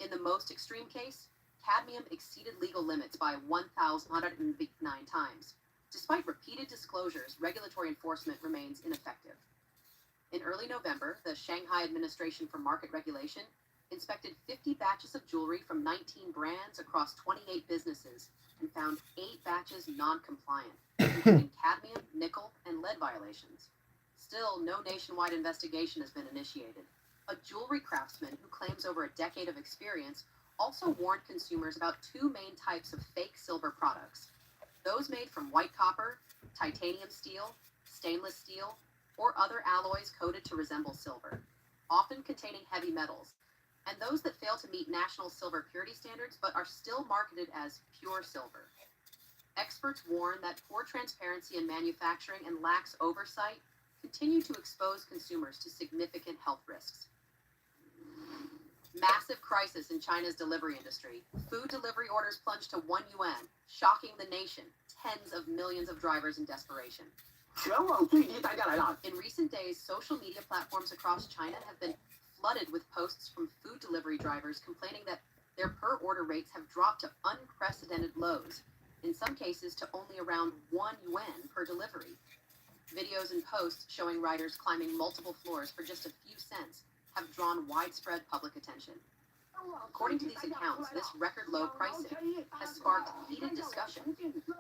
In the most extreme case, cadmium exceeded legal limits by 1,109 times. Despite repeated disclosures, regulatory enforcement remains ineffective. In early November, the Shanghai Administration for Market Regulation inspected 50 batches of jewelry from 19 brands across 28 businesses and found 8 batches non-compliant, including cadmium, nickel, and lead violations. Still, no nationwide investigation has been initiated. A jewelry craftsman who claims over a decade of experience also warned consumers about 2 main types of fake silver products: those made from white copper, titanium steel, stainless steel, or other alloys coated to resemble silver, often containing heavy metals, and those that fail to meet national silver purity standards but are still marketed as pure silver. Experts warn that poor transparency in manufacturing and lax oversight continue to expose consumers to significant health risks. crisis in China's delivery industry. Food delivery orders plunged to 1 yuan, shocking the nation. Tens of millions of drivers in desperation. In recent days, social media platforms across China have been flooded with posts from food delivery drivers complaining that their per-order rates have dropped to unprecedented lows, in some cases to only around 1 yuan per delivery. Videos and posts showing riders climbing multiple floors for just a few cents have drawn widespread public attention. According to these accounts, this record low pricing has sparked heated discussion,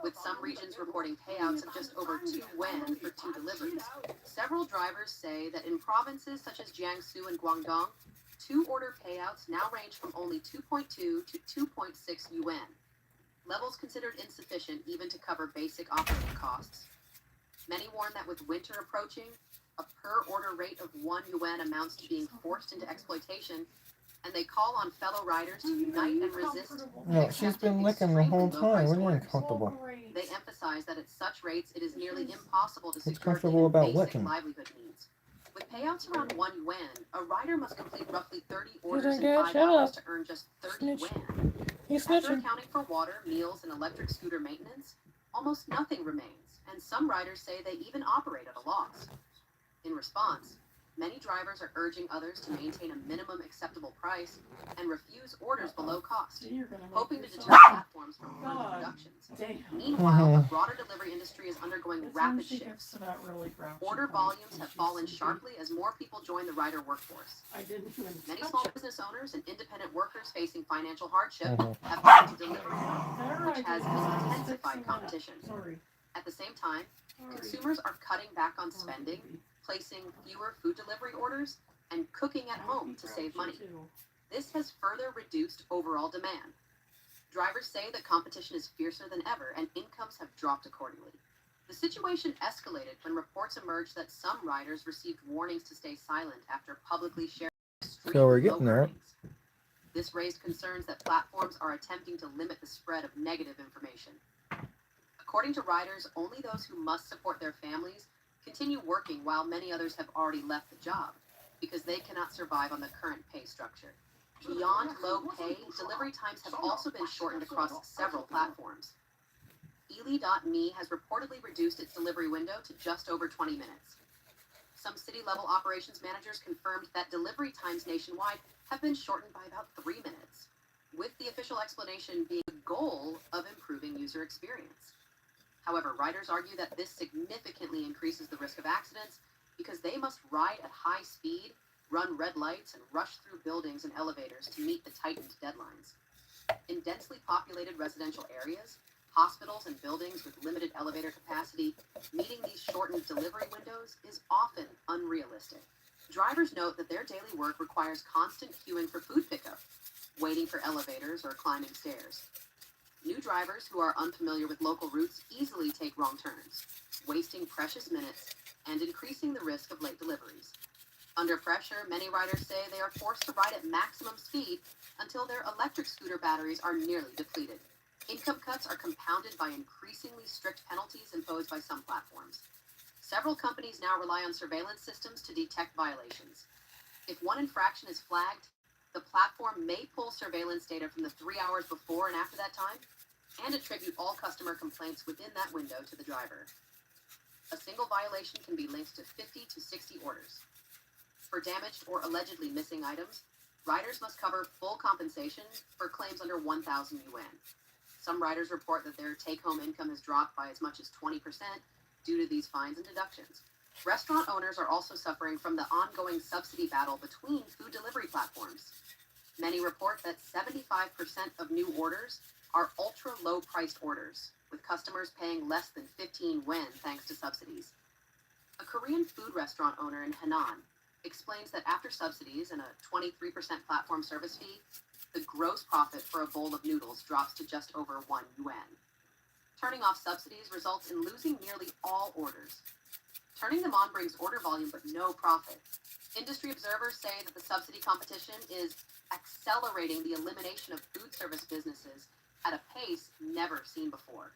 with some regions reporting payouts of just over 2 yuan for 2 deliveries. Several drivers say that in provinces such as Jiangsu and Guangdong, 2-order payouts now range from only 2.2 to 2.6 yuan, levels considered insufficient even to cover basic operating costs. Many warn that with winter approaching, a per-order rate of 1 yuan amounts to being forced into exploitation, and they call on fellow riders to unite and resist. No, she's been licking the whole time. What are you uncomfortable? They emphasize that at such rates, it is nearly impossible to What's secure comfortable even about basic licking? livelihood needs. With payouts around 1 yuan, a rider must complete roughly 30 orders in Dad, 5 shut hours up. to earn just 30 Snitch. yuan. He's After snitching. accounting for water, meals, and electric scooter maintenance, almost nothing remains, and some riders say they even operate at a loss. In response, many drivers are urging others to maintain a minimum acceptable price and refuse orders below cost, hoping to deter platforms from further reductions. Meanwhile, the broader delivery industry is undergoing rapid shifts. Order volumes have fallen sharply as more people join the rider workforce. Many small business owners and independent workers facing financial hardship have turned to delivery, which has intensified competition. At the same time, consumers are cutting back on spending, placing fewer food delivery orders, and cooking at home to save money. This has further reduced overall demand. Drivers say that competition is fiercer than ever and incomes have dropped accordingly. The situation escalated when reports emerged that some riders received warnings to stay silent after publicly sharing So we're extremely getting low there. earnings. This raised concerns that platforms are attempting to limit the spread of negative information. According to riders, only those who must support their families continue working while many others have already left the job because they cannot survive on the current pay structure. Beyond low pay, delivery times have also been shortened across several platforms. Eli.me has reportedly reduced its delivery window to just over 20 minutes. Some city-level operations managers confirmed that delivery times nationwide have been shortened by about 3 minutes, with the official explanation being the goal of improving user experience. However, riders argue that this significantly increases the risk of accidents because they must ride at high speed, run red lights, and rush through buildings and elevators to meet the tightened deadlines. In densely populated residential areas, hospitals and buildings with limited elevator capacity, meeting these shortened delivery windows is often unrealistic. Drivers note that their daily work requires constant queuing for food pickup, waiting for elevators, or climbing stairs. New drivers who are unfamiliar with local routes easily take wrong turns, wasting precious minutes and increasing the risk of late deliveries. Under pressure, many riders say they are forced to ride at maximum speed until their electric scooter batteries are nearly depleted. Income cuts are compounded by increasingly strict penalties imposed by some platforms. Several companies now rely on surveillance systems to detect violations. If one infraction is flagged, the platform may pull surveillance data from the 3 hours before and after that time, and attribute all customer complaints within that window to the driver. A single violation can be linked to 50 to 60 orders. For damaged or allegedly missing items, riders must cover full compensation for claims under 1,000 yuan. Some riders report that their take-home income has dropped by as much as 20% due to these fines and deductions. Restaurant owners are also suffering from the ongoing subsidy battle between food delivery platforms. Many report that 75% of new orders are ultra-low-priced orders, with customers paying less than 15 yuan thanks to subsidies. A Korean food restaurant owner in Henan explains that after subsidies and a 23% platform service fee, the gross profit for a bowl of noodles drops to just over 1 yuan. Turning off subsidies results in losing nearly all orders. Turning them on brings order volume but no profit. Industry observers say that the subsidy competition is accelerating the elimination of food service businesses at a pace never seen before.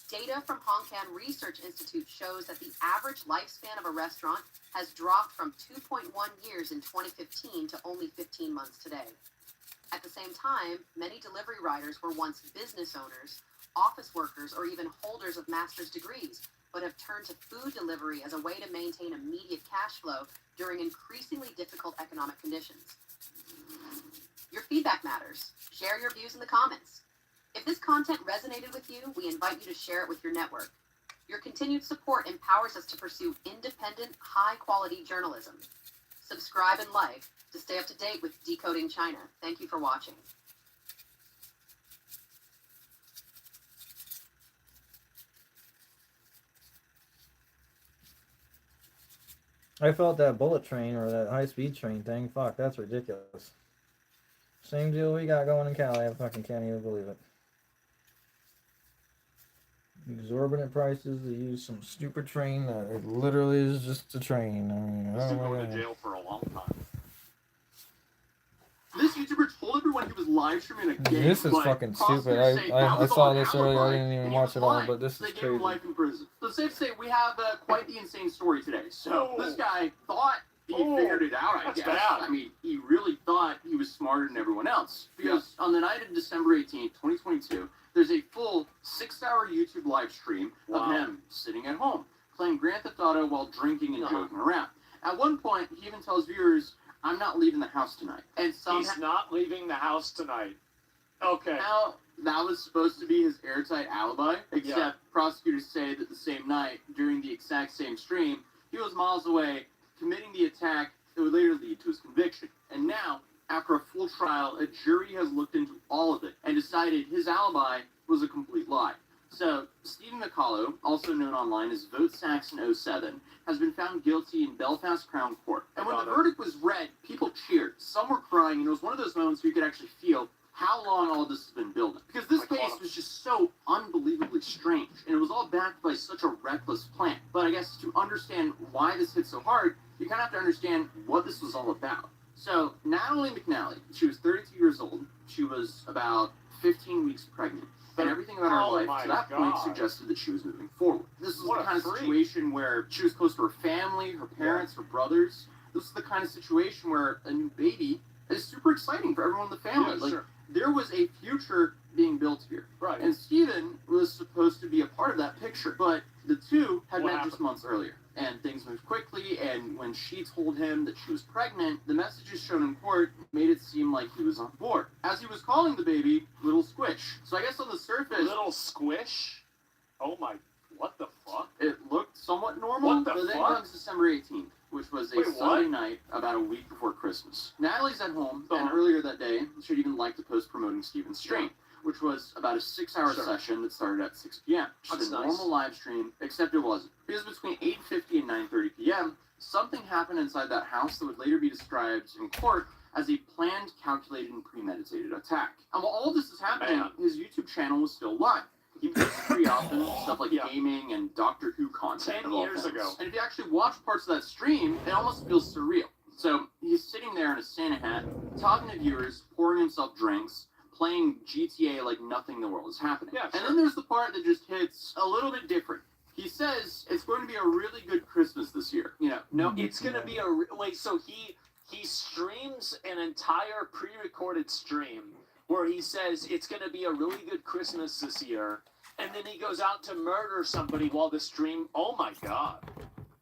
Data from Hong Kong Research Institute shows that the average lifespan of a restaurant has dropped from 2.1 years in 2015 to only 15 months today. At the same time, many delivery riders were once business owners, office workers, or even holders of master's degrees, but have turned to food delivery as a way to maintain immediate cash flow during increasingly difficult economic conditions. Your feedback matters. Share your views in the comments. If this content resonated with you, we invite you to share it with your network. Your continued support empowers us to pursue independent, high-quality journalism. Subscribe and like to stay up to date with Decoding China. Thank you for watching. I felt that bullet train or that high-speed train thing. Fuck, that's ridiculous. Same deal we got going in Cali. I fucking can't even believe it. Exorbitant prices. They use some stupid train that it literally is just a train. I mean, He's oh been my going to God. jail for a long time. This YouTuber told everyone he was live streaming a game. This is but fucking prosecutors stupid. say that I was saw on this alibi, earlier. I didn't even and he watch was it all, lying. but this So they is gave him crazy. life in prison. So it's safe to say we have quite the insane story today. So this guy thought he figured it out, I That's guess. bad. I mean, he really thought he was smarter than everyone else. Because on the night of December 18th, 2022, there's a full 6-hour YouTube live stream of him sitting at home, playing Grand Theft Auto while drinking and joking around. At one point, he even tells viewers, "I'm not leaving the house tonight." And He's not leaving the house tonight. Okay. Now, that was supposed to be his airtight alibi, except prosecutors say that the same night, during the exact same stream, he was miles away, committing the attack that would later lead to his conviction. And now, after a full trial, a jury has looked into all of it and decided his alibi was a complete lie. So, Stephen McCullough, also known online as VoteSaxon07, has been found guilty in Belfast Crown Court. And when the verdict was read, people cheered. Some were crying, and it was one of those moments where you could actually feel how long all this has been building. Because this case was just so unbelievably strange, and it was all backed by such a reckless plan. But I guess to understand why this hit so hard, you kind of have to understand what this was all about. So, Natalie McNally, she was 32 years old. She was about 15 weeks pregnant. And everything about her life to that point suggested that she was moving forward. This was the kind of situation where she was close to her family, her parents, her brothers. This is the kind of situation where a new baby is super exciting for everyone in the family. There was a future being built here. Right. And Stephen was supposed to be a part of that picture. But the two had met just months earlier. And things moved quickly, and when she told him that she was pregnant, the messages shown in court made it seem like he was on board. As he was calling the baby Little Squish. So I guess on the surface... Little Squish? Oh my... What the fuck? It looked somewhat normal, What the but then fuck? comes December 18th, which was a Wait, Sunday what? night about a week before Christmas. Natalie's at home, and earlier that day, she'd even liked to post promoting Stephen's stream, which was about a 6-hour session that started at 6 p.m. Just That's a nice. normal live stream, except it wasn't. Because between 8:50 and 9:30 p.m., something happened inside that house that would later be described in court as a planned, calculated, and premeditated attack. And while all this is happening, his YouTube channel was still live. He posts pretty often stuff like gaming and Doctor Who content. 10 of all years things. ago. And if you actually watch parts of that stream, it almost feels surreal. So he's sitting there in a Santa hat, talking to viewers, pouring himself drinks, playing GTA like nothing in the world is happening. Yeah, And then there's the part that just hits a little bit different. He says it's going to be a really good Christmas this year. No, It's gonna be a wait. So he streams an entire pre-recorded stream where he says it's gonna be a really good Christmas this year, and then he goes out to murder somebody while the stream. Oh my god!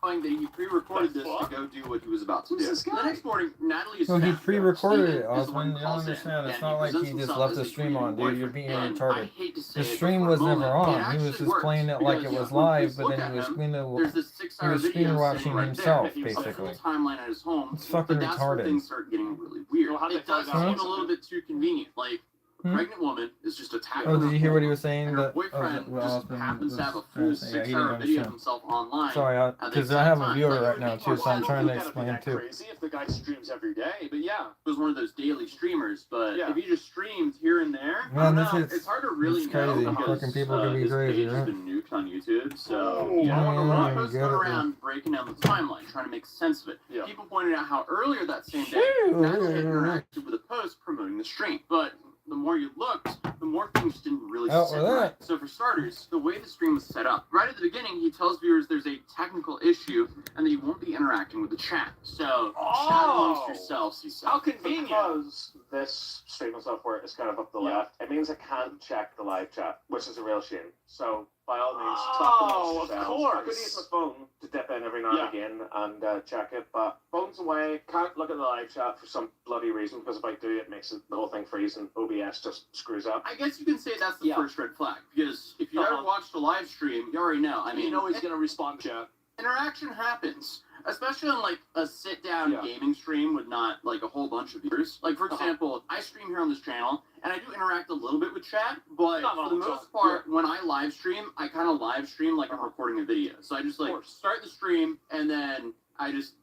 That he pre-recorded The this fuck? to go do what he was about to Who's do. this guy? The next morning, Natalie is No, he found. pre-recorded Stephen it, is the Osman. one You who don't calls in, understand. It's and not he like presents he just himself left as the a stream on, grieving dude. You're being boyfriend. retarded. I hate to say The it, but stream for was a never moment, it on. He was actually just works, playing it like it because, was when you live, just but look then at he was him, screen there's this he 6-hour was video screen watching sitting right himself, there. basically. A full timeline at his home. It's fucking but that's where retarded. things start getting really weird. Well, how'd they It does find out? seem a little bit too convenient. Like, a pregnant woman is just attacking Oh, did her you hear what he home, was saying? and her That boyfriend just happens to have a full yeah, he 6-hour didn't video of understand. himself online. Sorry, at the because I exact have a time. viewer Like, it right would now be too, so I'm I trying to don't think that'd be explain that too. crazy if the guy streams every day, but yeah. was one of those daily streamers, but Yeah. if you just streamed here and there, I Man, don't this know, is- it's hard to really it's know crazy. because Fucking people can be his crazy, page has right? been nuked on YouTube, so Oh, yeah, I don't know. he Mm, was get going it, around breaking down the timeline, trying to make sense of it. Yeah. People pointed out how earlier that same day, Natalie had interacted with a post promoting the stream, but the more you looked, the more things didn't really really Oh, sit well, right. So for starters, the way the stream was set up, right at the beginning, he tells viewers there's a technical issue and that he won't be interacting with the chat. So chat amongst yourselves, he said. How convenient. Because this streaming software is kind of up the left, it means I can't check the live chat, which is a real shame. So by all means, talk amongst of yourselves. course. I could use my phone to dip in every now and again and check it, but phone's away, can't look at the live chat for some bloody reason, because if I do, it makes the whole thing freeze and OBS just screws up. I guess you can say that's the first red flag, because if you ever watched a live stream, you already know. I mean, you know he's going to respond to chat. Interaction happens, especially on like a sit-down gaming stream with not like a whole bunch of viewers. Like for example, I stream here on this channel, and I do interact a little bit with chat, but for the most part, when I live stream, I kind of live stream like I'm recording a video. So I just like start the stream, and then I just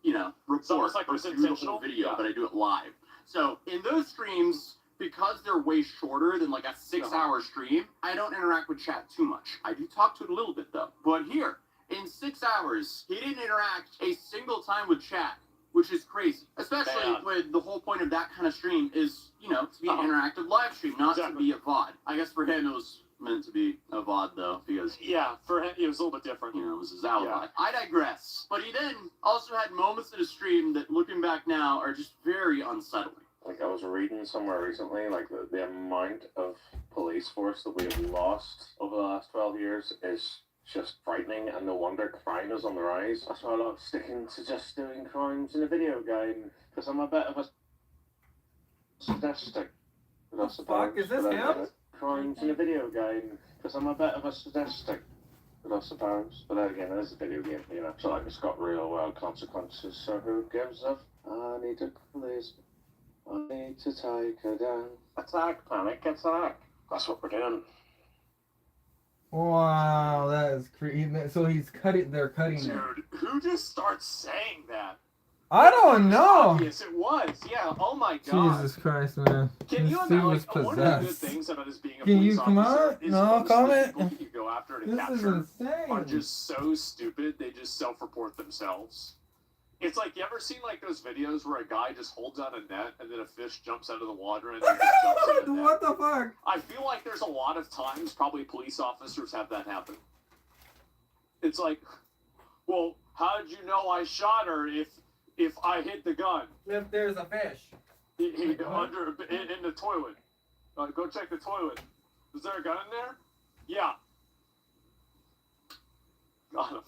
record like a beautiful video, but I do it live. So in those streams, because they're way shorter than like a 6-hour stream, I don't interact with chat too much. I do talk to it a little bit though. But here, in 6 hours, he didn't interact a single time with chat, which is crazy. Especially when the whole point of that kind of stream is, to be an interactive live stream, not to be a VOD. I guess for him it was meant to be a VOD though, because for him it was a little bit different. It was his alibi. I digress. But he then also had moments in his stream that, looking back now, are just very unsettling. Like I was reading somewhere recently, like the amount of police force that we have lost over the last 12 years is just frightening, and no wonder crime is on the rise. That's why I love sticking to just doing crimes in a video game, because I'm a bit of a statistic. What the fuck is this, him? Crimes in a video game, because I'm a bit of a statistic. I suppose, but then again, it is a video game, so like it's got real world consequences, so who gives a I need a police. I need to take her down. Attack, panic, attack. That's what we're doing. Wow, that is creepy. So they're cutting it. Dude, who just starts saying that? I don't know. Yes, it was. Yeah. Oh my god. Jesus Christ, man. Can you This imagine? dude was Like, one of the good possessed. things about us being a Can police you come officer on? is No, most of the comment. people that you go after to This is capture insane. are just so stupid. They just self-report themselves. It's like, you ever seen like those videos where a guy just holds out a net and then a fish jumps out of the water and then just jumps in the net? What the fuck? I feel like there's a lot of times probably police officers have that happen. It's like, well, how did you know I shot her if I hit the gun? If there's a fish. In the toilet. Go check the toilet. Is there a gun in there? Yeah. Got him.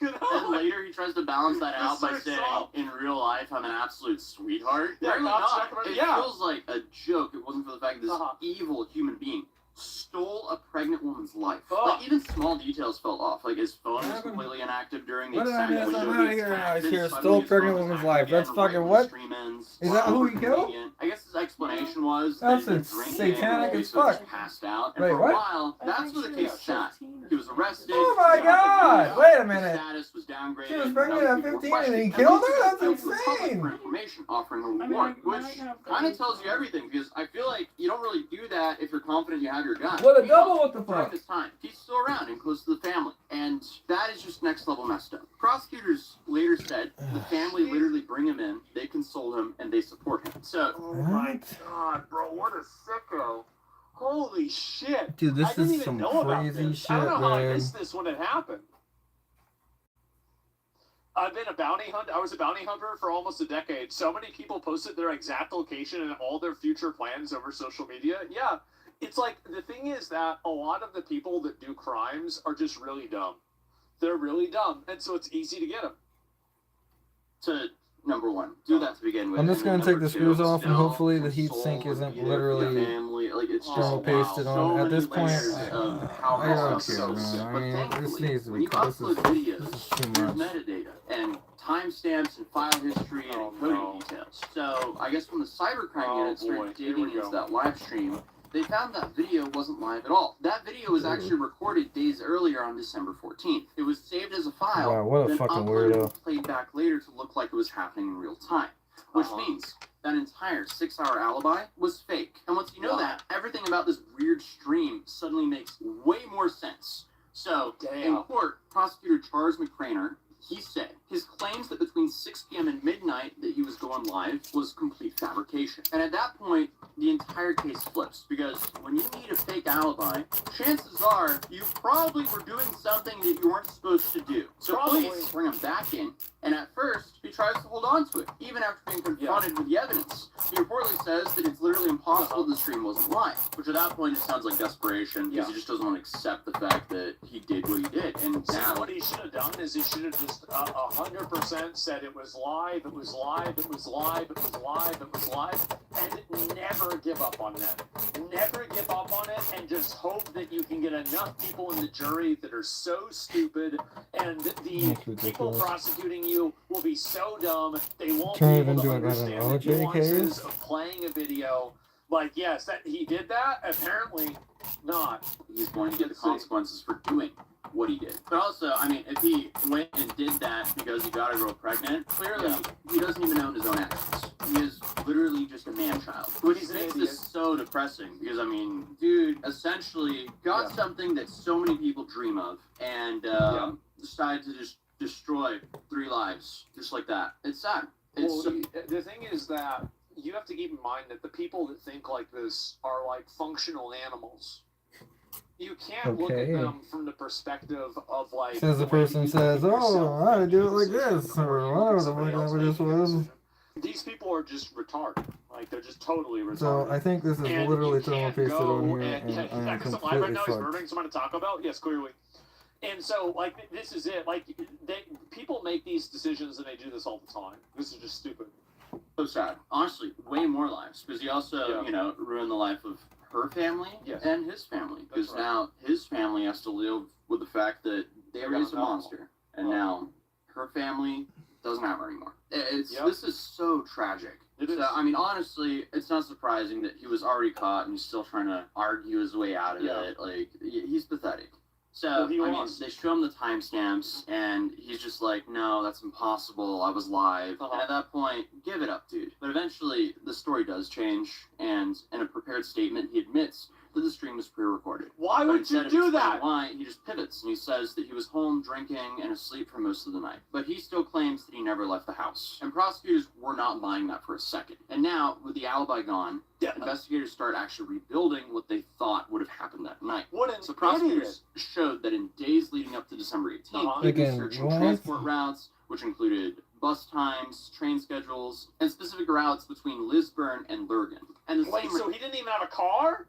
And later he tries to balance that out by saying, in real life, I'm an absolute sweetheart. Really not. It feels like a joke. It wasn't for the fact that this evil human being stole a pregnant woman's life. Like, even small details fell off. Like, his phone was completely inactive during the What did I exact miss? window. I'm out of here now. He's here. Stole pregnant woman's life. That's fucking what? Is that who he killed? I guess his explanation was That's that he was drinking satanic and as so fuck. just passed out. And Wait, for what? a while, that's where the case sat. He was arrested. Oh my god! Wait a minute. His status was downgraded. She was pregnant at 15 and he killed her? That's insane! For information, offering a reward, which kind of tells you everything, because I feel like you don't really do that if you're confident you have your gun. What a double, what the During fuck? this time, he's still around and close to the family, and that is just next level messed up. Prosecutors later said the family literally bring him in, they console him, and they support him. So, Oh my god, bro, what a sicko. Holy shit. Dude, this I didn't is even some know about crazy this. shit, I don't know how I man. missed this when it happened. I've been a bounty hunter. I was a bounty hunter for almost a decade. So many people posted their exact location and all their future plans over social media. Yeah, it's like, the thing is that a lot of the people that do crimes are just really dumb. They're really dumb, and so it's easy to get them. to number one, do that to begin with. I'm just And gonna take number the two, screws off and still hopefully the heat console sink the isn't viewer, the literally family. Like, it's just thermal pasted so on. At many this point, layers of how I this don't stuff care, goes. man. I But mean, this thankfully, needs to when be you cut. This upload is videos, too there's much. metadata and timestamps and file history and encoding details. So I guess when the cybercrime unit started digging into that live stream, they found that video wasn't live at all. That video was actually recorded days earlier on December 14th. It was saved as a file, Wow, what a then fucking uploaded weirdo. and played back later to look like it was happening in real time. Which means that entire 6-hour alibi was fake. And once you know that, everything about this weird stream suddenly makes way more sense. So, in court, prosecutor Charles McCraner, he said his claims that between 6 p.m. and midnight that he was going live was complete fabrication. And at that point, the entire case flips, because when you need a fake alibi, chances are you probably were doing something that you weren't supposed to do. So police bring him back in, and at first, he tries to hold on to it, even after being confronted with the evidence. He reportedly says that it's literally impossible the stream wasn't live, which at that point it sounds like desperation, because he just doesn't want to accept the fact that he did what he did. And now, what he should have done is he should have just 100% said it was live, it was live, it was live, it was live, it was live, and never give up on that. Never give up on it, and just hope that you can get enough people in the jury that are so stupid, and the people prosecuting you will be so dumb they won't be able to understand the nuances of playing a video. Like, yes, that he did that. Apparently, not. He's going to get the consequences for doing what he did. But also, I mean, if he went and did that because he got a girl pregnant, clearly he doesn't even own his own actions. He is literally just a man-child. Which makes this so depressing, because, I mean, dude essentially got something that so many people dream of, and decided to just destroy 3 lives, just like that. It's sad. Well, the thing is that you have to keep in mind that the people that think like this are like functional animals. You can't look at them from the perspective of like. Says the person says, "Oh, I do it like this," or whatever the fuck this was. These people are just retarded. Like, they're just totally retarded. So I think this is literally someone pasted on here, and I am because live completely right now he's fucked. murdering someone to Taco Bell. Yes, clearly. And so, like, this is it. Like, people make these decisions and they do this all the time. This is just stupid. So sad. Honestly, way more lives, because he also, you know, ruined the life of her family and his family, because now his family has to live with the fact that they raised a monster, and now her family doesn't have her anymore. This is so tragic. I mean, honestly, it's not surprising that he was already caught and he's still trying to argue his way out of it. Like, he's pathetic. So, I mean, they show him the timestamps, and he's just like, no, that's impossible, I was live. And at that point, give it up, dude. But eventually, the story does change, and in a prepared statement, he admits that the stream was pre-recorded. Why would you do that? Why, he just pivots, and he says that he was home drinking and asleep for most of the night. But he still claims that he never left the house. And prosecutors were not buying that for a second. And now, with the alibi gone, investigators start actually rebuilding what they thought would have happened that night. So prosecutors showed that in days leading up to December 18th, he was searching transport routes, which included bus times, train schedules, and specific routes between Lisburn and Lurgan. And the same so he didn't even have a car?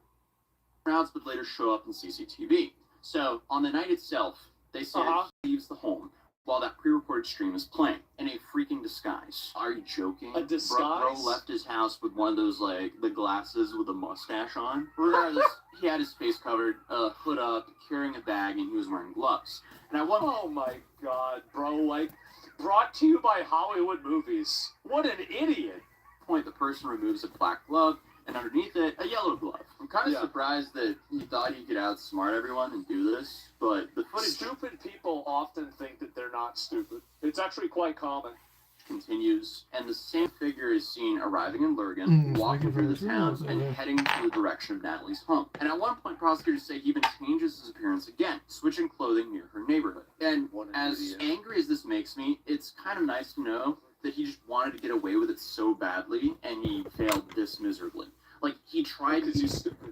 routes would later show up in CCTV. So on the night itself, they said he leaves the home while that pre-recorded stream is playing in a freaking disguise. Are you joking? A disguise? Bro left his house with one of those, like, the glasses with a mustache on. Regardless, he had his face covered, hood up, carrying a bag, and he was wearing gloves. And I wonder, oh my god, bro, like, brought to you by Hollywood Movies. What an idiot. Point, the person removes a black glove, and underneath it, a yellow glove. I'm kind of surprised that he thought he could outsmart everyone and do this, but the footage... Stupid people often think that they're not stupid. It's actually quite common. Continues, and the same figure is seen arriving in Lurgan, walking through the town, and heading to the direction of Natalie's home. And at one point, prosecutors say he even changes his appearance again, switching clothing near her neighborhood. And as angry as this makes me, it's kind of nice to know that he just wanted to get away with it so badly, and he failed this miserably. Like, he tried to... He's stupid.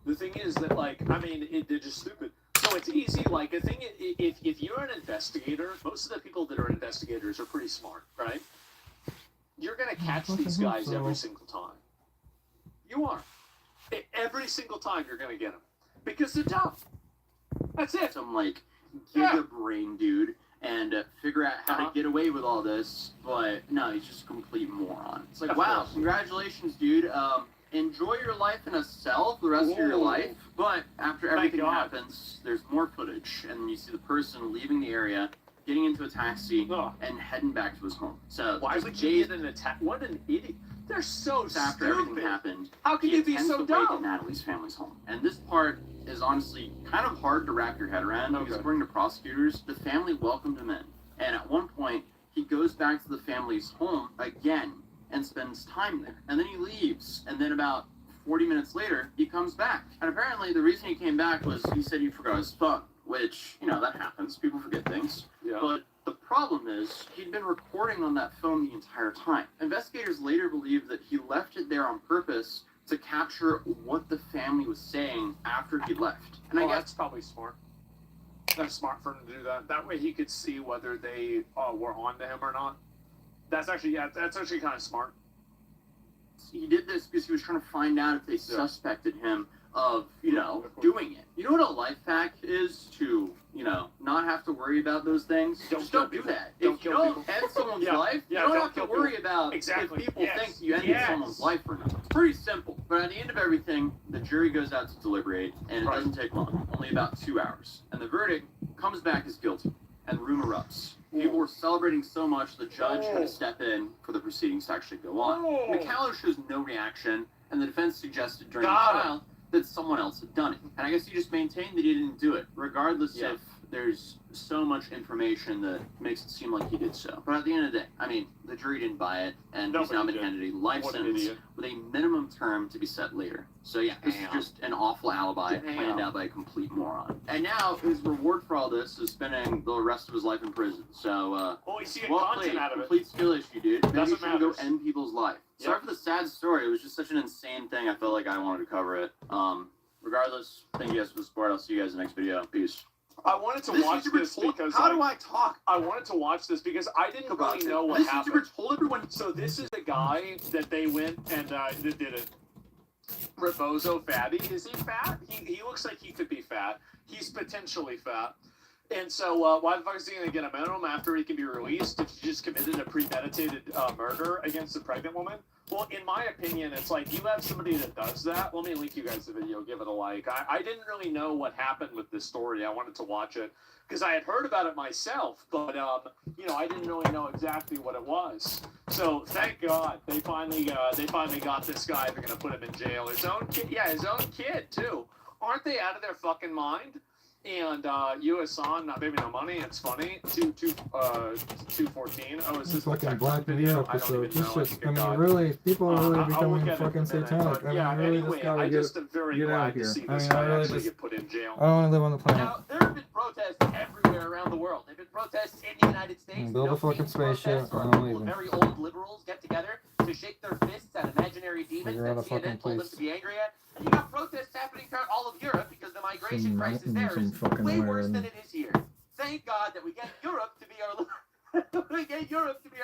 The thing is that, like, I mean, they're just stupid. So it's easy, like, the thing, if you're an investigator, most of the people that are investigators are pretty smart, right? You're going to catch these guys every single time. You are. Every single time you're going to get them. Because they're dumb. That's it. Some, like, giga-brain dude, and figure out how to get away with all this, but no, he's just a complete moron. It's like, wow, congratulations, dude. Enjoy your life in a cell for the rest of your life, but after everything happens, there's more footage, and you see the person leaving the area, getting into a taxi, and heading back to his home. So why would you get an attack? What an idiot! They're so stupid. After everything happened, how can you be so dumb? At Natalie's family's home, and this part is honestly kind of hard to wrap your head around because, according to prosecutors, the family welcomed him in, and at one point he goes back to the family's home again and spends time there. And then he leaves, and then about 40 minutes later, he comes back. And apparently the reason he came back was he said he forgot his phone, which, you know, that happens. People forget things. But the problem is, he'd been recording on that phone the entire time. Investigators later believe that he left it there on purpose to capture what the family was saying after he left. And I guess that's probably smart. That's smart for him to do that. That way he could see whether they were on to him or not. That's actually kind of smart. he did this because he was trying to find out if they suspected him of, doing it. You know what a life hack is to, not have to worry about those things? Just don't do that. If you don't end someone's life, you don't have to worry about if people think you ended someone's life or not. It's pretty simple. But at the end of everything, the jury goes out to deliberate, and it doesn't take long, only about 2 hours. And the verdict comes back as guilty, and room erupts. People were celebrating so much, the judge had to step in for the proceedings to actually go on. McCallum shows no reaction, and the defense suggested during the trial that someone else had done it. And I guess he just maintained that he didn't do it, regardless if there's so much information that makes it seem like he did so. But at the end of the day, the jury didn't buy it, and he's now been handed a life sentence with a minimum term to be set later. So yeah, this is just an awful alibi planned out by a complete moron. And now his reward for all this is spending the rest of his life in prison. So well played, complete skill issue, dude. Maybe you should go end people's life. Sorry for the sad story. It was just such an insane thing. I felt like I wanted to cover it. Regardless, thank you guys for the support. I'll see you guys in the next video. Peace. I wanted to watch this because how do I talk? I wanted to watch this because I didn't really know what happened. Told everyone. So this is the guy that they went and that did it. Rebozo fatty. Is he fat? He looks like he could be fat. He's potentially fat. And so why the fuck is he going to get a minimum after he can be released if he just committed a premeditated murder against a pregnant woman? Well, in my opinion, it's like you have somebody that does that. Let me link you guys the video. Give it a like. I didn't really know what happened with this story. I wanted to watch it because I had heard about it myself, but I didn't really know exactly what it was. So thank God they finally got this guy. They're gonna put him in jail. His own kid too. Aren't they out of their fucking mind? And U.S.on, not baby no money. It's funny. 214. Oh, is this fucking Black Mirror episode? This shit's, really, people are really becoming fucking satanic. Really, this guy would get out of here. I really just, get put in jail. I don't want to live on the planet. Now, there have been protests everywhere around the world. There have been protests in the United States. Build a fucking spaceship. I don't leave Very old liberals get together to shake their fists at imaginary demons that CNN told them to be angry at. And you got protests happening throughout all of Europe because the migration crisis there is way worse than it is here. Thank God that we get Europe to be our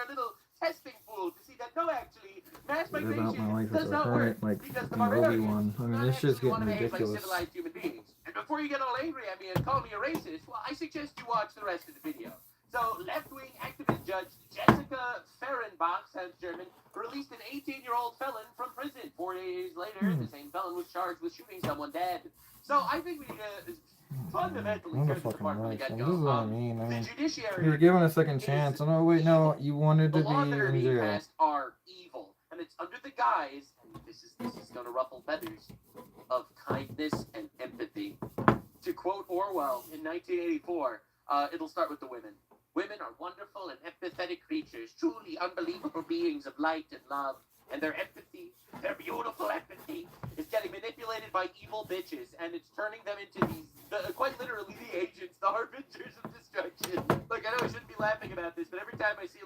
little testing pool to see that actually mass migration does not work because the barbarians this shit's getting ridiculous. Like civilized human beings. And before you get all angry at me and call me a racist, well, I suggest you watch the rest of the video. So, left-wing activist judge Jessica Fehrenbach, sounds German, released an 18-year-old felon from prison. 4 days later, the same felon was charged with shooting someone dead. So, I think we need to fundamentally turn this apart from the get-go. This is what I mean. The judiciary... You're given a second chance. Oh, no, wait, no. You wanted to be in jail. Passed are evil. And it's under the guise, and this is going to ruffle feathers, of kindness and empathy. To quote Orwell in 1984, it'll start with the women. Women are wonderful and empathetic creatures, truly unbelievable beings of light and love. And their empathy, their beautiful empathy, is getting manipulated by evil bitches, and it's turning them into quite literally the agents, the harbingers of destruction. Like, I know I shouldn't be laughing about this, but every time I see,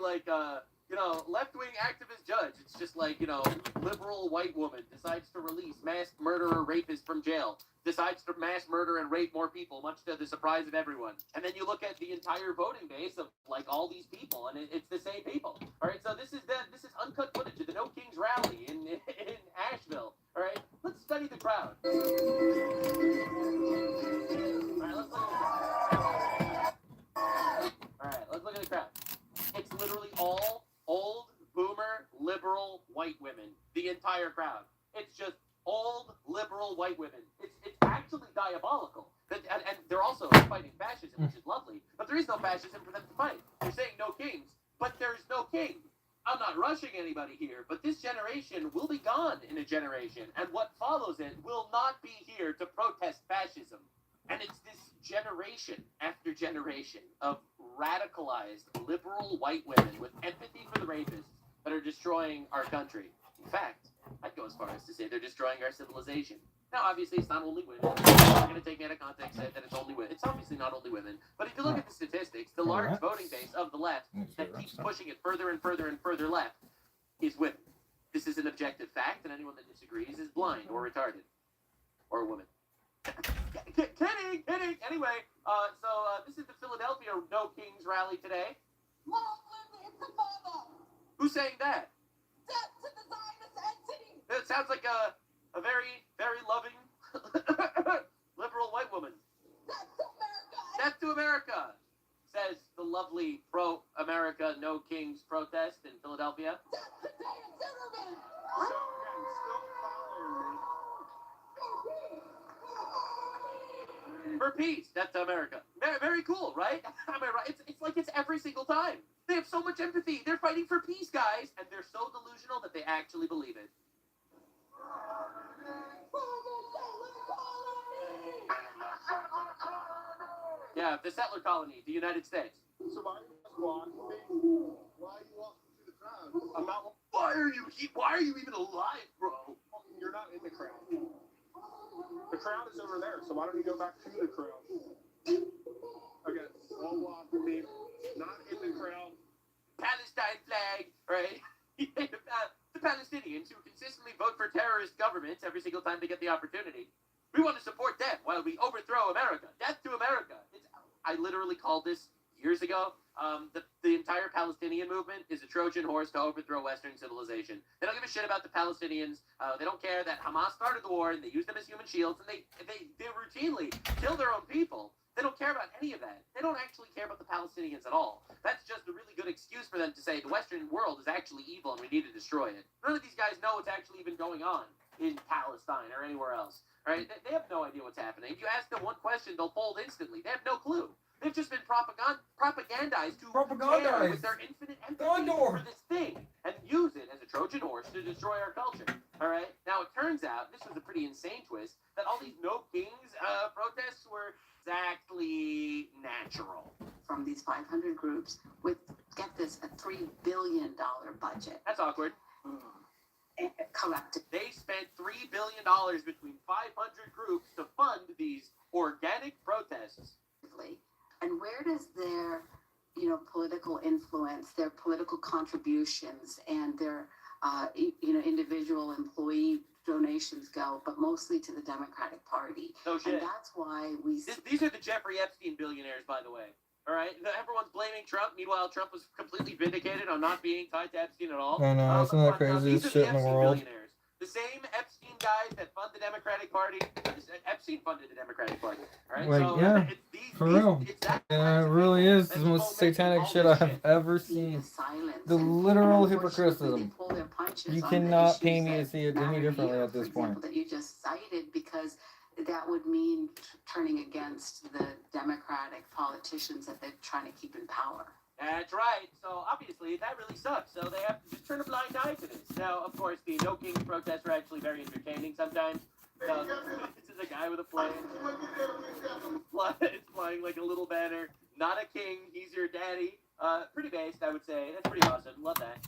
left-wing activist judge, it's just like, liberal white woman decides to release masked murderer rapist from jail, decides to mass murder and rape more people, much to the surprise of everyone. And then you look at the entire voting base of, all these people, and it's the same people. All right, so this is uncut footage of the No Kings rally in Asheville. All right, let's study the crowd. All right, let's look at the crowd. It's literally all old, boomer, liberal, white women. The entire crowd. It's just old, liberal, white women. It's actually diabolical. And they're also fighting fascism, which is lovely. But there is no fascism for them to fight. They're saying no kings, but there's no king. I'm not rushing anybody here, but this generation will be gone in a generation, and what follows it will not be here to protest fascism. And it's this generation after generation of radicalized liberal white women with empathy for the rapists that are destroying our country. In fact, I'd go as far as to say they're destroying our civilization. Now, obviously, it's not only women. I'm not going to take it out of context that it's only women. It's obviously not only women. But if you look at the statistics, the large voting base of the left that keeps pushing it further and further and further left is women. This is an objective fact, and anyone that disagrees is blind or retarded. Or a woman. Kidding. Anyway, this is the Philadelphia No Kings rally today. Long live the father! Who's saying that? Death to the Zionist entity! It sounds like a very, very loving, liberal white woman. Death to America! Death to America, says the lovely pro-America No Kings protest in Philadelphia. Death to Dan Zimmerman! For peace, death to America. Very, very cool, right? Am I right? It's like it's every single time. They have so much empathy. They're fighting for peace, guys, and they're so delusional that they actually believe it. Yeah, the settler colony, the United States. So why are you walking through the crowd? I'm not. Why are you even alive, bro? You're not in the crowd. The crowd is over there, so why don't you go back to the crowd? Okay, all walk with me. Not in the crowd. Palestine flag, right? The Palestinians who consistently vote for terrorist governments every single time they get the opportunity. We want to support them while we overthrow America. Death to America. I literally called this years ago. The entire Palestinian movement is a Trojan horse to overthrow Western civilization. They don't give a shit about the Palestinians. They don't care that Hamas started the war and they use them as human shields, and they routinely kill their own people. They don't care about any of that. They don't actually care about the Palestinians at all. That's just a really good excuse for them to say the Western world is actually evil and we need to destroy it. None of these guys know what's actually even going on in Palestine or anywhere else. Right? They have no idea what's happening. If you ask them one question, they'll fold instantly. They have no clue. They've just been propagandized to care with their infinite empathy for this thing and use it as a Trojan horse to destroy our culture. All right? Now, it turns out, this was a pretty insane twist, that all these No Kings protests were exactly natural. From these 500 groups with, get this, a $3 billion budget. That's awkward. Collected. They spent $3 billion between 500 groups to fund these organic protests. And where does their, political influence, their political contributions, and their, individual employee donations go? But mostly to the Democratic Party. No shit. And that's why These are the Jeffrey Epstein billionaires, by the way. All right? Everyone's blaming Trump. Meanwhile, Trump was completely vindicated on not being tied to Epstein at all. I know, isn't that craziest shit in the world? The same Epstein guys that fund the Democratic Party, Epstein funded the Democratic Party. All right? Like, so, yeah, for real. Yeah, it really is the most satanic shit I've ever seen. The literal hypocrisy. You cannot pay me to see it any differently at this point. that you just cited, because that would mean turning against the Democratic politicians that they're trying to keep in power. That's right. So obviously that really sucks. So they have to just turn a blind eye to this. Now, of course, the No Kings protests are actually very entertaining sometimes. So, this is a guy with a plane. It's flying like a little banner. Not a king. He's your daddy. Pretty based, I would say. That's pretty awesome. Love that.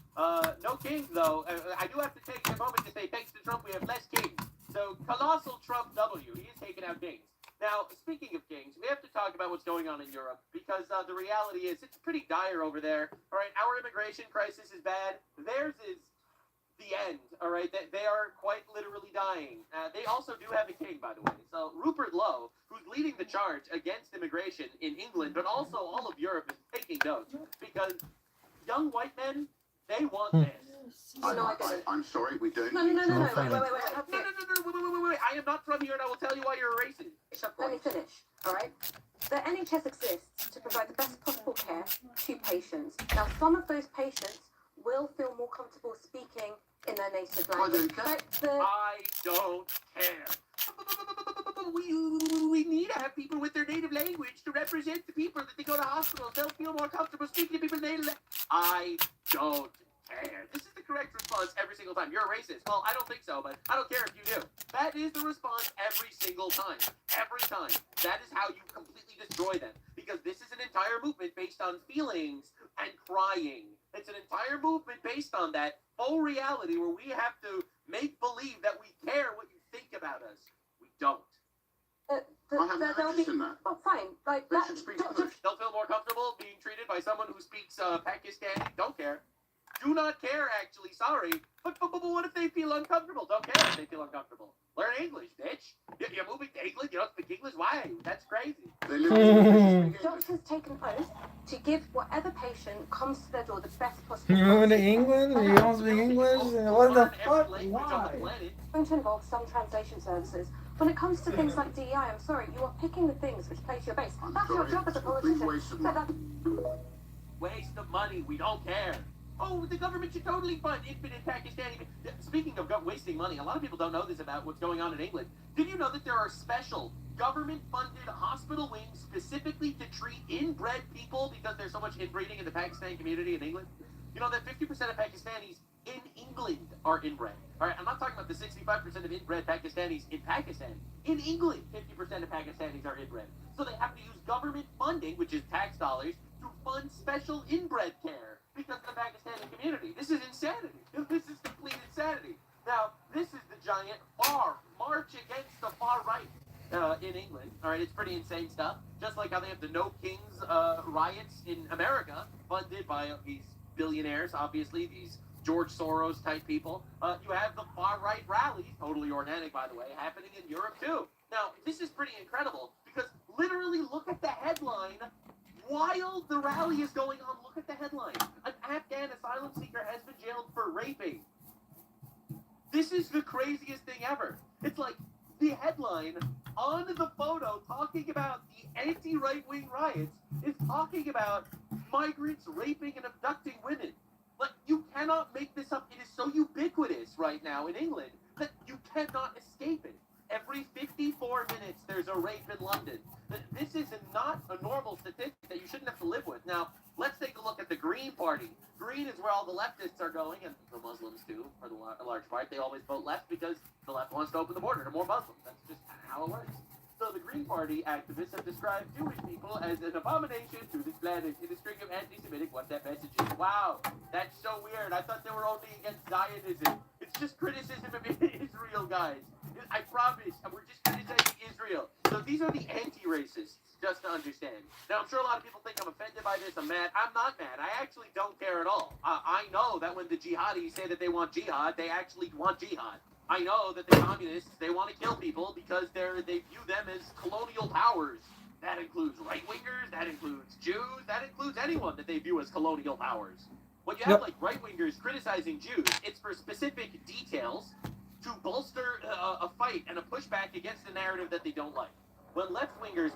No kings, though. I do have to take a moment to say thanks to Trump, we have less kings. So colossal Trump W. He is taking out kings. Now, speaking of kings, we have to talk about what's going on in Europe, because the reality is it's pretty dire over there. All right, our immigration crisis is bad. Theirs is the end, all right? They are quite literally dying. They also do have a king, by the way. So Rupert Lowe, who's leading the charge against immigration in England, but also all of Europe, is taking notes, because young white men, they want this. I'm sorry, we don't. No, need wait. I am not from here, and I will tell you why you're a racist. Let me finish, all right? The NHS exists to provide the best possible care to patients. Now, some of those patients will feel more comfortable speaking in their native language. I don't care. We need to have people with their native language to represent the people that they go to hospitals. They'll feel more comfortable speaking to people in native language. I don't care. This is the correct response every single time. You're a racist. Well, I don't think so, but I don't care if you do. That is the response every single time. Every time. That is how you completely destroy them. Because this is an entire movement based on feelings and crying. It's an entire movement based on that full reality where we have to make believe that we care what you think about us. We don't. They'll be fine. Like that. They'll feel more comfortable being treated by someone who speaks Pakistani. Don't care. Do not care, actually. Sorry. But what if they feel uncomfortable? Don't care if they feel uncomfortable. Learn English, bitch. You're moving to England. You don't speak English. Why? That's crazy. Doctors take an oath to give whatever patient comes to their door the best possible. You moving to England? You don't speak English? What the fuck? Why? Going to involve some translation services. When it comes to things like DEI, I'm sorry, you are picking the things which play to your base. That's your job as a politician. Waste of money. We don't care. Oh, the government should totally fund infinite Pakistani. Speaking of wasting money, a lot of people don't know this about what's going on in England. Did you know that there are special government-funded hospital wings specifically to treat inbred people because there's so much inbreeding in the Pakistani community in England? You know that 50% of Pakistanis in England are inbred. All right, I'm not talking about the 65% of inbred Pakistanis in Pakistan. In England, 50% of Pakistanis are inbred. So they have to use government funding, which is tax dollars, to fund special inbred care because of the Pakistani community. This is insanity. This is complete insanity. Now, this is the giant march against the far right in England. All right, it's pretty insane stuff. Just like how they have the No Kings riots in America, funded by these billionaires, obviously, these George Soros type people. You have the far right rallies, totally organic, by the way, happening in Europe too. Now, this is pretty incredible because literally look at the headline. While the rally is going on, look at the headline. An Afghan asylum seeker has been jailed for raping. This is the craziest thing ever. It's like the headline on the photo talking about the anti-right-wing riots is talking about migrants raping and abducting women. Like, you cannot make this up. It is so ubiquitous right now in England that you cannot escape it. Every 54 minutes, there's a rape in London. This is not a normal statistic that you shouldn't have to live with. Now, let's take a look at the Green Party. Green is where all the leftists are going, and the Muslims too, for the large part. They always vote left because the left wants to open the border to more Muslims. That's just how it works. So the Green Party activists have described Jewish people as an abomination to this planet in a string of anti-Semitic WhatsApp messages. Wow, that's so weird. I thought they were only against Zionism. It's just criticism of Israel, guys. I promise. We're just criticizing Israel. So these are the anti-racists, just to understand. Now, I'm sure a lot of people think I'm offended by this. I'm mad. I'm not mad. I actually don't care at all. I know that when the jihadis say that they want jihad, they actually want jihad. I know that the communists, they want to kill people because they view them as colonial powers. That includes right-wingers, that includes Jews, that includes anyone that they view as colonial powers. When you have like right-wingers criticizing Jews, it's for specific details to bolster a fight and a pushback against the narrative that they don't like. When left-wingers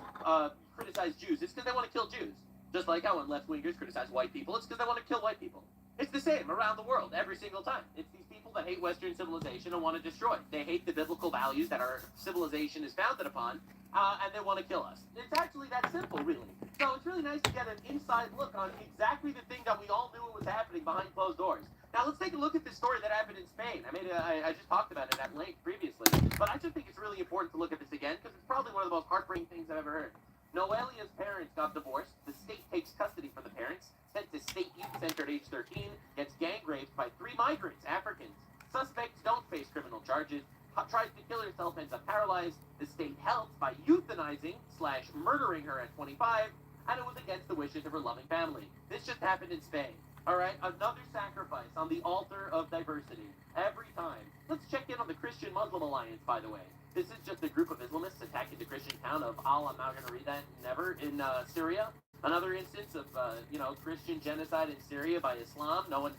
criticize Jews, it's because they want to kill Jews. Just like how when left-wingers criticize white people, it's because they want to kill white people. It's the same around the world, every single time. It's these people that hate Western civilization and want to destroy it. They hate the biblical values that our civilization is founded upon, and they want to kill us. It's actually that simple, really. So it's really nice to get an inside look on exactly the thing that we all knew was happening behind closed doors. Now let's take a look at this story that happened in Spain. I just talked about it at length previously, but I just think it's really important to look at this again because it's probably one of the most heartbreaking things I've ever heard. Noelia's parents got divorced. The state takes custody from the parents, sent to state youth center at age 13, gets gang raped by 3 migrants, Africans. Suspects don't face criminal charges. Tries to kill herself, ends up paralyzed. The state helped by euthanizing/murdering her at 25, and it was against the wishes of her loving family. This just happened in Spain. All right, another sacrifice on the altar of diversity. Every time. Let's check in on the Christian-Muslim alliance, by the way. This is just a group of Islamists attacking the Christian town of I'm not going to read that, never, in Syria. Another instance of, Christian genocide in Syria by Islam. I was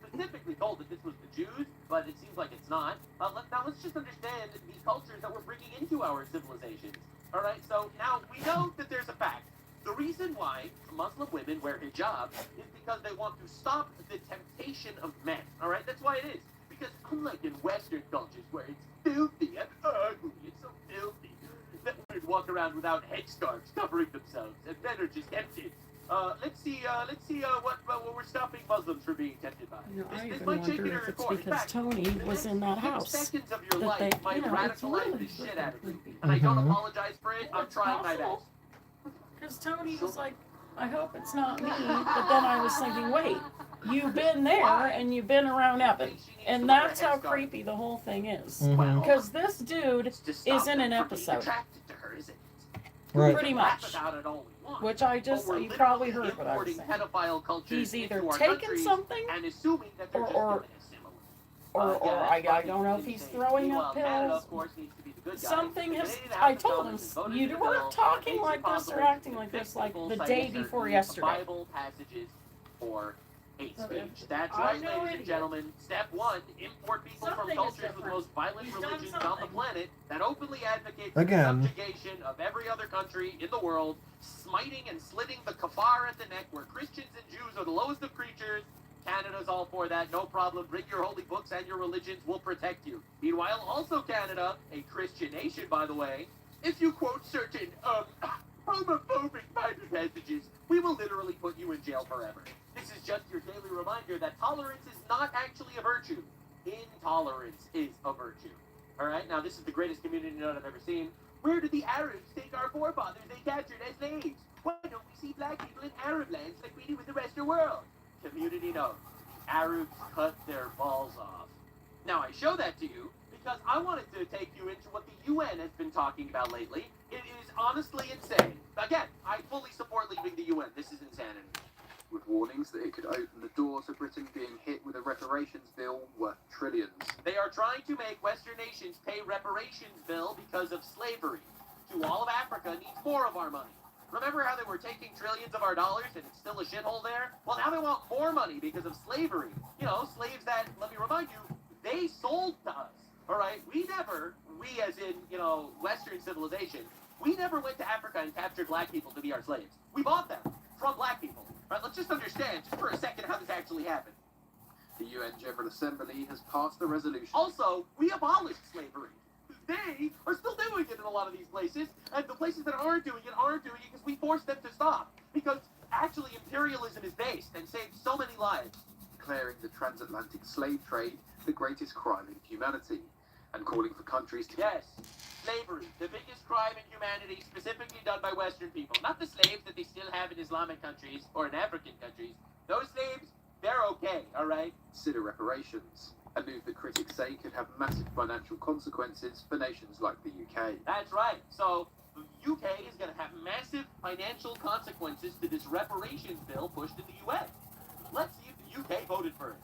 specifically told that this was the Jews, but it seems like it's not. Now let's just understand the cultures that we're bringing into our civilizations. All right, so now we know that there's a fact. The reason why Muslim women wear hijab is because they want to stop the temptation of men. All right, that's why it is. Because unlike in Western cultures where it's filthy and ugly, it's so filthy that women walk around without headscarves covering themselves, and men are just tempted. Let's see what we're stopping Muslims from being tempted by. I This even might shake wonder your if it's report. In because fact, Tony was in that house. seconds of your That life they, might it's radicalize really the shit out of you. freaking And I don't Mhm. apologize for it. I'm trying my best. Because Tony was like, I hope it's not me. But then I was thinking, wait, you've been there and you've been around Evan. And that's how creepy the whole thing is. Mhm. Because this dude is in an episode. Right. Pretty much. Which I just, you probably heard what I was saying. Pedophile culture He's either into our taken countries something, and assuming that they're just or giving us similar. or I don't know if he's throwing up Canada, pills. of course, needs to be the good guy. Something The has. Canadian I African told him government voted you in a weren't bill talking that like makes it this or possible acting to like convict this like people the citing day certain before yesterday. Bible passages for hate Okay. speech. That's I'm right, no ladies and idiot. gentlemen. Step one: import people Something from is cultures with the different. most violent He's done religions on the something. planet that openly advocate for Again. the subjugation of every other country in the world, smiting and slitting the kafar at the neck, where Christians and Jews are the lowest of creatures. Canada's all for that, no problem. Bring your holy books and your religions, we'll protect you. Meanwhile, also Canada, a Christian nation, by the way, if you quote certain, homophobic Bible passages, we will literally put you in jail forever. This is just your daily reminder that tolerance is not actually a virtue. Intolerance is a virtue. Alright, now this is the greatest community note I've ever seen. Where did the Arabs take our forefathers they captured as slaves? Why don't we see black people in Arab lands like we do with the rest of the world? Community note. Arabs cut their balls off. Now I show that to you because I wanted to take you into what the UN has been talking about lately. It is honestly insane. Again, I fully support leaving the UN. This is insanity. With warnings that it could open the door to Britain being hit with a reparations bill worth trillions. They are trying to make Western nations pay reparations bill because of slavery. To all of Africa needs more of our money. Remember how they were taking trillions of our dollars and it's still a shithole there? Well, now they want more money because of slavery. You know, slaves that, let me remind you, they sold to us. All right? We as in, Western civilization, we never went to Africa and captured black people to be our slaves. We bought them from black people. All right, let's just understand, just for a second, how this actually happened. The UN General Assembly has passed a resolution. Also, we abolished slavery. They are still doing it in a lot of these places, and the places that aren't doing it because we forced them to stop. Because actually imperialism is based and saved so many lives. Declaring the transatlantic slave trade the greatest crime in humanity, and calling for countries to... Yes, slavery, the biggest crime in humanity, specifically done by Western people. Not the slaves that they still have in Islamic countries or in African countries. Those slaves, they're okay, all right? Consider reparations. A move that critics say could have massive financial consequences for nations like the UK. That's right. So the UK is going to have massive financial consequences to this reparations bill pushed in the UN. Let's see if the UK voted for it.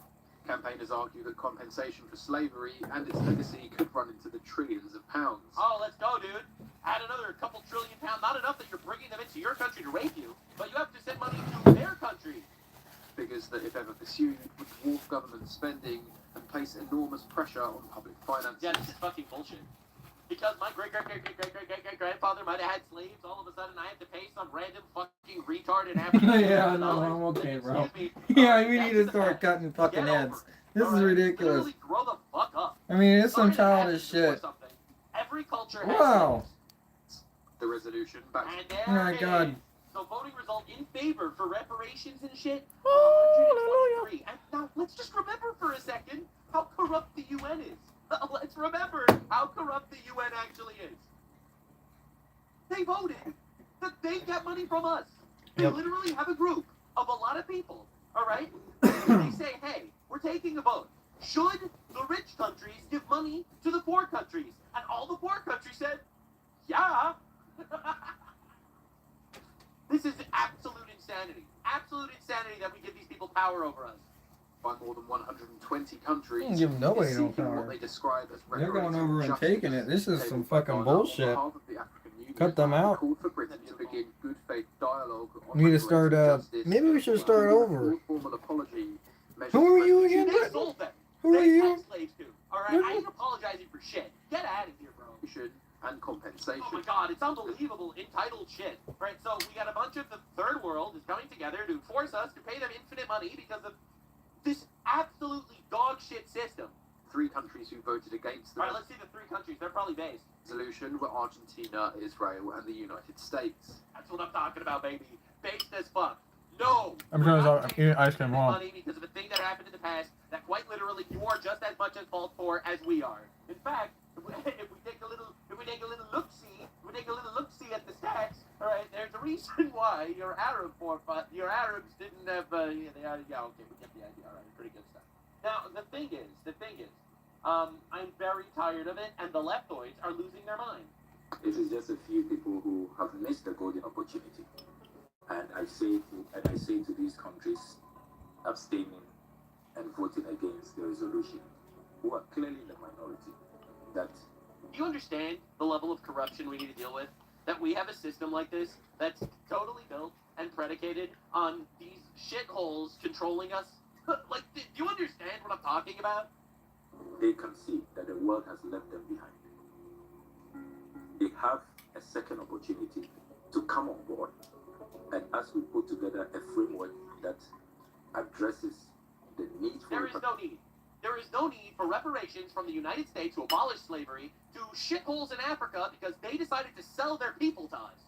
Campaigners argue that compensation for slavery and its legacy could run into the trillions of pounds. Oh, let's go, dude. Add another couple trillion pounds. Not enough that you're bringing them into your country to rape you, but you have to send money to their country. Figures that, if ever pursued, would dwarf government spending and place enormous pressure on public finances. Yeah, this is fucking bullshit. Because my great-great-great-great-great-great-grandfather might have had slaves, all of a sudden I have to pay some random fucking retard in Africa. Yeah, no, I'm okay, bro. Yeah, we need to start cutting fucking heads. This is ridiculous. Literally grow the fuck up. I mean, it's some childish shit. Every culture has Wow. The resolution back. And there Oh my it God. is. So voting result in favor for reparations and shit. Oh, 123. And now let's just remember for a second how corrupt the UN is. Let's remember how corrupt the UN actually is. They voted that they get money from us. They Yep. literally have a group of a lot of people, all right? They say, hey, we're taking a vote. Should the rich countries give money to the poor countries? And all the poor countries said, yeah. This is absolute insanity. Absolute insanity that we give these people power over us. By more than 120 countries. You don't give nobody is no seeking power. What they describe as They're going reparative over and justice. taking it. This is They some will fucking on bullshit. behalf of the African Union, Cut them out. called for Britain to begin good faith dialogue on We need to start, reparative justice, maybe we should start over. formal apology, measures Who are you to again, They Britain? sold them. Who are They you? had slaves too. All right, I ain't apologizing for shit. Get out of here, bro. restitution and compensation. Oh my god, it's unbelievable, entitled shit. Right, so we got a bunch of the third world is coming together to force us to pay them infinite money because of this absolutely dog shit system. 3 countries who voted against the Alright, let's see the 3 countries. They're probably based. resolution were Argentina, Israel, and the United States. That's what I'm talking about, baby. Based as fuck. No! I'm sure it's eating ice cream wrong. Money because of a thing that happened in the past that quite literally you are just as much at fault for as we are. In fact, if we take a little look-see, we take a little look-see at the stats, all right, there's a reason why your Arabs didn't have, okay, we get the idea, all right, pretty good stuff. Now, the thing is, I'm very tired of it, and the leftoids are losing their mind. It is just a few people who have missed the golden opportunity. And I say to these countries abstaining and voting against the resolution, who are clearly the minority, that Do you understand the level of corruption we need to deal with? That we have a system like this that's totally built and predicated on these shitholes controlling us? Like, do you understand what I'm talking about? they can see that the world has left them behind. They have a second opportunity to come on board. And as we put together a framework that addresses the need for... There is no need. There is no need for reparations from the United States to abolish slavery to shitholes in Africa because they decided to sell their people to us.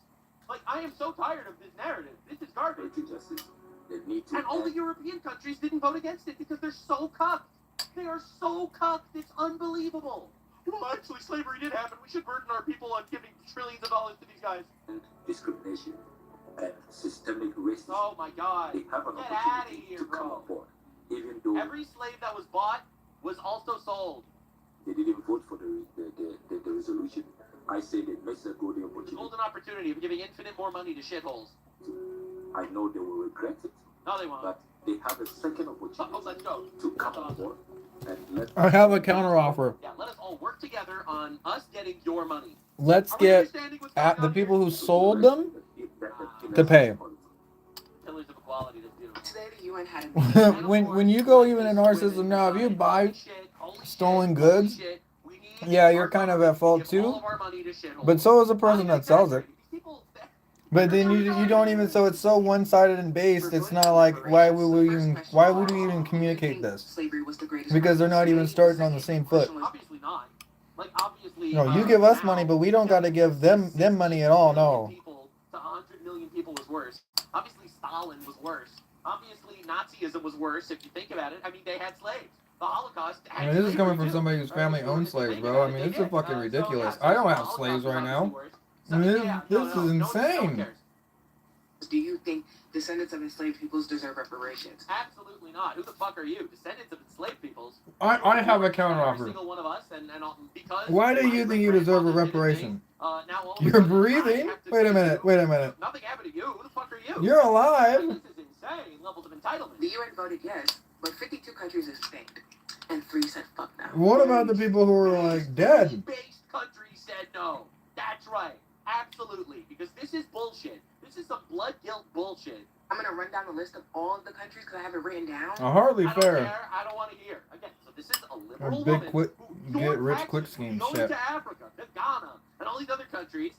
Like, I am so tired of this narrative. This is garbage. Justice. They need to... And all the European countries didn't vote against it because they're so cucked. They are so cucked. It's unbelievable. Well, actually, slavery did happen. We should burden our people on giving trillions of dollars to these guys. Discrimination and systemic racism. Oh my God. They have an Get out of here, to come bro. on board, even though Every slave that was bought was also sold. they didn't vote for the resolution. I say they missed a golden opportunity. Golden opportunity of giving infinite more money to shitholes. I know they will regret it, No, they won't. but they have a second opportunity Let's go. to come on board and let... I have a counteroffer. Yeah, let us all work together on us getting your money. Let's Are we get understanding what's going the on people here? who sold them to pay. Pillars of equality to do. Today the UN had a when you go even in our system now, if you buy stolen goods, yeah, you're kind of at fault too. But so is the person that sells it. But then you don't even, so it's so one-sided and based. It's not like why would we even communicate this? Because they're not even starting on the same foot. Obviously not. Like, obviously. No, you give us money, but we don't got to give them money at all. No. People to 100 million people was worse. Obviously, Stalin was worse. Obviously, Nazism was worse. If you think about it, I mean, they had slaves. The Holocaust. I mean, this is coming from somebody whose family owns slaves, bro. I mean, it's fucking ridiculous. I don't have slaves right now. I mean, this is insane. Do you think descendants of enslaved peoples deserve reparations? Absolutely not. Who the fuck are you? Descendants of enslaved peoples. I have a Every counteroffer. single one of us, and because Why do you think you deserve a reparation? now all of a You're sudden, breathing? I have to Wait a say minute, wait a minute. Nothing happened to you. Who the fuck are you? You're alive. This is insane levels of entitlement. The UN voted yes, but 52 countries abstained, and 3 said fuck no. What about the people who are like dead? Based countries said no. That's right. Absolutely. Because this is bullshit. This is some blood guilt bullshit. I'm gonna run down the list of all of the countries because I have it written down. Hardly I don't fair. care. I don't want to hear. Again, so this is a liberal A big woman quick who get rich taxes quick scheme going shit. to Africa, to Ghana, and all these other countries.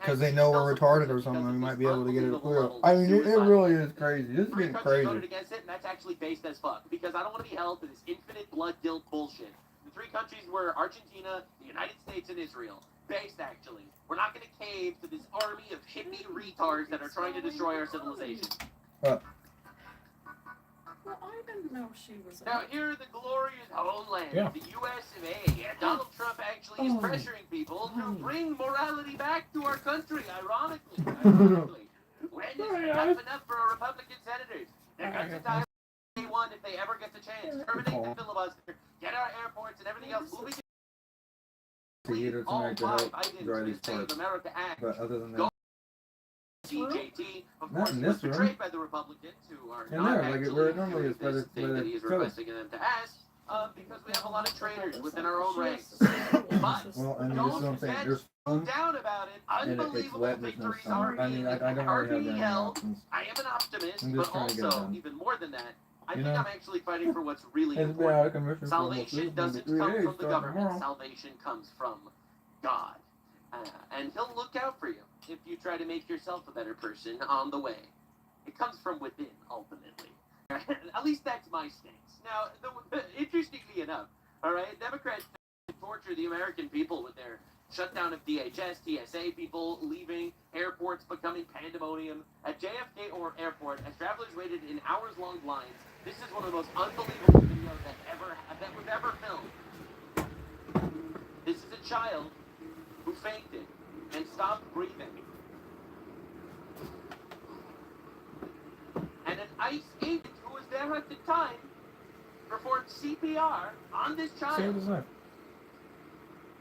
Because they know we're retarded or something, we might be able to get it clear. I mean, it really is crazy. This is Three getting countries voted crazy. against it, and that's actually based as fuck. Because I don't want to be held to this infinite blood guilt bullshit. The 3 countries were Argentina, the United States, and Israel. Based, actually. We're not going to cave to this army of hippie retards that are trying to destroy our civilization. Well, I didn't know she was. Now, here in the glorious homeland Yeah. of the U.S. of A., Donald Trump actually is pressuring people to bring morality back to our country, ironically. When is enough enough for our Republican senators? There comes a time day one if they ever get the chance. Terminate the filibuster, get our airports and everything else moving. Theater tonight to help dry these parts. But other than that, CJT, of not course, in was this room. betrayed by the Republicans who are In not there, like actually where it normally doing is, but this it's thing that he is covered. requesting them to ask, because we have a lot of traitors within our own ranks. But well, I mean, this is what I'm saying. There's fun, down about it. and it's Unbelievable wet. There's no victories sun. are I mean, I don't really have that many options. I am an optimist, I'm but just trying to get it also, done. even more than that, I You think know? I'm actually fighting for what's really It's been out of important. commission for almost Salvation doesn't 3 come days, from the starting government. tomorrow. Salvation comes from God. And He'll look out for you if you try to make yourself a better person on the way. It comes from within, ultimately. At least that's my stance. Now, interestingly enough, all right, Democrats torture the American people with their shutdown of DHS, TSA people leaving, airports becoming pandemonium. At JFK or airport, as travelers waited in hours-long lines, this is one of the most unbelievable videos that was ever filmed. This is a child who fainted and stop breathing. And an ICE agent who was there at the time performed CPR on this Same child as that.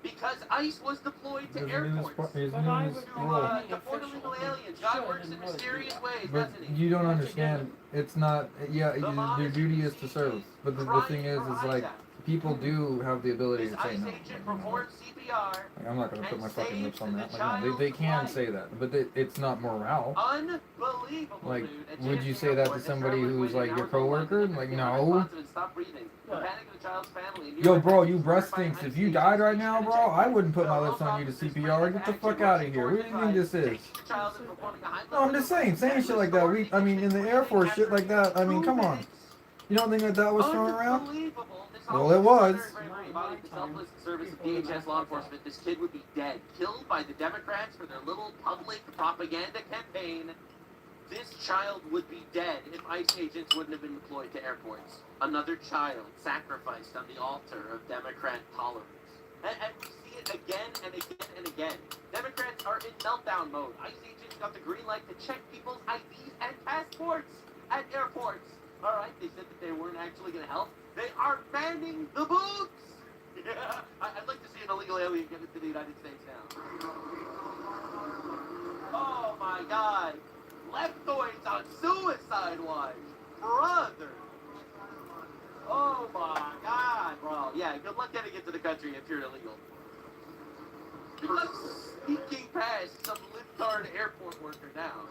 because ICE was deployed to His airports name is to deport illegal aliens. God works in mysterious ways, But doesn't he? you don't understand. It's not. Yeah, their duty is to serve. But the thing is like people do have the ability This to say ICE no. agent performed CPR. Like, I'm not gonna put my fucking lips on that. the Like, no, they can child's say that, but it's not morale. Unbelievable, Like, dude. would you say that to somebody who's like your coworker? Like, no. Stop breathing. The panic of the child's family. And Yo, bro, you breath stinks. If you died right now, bro, I wouldn't put my lips on you to CPR. Get the fuck out of here. What do you think this is? No, I'm just saying shit like that. I mean, in the Air Force, shit like that. I mean, come on. You don't think that that was thrown around? Well, it was. The selfless service of DHS law enforcement, this kid would be dead, killed by the Democrats for their little public propaganda campaign. This child would be dead if ICE agents wouldn't have been deployed to airports. Another child sacrificed on the altar of Democrat tolerance. And we see it again and again and again. Democrats are in meltdown mode. ICE agents got the green light to check people's IDs and passports at airports. All right, they said that they weren't actually going to help. They are manning the boots. Yeah, I'd like to see an illegal alien get into the United States now. Oh my God. Leftoids on suicide watch. Brother. Oh my God, bro. Yeah, good luck getting into the country if you're illegal. Good luck sneaking past some libtard airport worker now.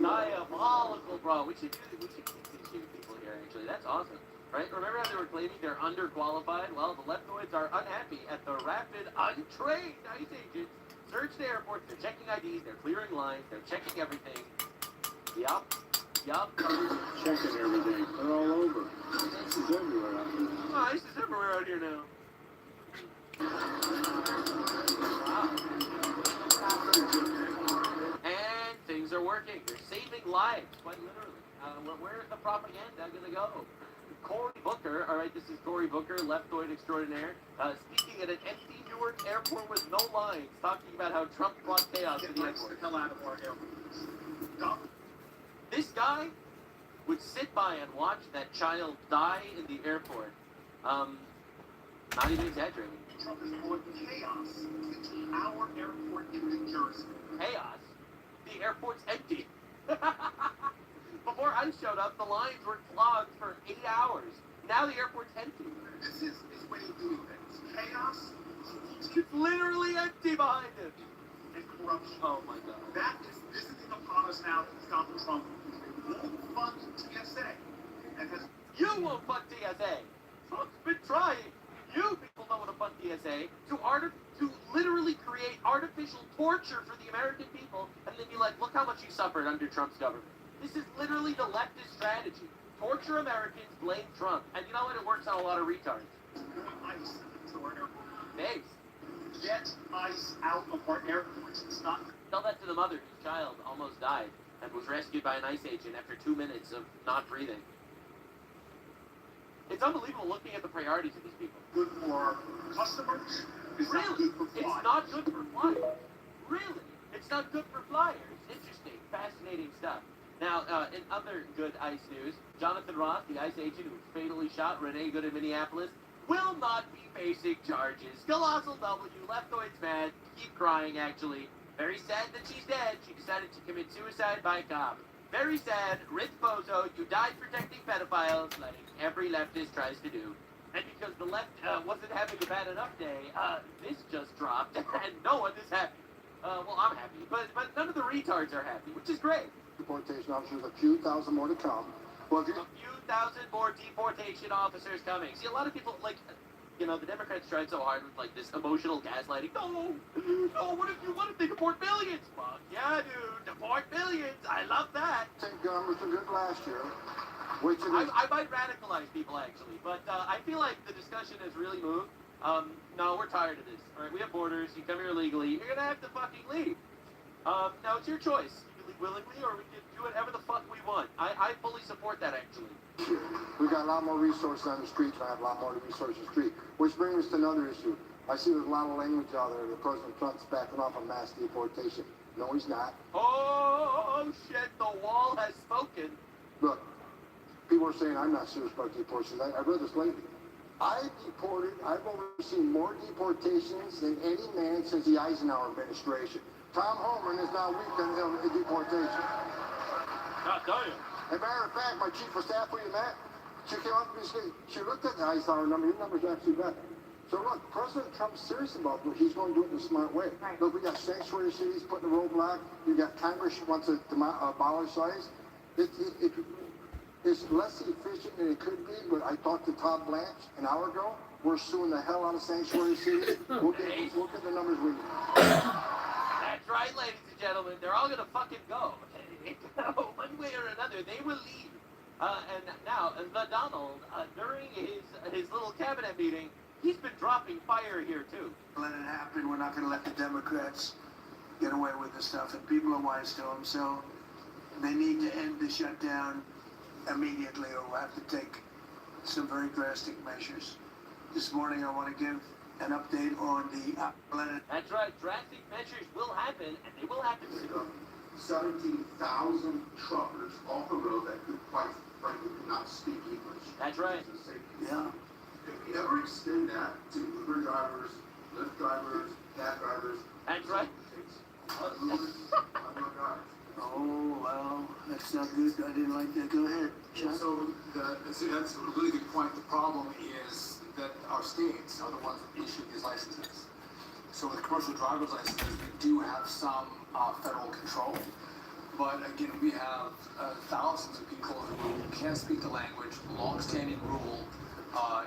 Diabolical, bro. We should keep teaching people here, actually. That's awesome. Right? Remember how they were claiming they're underqualified? Well, the leftoids are unhappy at the rapid, untrained ICE agents search the airports. They're checking IDs. They're clearing lines. They're checking everything. Yup. Checking everything. They're all over. ICE is everywhere out here. Oh, ICE is everywhere out here now. Wow. And things are working. They're saving lives, quite literally. Where is the propaganda going to go? Cory Booker, all right, this is Cory Booker, leftoid extraordinaire, speaking at an empty Newark airport with no lines, talking about how Trump brought chaos to the airport. This guy would sit by and watch that child die in the airport. Not even exaggerating. Trump is brought chaos into our airport in New Jersey. Chaos? The airport's empty. Before I showed up, the lines were clogged for 8 hours. Now the airport's empty. This is his way of doing things. Chaos. It's literally empty behind him. And corruption. Oh my God. That is visiting upon us now to stop Trump. Won't fund TSA. And has You won't fund TSA. Trump's been trying. You people don't want to fund TSA to literally create artificial torture for the American people and then be like, look how much you suffered under Trump's government. This is literally the leftist strategy. Torture Americans, blame Trump. And you know what? It works on a lot of retards. ICE to our airport. Thanks. Get ICE out of our airports. It's not. Tell that to the mother whose child almost died and was rescued by an ICE agent after 2 minutes of not breathing. It's unbelievable looking at the priorities of these people. Good for our customers. It's Really? not good for flyers. It's not good for flyers. Really? It's not good for flyers. Interesting. Fascinating stuff. Now, in other good ICE news, Jonathan Ross, the ICE agent who fatally shot Renee Good in Minneapolis, will not be facing charges. Colossal W, leftoids mad, keep crying actually. Very sad that she's dead. She decided to commit suicide by cop. Very sad, Rich Bozo, you died protecting pedophiles like every leftist tries to do. And because the left wasn't having a bad enough day, this just dropped and no one is happy. Well, I'm happy, but none of the retards are happy, which is great. Deportation officers, a few thousand more to come. Well, if you... A few thousand more deportation officers coming. See, a lot of people, like, you know, the Democrats tried so hard with, like, this emotional gaslighting. No, what if they deport millions? Fuck yeah, dude, deport millions. I love that. St. Numbers were good last year. I might radicalize people, actually, but I feel like the discussion has really moved. No, we're tired of this. All right, we have borders. You come here illegally. You're going to have to fucking leave. Now, it's your choice. You can leave willingly, or we can do whatever the fuck we want. I fully support that, actually. We got a lot more resources on the streets. I have a lot more resources on the street. Which brings us to another issue. I see there's a lot of language out there that President Trump's backing off on mass deportation. No, he's not. Oh shit! The wall has spoken. Look, people are saying I'm not serious about deportation. I read this lately. I've overseen more deportations than any man since the Eisenhower administration. Tom Homan is now weak on deportation. God damn. As a matter of fact, my chief of staff, where you met, she came up to me, she looked at the Eisenhower number, your number's actually better. So look, President Trump's serious about it. He's going to do it in a smart way. Right. Look, we got sanctuary cities putting a roadblock. You got Congress wants to abolish ICE. It's less efficient than it could be, but I talked to Todd Blanche an hour ago. We're suing the hell out of sanctuary cities. We'll get the numbers we need. That's right, ladies and gentlemen. They're all gonna fucking go. One way or another, they will leave. And now, Donald, during his little cabinet meeting, he's been dropping fire here too. Let it happen. We're not going to let the Democrats get away with this stuff, and people are wise to them. So they need to end the shutdown immediately, or we'll have to take some very drastic measures. This morning, I want to give an update on the That's right. Drastic measures will happen, and they will happen soon. 17,000 truckers off the road that could quite frankly not speak English. That's right. Yeah. If you ever extend that to Uber drivers, Lyft drivers, cab drivers. That's right. Oh, well, that's not good. I didn't like that. Go ahead, Chuck. So that's a really good point. The problem is that our states are the ones that issue these licenses. So with commercial driver's licenses, we do have some federal control. But again, we have thousands of people who can't speak the language, long-standing rule,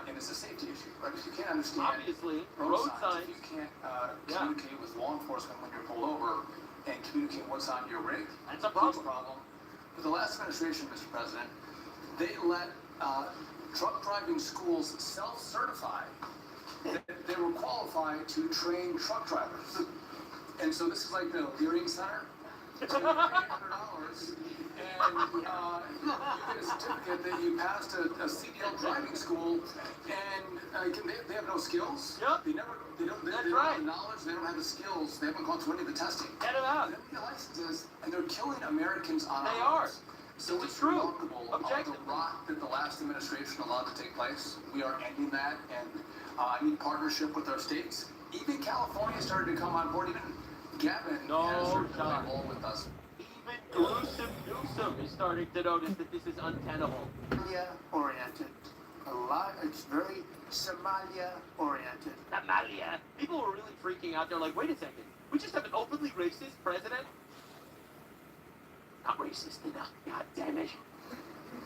and it's a safety issue, right? If you can't understand obviously road signs, if you can't communicate with law enforcement when you're pulled over and communicate what's on your rig, that's a problem. With the last administration, Mr. President, they let truck driving schools self-certify that they were qualified to train truck drivers. And so this is like the Leering Center. So you pay $100 and you get a certificate that you passed a CDL driving school, and they have no skills. Yep. They don't have the knowledge. They don't have the skills. They haven't gone through any of the testing. Get it out. They don't get licenses, and they're killing Americans on They our are. roads. So it's true. remarkable the rot that the last administration allowed to take place. We are ending that, and I need partnership with our states. Even California started to come on board. Even Gavin has started to play ball with us. Even Newsom is starting to notice that this is untenable. Somalia-oriented. It's very Somalia-oriented. Somalia. People were really freaking out. They're like, wait a second. We just have an openly racist president? Not racist enough. God damn it.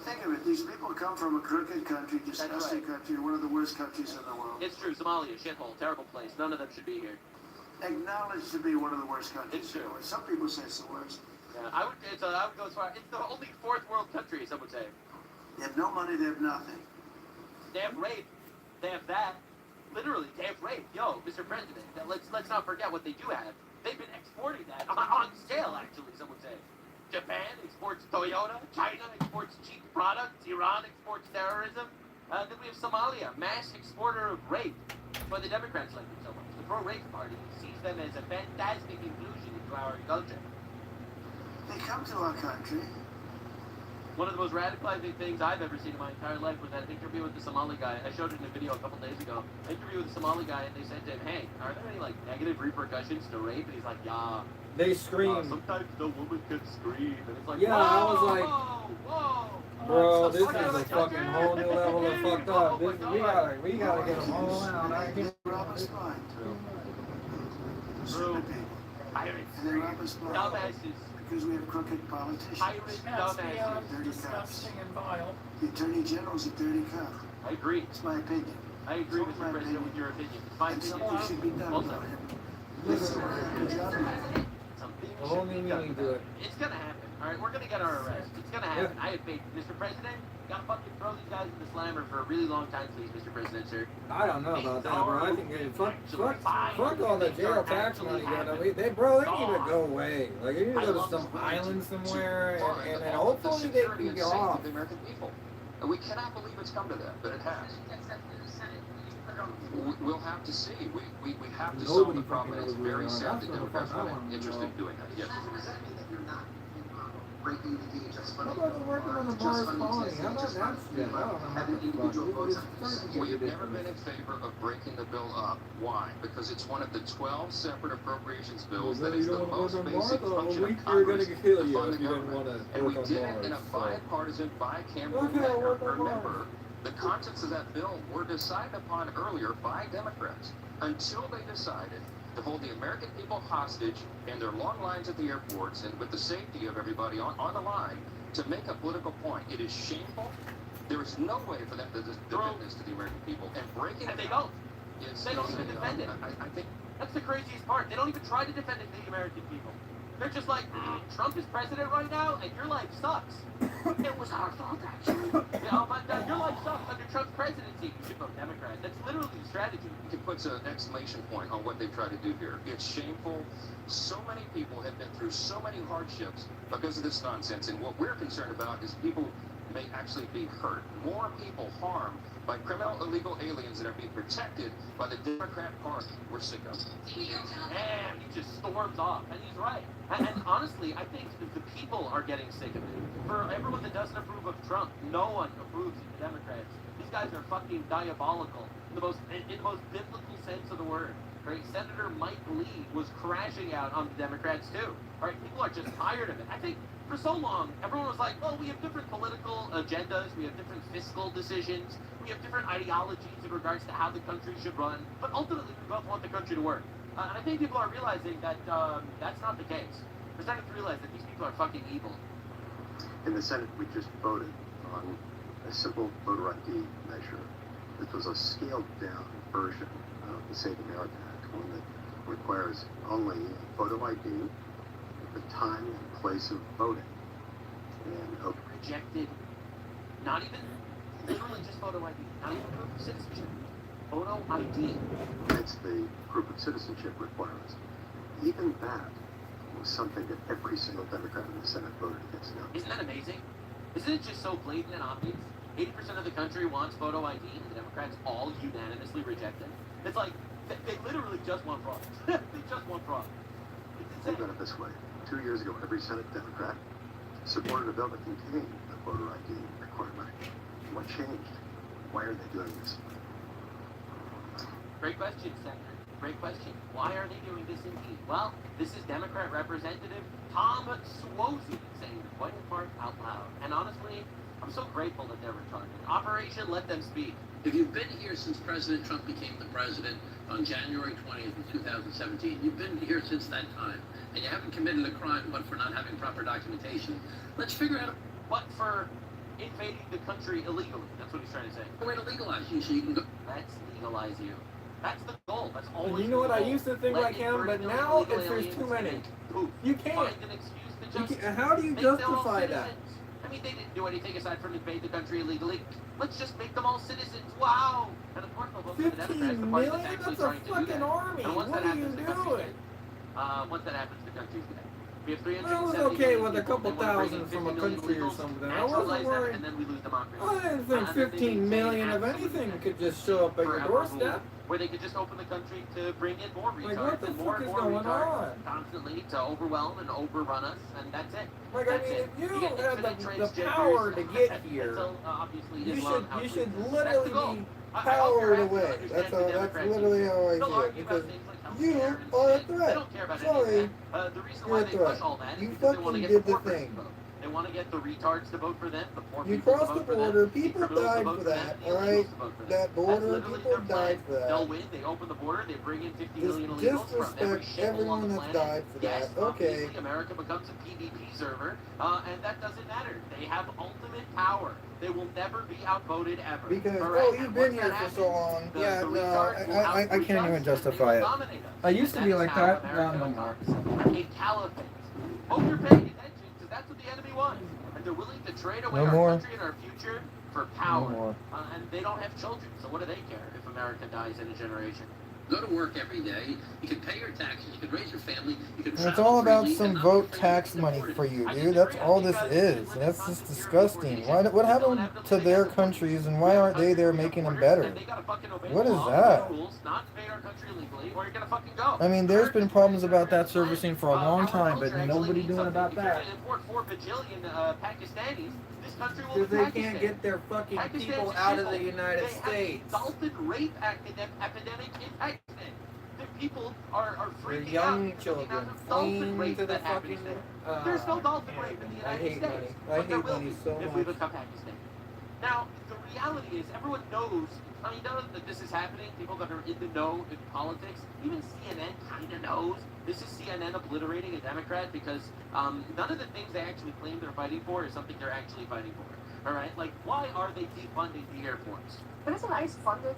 Think of it. These people come from a crooked country, disgusting country, one of the worst countries in the world. It's true. Somalia, shithole, terrible place. None of them should be here. Acknowledged to be one of the worst countries. It's true. Some people say it's the worst. Yeah, I would go as far. It's the only fourth world country, some would say. They have no money, they have nothing. They have rape. They have that. Literally, they have rape. Yo, Mr. President, let's not forget what they do have. They've been exporting that on scale, actually, some would say. Japan exports Toyota. China exports cheap products. Iran exports terrorism. Then we have Somalia, mass exporter of rape. That's why the Democrats like them so much. The pro-rape party sees them as a fantastic inclusion into our culture. They come to our country. One of the most radicalizing things I've ever seen in my entire life was that interview with the Somali guy. I showed it in a video a couple days ago. Interview with the Somali guy, and they said to him, hey, are there any like negative repercussions to rape? And he's like, yeah. They scream. Sometimes the woman can scream. And it's like, yeah, whoa, I was like, whoa. Bro, this is a fucking whole new level of fucked up. We gotta get them all out. True. Pirates. Dumbasses. Because we have crooked politicians. Pirates, dumbasses. Dirty Disgusting and vile. The Attorney General's a dirty cop. I agree. It's my opinion. I agree, Mr. President, with your opinion. It's my opinion. Something should be done Also, about him. The whole meaning to it. It's gonna happen. All right, we're gonna get our arrest. It's gonna happen. I have faith, Mr. President. You gotta fucking throw these guys in the slammer for a really long time, please, Mr. President, sir. I don't know about that, bro. I think fuck all the jail tax money. They need to go away. Like, you need to go to some island somewhere, and then hopefully they can get off. The American people. And we cannot believe it's come to that, but it has. We'll have to see. We have to solve the problem. It's very sad that Democrats are not interested in doing that. Yes. Does that mean that you're not breaking the gauge as How funding? about the working on the Mars colony? How about that? Yeah, I don't know. Having individual votes on this. We've never been in favor of breaking the bill up. Why? Because it's one of the 12 separate appropriations bills that is the most basic function of Congress to fund the government. And we did it in a bipartisan, bicameral manner. Remember, the contents of that bill were decided upon earlier by Democrats until they decided to hold the American people hostage in their long lines at the airports and with the safety of everybody on the line to make a political point. It is shameful. There is no way for them to defend this to the American people. And breaking And it they down don't. is- They don't even defend it. I think That's the craziest part. They don't even try to defend it to the American people. They're just like, Trump is president right now, and your life sucks. It was our fault, actually. But your life sucks under Trump's presidency. You should vote Democrat. That's literally the strategy. it puts an exclamation point on what they've tried to do here. It's shameful. So many people have been through so many hardships because of this nonsense. And what we're concerned about is people may actually be hurt. More people harmed by criminal illegal aliens that are being protected by the Democrat Party. We're sick of it. And he just storms off, and he's right. And honestly, I think the people are getting sick of it. For everyone that doesn't approve of Trump, no one approves of the Democrats. These guys are fucking diabolical in the most biblical sense of the word. Right? Senator Mike Lee was crashing out on the Democrats too. All right, people are just tired of it. I think for so long, everyone was like, well, we have different political agendas, we have different fiscal decisions, we have different ideologies in regards to how the country should run, but ultimately we both want the country to work. And I think people are realizing that that's not the case. They're starting to realize that these people are fucking evil. In the Senate, we just voted on a simple voter ID measure. This was a scaled-down version of the Save America Act, one that requires only photo ID, the time and place of voting, and rejected, not even literally just photo ID, not even proof of citizenship. Photo ID. It's the proof of citizenship requirements. Even that was something that every single Democrat in the Senate voted against. Now, Isn't that amazing? Isn't it just so blatant and obvious? 80% of the country wants photo ID, and the Democrats all unanimously reject it. It's like, they literally just want fraud. They just want fraud. think about it this way. 2 years ago, every Senate Democrat supported a bill that contained the voter ID requirement. What changed? Why are they doing this? Great question, Senator. Great question. Why are they doing this indeed? Well, this is Democrat Representative Tom Suozzi saying the funny part out loud. And honestly, I'm so grateful that they're retarded. Operation Let Them Speak. If you've been here since President Trump became the president on January 20th of 2017, you've been here since that time, and you haven't committed a crime but for not having proper documentation, let's figure out What for invading the country illegally? That's what he's trying to say. a way to legalize you so you can go. Let's legalize you. That's the goal. That's And always you know what? the I goal. used to think Let like him, but illegal now illegal there's aliens too many. poof, You can't. find an excuse to You just can't. How do you make them all justify that? citizens. I mean, they didn't do anything aside from invade the country illegally. Let's just make them all citizens. Wow! And of course, they'll vote for the 15 Democrats, the party that's million? actually That's a trying to do fucking that. army. And once What that are you happens, the country's doing? dead. Once that happens, the country's dead. We have I 370 was okay million with a people, couple they wanna bring in thousand from 50 a million country or illegals, something. I naturalize wasn't them, worried. and then we lose democracy. I didn't think And then they 15 say million of absolutely anything could just show up at your forever doorstep. rule, where they could just open the country to bring in more Like, retards what the and more fuck and is more going retards on? constantly to overwhelm and overrun us, and that's it. Like, I That's mean, it. if you get had infinite the transgenders power to get here, until, obviously you Islam should outweighs. literally That's the goal. be I hope you're powered asking to away. understand That's the how. That's Democrats literally how I still see it. argue about Because things like you healthcare and are a shit. They threat. don't care about any Sorry, of that. The reason you're why a they threat. push all that is You because they want to fucking get did the the poor person thing. to vote. They want to get the retards to vote for them, the poor You people to crossed the vote for them, border. the People criminals to died vote for for them, that. the All illegals right, to vote for them. that That's border. literally People their died plan. for that. They'll win. They open the border. They bring in 50 Just million illegals from every disrespect shithole on everyone the that's planet. died for Yes, that. Okay. obviously America becomes a PvP server, and that doesn't matter. They have ultimate power. They will never be outvoted ever. Because, All right? oh, you've And been once here that for so happens, long. the Yeah, no, retards will I outreach can't us, even and justify they it. will dominate us. I used to And be that like is how that. America Now no more. becomes a caliphate. Hope you're paying attention, because that's what the enemy wants. And they're willing to trade away No our more. country and our future for power. No more. And they don't have children, so what do they care if America dies in a generation? Go to work every day. You can pay your taxes. You can raise your family. You can And it's travel all about freely, some and vote tax money for you, dude. That's all this is. That's just disgusting. What happened to their countries and why aren't they there making them better? What is that? I mean, there's been problems about that servicing for a long time, but nobody doing about that. Because they can't get their fucking people out of the United States. Dolphin rape epidemic in Pakistan. The people are They're freaking young out. children Dolphin fleeing rape to the that happens fucking. there. There's no dolphin rape in the United hate States. money. I But there hate will money be so if we much. become Pakistan. Now, the reality is everyone knows kind of that this is happening. People that are in the know in politics, even CNN kind of knows. This is CNN obliterating a Democrat because none of the things they actually claim they're fighting for is something they're actually fighting for. All right? Like, why are they defunding the Air Force? But isn't ICE funded?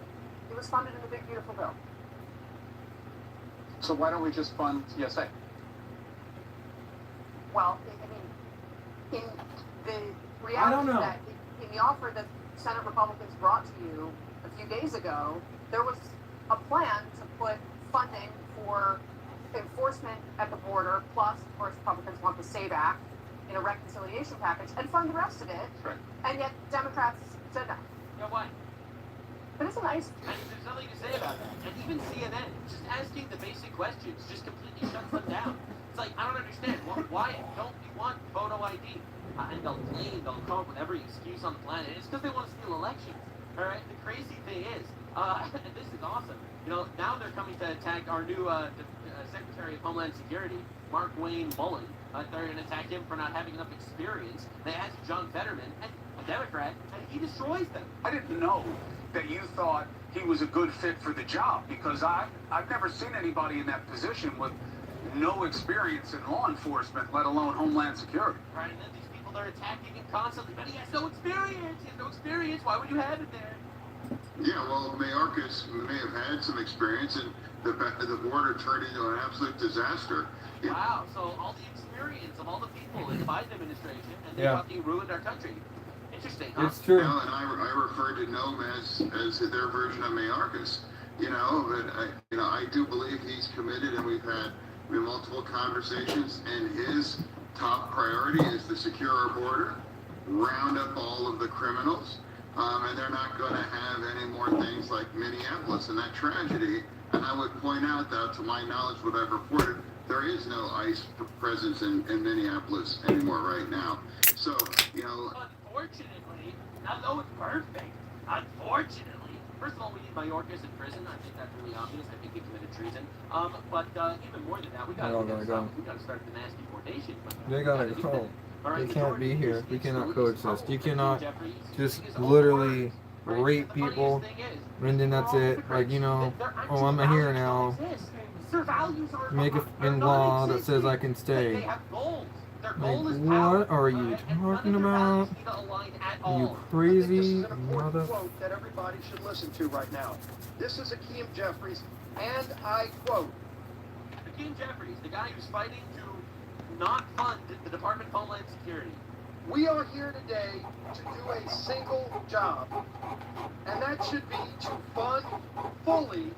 It was funded in the Big Beautiful Bill. So why don't we just fund TSA? Well, I mean, in the I don't reality know. that in the offer that Senate Republicans brought to you a few days ago, there was a plan to put funding for enforcement at the border, plus, of course, Republicans want the SAVE Act in a reconciliation package, and fund the rest of it. Right. And yet Democrats said no. Yeah, why? But it's a nice. And there's nothing to say about that. And even CNN, just asking the basic questions, just completely shuts them down. It's like, I don't understand. Why don't you want photo ID? And they'll come up with every excuse on the planet. It's because they want to steal elections. All right. The crazy thing is, and this is awesome. You know, now they're coming to attack our new Secretary of Homeland Security, Mark Wayne Mullen. They're going to attack him for not having enough experience. They asked John Fetterman, and a Democrat, and he destroys them. I didn't know that you thought he was a good fit for the job because I've never seen anybody in that position with no experience in law enforcement, let alone Homeland Security. Right, and then these people are attacking him constantly, but he has no experience. He has no experience. Why would you have it there? Yeah, well, Mayorkas may have had some experience, and the border turned into an absolute disaster. Wow, so all the experience of all the people in the Biden administration, and they Yeah. fucking ruined our country. Interesting, huh? It's true. Well, and I refer to Noam as their version of Mayorkas. You know, but I do believe he's committed, and we've had multiple conversations, and his top priority is to secure our border, round up all of the criminals, and they're not going to have any more things like Minneapolis and that tragedy. And I would point out that, to my knowledge, what I've reported, there is no ICE presence in Minneapolis anymore right now. So, Unfortunately, not though it's perfect, unfortunately, first of all, we need Mayorkas in prison. I think that's really obvious. I think he committed treason. But even more than that, we They're all gonna go. gotta start the mass deportation. They gotta do go. that. All right, They can't be here. We cannot coexist. You cannot Jeffries, just literally rape people and then that's it. Like, oh, I'm here now. their values are Make a fucking law that says I can They stay. have goals. Their Like, goal is power. what are you talking about? You crazy mother. Quote that everybody should listen to right now. This is Akeem Jeffries, and I quote. Akeem Jeffries, the guy who's fighting to not fund the Department of Homeland Security. We are here today to do a single job, and that should be to fund fully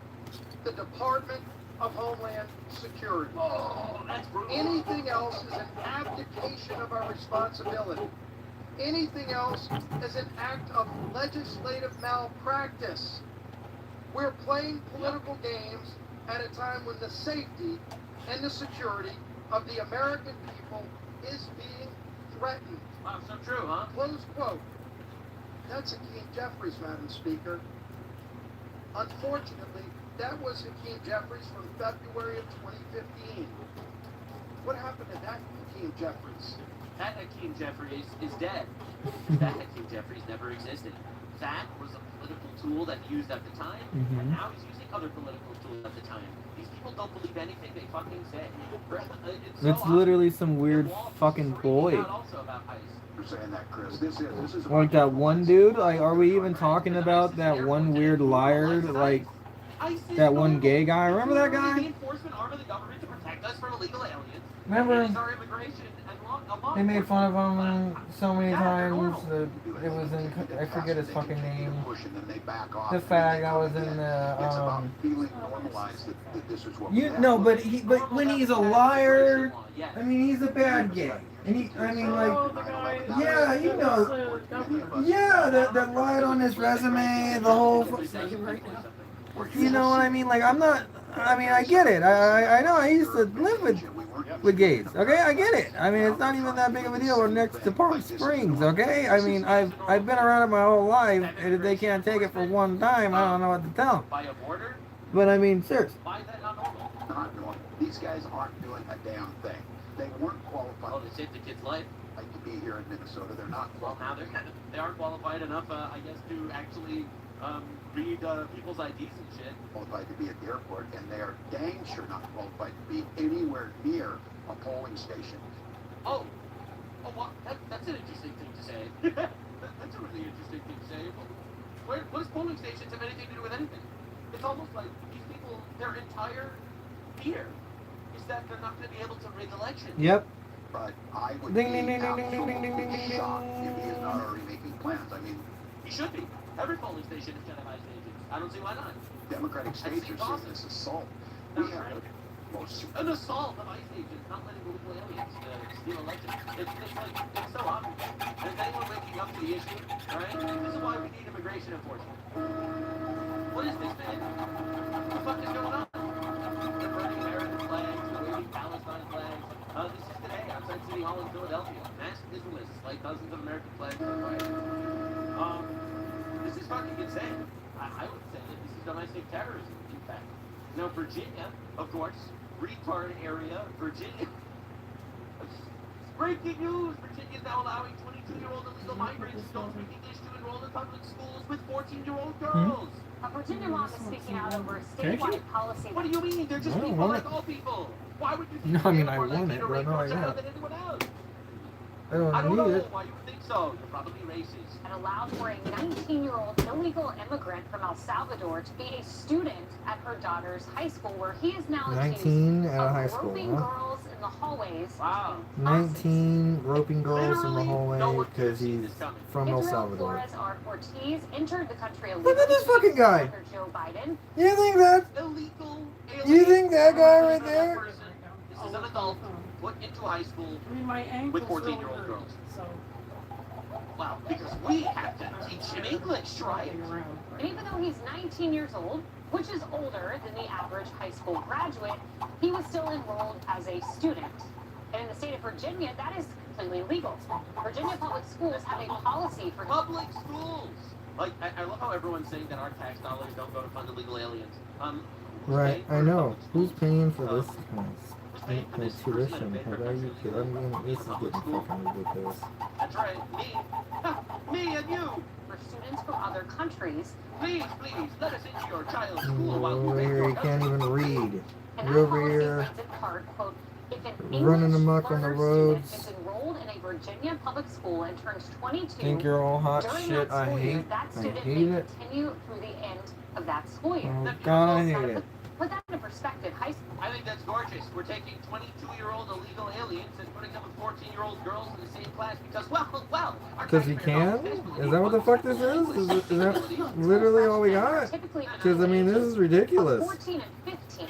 the Department of Homeland Security. Oh, that's brutal. Anything else is an abdication of our responsibility. Anything else is an act of legislative malpractice. We're playing political games at a time when the safety and the security of the American people is being threatened. Wow, so true, huh? Close quote. That's Akeem Jeffries, Madam Speaker. Unfortunately, that was Akeem Jeffries from February of 2015. What happened to that Akeem Jeffries? That Akeem Jeffries is dead. That Akeem Jeffries never existed. That was a political tool that he used at the time, and now he's using other political tools at the time. These people don't believe anything they fucking say. It's literally some weird fucking ploy. Also about ICE. You're saying that, Chris. This is Like that one dude? Like, are we even talking about that one weird liar? Like, that one gay guy? Remember that The guy? enforcement arm of the government to protect us from illegal aliens. Remember? It is our immigration and law They made fun of him so many times. It was in, I forget his fucking name. The fag that was in the, but when he's a liar, I mean, he's a bad guy. And he, I mean, like, yeah, you know, yeah, that lied on his resume, the whole, you know what I mean? Like, I'm not, I mean, I get it. I know I used to live with gays. Okay, I get it. I mean, it's not even that big of a deal. We're next to Palm Springs. Okay, I mean, I've been around it my whole life, and if they can't take it for one time, I don't know what to tell them. But I mean, seriously. Not normal. These guys aren't doing a damn thing. They weren't qualified. Oh, they saved the kid's life. Like to be here in Minnesota. They're not. Well, now they are qualified enough, I guess, to actually read people's IDs and shit. Qualified to be at the airport, and they are dang sure not qualified to be anywhere near a polling station. Oh, well, that's an interesting thing to say. That's a really interesting thing to say. What does polling stations have anything to do with anything? It's almost like these people, their entire fear is that they're not going to be able to rig elections. Yep. But I would Ding, be ding, ding, ding, ding, ding, ding, ding, absolutely ding, shocked ding. if he is not already making plans. I mean, He should be. Every polling station is Jedi agents. I don't see why not. Democratic states are seeing this assault. We have the most. An assault of ICE agents, not letting illegal aliens steal elections. It's so obvious. And is anyone waking up to the issue? Right? This is why we need immigration enforcement. What is this, man? What the fuck is going on? They're burning American flags, they're waving Palestine flags. This is today outside City Hall in Philadelphia. Masked Islamists light dozens of American flags on fire. This is fucking insane. I would say that this is domestic terrorism, in fact. Now, Virginia, of course, retard area, Virginia. Breaking news! Virginia is now allowing 22-year-old illegal migrants who don't speak English to enroll in public schools with 14-year-old girls. A Virginia mom is speaking out over a statewide policy. What do you mean? They're just I don't people want like all people. Why would you No, think I mean, they're I more want likely it, to but rape no, your I child don't. than anyone else? I don't I don't need know it. why you would think so. You're probably racist. And allowed for a 19-year-old illegal immigrant from El Salvador to be a student at her daughter's high school, where he is now 19 accused at a of high school, groping huh? girls in the hallways. Wow. 19 roping girls in the hallway because he's from El Israel Salvador. Flores Ortiz entered the country illegally. Look at this fucking guy. under Joe Biden. You think that? Illegal. You think that guy right there? This is an adult put into high school I mean, my with ankle's 14-year-old really girls. so. Well, because we have to teach him English, right? And even though he's 19 years old, which is older than the average high school graduate, he was still enrolled as a student. And in the state of Virginia, that is completely legal. Virginia public schools have a policy for Public schools! Like, I love how everyone's saying that our tax dollars don't go to fund illegal aliens. Right, I know. Who's paying for this? this Tuition. How are you kidding? I mean, this is getting fucking ridiculous. That's right, me. Me and you! for students from other countries. Please, let us into your child's school while Over you here, you can't even read. And You're that over policy here reads in part, quote, if an running English amok on the learner roads. student is enrolled in a Virginia public school and turns 22 Think you're all hot during shit. that I school year, hate. that I student hate may it. continue through the end of that school year. Oh God, I hate it. Put that into perspective. High school. I think that's gorgeous. We're taking 22-year-old illegal aliens and putting them with 14-year-old girls in the same class because, well, our Because he can? Is that what the fuck this is? Is that literally all we got? Because, I mean, this is ridiculous. 14 and 15.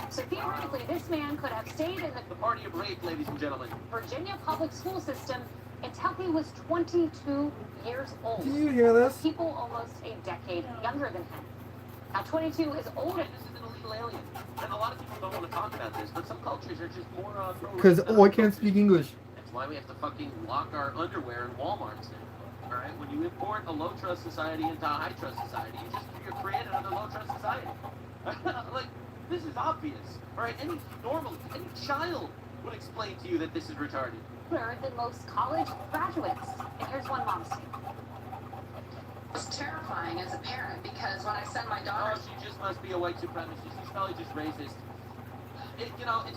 So theoretically, this man could have stayed in the party of rape, ladies and gentlemen. Virginia public school system until he was 22 years old. Do you hear this? People almost a decade younger than him. Now, 22 is older. This is an illegal alien. And a lot of people don't want to talk about this, but some cultures are just more Because, oh, I can't speak English. That's why we have to fucking lock our underwear in Walmarts now. Alright? When you import a low-trust society into a high-trust society, you create another low-trust society. Like, this is obvious. Alright? Any child would explain to you that this is retarded. Older than most college graduates. And here's one mom's take. It's terrifying as a parent because when I send my Oh, daughter, she just must be a white supremacist. She's probably just racist. It's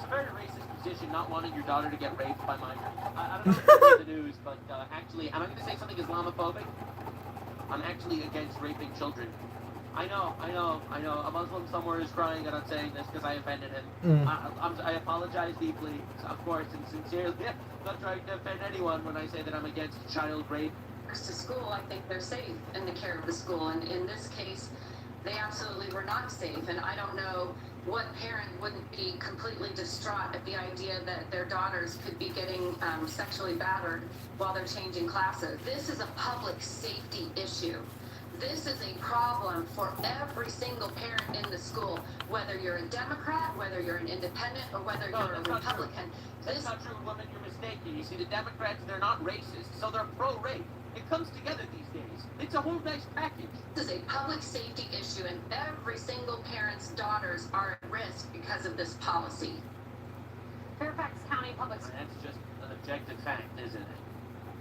a very racist position not wanting your daughter to get raped by migrants. I don't know if you read the news, but actually, am I going to say something Islamophobic? I'm actually against raping children. I know. A Muslim somewhere is crying and I'm saying this because I offended him. I apologize deeply, of course, and sincerely. I'm not trying to offend anyone when I say that I'm against child rape. To school, I think they're safe in the care of the school, and in this case, they absolutely were not safe. And I don't know what parent wouldn't be completely distraught at the idea that their daughters could be getting sexually battered while they're changing classes. This is a public safety issue. This is a problem for every single parent in the school, whether you're a Democrat, whether you're an independent, or whether you're a Republican. That's not true, woman. You're mistaken. You see, the Democrats, they're not racist, so they're pro-rape. It comes together these days. It's a whole nice package. This is a public safety issue, and every single parent's daughters are at risk because of this policy. Fairfax County Public That's just an objective fact, isn't it?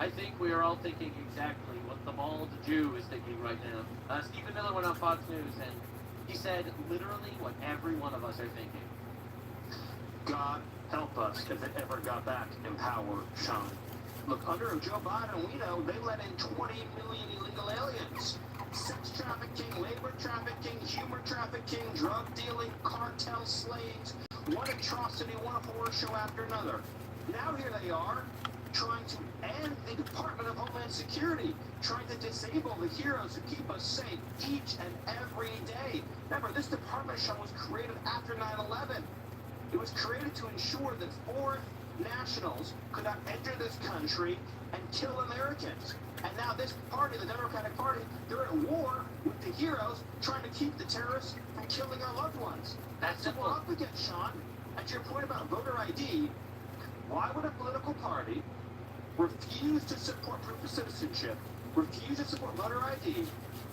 I think we are all thinking exactly what the bald Jew is thinking right now. Stephen Miller went on Fox News, and he said literally what every one of us are thinking. God help us if it ever got back in power, Sean. Look, under Joe Biden, we know they let in 20 million illegal aliens. Sex trafficking, labor trafficking, human trafficking, drug dealing, cartel slaves, one atrocity, one horror show after another. Now here they are, trying to end the Department of Homeland Security, trying to disable the heroes who keep us safe each and every day. Remember, this department, Sean, was created after 9/11. It was created to ensure that foreign nationals could not enter this country and kill Americans. And now this party, the Democratic Party, they're at war with the heroes trying to keep the terrorists from killing our loved ones. That's what we're up against, Sean. And to your point about voter ID, why would a political party refuse to support proof of citizenship, refuse to support voter ID,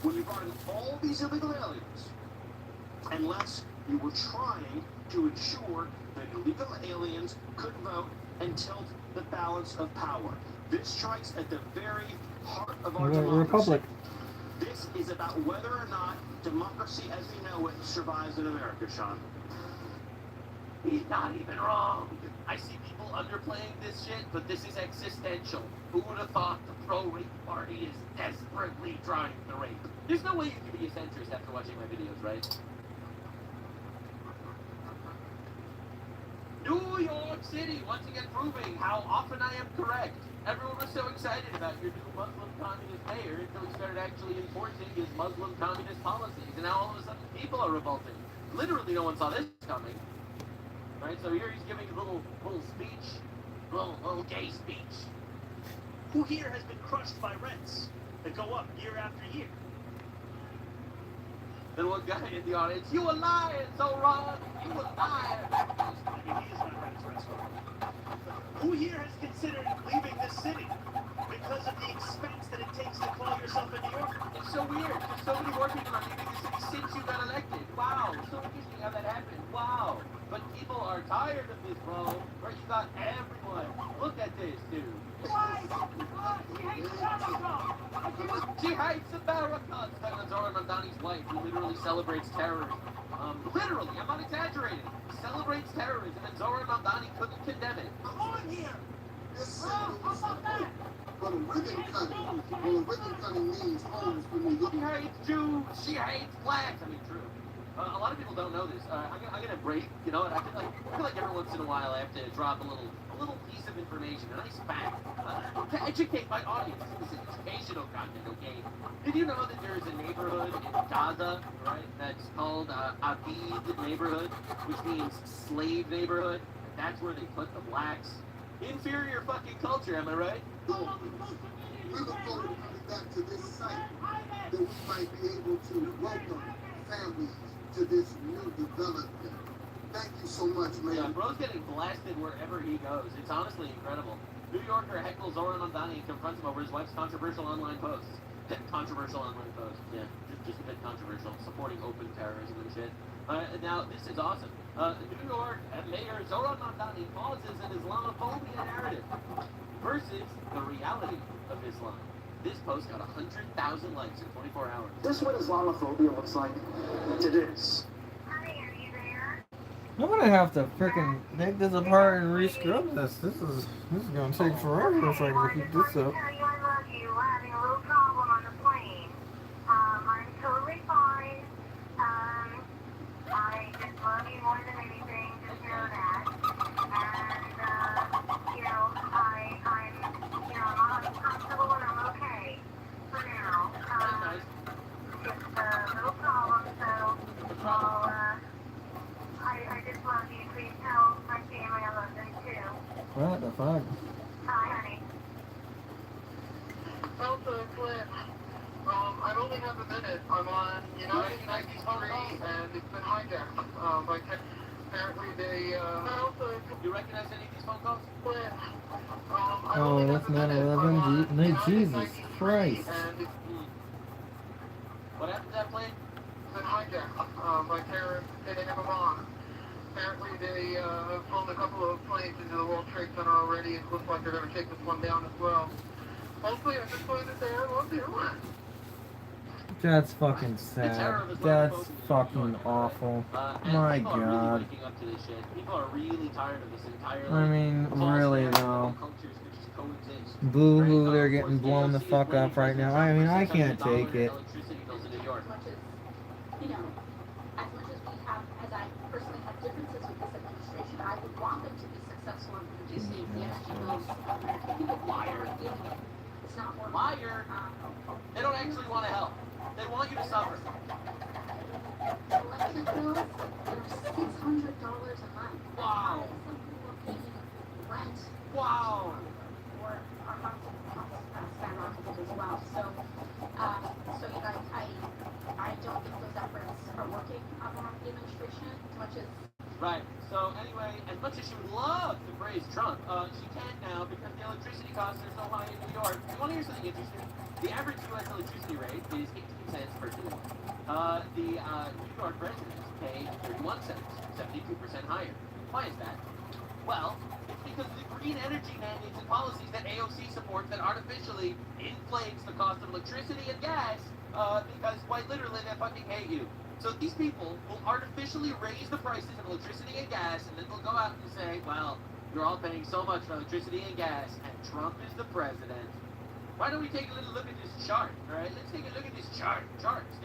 when you brought in all these illegal aliens, unless you were trying to ensure that illegal aliens could vote and tilt the balance of power? This strikes at the very heart of our democracy. Republic. This is about whether or not democracy as we know it survives in America, Sean. He's not even wrong. I see people underplaying this shit, but this is existential. Who would have thought the pro-rape party is desperately trying to rape? There's no way you can be a centrist after watching my videos, right? New York City, once again proving how often I am correct. Everyone was so excited about your new Muslim communist mayor until he started actually enforcing his Muslim communist policies, and now all of a sudden people are revolting. Literally no one saw this coming. Right, so here he's giving a little speech, little gay speech. Who here has been crushed by rents that go up year after year? Then one guy in the audience, you a liar, so wrong, you a liar. Who here has considered leaving this city because of the expense that it takes to call yourself a New Yorker? It's so weird, because so many more people are leaving the city since you got elected. Wow, so interesting how that happened. Wow. But people are tired of this, bro. Right, you got everyone. Look at this, dude. Why? She hates America! She hates America! That's Zohran Mamdani's wife, who literally celebrates terrorism. Literally, I'm not exaggerating. Celebrates terrorism, and Zohran Mamdani couldn't condemn it. Come on here! This how about that? But a ribbon cutting, well, a ribbon cutting means homes for me. She hates Jews. She hates blacks. I mean, true. A lot of people don't know this. I'm gonna break. You know, I feel like every once in a while I have to drop a little piece of information, a nice fact, to educate my audience. This is educational content, okay? Did you know that there is a neighborhood in Gaza, right? That's called Abid neighborhood, which means slave neighborhood. That's where they put the blacks. Inferior fucking culture, am I right? We look forward to coming back to this site that we might be able to welcome families to this new development. Thank you so much, man. Yeah, bro's getting blasted wherever he goes. It's honestly incredible. New Yorker heckles Zohran Mamdani and confronts him over his wife's controversial online posts. Controversial online posts, yeah. Just a bit controversial. Supporting open terrorism and shit. Now, this is awesome. New York Mayor Zohran Mamdani pauses an Islamophobia narrative versus the reality of Islam. This post got 100,000 likes in 24 hours. This is what Islamophobia looks like. It is. I'm gonna have to frickin' take this apart and re-scrub this. This is gonna take forever if I can keep this up. I love you. We're having a little problem on the plane. I'm totally fine. Delta, Clint. I only have a minute. I'm on United 93 and it's been hijacked by tech. Apparently they, You recognize any of these phone calls? Clint. Oh, that's 9/11. Jesus Christ. What happened to that plane? It's been hijacked by terrorists. They didn't have a bomb. Apparently they have flown a couple of planes into the World Trade Center already. It looks like they're going to take this one down as well. Mostly, I just wanted to say I love you. That's fucking sad. That's fucking awful. My People are really God. waking up to this shit. People are really tired of this entire. I mean, really though. Cultures that just coexist. Boo hoo, they're getting blown the fuck up right now. I mean, I can't take it. Electricity bills in New York. As much as, you know, as much as we have, as I personally have differences with this administration, I would want them to be successful in reducing the energy bills of American people. Liar. It's not working. Liar. They don't actually want to help. They want you to suffer. Electric bills are $600 a month. Wow. Some people are paying rent. Wow. Or our housing costs skyrocketed as well. So you guys, I don't think those efforts are working on the administration as much as. Right. So anyway, as much as she would love to praise Trump, she can't now because the electricity costs are so high in New York. You want to hear something interesting? The average U.S. electricity rate is 18 cents per kilowatt. The New York residents pay 31 cents, 72% higher. Why is that? Well, it's because of the green energy mandates and policies that AOC supports that artificially inflates the cost of electricity and gas because quite literally they fucking hate you. So these people will artificially raise the prices of electricity and gas, and then they'll go out and say, well, you're all paying so much for electricity and gas, and Trump is the president. Why don't we take a little look at this chart, all right? Let's take a look at this charts.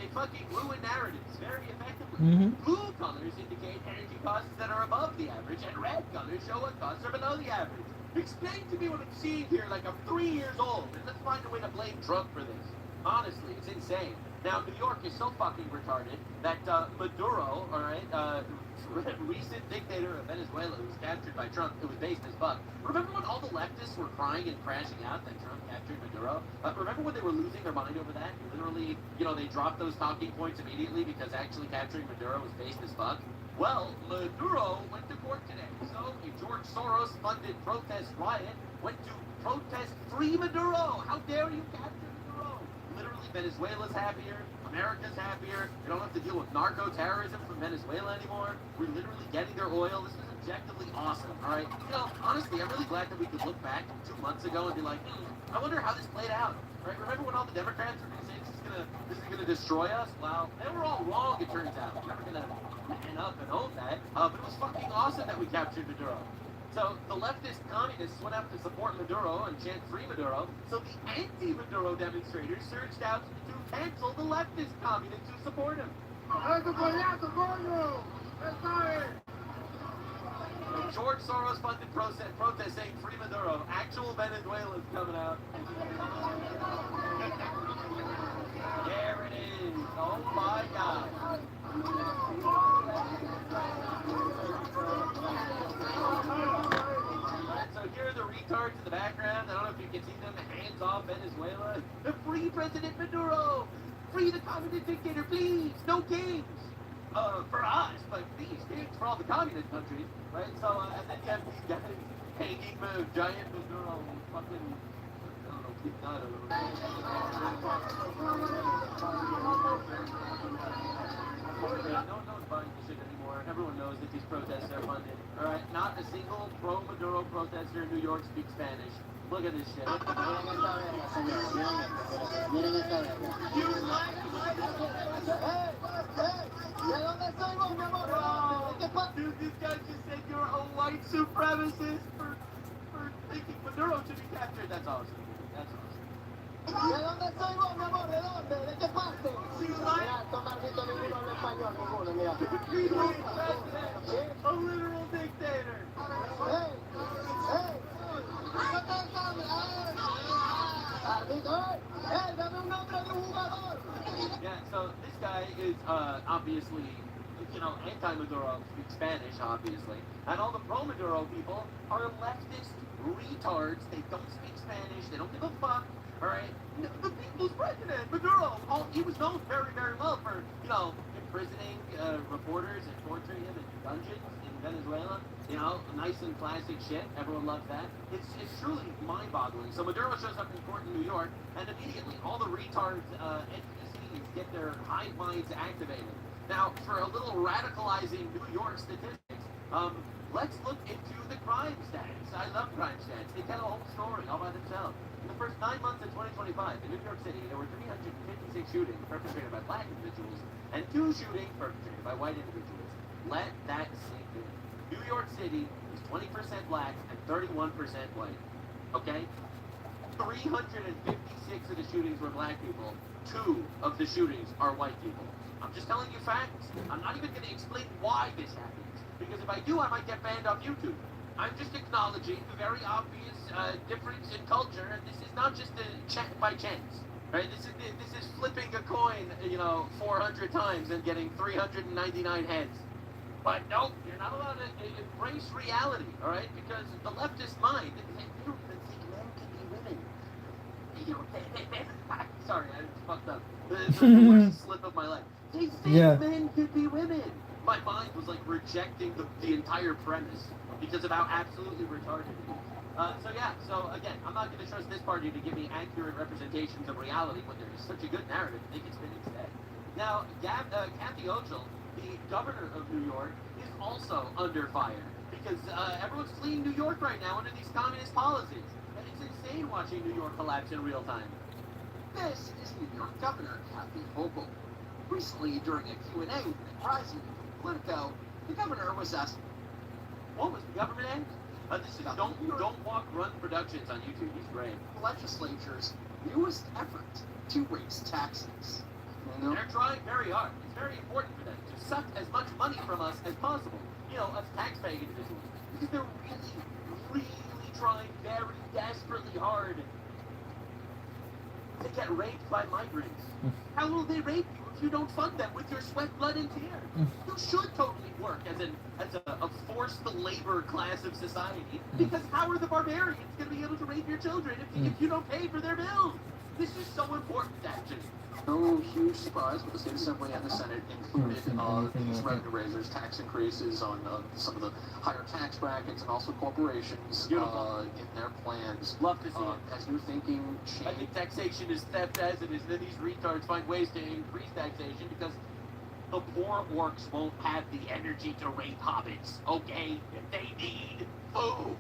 They fucking ruin narratives very effectively. Blue colors indicate energy costs that are above the average, and red colors show what costs are below the average. Explain to me what I'm seeing here like I'm 3 years old, and let's find a way to blame Trump for this. Honestly, it's insane. Now, New York is so fucking retarded that Maduro, all right, recent dictator of Venezuela who was captured by Trump, who was based as fuck. Remember when all the leftists were crying and crashing out that Trump captured Maduro? Remember when they were losing their mind over that? Literally, they dropped those talking points immediately because actually capturing Maduro was based as fuck? Well, Maduro went to court today. So a George Soros-funded protest riot went to protest Free Maduro. How dare you capture Maduro? Literally, Venezuela's happier. America's happier. We don't have to deal with narco-terrorism from Venezuela anymore. We're literally getting their oil. This is objectively awesome, all right? Honestly, I'm really glad that we could look back 2 months ago and be like, I wonder how this played out, right? Remember when all the Democrats were going to say this is gonna destroy us? Well, they were all wrong, it turns out. We're never going to man up and own that. But it was fucking awesome that we captured Maduro. So the leftist communists went out to support Maduro and chant Free Maduro. So the anti-Maduro demonstrators surged out to cancel the leftist communists who support him. The George Soros-funded protest saying Free Maduro. Actual Venezuelans coming out. There it is. Oh my God. Alright, so here are the retards in the background. I don't know if you can see them. Hands off Venezuela. Free President Maduro! Free the communist dictator, please! No games! For us, but these games for all the communist countries, right? So, and then you have these guys hanging the giant Maduro fucking, I don't know, keep that a little No one's buying this shit anymore. Everyone knows that these protests are funded. Alright, not a single pro-Maduro protester in New York speaks Spanish. Look at this shit. Dude, this guy just said you're a white supremacist for thinking Maduro should be captured. That's awesome. That's awesome. ¿De dónde soy vos, mi amor? ¿De dónde? ¿De qué parte? Mira, estos malditos ninguno habla español, ninguno, mira. A literal dictator. Hey, hey. Hey, dame un nombre de un jugador. Yeah, so this guy is obviously, anti-Maduro, speaks Spanish, obviously. And all the pro-Maduro people are leftist retards. They don't speak Spanish. They don't give a fuck. All right? he was known very, very well for, you know, imprisoning reporters and torturing them in dungeons in Venezuela. You know, nice and classic shit. Everyone loves that. It's truly mind-boggling. So Maduro shows up in court in New York, and immediately all the retards NPCs get their hive minds activated. Now, for a little radicalizing New York statistics, let's look into the crime stats. I love crime stats. They tell a whole story all by themselves. In the first 9 months of 2025, in New York City, there were 356 shootings perpetrated by black individuals and 2 shootings perpetrated by white individuals. Let that sink in. New York City is 20% black and 31% white. Okay? 356 of the shootings were black people. 2 of the shootings are white people. I'm just telling you facts. I'm not even going to explain why this happens. Because if I do, I might get banned off YouTube. I'm just acknowledging the very obvious difference in culture, and this is not just by chance. Right? This is flipping a coin, you know, 400 times and getting 399 heads. But no, you're not allowed to embrace reality, all right? Because the leftist mind, they don't even think men can be women. You know, sorry, I fucked up. The worst slip of my life. They think men could be women. My mind was like rejecting the entire premise because of how absolutely retarded it is. So again, I'm not going to trust this party to give me accurate representations of reality when there is such a good narrative they can spin instead. Now, Kathy Hochul, the governor of New York, is also under fire because everyone's fleeing New York right now under these communist policies. And it's insane watching New York collapse in real time. This is New York Governor Kathy Hochul. Recently, during a Q&A with Nick Rising from Politico, the governor was asked, what was the government asked? This is Don't Walk Run Productions on YouTube. He's great. The legislature's newest effort to raise taxes. They're trying very hard. It's very important for them to suck as much money from us as possible. You know, us taxpaying individuals. Because they're really, really trying very desperately hard to get raped by migrants. How will they rape you if you don't fund them with your sweat, blood, and tears? You should totally work as a forced labor class of society, because how are the barbarians going to be able to rape your children if you don't pay for their bills? This is so important, actually. No huge surprise, but the state assembly and the Senate included these revenue raisers, tax increases on some of the higher tax brackets and also corporations in their plans. Love to see it. Has your thinking changed? I think taxation is theft as it is. Then these retards find ways to increase taxation because the poor orcs won't have the energy to rape hobbits, okay? They need food.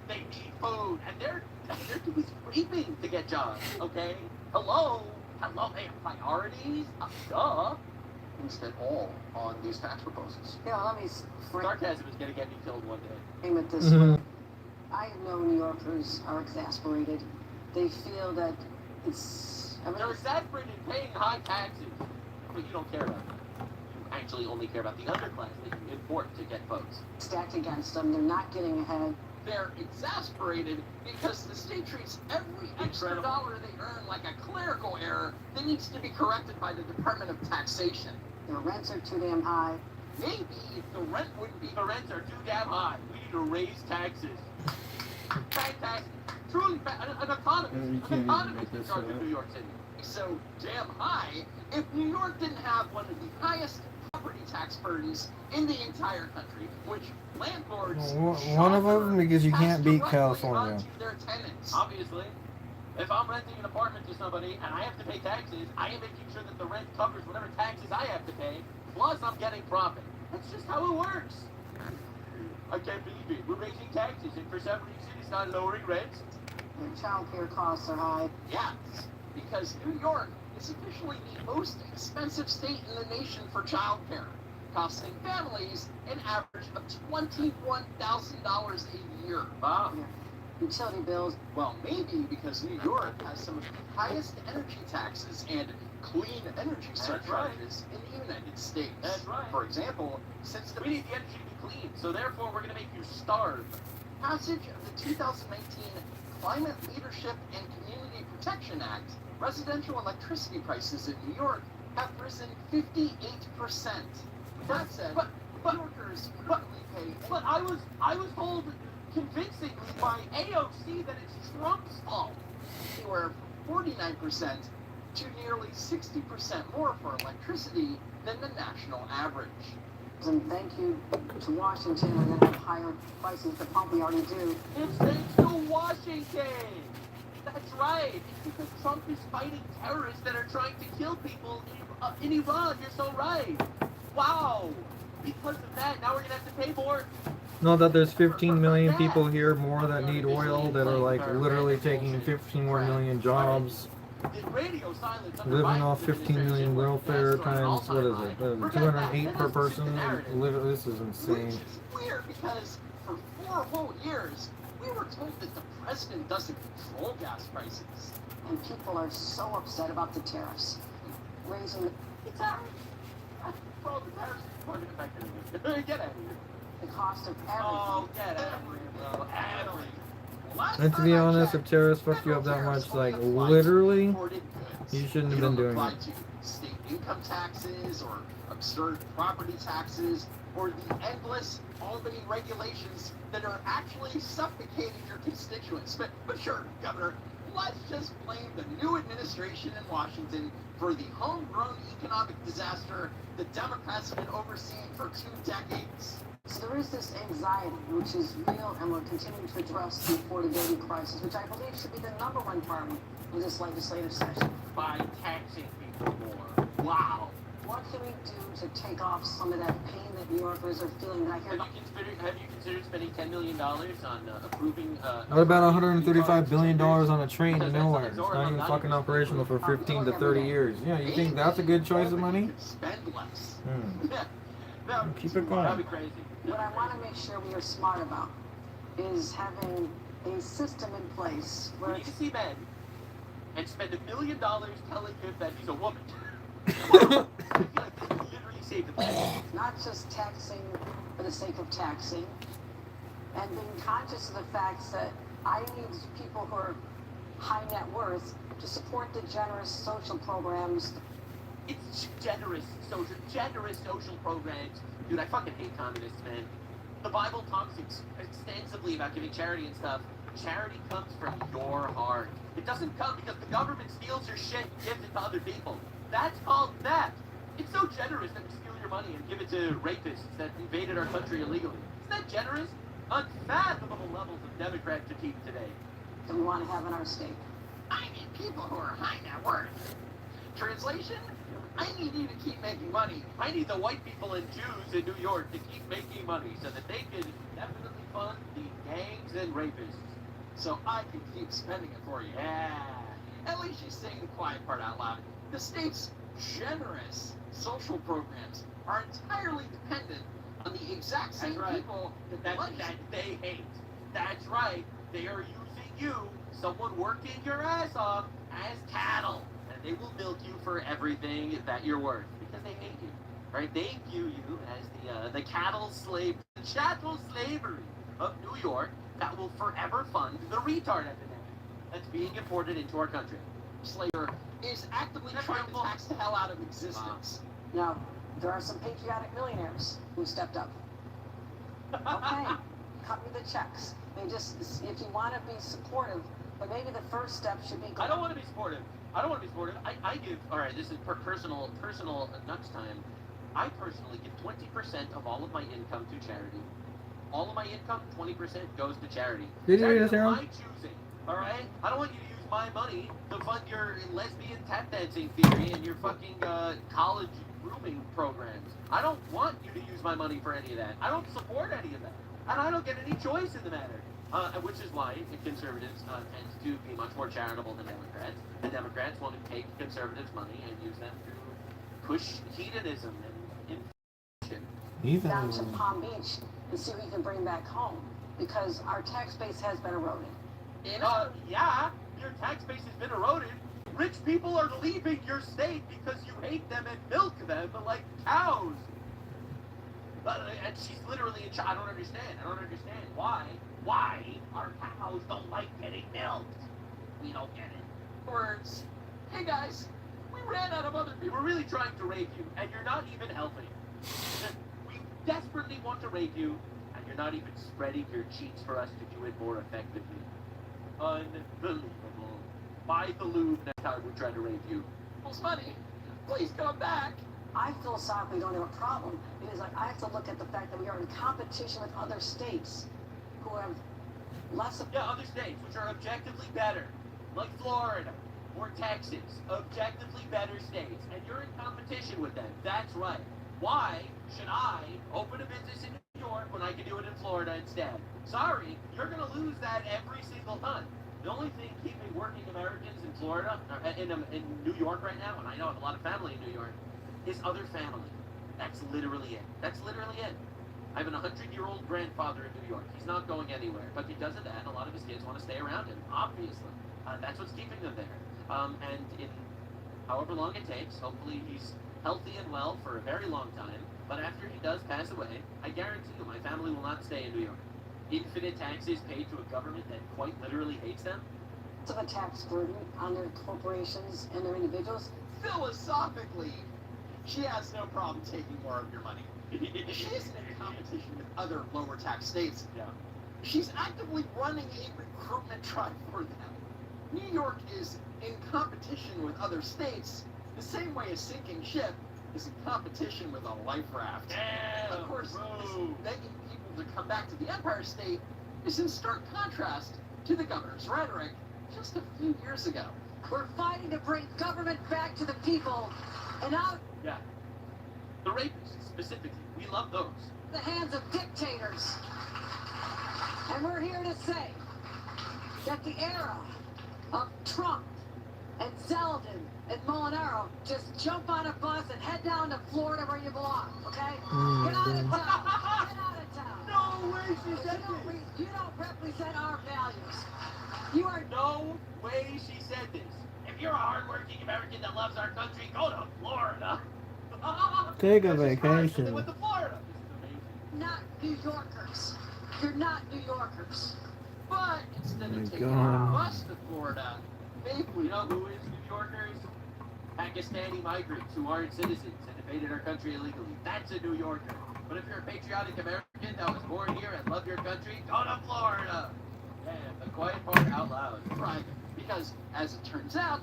They need food. And they're doing scraping to get jobs, okay? Hello, they have priorities? Duh. Spent all on these tax proposals. Yeah, let me Sarcasm is going to get me killed one day. frame it this way. I know New Yorkers are exasperated. They feel that it's... They're exasperated paying high taxes, but you don't care about them. You actually only care about the underclass that you import to get votes. Stacked against them. They're not getting ahead. They're exasperated because the state treats every extra dollar they earn like a clerical error that needs to be corrected by the Department of Taxation. Their rents are too damn high. Maybe the rent wouldn't be... The rents are too damn high. We need to raise taxes. Fantastic. Truly, an economist in charge of New York City. So damn high if New York didn't have one of the highest property tax burdens in the entire country, which landlords... One of them, because you can't beat California. Their tenants. Obviously. If I'm renting an apartment to somebody and I have to pay taxes, I am making sure that the rent covers whatever taxes I have to pay, plus I'm getting profit. That's just how it works. I can't believe it. We're raising taxes, and for some reason it's not lowering rents. Their child care costs are high. Yes, because New York is officially the most expensive state in the nation for child care, costing families an average of $21,000 a year. Wow. Utility bills. Well, maybe because New York has some of the highest energy taxes and clean energy surcharges in the United States. That's right. For example, since the... We need the energy to be clean, so therefore we're going to make you starve. Passage of the 2019 Climate Leadership and Community Protection Act, residential electricity prices in New York have risen 58%. That said, New Yorkers currently pay... But I was told convincingly by AOC that it's Trump's fault. Anywhere from 49% to nearly 60% more for electricity than the national average. And thank you to Washington, we're going to have higher prices to pump. We already do. It's thanks to Washington! That's right. It's because Trump is fighting terrorists that are trying to kill people in Iran. You're so right. Wow. Because of that, now we're going to have to pay more. Know that there's 15 million people here more that need oil that are like literally taking 15 more million jobs. Living off 15 million welfare times, what is it? 208 per person? This is insane. Which is weird because for 4 whole years, we were told that the president doesn't control gas prices. And people are so upset about the tariffs. Raising the tariffs? Bro, the tariffs aren't affecting me. Get out of here. The cost of everything. Oh, get out of here, bro. Everything. And to be honest, if terrorists fucked you up that much, like literally, you shouldn't have been doing it. State income taxes or absurd property taxes or the endless Albany regulations that are actually suffocating your constituents. But sure, Governor, let's just blame the new administration in Washington for the homegrown economic disaster the Democrats have been overseeing for 2 decades. So there is this anxiety, which is real, and we're continuing to address the affordability crisis, which I believe should be the #1 priority of this legislative session. By taxing people more. Wow. What can we do to take off some of that pain that New Yorkers are feeling? That I hear. Have you considered spending $10 million on approving? What about $135 billion on a train to nowhere? It's not even fucking operational for 15 to 30 years. Yeah, you think that's a good choice of money? Spend less. Keep it going. That'd be crazy. What I want to make sure we are smart about is having a system in place where we need to see Ben and spend $1 million telling him that he's a woman. Literally save the planet. Not just taxing for the sake of taxing, and being conscious of the fact that I need people who are high net worth to support the generous social programs. It's generous social programs. Dude, I fucking hate communists, man. The Bible talks extensively about giving charity and stuff. Charity comes from your heart. It doesn't come because the government steals your shit and gives it to other people. That's called theft. It's so generous that we steal your money and give it to rapists that invaded our country illegally. Isn't that generous? Unfathomable levels of Democrat fatigue today. That we want to have in our state. I need people who are high net worth. Translation? I need you to keep making money. I need the white people and Jews in New York to keep making money so that they can definitely fund the gangs and rapists. So I can keep spending it for you. Yeah. At least you're saying the quiet part out loud. The state's generous social programs are entirely dependent on the exact same people that they hate. That's right. They are using you, someone working your ass off, as cattle. They will milk you for everything that you're worth because they hate you, right? They view you as the chattel slavery of New York that will forever fund the retard epidemic that's being imported into our country. Slaver is actively trying to tax the hell out of existence. Now, there are some patriotic millionaires who stepped up. Okay, cut me the checks. They just, if you want to be supportive, but maybe the first step should be. I don't want to be supportive. I give, alright, this is personal nuts time. I personally give 20% of all of my income to charity. All of my income, 20% goes to charity. Did you charity hear this, of my choosing, alright? I don't want you to use my money to fund your lesbian tap dancing theory and your fucking college grooming programs. I don't want you to use my money for any of that. I don't support any of that. And I don't get any choice in the matter. Which is why conservatives tend to be much more charitable than Democrats. The Democrats want to take conservatives' money and use them to push hedonism and inflation. Down to Palm Beach and see what you can bring back home, because our tax base has been eroded. Yeah, your tax base has been eroded. Rich people are leaving your state because you hate them and milk them like cows. And she's literally in I don't understand. Why our cows don't like getting milked. We don't get it. Words. Hey guys, we ran out of other people. We're really trying to rape you, and you're not even helping. We desperately want to rape you, and you're not even spreading your cheeks for us to do it more effectively. Unbelievable. buy the Louvre next time we try to rape you. Well, money. Please come back. I philosophically don't have a problem because I have to look at the fact that we are in competition with other states who have less of. Yeah, other states which are objectively better, like Florida or Texas, objectively better states, and you're in competition with them. That's right. Why should I open a business in New York when I can do it in Florida instead? Sorry, you're going to lose that every single time. The only thing keeping working Americans in Florida, in New York right now, and I know I have a lot of family in New York, is other family. That's literally it. That's literally it. I have an 100-year-old grandfather in New York. He's not going anywhere. But because of that, a lot of his kids want to stay around him, obviously. That's what's keeping them there. And in however long it takes, hopefully he's healthy and well for a very long time. But after he does pass away, I guarantee you my family will not stay in New York. Infinite taxes paid to a government that quite literally hates them. Of a tax burden on their corporations and their individuals. Philosophically, she has no problem taking more of your money. She isn't in competition with other lower tax states. Yeah. She's actively running a recruitment drive for them. New York is in competition with other states the same way a sinking ship is in competition with a life raft. Yeah, of course, this begging people to come back to the Empire State is in stark contrast to the governor's rhetoric just a few years ago. We're fighting to bring government back to the people and out Yeah. The rapists, specifically. We love those. the hands of dictators. And we're here to say that the era of Trump and Zeldin and Molinaro, just jump on a bus and head down to Florida where you belong, okay? Get out of town. Get out of town. No way she said this. You don't represent our values. You are... No way she said this. If you're a hardworking American that loves our country, go to Florida. Take a They vacation. went to Florida. not New Yorkers. You're not New Yorkers. But instead Oh my of taking God. a bus to Florida, maybe You know who is New Yorkers? Pakistani migrants who aren't citizens and invaded our country illegally. That's a New Yorker. But if you're a patriotic American that was born here and love your country, go to Florida. Yeah, the quiet part out loud. right, because as it turns out,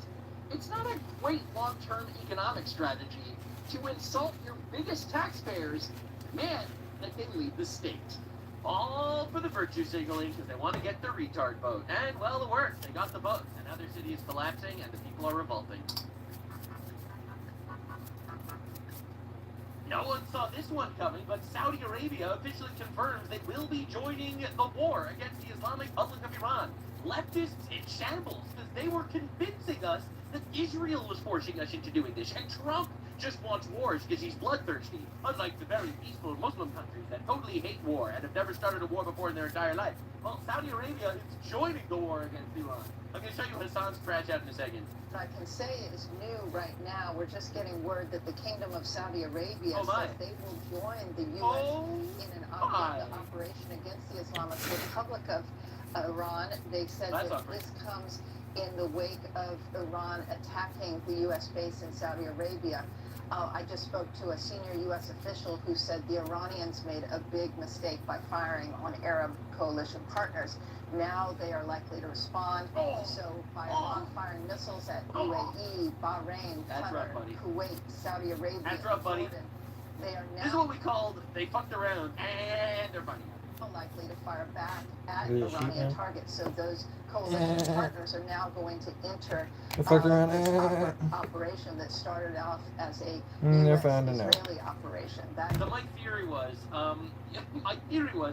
it's not a great long-term economic strategy to insult your biggest taxpayers, man, that they leave the state. All for the virtue signaling because they want to get the retard vote. And, well, it worked. They got the vote. And now their city is collapsing and the people are revolting. No one saw this one coming, but Saudi Arabia officially confirms they will be joining the war against the Islamic Republic of Iran. Leftists in shambles because they were convincing us that Israel was forcing us into doing this. And Trump just wants wars because he's bloodthirsty, unlike the very peaceful Muslim countries that totally hate war and have never started a war before in their entire life. Well, Saudi Arabia is joining the war against Iran. I'm going to show you Hassan's crash out in a second. I can say is new right now. We're just getting word that the Kingdom of Saudi Arabia Oh, my. says they will join the U.S. Oh, in an my. operation against the Islamic Republic of Iran. They said That's that not great. this comes in the wake of Iran attacking the U.S. base in Saudi Arabia. I just spoke to a senior U.S. official who said the Iranians made a big mistake by firing on Arab coalition partners. Now they are likely to respond. So by Iran firing missiles at UAE, Bahrain, That's Qatar, rough, buddy. Kuwait, Saudi Arabia, That's rough, buddy. Jordan, they are This is now what we called they fucked around and they're funny. likely to fire back at Really, Iranian yeah. targets. So those coalition partners are now going to enter The fuck around. this operation that started off as a They're US finding out. Israeli operation. That So my theory was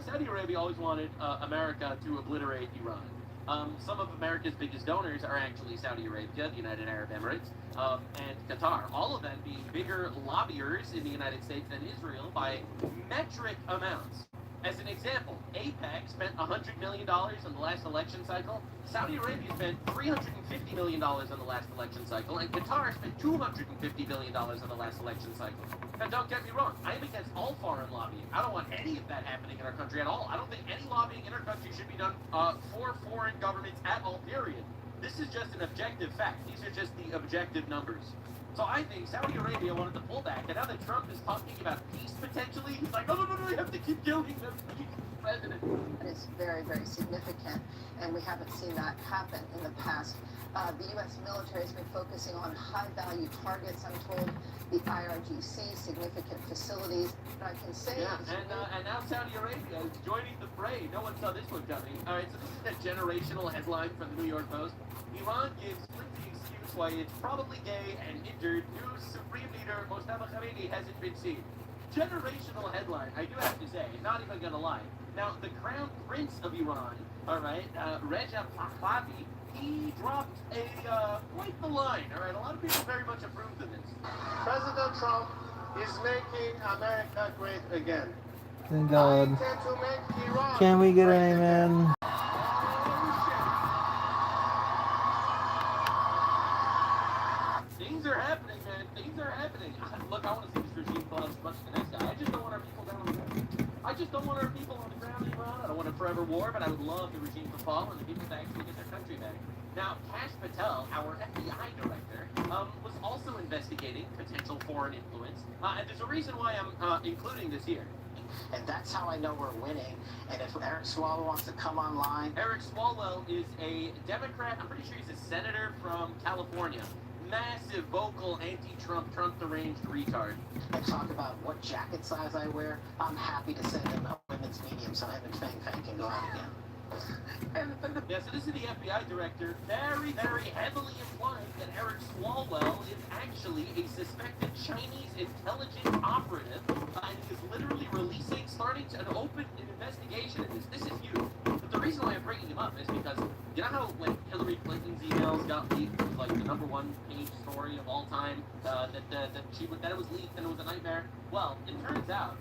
Saudi Arabia always wanted America to obliterate Iran. Some of America's biggest donors are actually Saudi Arabia, the United Arab Emirates, and Qatar. All of them being bigger lobbyers in the United States than Israel by metric amounts. As an example, AIPAC spent $100 million in the last election cycle. Saudi Arabia spent $350 million in the last election cycle, and Qatar spent $250 million in the last election cycle. Now, don't get me wrong. I am against all foreign lobbying. I don't want any of that happening in our country at all. I don't think any lobbying in our country should be done for foreign governments at all, period. This is just an objective fact. These are just the objective numbers. So I think Saudi Arabia wanted to pull back, and now that Trump is talking about peace potentially, he's like, no, you have to keep killing them. president. That is very, very significant, and we haven't seen that happen in the past. The U.S. military has been focusing on high-value targets, I'm told, the IRGC, significant facilities. But I can say... Yeah, and now Saudi Arabia is joining the fray. No one saw this one coming. All right, so this is a generational headline from the New York Post. Iran gives flimsy excuse why it's probably gay and injured. New Supreme Leader Mostafa Khamenei hasn't been seen. Generational headline, I do have to say, not even gonna lie. Now, the Crown Prince of Iran, all right, Reza Pahlavi, he dropped quite the line, all right? A lot of people very much approved of this. President Trump is making America great again. Thank God. I intend to make Iran Can we get an great again. amen? Things are happening, man. Things are happening. Look, I want to see this regime fall as much as the next guy. I just don't want our people down on the ground. I just don't want our people on the ground in Iran. I don't want a forever war, but I would love the regime to fall and the people to actually get their country back. Now, Kash Patel, our FBI director, was also investigating potential foreign influence. And there's a reason why I'm including this here. And that's how I know we're winning. And if Eric Swalwell wants to come online... Eric Swalwell is a Democrat. I'm pretty sure he's a senator from California. Massive, vocal, anti-Trump, Trump-deranged retard. And talk about what jacket size I wear. I'm happy to send him a women's medium so him and Fang Fang can go out again. Yeah, so this is the FBI director, very, very heavily implying that Eric Swalwell is actually a suspected Chinese intelligence operative, and he is literally starting an open investigation into this. This is huge. But the reason why I'm bringing him up is because, you know how when Hillary Clinton's emails got leaked, it was like the #1 page story of all time, that it was leaked and it was a nightmare? Well, it turns out,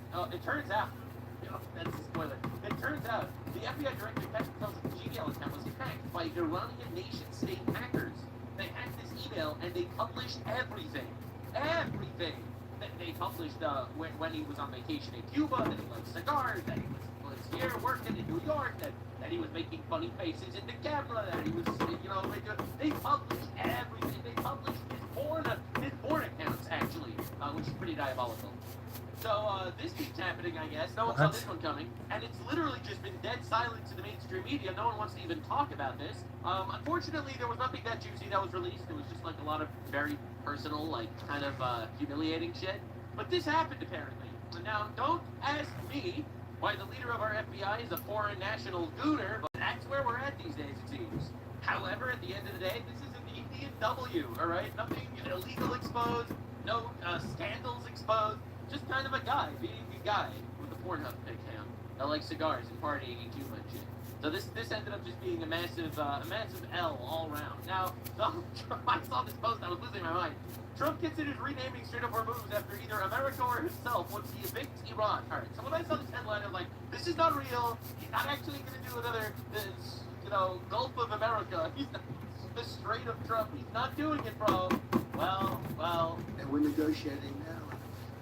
you know, that's a spoiler. It turns out the FBI director Kash Patel's Gmail account was hacked by Iranian nation-state hackers. They hacked this email and they published everything. Everything. They published when he was on vacation in Cuba, that he liked cigars, that he was here working in New York, that he was making funny faces in the camera, that he was, you know, they published everything. They published his porn accounts, actually, which is pretty diabolical. So this keeps happening, I guess. No one saw this one coming. And it's literally just been dead silent to the mainstream media. No one wants to even talk about this. Unfortunately, there was nothing that juicy that was released. It was just like a lot of very personal, like, kind of humiliating shit. But this happened, apparently. And now, don't ask me why the leader of our FBI is a foreign national gooner, but that's where we're at these days, it seems. However, at the end of the day, this is an Indian W, all right? Nothing illegal exposed, no scandals exposed. Just kind of a guy, being a guy with a Pornhub account that likes cigars and partying in Cuba and shit. So this ended up just being a massive L all around. Now, I saw this post, I was losing my mind. Trump considers renaming straight-up moves after either America or himself once he evicts Iran. All right, so when I saw this headline, I was like, this is not real. He's not actually going to do another, Gulf of America. He's not, the Strait of Trump. He's not doing it, bro. Well. And we're negotiating now.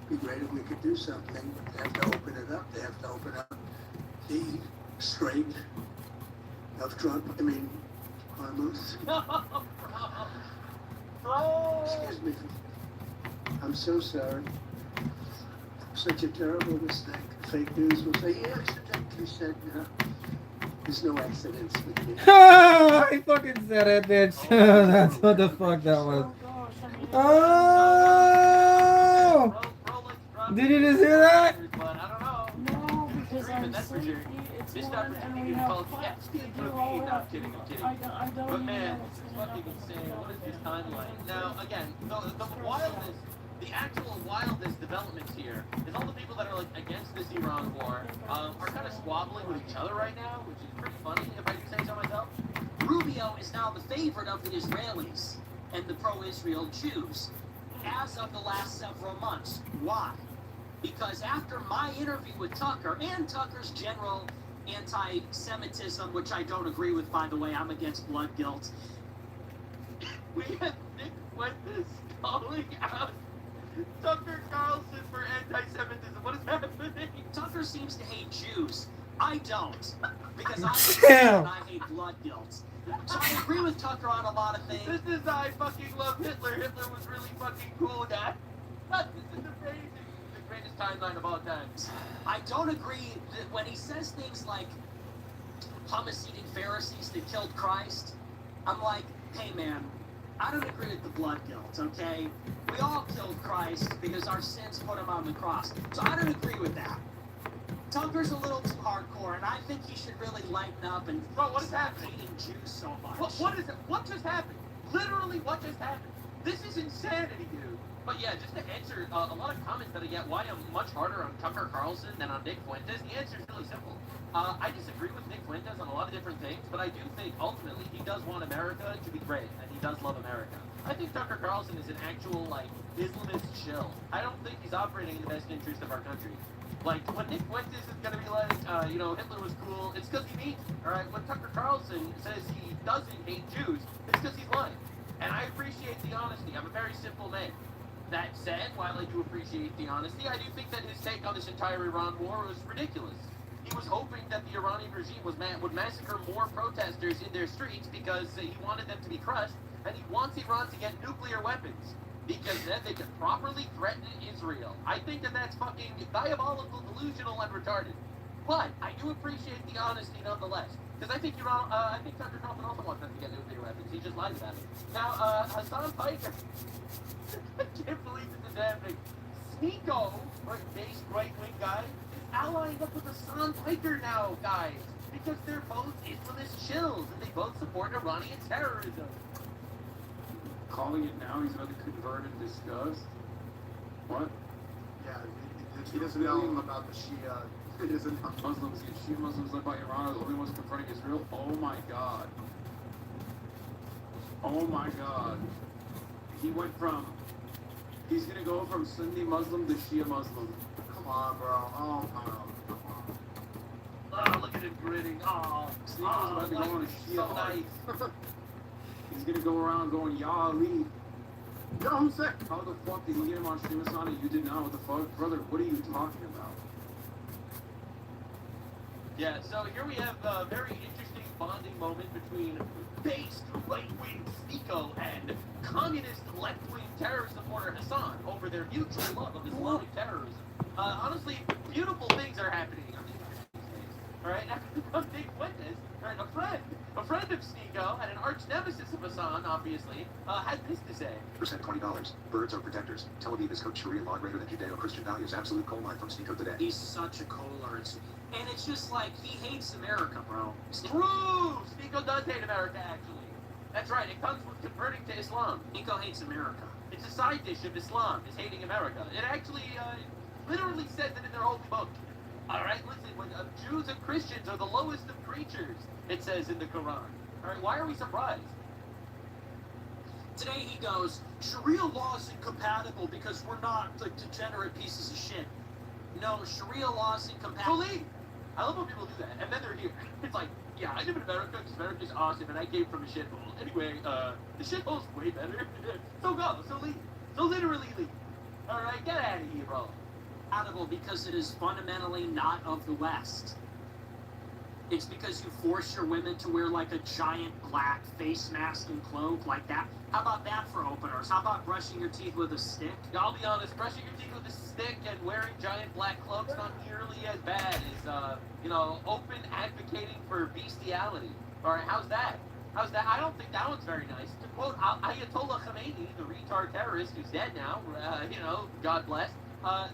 It'd be great if we could do something. They have to open it up. They have to open up the Strait of Trump. I mean, Hormuz. Excuse me. I'm so sorry. Such a terrible mistake. Fake news will say, he accidentally said, there's no accidents with me. I fucking said it, bitch. That's what the fuck that was. Oh! Did you just hear that? No, because I'm sleepy. It's one, and we have class to do all No, I'm kidding. I don't But man, this is fucking insane. What is this timeline? Now, again, the actual wildest developments here is all the people that are like against this Iran war are kind of squabbling with each other right now, which is pretty funny if I do say so myself. Rubio is now the favorite of the Israelis and the pro-Israel Jews as of the last several months. Why? Because after my interview with Tucker and Tucker's general anti-Semitism, which I don't agree with, by the way, I'm against blood guilt. We have Nick Fuentes calling out Tucker Carlson for anti-Semitism. What is happening? Tucker seems to hate Jews. I don't. Because I hate blood guilt. So I agree with Tucker on a lot of things. This is I fucking love Hitler. Hitler was really fucking cool, guy. This is amazing. greatest timeline of all time. I don't agree that when he says things like hummus-eating Pharisees that killed Christ, I'm like, hey man, I don't agree with the blood guilt, okay? We all killed Christ because our sins put him on the cross. So I don't agree with that. Tucker's a little too hardcore, and I think he should really lighten up and Bro, what is happening? hating Jews so much. What is it? What just happened? Literally, what just happened? This is insanity, dude. But yeah, just to answer a lot of comments that I get, why I'm much harder on Tucker Carlson than on Nick Fuentes, the answer is really simple. I disagree with Nick Fuentes on a lot of different things, but I do think ultimately he does want America to be great, and he does love America. I think Tucker Carlson is an actual, like, Islamist shill. I don't think he's operating in the best interest of our country. Like, when Nick Fuentes is gonna be like, Hitler was cool, it's because he means it, alright? When Tucker Carlson says he doesn't hate Jews, it's because he's lying. And I appreciate the honesty. I'm a very simple man. That said, while I do appreciate the honesty, I do think that his take on this entire Iran war was ridiculous. He was hoping that the Iranian regime would massacre more protesters in their streets because he wanted them to be crushed, and he wants Iran to get nuclear weapons because then they can properly threaten Israel. I think that that's fucking diabolical, delusional, and retarded. But I do appreciate the honesty nonetheless. Because I think I think Tucker Carlson also wants them to get nuclear weapons. He just lied about it. Now, Hassan Piker, I can't believe it's a damn thing. Sneeko, base right-wing guy, is allying up with Hassan Piker now, guys. Because they're both Islamist shills, and they both support Iranian terrorism. Calling it now, he's about to convert in disgust. What? Yeah, he doesn't know about the Shia. He doesn't know. Muslims, Shia Muslims led by Iran are the only ones confronting Israel. Oh my God. Oh my God. He's gonna go from Sunni Muslim to Shia Muslim. Come on, bro. Oh, come on. Oh, look at him grinning. Oh, Sneaker's about to go on a Shia so fight. nice. He's gonna go around going, Ya Ali. Yo, I'm sick. How the fuck did he get him on Shia Masana? You did not. What the fuck? Brother, what are you talking about? Yeah, so here we have a very interesting bonding moment between based right-wing Sneeko and communist left-wing terrorist supporter Hassan over their mutual love of Islamic terrorism. Honestly, beautiful things are happening on these days. Alright, Nick Fuentes, right, a friend of Sneeko and an arch nemesis of Hassan, obviously, had this to say. $20. Birds are protectors. Tel Aviv is coach Sharia law greater than Judeo-Christian values. Absolute coal mine from Sneeko today. He's such a co-lord. And it's just like, he hates America, bro. True! Sneeko does hate America, actually. That's right, it comes with converting to Islam. Sneeko hates America. It's a side dish of Islam, is hating America. It actually, literally says it in their holy book. Alright, listen, when Jews and Christians are the lowest of creatures, it says in the Quran. Alright, why are we surprised? Today he goes, Sharia law is incompatible because we're not like degenerate pieces of shit. No, Sharia law is incompatible. Believe! I love when people do that, and then they're here. It's like, yeah, I live in America because America's awesome, and I came from a shithole. Anyway, the shithole's way better. So go, so leave. So literally leave. Alright, get out of here, bro. Compatible because it is fundamentally not of the West. It's because you force your women to wear like a giant black face mask and cloak like that. How about that for openers? How about brushing your teeth with a stick? I'll be honest, brushing your teeth with a stick and wearing giant black cloaks not nearly as bad as, open advocating for bestiality. Alright, how's that? How's that? I don't think that one's very nice. To quote Ayatollah Khomeini, the retard terrorist who's dead now, God bless,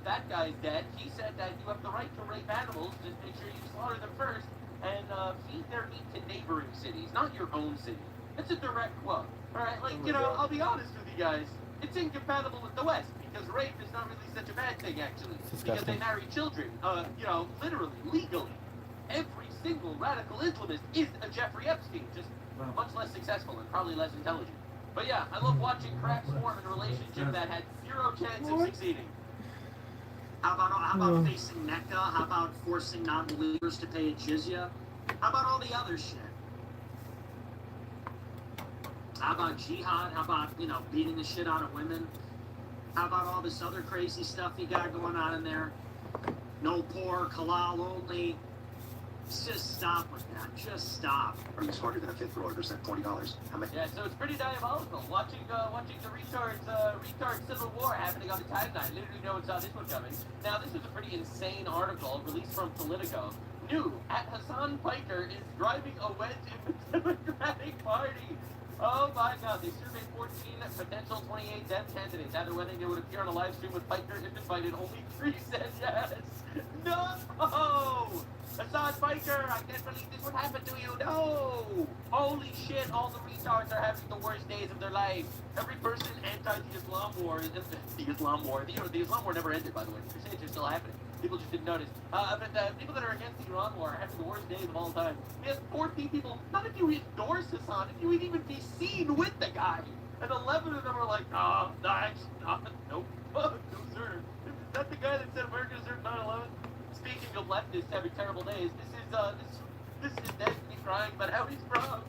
that guy's dead. He said that you have the right to rape animals, just make sure you slaughter them first, and feed their meat to neighboring cities, not your own city. That's a direct quote. Alright, I'll be honest with you guys. It's incompatible with the West, because rape is not really such a bad thing, actually. Because they marry children, literally, legally. Every single radical Islamist is a Jeffrey Epstein, just much less successful and probably less intelligent. But yeah, I love watching cracks form in a relationship that had zero chance of succeeding. How about facing Mecca? How about forcing non-believers to pay a jizya? How about all the other shit? How about jihad? How about, beating the shit out of women? How about all this other crazy stuff you got going on in there? No pork, halal only. Just stop with that. Just stop. Are you smarter than a fifth grader sent $20? How many? Yeah, so it's pretty diabolical. Watching the retard civil war happening on the timeline. Literally no one saw this one coming. Now this was a pretty insane article released from Politico. New at Hassan Piker is driving a wedge in the Democratic Party. Oh my God! They surveyed 14 potential 28 Dem candidates. After whether they would appear on a live stream with Piker, if invited, only 3 said yes. No! Hassan Piker, I can't believe this would happen to you. No! Holy shit! All the retards are having the worst days of their life. Every person the Islam war never ended, by the way. The Crusades are still happening. People just didn't notice. But the people that are against the Iran war are having the worst days of all time. We have 14 people, not if you endorse Hassan, if you would even be seen with the guy. And 11 of them are like, oh, thanks, nope, no sir. Is that the guy that said America deserved 9/11? Speaking of leftists having terrible days, this is Destiny crying about how he's wrong.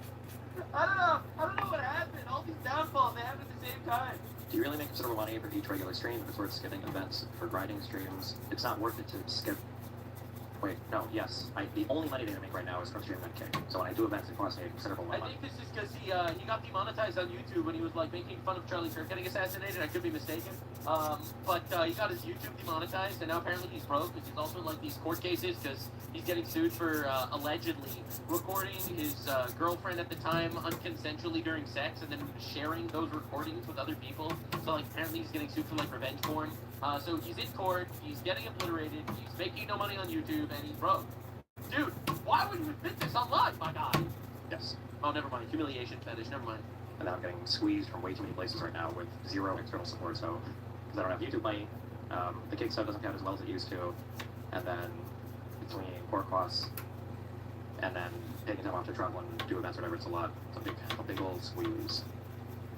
I don't know what happened. All these downfalls, they happened at the same time. Do you really make considerable money for each regular stream if it's worth skipping events for grinding streams? It's not worth it to skip. Wait, no, yes. The only money that I make right now is from streaming 9K. So when I do events, it costs me a considerable amount of money. I think this is because he got demonetized on YouTube when he was like making fun of Charlie Kirk getting assassinated. I could be mistaken. But he got his YouTube demonetized, and now apparently he's broke because he's also in like these court cases because he's getting sued for allegedly recording his girlfriend at the time unconsensually during sex and then sharing those recordings with other people. So like apparently he's getting sued for like revenge porn. So he's in court, he's getting obliterated, he's making no money on YouTube, and he's broke. Dude, why would you admit this online, my guy? Yes. Oh, never mind. Humiliation fetish, never mind. And now I'm getting squeezed from way too many places right now with zero external support. So, because I don't have YouTube money, the Kick stuff doesn't count as well as it used to. And then between court costs and then taking time off to travel and do events or whatever, it's a big old squeeze.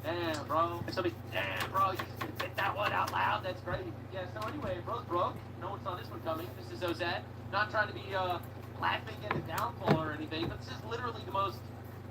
Damn, bro. Damn, bro. You just admit that one out loud. That's great. Yeah, so anyway, bro's broke. No one saw this one coming. This is so sad. Not trying to be laughing at a downfall or anything, but this is literally the most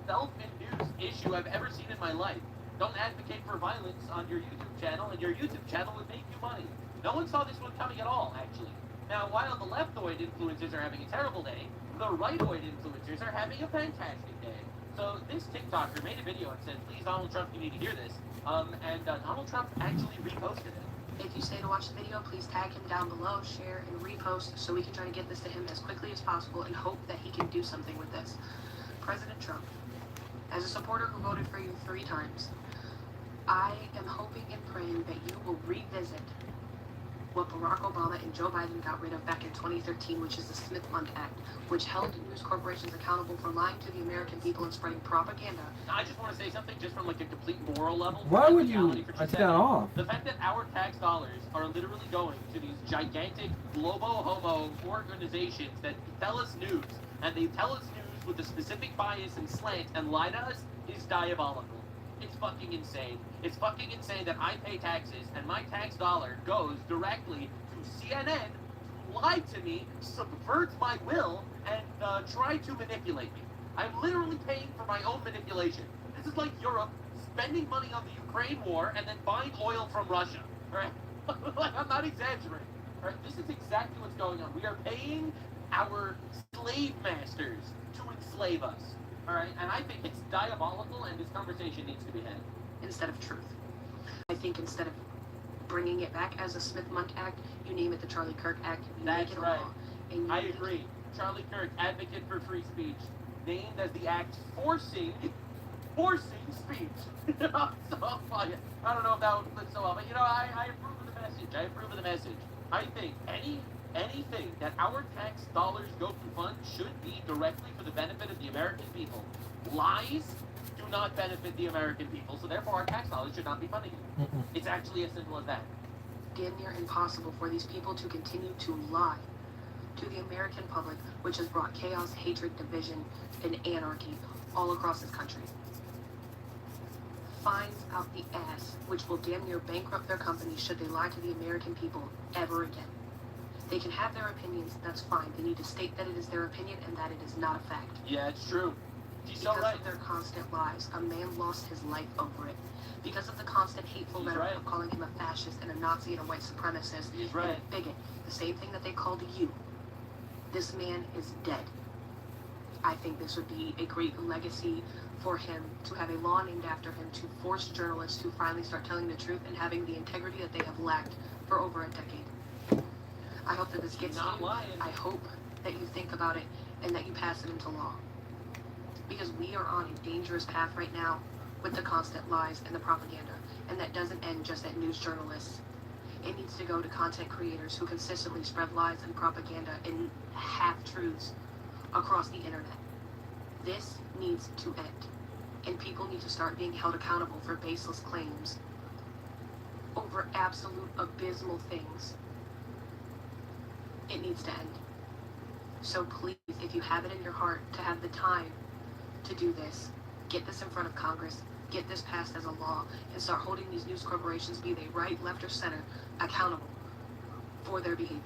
self-induced issue I've ever seen in my life. Don't advocate for violence on your YouTube channel, and your YouTube channel would make you money. No one saw this one coming at all, actually. Now, while the leftoid influencers are having a terrible day, the rightoid influencers are having a fantastic day. So this TikToker made a video and said, please, Donald Trump, you need to hear this. And Donald Trump actually reposted it. If you stay to watch the video, please tag him down below, share, and repost so we can try to get this to him as quickly as possible and hope that he can do something with this. President Trump, as a supporter who voted for you 3 times, I am hoping and praying that you will revisit what Barack Obama and Joe Biden got rid of back in 2013, which is the Smith-Mundt Act, which held news corporations accountable for lying to the American people and spreading propaganda. Now, I just want to say something just from like a complete moral level. Why would you cut that off? The fact that our tax dollars are literally going to these gigantic globo-homo organizations that tell us news, and they tell us news with a specific bias and slant and lie to us is diabolical. It's fucking insane. It's fucking insane that I pay taxes and my tax dollar goes directly to CNN to lie to me, subvert my will, and try to manipulate me. I'm literally paying for my own manipulation. This is like Europe spending money on the Ukraine war and then buying oil from Russia. Alright? Like, I'm not exaggerating. Alright? This is exactly what's going on. We are paying our slave masters to enslave us. Alright, and I think it's diabolical and this conversation needs to be had. Instead of truth. I think instead of bringing it back as a Smith-Mundt Act, you name it the Charlie Kirk Act, you That's make it a right. law. And I agree. Charlie Kirk, advocate for free speech, named as the act forcing speech. So funny. I don't know if that would click so well, but I approve of the message. I approve of the message. I think anything that our tax dollars go to fund should be directly for the benefit of the American people. Lies do not benefit the American people, so therefore our tax dollars should not be funding it. It's actually as simple as that. damn near impossible for these people to continue to lie to the American public, which has brought chaos, hatred, division, and anarchy all across this country. Fines out the ass, which will damn near bankrupt their company should they lie to the American people ever again. They can have their opinions, that's fine. They need to state that it is their opinion and that it is not a fact. Yeah, it's true. She's so Because right. of their constant lies, a man lost his life over it. Because of the constant hateful He's rhetoric right. of calling him a fascist and a Nazi and a white supremacist He's and right. a bigot, the same thing that they called you. This man is dead. I think this would be a great legacy for him to have a law named after him, to force journalists to finally start telling the truth and having the integrity that they have lacked for over a decade. I hope that this gets to you. I hope that you think about it and that you pass it into law. Because we are on a dangerous path right now with the constant lies and the propaganda. And that doesn't end just at news journalists. It needs to go to content creators who consistently spread lies and propaganda and half-truths across the internet. This needs to end. And people need to start being held accountable for baseless claims over absolute abysmal things. It needs to end. So please, if you have it in your heart to have the time to do this, get this in front of Congress, get this passed as a law, and start holding these news corporations, be they right, left, or center, accountable for their behavior.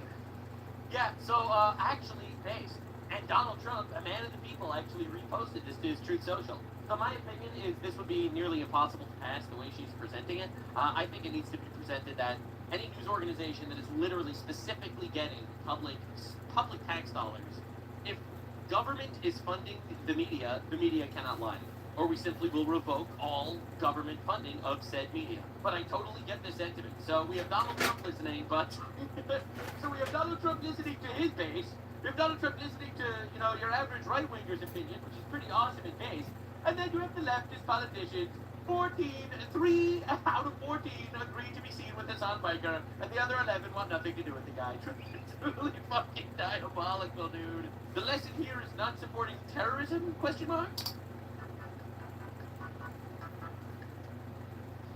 Yeah, so actually, based. And Donald Trump, a man of the people, actually reposted this to his Truth Social. So my opinion is this would be nearly impossible to pass the way she's presenting it. I think it needs to be presented that any news organization that is literally specifically getting public tax dollars, if government is funding the media cannot lie. Or we simply will revoke all government funding of said media. But I totally get this sentiment. So we have Donald Trump listening, but so we have Donald Trump listening to his base. We have Donald Trump listening to, your average right-winger's opinion, which is pretty awesome in base. And then you have the leftist politicians. 3 out of 14 agree to be seen with the Sunbiker, and the other 11 want nothing to do with the guy. Truly fucking diabolical, dude. The lesson here is not supporting terrorism, question mark?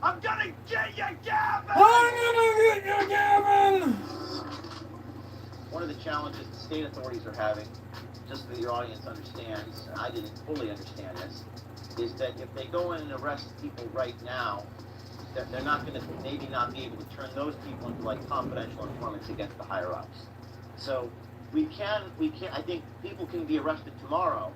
I'm gonna get you, Gavin! I'm gonna get you, Gavin! One of the challenges the state authorities are having, just so that your audience understands, and I didn't fully understand this, is that if they go in and arrest people right now, that they're not going to maybe not be able to turn those people into like confidential informants against the higher ups. So we can, I think people can be arrested tomorrow.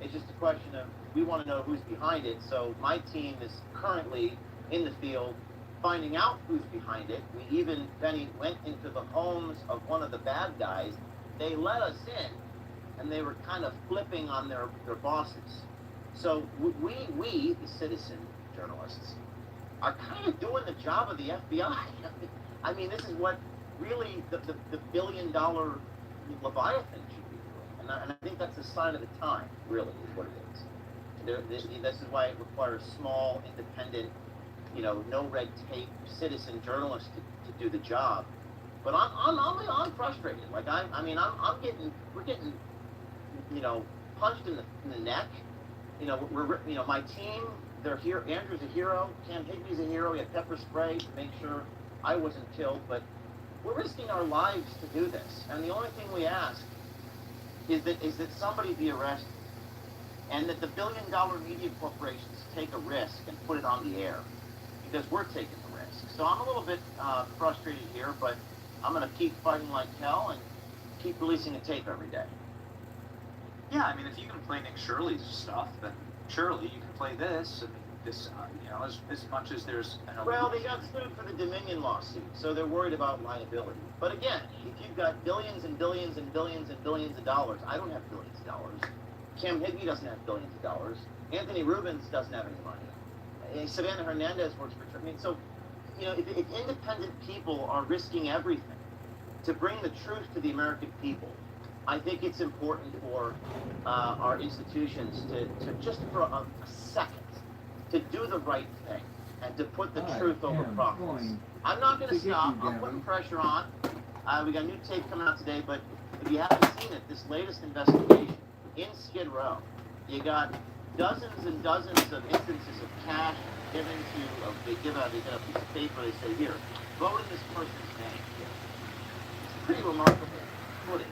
It's just a question of, we want to know who's behind it. So my team is currently in the field finding out who's behind it. We even, Benny, went into the homes of one of the bad guys. They let us in, and they were kind of flipping on their bosses. So we, the citizen journalists, are kind of doing the job of the FBI. I mean, this is what really the billion-dollar Leviathan should be doing. And I think that's a sign of the time, really, is what it is. This is why it requires small, independent, no red tape citizen journalists to do the job. But I'm frustrated. Like we're getting, punched in the neck. My team, they're here. Andrew's a hero. Cam Higby's a hero. He had pepper spray to make sure I wasn't killed. But we're risking our lives to do this. And the only thing we ask is that somebody be arrested, and that the billion-dollar media corporations take a risk and put it on the air, because we're taking the risk. So I'm a little bit frustrated here, but I'm going to keep fighting like hell and keep releasing a tape every day. Yeah, I mean, if you can play Nick Shirley's stuff, then surely you can play this. I mean, this, as much as there's Well, they got sued for the Dominion lawsuit, so they're worried about liability. But again, if you've got billions and billions and billions and billions of dollars, I don't have billions of dollars. Cam Higby doesn't have billions of dollars. Anthony Rubens doesn't have any money. Savannah Hernandez works for. I mean, so if independent people are risking everything to bring the truth to the American people, I think it's important for our institutions to just for a second to do the right thing and to put the truth over profits. I'm not going to stop. I'm putting pressure on. We got a new tape coming out today, but if you haven't seen it, this latest investigation in Skid Row, you got dozens and dozens of instances of cash given to, they get a piece of paper, they say, here, vote in this person's name. It's pretty remarkable footage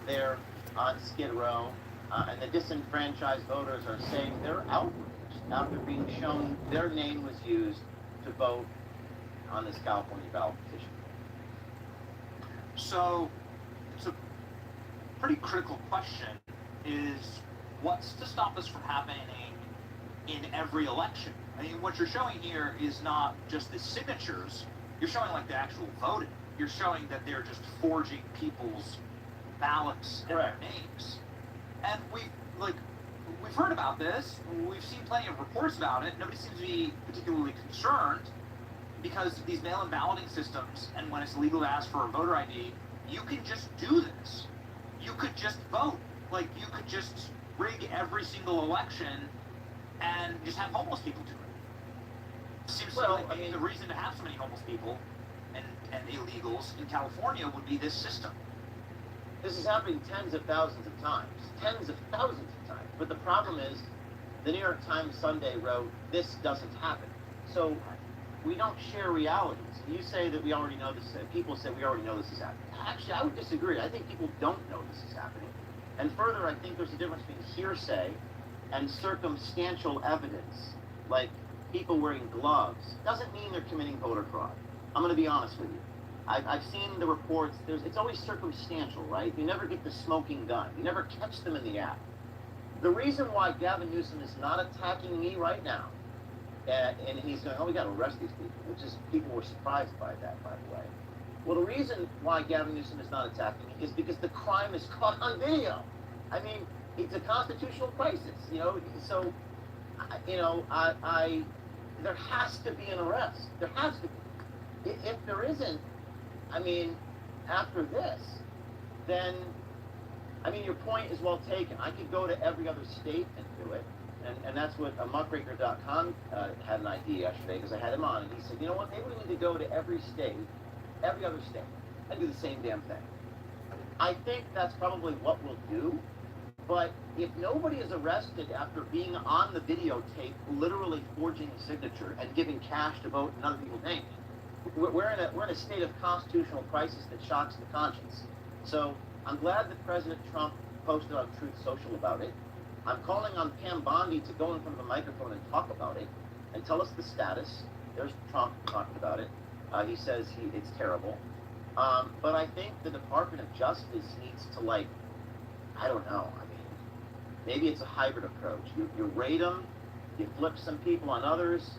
there on Skid Row, and the disenfranchised voters are saying they're outraged after being shown their name was used to vote on this California ballot petition. So, it's a pretty critical question, is what's to stop this from happening in every election? I mean, what you're showing here is not just the signatures, you're showing like the actual voting. You're showing that they're just forging people's ballots and their names. And like, we've heard about this. We've seen plenty of reports about it. Nobody seems to be particularly concerned because these mail-in balloting systems, and when it's legal to ask for a voter ID, you can just do this. You could just vote. Like, you could just rig every single election and just have homeless people do it. Seems Well, like the reason to have so many homeless people and illegals in California would be this system. This is happening tens of thousands of times. Tens of thousands of times. But the problem is, the New York Times Sunday wrote, this doesn't happen. So we don't share realities. You say that we already know this. People say we already know this is happening. Actually, I would disagree. I think people don't know this is happening. And further, I think there's a difference between hearsay and circumstantial evidence. Like people wearing gloves doesn't mean they're committing voter fraud. I'm going to be honest with you. I've seen the reports. It's always circumstantial, right? You never get the smoking gun. You never catch them in the act. The reason why Gavin Newsom is not attacking me right now, and he's going, oh, we got to arrest these people, which is, people were surprised by that, by the way. Well, the reason why Gavin Newsom is not attacking me is because the crime is caught on video. I mean, it's a constitutional crisis, you know, so, you know, there has to be an arrest. There has to be. If there isn't, I mean, after this, then, I mean, your point is well taken. I could go to every other state and do it. And that's what muckraker.com had an idea yesterday, because I had him on, and he said, you know what, maybe we need to go to every state, every other state, and do the same damn thing. I think that's probably what we'll do, but if nobody is arrested after being on the videotape, literally forging a signature and giving cash to vote in other people's names, we're in a state of constitutional crisis that shocks the conscience. So I'm glad that President Trump posted on Truth Social about it. I'm calling on Pam Bondi to go in front of a microphone and talk about it and tell us the status. There's Trump talking about it. He says it's terrible. But I think the Department of Justice needs to, like, I don't know. I mean, maybe it's a hybrid approach. You rate them, you flip some people on others,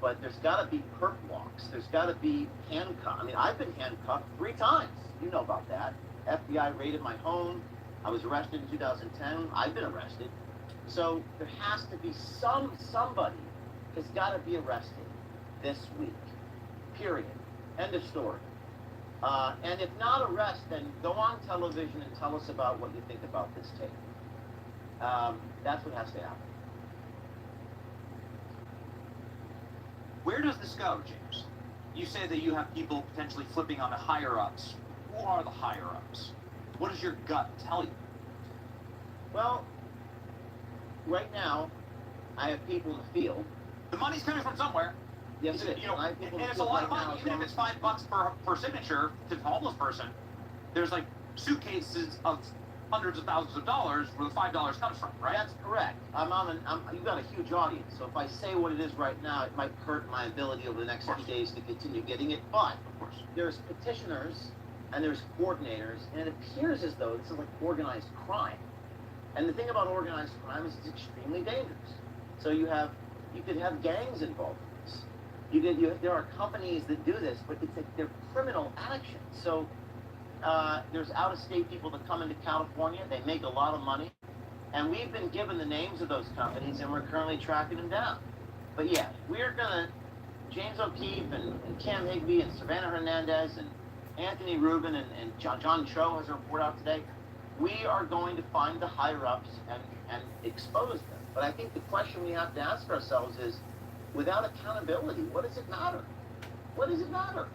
but there's got to be perp walks. There's got to be handcuffs. I mean, I've been handcuffed 3 times. You know about that. FBI raided my home. I was arrested in 2010. I've been arrested. So there has to be somebody has got to be arrested this week. Period. End of story. And if not arrest, then go on television and tell us about what you think about this tape. That's what has to happen. Where does this go, James? You say that you have people potentially flipping on the higher-ups. Who are the higher-ups? What does your gut tell you? Well, right now, I have people in the field. The money's coming from somewhere. Yes, it is. You know, and it's a lot of money. Even if it's $5 per signature to the homeless person, there's like suitcases of hundreds of thousands of dollars where the $5 comes from, right? That's correct. You've got a huge audience, so if I say what it is right now, it might hurt my ability over the next few days to continue getting it. But of course, there's petitioners and there's coordinators, and it appears as though this is like organized crime. And the thing about organized crime is it's extremely dangerous. So you could have gangs involved in this. There are companies that do this, but they're criminal actions. So there's out-of-state people that come into California. They make a lot of money. And we've been given the names of those companies, and we're currently tracking them down. But yeah, James O'Keefe and Cam Higbee and Savannah Hernandez and Anthony Rubin and John Cho has a report out today. We are going to find the higher-ups and expose them. But I think the question we have to ask ourselves is, without accountability, what does it matter? What does it matter?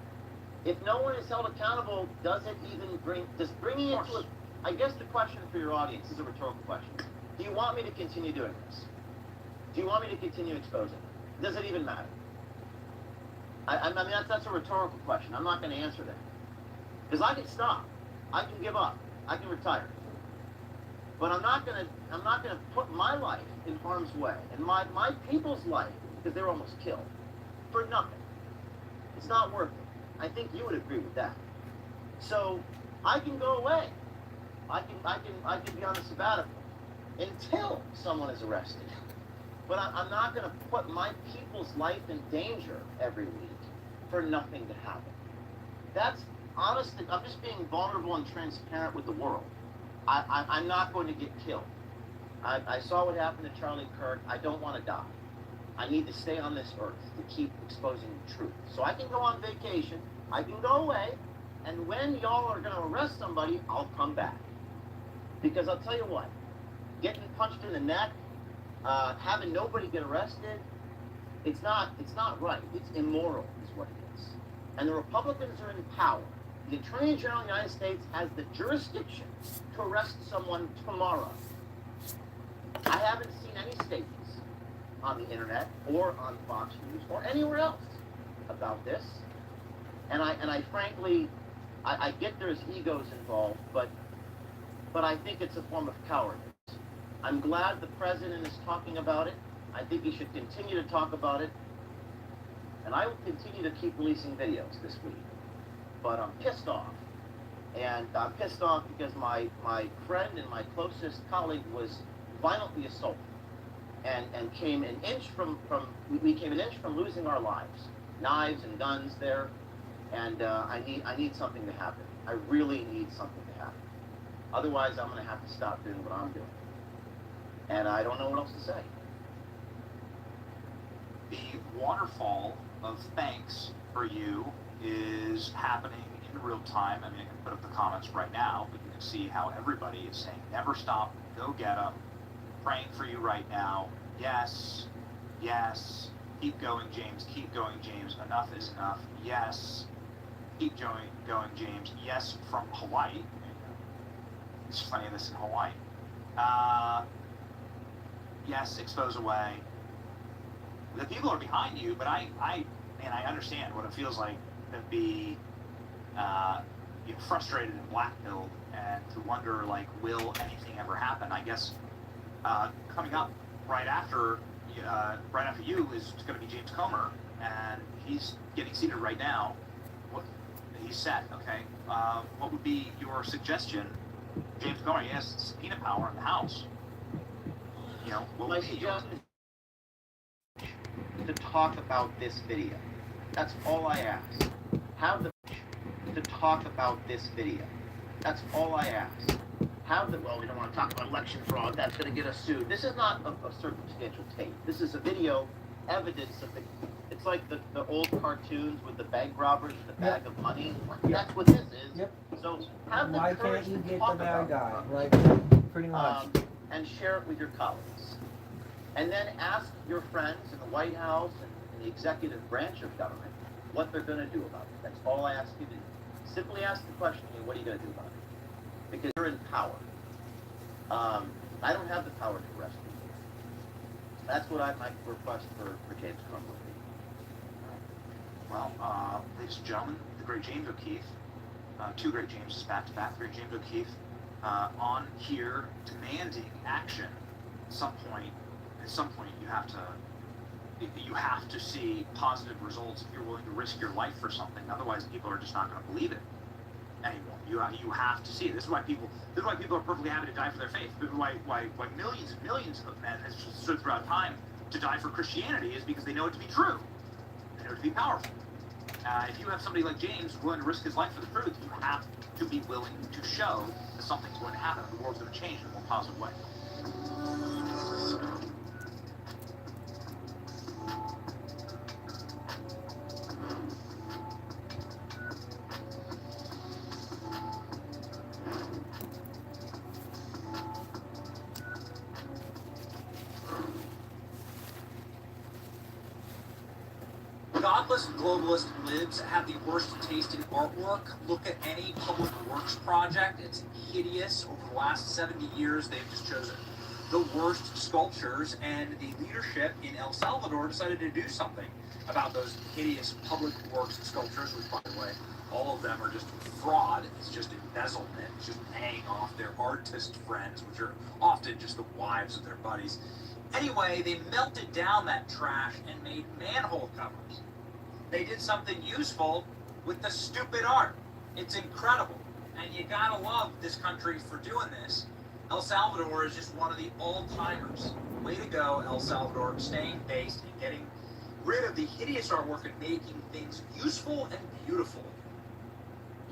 If no one is held accountable, does bringing it to a... I guess the question for your audience is a rhetorical question. Do you want me to continue doing this? Do you want me to continue exposing it? Does it even matter? I mean, that's a rhetorical question. I'm not going to answer that. Because I can stop. I can give up. I can retire. But I'm not gonna put my life in harm's way and my people's life, because they're almost killed, for nothing. It's not worth it. I think you would agree with that. So I can go away. I can be on a sabbatical until someone is arrested. But I'm not gonna put my people's life in danger every week for nothing to happen. That's honestly, I'm just being vulnerable and transparent with the world. I'm not going to get killed. I saw what happened to Charlie Kirk. I don't want to die. I need to stay on this earth to keep exposing the truth. So I can go on vacation. I can go away. And when y'all are going to arrest somebody, I'll come back. Because I'll tell you what, getting punched in the neck, having nobody get arrested, it's not right. It's immoral is what it is. And the Republicans are in power. The Attorney General of the United States has the jurisdiction to arrest someone tomorrow. I haven't seen any statements on the internet or on Fox News or anywhere else about this. And I frankly, I get there's egos involved, but I think it's a form of cowardice. I'm glad the president is talking about it. I think he should continue to talk about it. And I will continue to keep releasing videos this week. But I'm pissed off. And I'm pissed off because my friend and my closest colleague was violently assaulted and came an inch we came an inch from losing our lives. Knives and guns there. And I need something to happen. I really need something to happen. Otherwise, I'm going to have to stop doing what I'm doing. And I don't know what else to say. The waterfall of thanks for you is happening in real time. I mean, I can put up the comments right now, but you can see how everybody is saying, never stop, go get them, praying for you right now, yes, yes, keep going, James, enough is enough, yes, keep going, James, yes, from Hawaii. It's funny, this in Hawaii. Yes, expose away. The people are behind you, but I understand what it feels like to be frustrated and black-pilled and to wonder, like, will anything ever happen? I guess coming up right after you is going to be James Comer, and he's getting seated right now. He's set, okay. What would be your suggestion? James Comer, he has subpoena power in the House. You know, what would be your... to talk about this video. That's all I ask. Have the to talk about this video. That's all I ask. Well, we don't want to talk about election fraud. That's going to get us sued. This is not a circumstantial tape. This is a video evidence of it's like the old cartoons with the bank robbers, the bag of money. That's what this is. Yep. So have the Why courage can't you to get talk the bad about guy? it. Like, pretty much. And share it with your colleagues. And then ask your friends in the White House and the executive branch of government what they're going to do about it. That's all I ask you to do. Simply ask the question, what are you going to do about it? Because you're in power. I don't have the power to arrest people. That's what my request for James Comer would be. Well, ladies and gentlemen, the great James O'Keefe, two great Jameses back to back, great James O'Keefe, on here demanding action. At some point you have to see positive results if you're willing to risk your life for something. Otherwise, people are just not going to believe it anymore. You have to see it. This is why people are perfectly happy to die for their faith. This is why millions and millions of men have stood throughout time to die for Christianity is because they know it to be true. They know it to be powerful. If you have somebody like James willing to risk his life for the truth, you have to be willing to show that something's going to happen, the world's going to change in a more positive way. Godless globalist libs have the worst taste in artwork. Look at any public works project. It's hideous. Over the last 70 years, they've just chosen the worst sculptures, and the leadership in El Salvador decided to do something about those hideous public works sculptures, which, by the way, all of them are just fraud. It's just embezzlement. It's just paying off their artist friends, which are often just the wives of their buddies. Anyway, they melted down that trash and made manhole covers. They did something useful with the stupid art. It's incredible. And you gotta love this country for doing this. El Salvador is just one of the all-timers. Way to go, El Salvador, staying based and getting rid of the hideous artwork and making things useful and beautiful.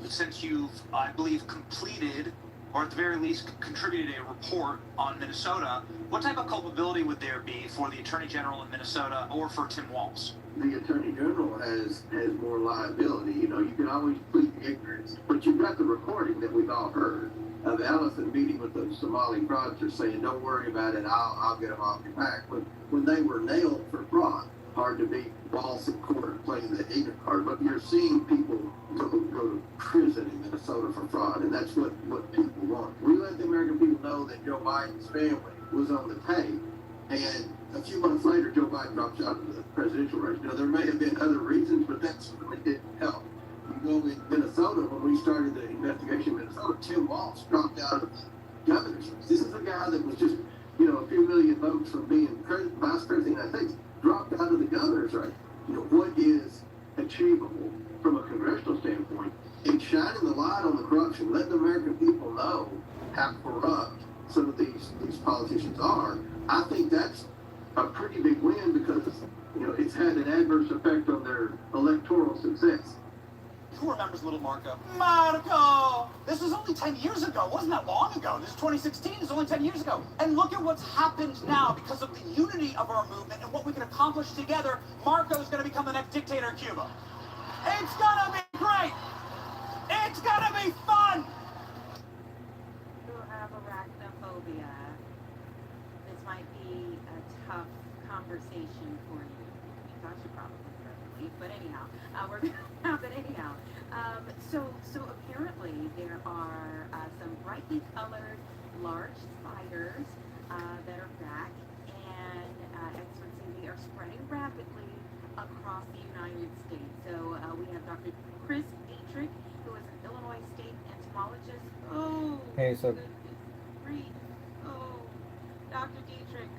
Since you've, I believe, completed or at the very least contributed a report on Minnesota, what type of culpability would there be for the Attorney General in Minnesota or for Tim Walz? The Attorney General has more liability. You know, you can always plead ignorance, but you've got the recording that we've all heard of Allison meeting with the Somali fraudsters saying, "Don't worry about it, I'll get them off your back." When they were nailed for fraud, hard to beat Walz in court playing the ignorant card. But you're seeing people go to prison in Minnesota for fraud, and that's what people want. We let the American people know that Joe Biden's family was on the tape, and a few months later, Joe Biden drops out of the presidential race. Now, there may have been other reasons, but that certainly didn't help. You go in Minnesota, when we started the investigation in Minnesota, Tim Walz dropped out of the governor's race. This is a guy that was just, a few million votes from being vice president of the United States, dropped out of the governor's race. What is achievable from a congressional standpoint, and shining the light on the corruption, letting the American people know how corrupt some of these politicians are. I think that's a pretty big win because, it's had an adverse effect on their electoral success. Who remembers little Marco? Marco! This was only 10 years ago. It wasn't that long ago. This is 2016. It's only 10 years ago. And look at what's happened now because of the unity of our movement and what we can accomplish together. Marco is going to become the next dictator of Cuba. It's going to be great. It's going to be fun. Who have arachnophobia, this might be a tough conversation for you. You thought you probably heard me, but anyhow, we're going to have it anyhow. So apparently there are some brightly colored large spiders that are back, and experts say they are spreading rapidly across the United States. So we have Dr. Chris Dietrich, who is an Illinois state entomologist. Oh, Hey, so goodness grief. Oh, Dr. Dietrich,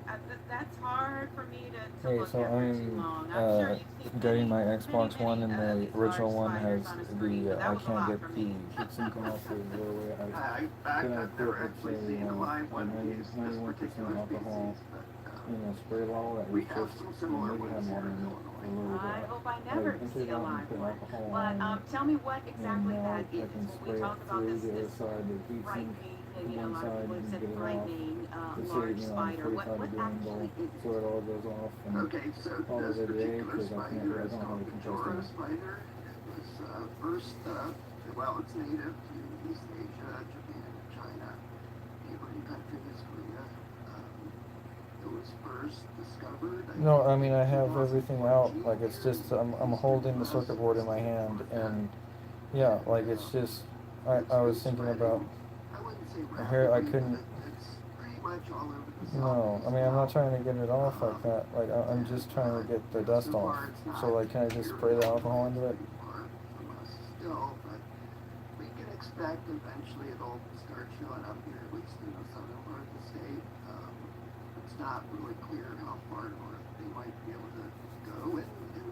that's hard for me to Hey, look so at for too long. I'm sure you've seen getting my many, Xbox One, and the these original large one has spiders on a screen, the but that I was a can't lot get for the me. heat sinking off the doorway. I've I've never actually seen a live one of these, this 91% particular alcohol, species, spray bottle that we was have just some similar maybe had ones water here in in it. Illinois. A little I bit. hope I I never emptied see it a out and live put one. alcohol But on tell me what exactly and that I is. can When we spray talk it about through this, the other this side, the heat sink frightening, to a one lot of side people have and said get it off. frightening Just so large on spider. 45 What degree angle, actually is so it all goes off and Okay, so all this of it today particular because I spider is don't have called a the compressor. Jora spider. It was first, it's native to East Asia, Japan, China, neighboring countries, Korea. It was first discovered. No, I mean I have everything out. Like it's just I'm holding the circuit board in my hand, and yeah, like it's just I was thinking about here I couldn't. No, I mean I'm not trying to get it off like that. Like I'm just trying to get the dust off. So like can I just spray the alcohol into it? Still, but we can expect eventually it'll start showing up here, at least in the southern part of the state. It's not really clear how far north they might be able to go in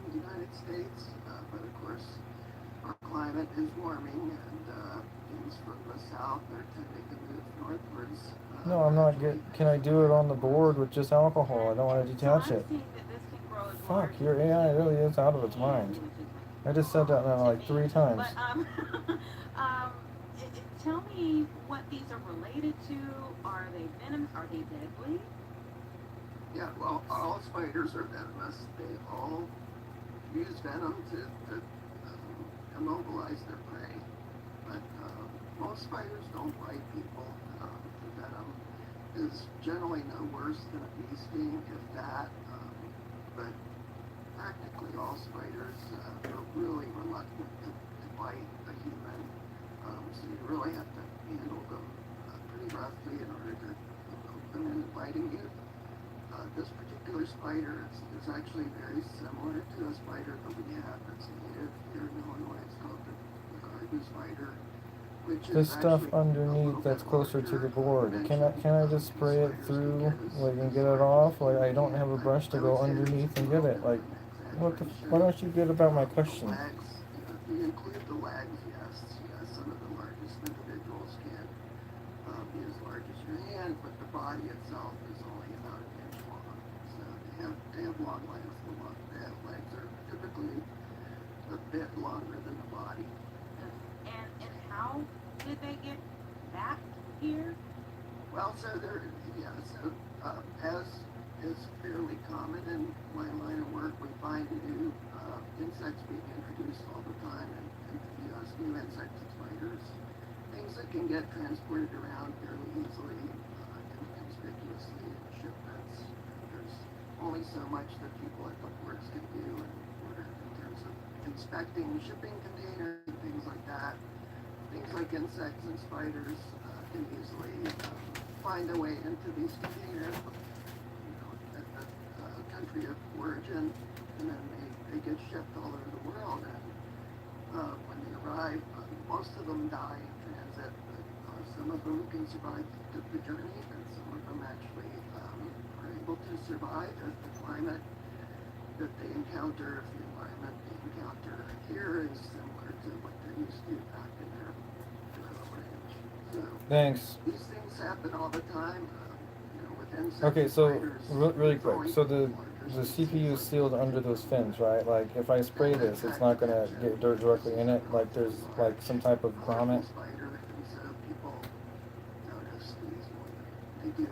the United States, but of course our climate is warming, and things from the south are tending to move northwards. No, I'm not get. Can I do it on the board with just alcohol? I don't want to detach it. Fuck, your AI really is out of its mind. I just said that now like 3 times. But tell me what these are related to. Are they venomous? Are they deadly? Yeah, well, all spiders are venomous. They all use venom to immobilize their prey. But most spiders don't bite people. The venom is generally no worse than a bee sting, if that. But practically all spiders are really reluctant to bite a human. So you really have to handle them pretty roughly in order to keep them in biting you. This particular spider is actually very similar to a spider that we have that's native here in Illinois. It's called the garden spider. This stuff underneath that's closer to the board. Can I just spray it through, like, and get it off? Like, I don't have a brush to go underneath and get it. Like, why don't you get about my question? If you include the legs, yes, some of the largest individuals can be as large as your hand, but the body itself is only about an inch long. So they have long legs. The legs are typically a bit longer than the body. And how did they get back here? Well, so there, yeah, so as is fairly common in my line of work, we find new insects being introduced all the time, and the U.S. new insects and spiders, things that can get transported around fairly easily, inconspicuously in shipments. There's only so much that people at the ports can do in terms of inspecting shipping containers and things like that. Things like insects and spiders can easily find their way into these containers, at the country of origin, and then they get shipped all over the world. And when they arrive, most of them die in transit, but some of them can survive the journey, and some of them actually are able to survive as the climate that they encounter, if the environment they encounter here is similar to what they're used to back in their range. So Thanks. these things happen all the time. With insects. Okay, so spiders, really quick. So the CPU is sealed under those fins, right? Like if I spray this, it's not gonna get dirt directly in it. Like there's like some type of grommet. Spider, and so people notice these more than they do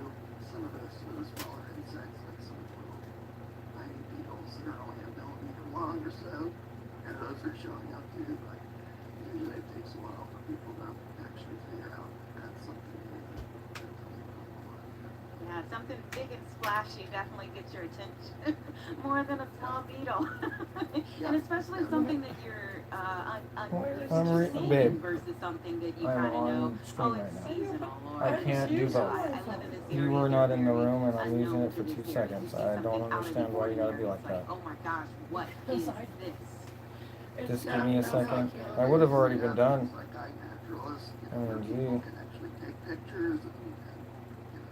some of those smaller insects, like some of the little tiny beetles that are only a millimeter long or so, and those are showing up too. But usually it takes a while for people to actually figure out that that's something Yeah, something big and splashy definitely gets your attention more than a small beetle. And especially something that you're unused to seeing babe. versus something that you I'm kind of know, on screen oh, right it's now. seasonal. Or I can't do both. I live in this area. You were not in the very room, and I'm using unknown it for to this 2 area. seconds. You see I don't something out of the understand why you gotta be ordinary, like it's like, that. oh my gosh, what is this? Just give me a second. I would have already been done. I mean, gee. can actually take pictures and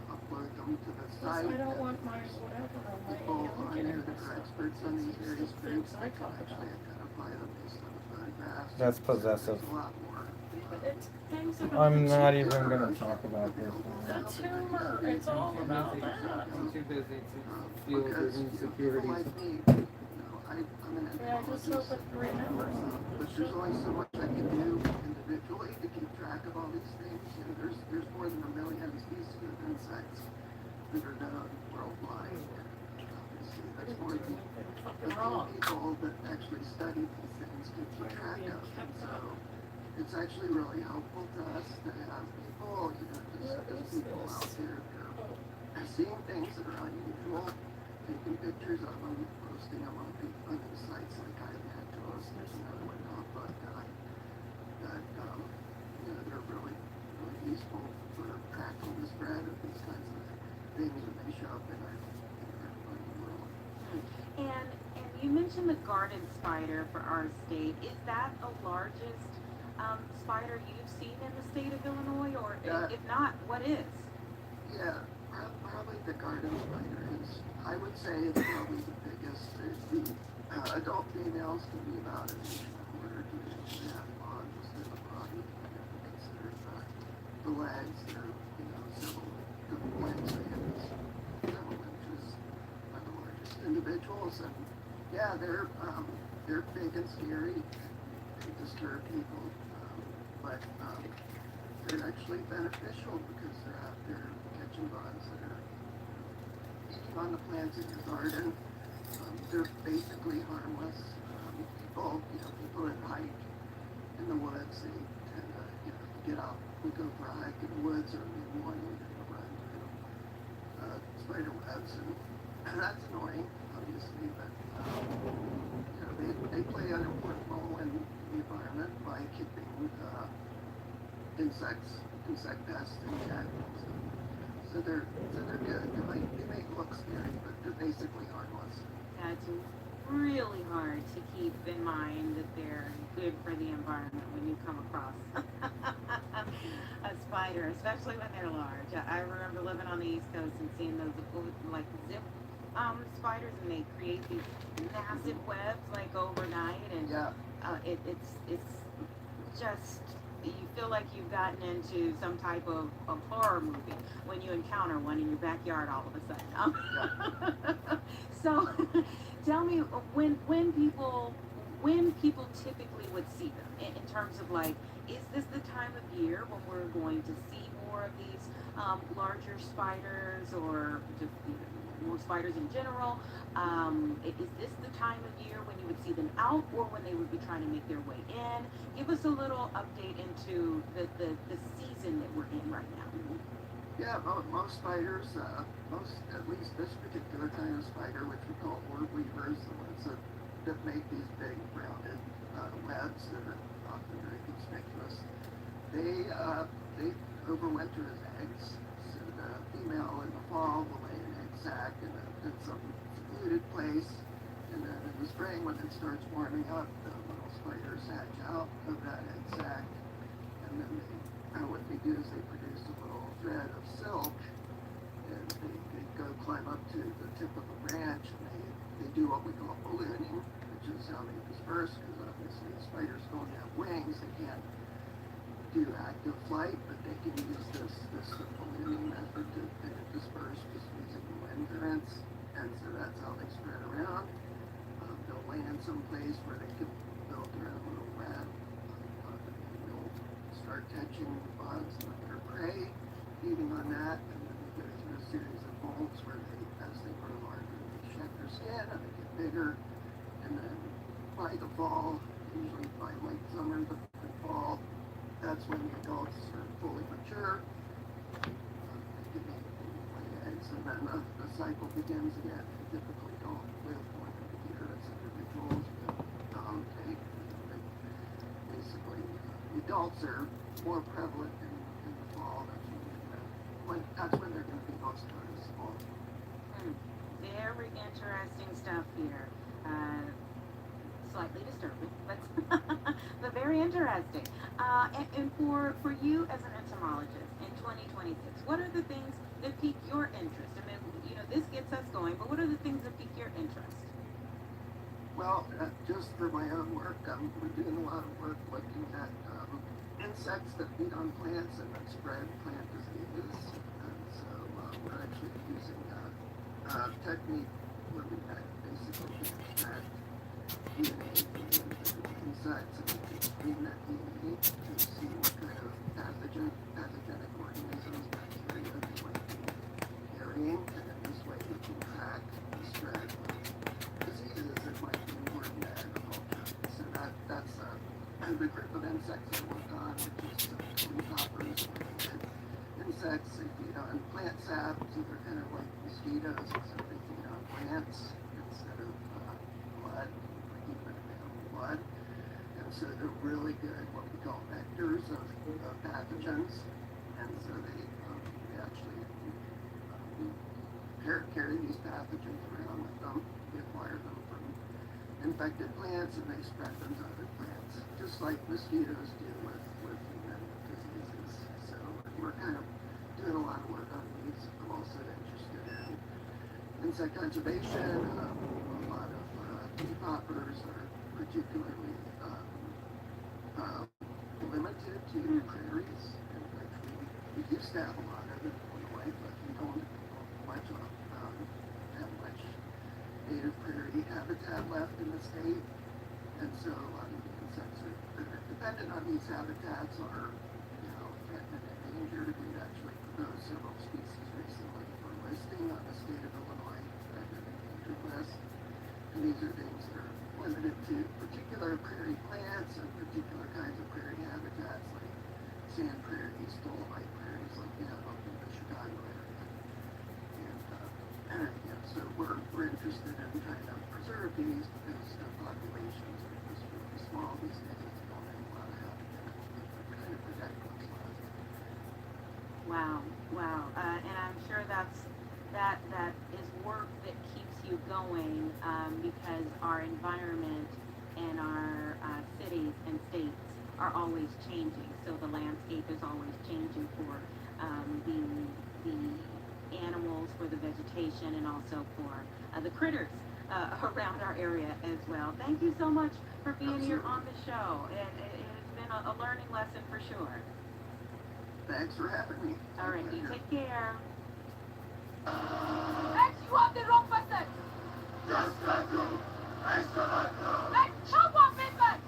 upload them to the site. I don't want my whatever on my People on looking there at that this are stuff. experts on these various It's groups things I that can talk actually about. identify them based on the photographs. That's possessive. There's a lot more. It's things about I'm the not tumor. even gonna talk about this. The tumor. It's all about that. I'm too busy to feel the insecurities. Yeah, I just hope it remembers. But there's only so much I can do individually to keep track of all these things. There's more than 1 million species of insects that are known worldwide. Obviously, there's more than people that actually study these things to keep track of. And so it's actually really helpful to us to have people, just people out there that are seeing things that are unusual, taking pictures of them, posting them on these sites like iNaturalist. There's another one called Bug.guy that they're really useful for tracking the spread of these kinds of things when they show up in our world. And you mentioned the garden spider for our state. Is that the largest spider you've seen in the state of Illinois, or if not, what is? Yeah, probably the garden spider is. I would say it's probably the biggest. The adult females can be about an inch and a quarter to an inch and a half long, just in the body. And if you consider the legs, they're several legs they have several inches by the largest individuals, and yeah, they're big and scary. They disturb people, but they're actually beneficial because they're out there catching bugs that are feeding on the plants in your garden. They're basically harmless. People that hike in the woods, they tend to, get out, we go for a hike in the woods or in the morning, and run through spider webs, and that's annoying, obviously, but they play an important role in the environment by keeping insect pests in check. So they're good. They may look scary, but they're basically harmless. That's really hard to keep in mind that they're good for the environment when you come across a spider, especially when they're large. I remember living on the East Coast and seeing those like zip spiders, and they create these massive webs like overnight, and it's just, you feel like you've gotten into some type of horror movie when you encounter one in your backyard all of a sudden. So tell me, when people typically would see them, in terms of like, Is this the time of year when we're going to see more of these larger spiders, or just more spiders in general? Is this the time of year when you would see them out, or when they would be trying to make their way in? Give us a little update into the season that we're in right now. Yeah, most spiders, at least this particular kind of spider, which we call orb weavers, the ones that make these big rounded webs that are often very conspicuous, they overwinter as eggs. So the female in the fall will lay an egg sac in some secluded place, and then in the spring when it starts warming up, the little spiders hatch out of that egg sac, and then what they do is they produce a little thread of silk, and they go climb up to the tip of a branch, and they do what we call ballooning, which is how they disperse, because obviously spiders don't have wings, they can't do active flight, but they can use this ballooning method to disperse just using the wind currents, and so that's how they spread around. They'll land someplace where they can build their own little web. They'll start catching bugs and other prey, feeding on that, and then they go through a series of molts where as they grow larger, they shed their skin and they get bigger, and then by the fall, usually by late summer, the fall, that's when the adults are fully mature. They can lay eggs, and then the cycle begins again. They typically don't live more than a year as individuals, but basically, the adults are more prevalent in the fall. That's when they're going to be most noticeable. Very interesting stuff here. Slightly disturbing, but but very interesting. And for you as an entomologist in 2026, what are the things that pique your interest? I mean, this gets us going, but what are the things that pique your interest? Well, just for my own work, we're doing a lot of work looking at insects that feed on plants and that spread plant diseases. And so we're actually using a technique where we basically extract DNA from the individual insects, and we can screen that DNA to see what kind of pathogenic organisms, bacteria they might be carrying, and in this way we can track the spread of diseases that might be important to agriculture. So that's the group of insects I work on, which is leafhoppers, insects. They feed on plant sap, so they're kind of like mosquitoes, except they feed on plants instead of blood, like even animal blood. And so they're really good, what we call vectors of pathogens. And so they actually carry these pathogens around with them. We acquire them from infected plants, and they spread them to other plants, just like mosquitoes do with human diseases. So we're kind of doing a lot of work on these. I'm also interested in insect conservation. A lot of leafhoppers are particularly limited to prairies, in which we used to have a lot of it in Illinois, but we don't have much native prairie habitat left in the state, and so a lot of the insects that are dependent on these habitats are, threatened and endangered. We've actually proposed several species recently for listing on the state of Illinois threatened and endangered list, and these are things that are limited to particular prairie plants and particular kinds of prairie habitats, like sand prairies, dolomite prairies, like we have up in the Chicago area. And so we're interested in trying to preserve these because the populations are just really small these days. They don't have a lot of habitat. We're trying to protect what's left. Wow. And I'm sure that is work that keeps you going, because our environment and our cities and states are always changing. So the landscape is always changing for the animals, for the vegetation, and also for the critters around our area as well. Thank you so much for being here on the show. It has been a learning lesson for sure. Thanks for having me. All right, you take care. Max, you have the wrong person! Just like you, I still like you. Max, help one, Midman!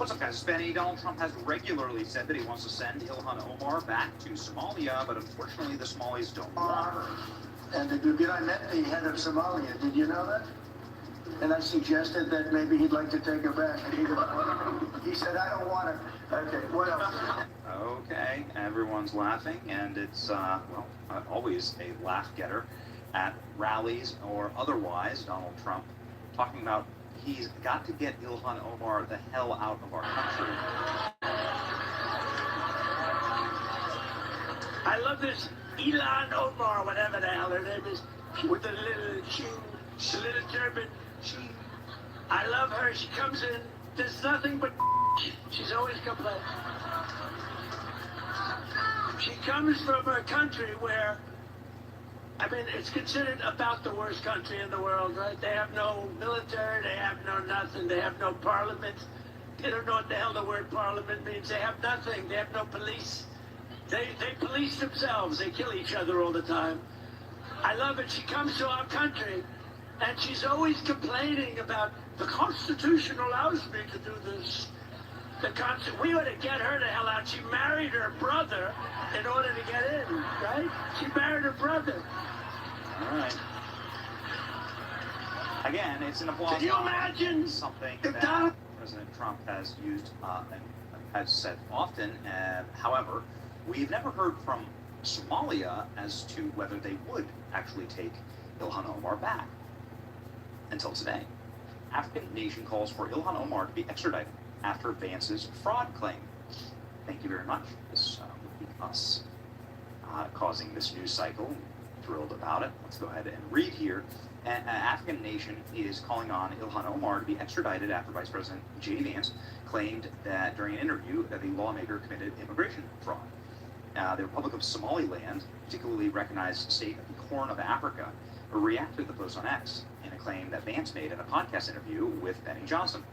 What's up, guys? It's Benny. Donald Trump has regularly said that he wants to send Ilhan Omar back to Somalia, but unfortunately the Somalis don't want her. And I met the head of Somalia. Did you know that? And I suggested that maybe he'd like to take her back. And he said, I don't want her. Okay, what else? Okay, everyone's laughing, and it's, always a laugh getter at rallies or otherwise. Donald Trump talking about he's got to get Ilhan Omar the hell out of our country. I love this Ilhan Omar, whatever the hell her name is, with the little turban. I love her. She comes in. There's nothing but she's always complaining. She comes from a country where, I mean, it's considered about the worst country in the world, right? They have no military. They have no nothing. They have no parliament. They don't know what the hell the word parliament means. They have nothing. They have no police. They police themselves. They kill each other all the time. I love it. She comes to our country, and she's always complaining about the Constitution allows me to do this. We ought to get her the hell out. She married her brother in order to get in, right? She married her brother. All right. Again, it's an applause. Can you imagine something that President Trump has used and has said often? However, we've never heard from Somalia as to whether they would actually take Ilhan Omar back until today. African nation calls for Ilhan Omar to be extradited after Vance's fraud claim. Thank you very much. This would be us causing this news cycle. Thrilled about it. Let's go ahead and read here. An African nation is calling on Ilhan Omar to be extradited after Vice President J.D. Vance claimed that during an interview that the lawmaker committed immigration fraud. The Republic of Somaliland, particularly recognized state of the Horn of Africa, reacted to the post on X in a claim that Vance made in a podcast interview with Benny Johnson.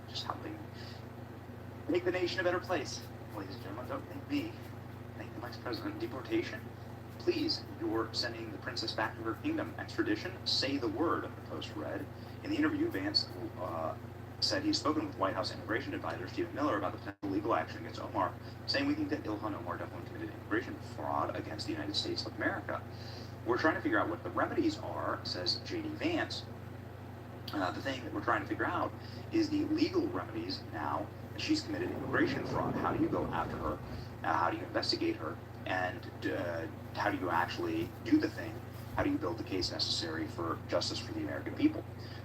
Just helping make the nation a better place. Ladies and gentlemen, don't thank me. Thank the Vice President. Deportation. Please, you're sending the princess back to her kingdom. Extradition. Say the word, the Post read. In the interview, Vance said he's spoken with White House immigration advisor Stephen Miller about the potential legal action against Omar, saying we think that Ilhan Omar definitely committed immigration fraud against the United States of America. We're trying to figure out what the remedies are, says J.D. Vance. The thing that we're trying to figure out is the legal remedies now that she's committed immigration fraud. How do you go after her? How do you investigate her? And how do you actually do the thing? How do you build the case necessary for justice for the American people?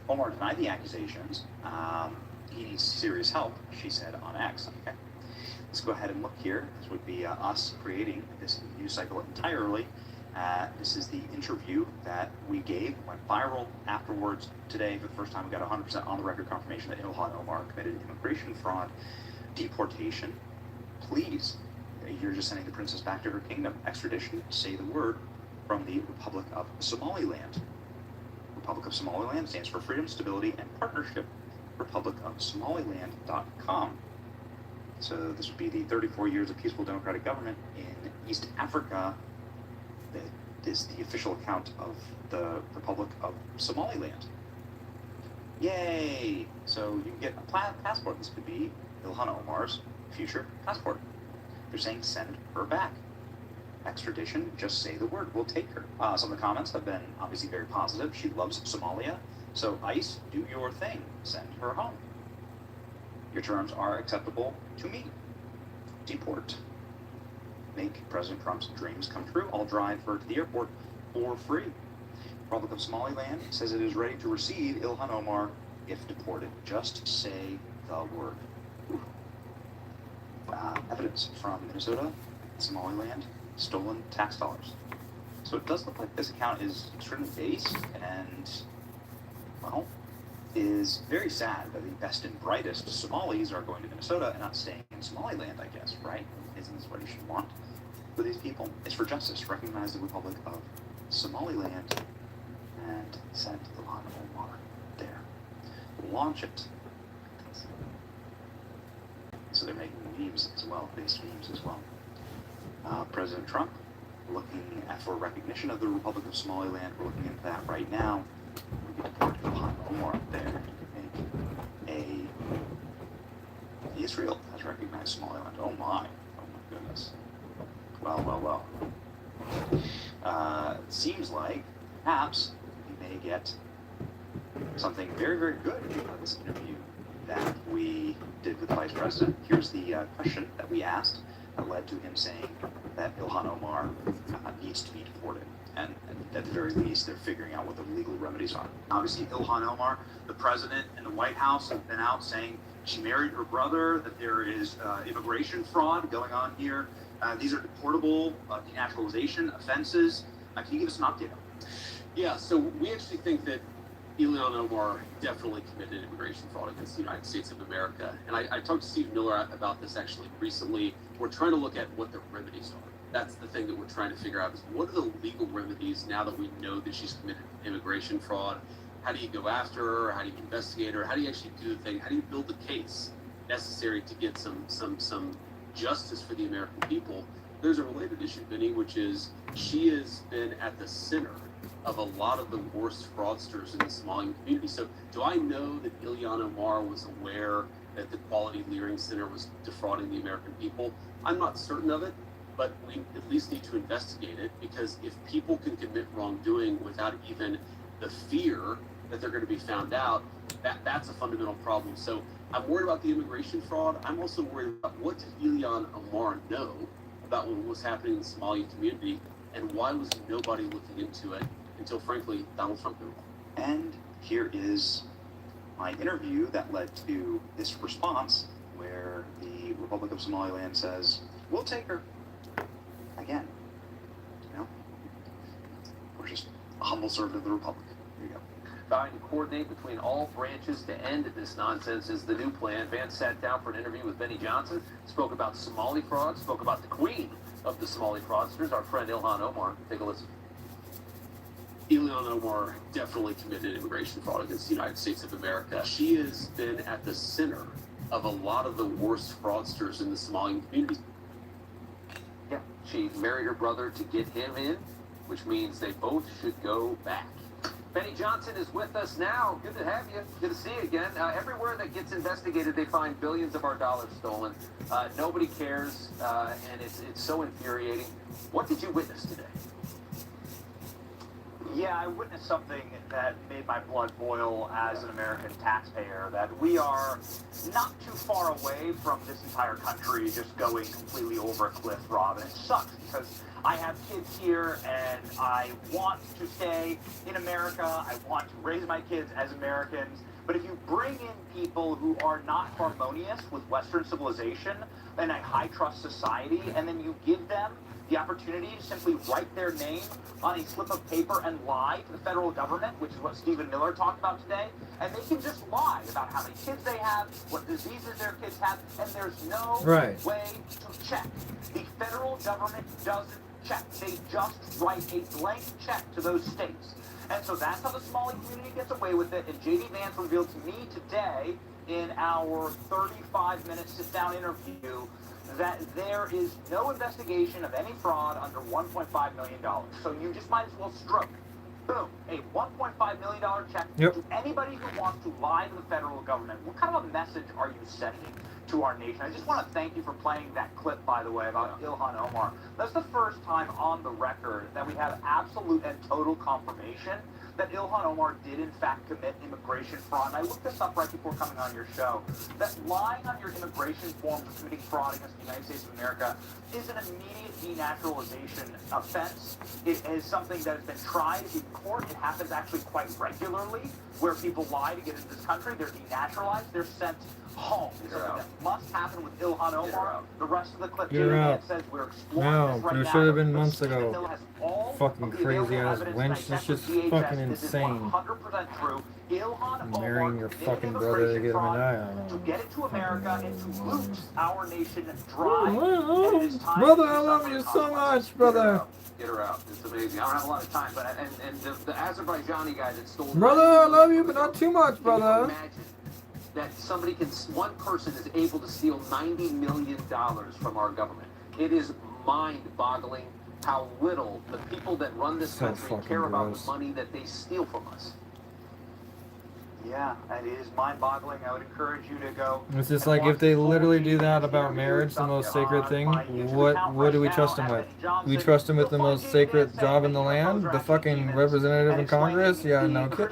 Omar denied the accusations. He needs serious help, she said on X. Okay. Let's go ahead and look here. This would be us creating this news cycle entirely. This is the interview that we gave, went viral afterwards today. For the first time, we got 100% on the record confirmation that Ilhan Omar committed immigration fraud, deportation. Please, you're just sending the princess back to her kingdom. Extradition, say the word, from the Republic of Somaliland. Republic of Somaliland stands for Freedom, Stability, and Partnership. RepublicofSomaliland.com. So this would be the 34 years of peaceful democratic government in East Africa. That is the official account of the Republic of Somaliland. Yay! So you can get a passport. This could be Ilhan Omar's future passport. They're saying send her back. Extradition, just say the word. We'll take her. Some of the comments have been obviously very positive. She loves Somalia. So ICE, do your thing. Send her home. Your terms are acceptable to me. Deport. Make President Trump's dreams come true. I'll drive her to the airport for free. Republic of Somaliland says it is ready to receive Ilhan Omar if deported. Just say the word. Evidence from Minnesota, Somaliland, stolen tax dollars. So it does look like this account is extremely based and, well, is very sad that the best and brightest Somalis are going to Minnesota and not staying in Somaliland, I guess, right? Isn't this what you should want for these people? It's for justice. Recognize the Republic of Somaliland and send Ilhan Omar there. Launch it. So they're making memes as well, based memes as well. President Trump looking for recognition of the Republic of Somaliland. We're looking into that right now. We can put Ilhan Omar there. Make a Israel has recognized Somaliland. Oh my goodness. Well. Seems like perhaps we may get something very, very good out of this interview that we did with the Vice President. Here's the question that we asked that led to him saying that Ilhan Omar needs to be deported. And at the very least, they're figuring out what the legal remedies are. Obviously, Ilhan Omar, the president and the White House have been out saying she married her brother, that there is immigration fraud going on here. These are deportable denaturalization offenses. Can you give us an update? Yeah, so we actually think that Ilhan Omar definitely committed immigration fraud against the United States of America. And I talked to Steve Miller about this actually recently. We're trying to look at what the remedies are. That's the thing that we're trying to figure out is what are the legal remedies now that we know that she's committed immigration fraud? How do you go after her? How do you investigate her? How do you actually do the thing? How do you build the case necessary to get some justice for the American people? There's a related issue, Vinny, which is she has been at the center of a lot of the worst fraudsters in the Somalian community. So do I know that Ilhan Omar was aware that the Quality Leering Center was defrauding the American people? I'm not certain of it, but we at least need to investigate it, because if people can commit wrongdoing without even the fear that they're going to be found out, that's a fundamental problem. So I'm worried about the immigration fraud. I'm also worried about what did Ilhan Omar know about what was happening in the Somali community, and why was nobody looking into it until, frankly, Donald Trump did. And here is my interview that led to this response, where the Republic of Somaliland says, we'll take her. Again, you know, we're just a humble servant of the Republic. There you go. Trying to coordinate between all branches to end this nonsense is the new plan. Vance sat down for an interview with Benny Johnson, spoke about Somali fraud, spoke about the queen of the Somali fraudsters, our friend Ilhan Omar. Take a listen. Ilhan Omar definitely committed immigration fraud against the United States of America. She has been at the center of a lot of the worst fraudsters in the Somalian community. Yeah, she married her brother to get him in, which means they both should go back. Benny Johnson is with us now. Good to have you. Good to see you again. Everywhere that gets investigated, they find billions of our dollars stolen. Nobody cares, and it's so infuriating. What did you witness today? Yeah, I witnessed something that made my blood boil as an American taxpayer, that we are not too far away from this entire country just going completely over a cliff, Rob. And it sucks because I have kids here and I want to stay in America. I want to raise my kids as Americans. But if you bring in people who are not harmonious with Western civilization and a high-trust society, and then you give them the opportunity to simply write their name on a slip of paper and lie to the federal government, which is what Stephen Miller talked about today, and they can just lie about how many kids they have, what diseases their kids have, and there's no way to check. The federal government doesn't check. They just write a blank check to those states. And so that's how the Somali community gets away with it. And J.D. Vance revealed to me today in our 35-minute sit-down interview that there is no investigation of any fraud under $1.5 million. So you just might as well stroke. Boom. A $1.5 million check to anybody who wants to lie to the federal government. What kind of a message are you sending to our nation? I just want to thank you for playing that clip, by the way, about Ilhan Omar. That's the first time on the record that we have absolute and total confirmation that Ilhan Omar did in fact commit immigration fraud. And I looked this up right before coming on your show. That lying on your immigration forms or committing fraud against the United States of America is an immediate denaturalization offense. It is something that has been tried in court. It happens actually quite regularly where people lie to get into this country. They're denaturalized. They're sent home. It's something that must happen with Ilhan Omar. The rest of the clip says we're exploring this right now. It should have been months Stephen ago. Miller has all Fucking of the available crazy ass evidence, wench. and I This checked shit's with DHS. fucking This is insane. 100% true. Ilhan Marrying your fucking brother to get him an eye on to him. get it to America and to loot our nation dry. Oh, And it is time brother, to do I love something you about so it. much, brother. Get her out. It's amazing. I don't have a lot of time, but and the Azerbaijani guy that stole. Brother, I love you, but not too much, Can brother. you imagine that somebody can, one person is able to steal $90 million from our government? It is mind-boggling how little the people that run this So country fucking care about gross. the money that they steal from us. Yeah, it is mind-boggling. I would encourage you to go. It's just like if they literally do that about marriage, the most sacred thing, what do we trust them with? We trust them with the most sacred job in the land? The fucking representative in Congress? Yeah, no kid.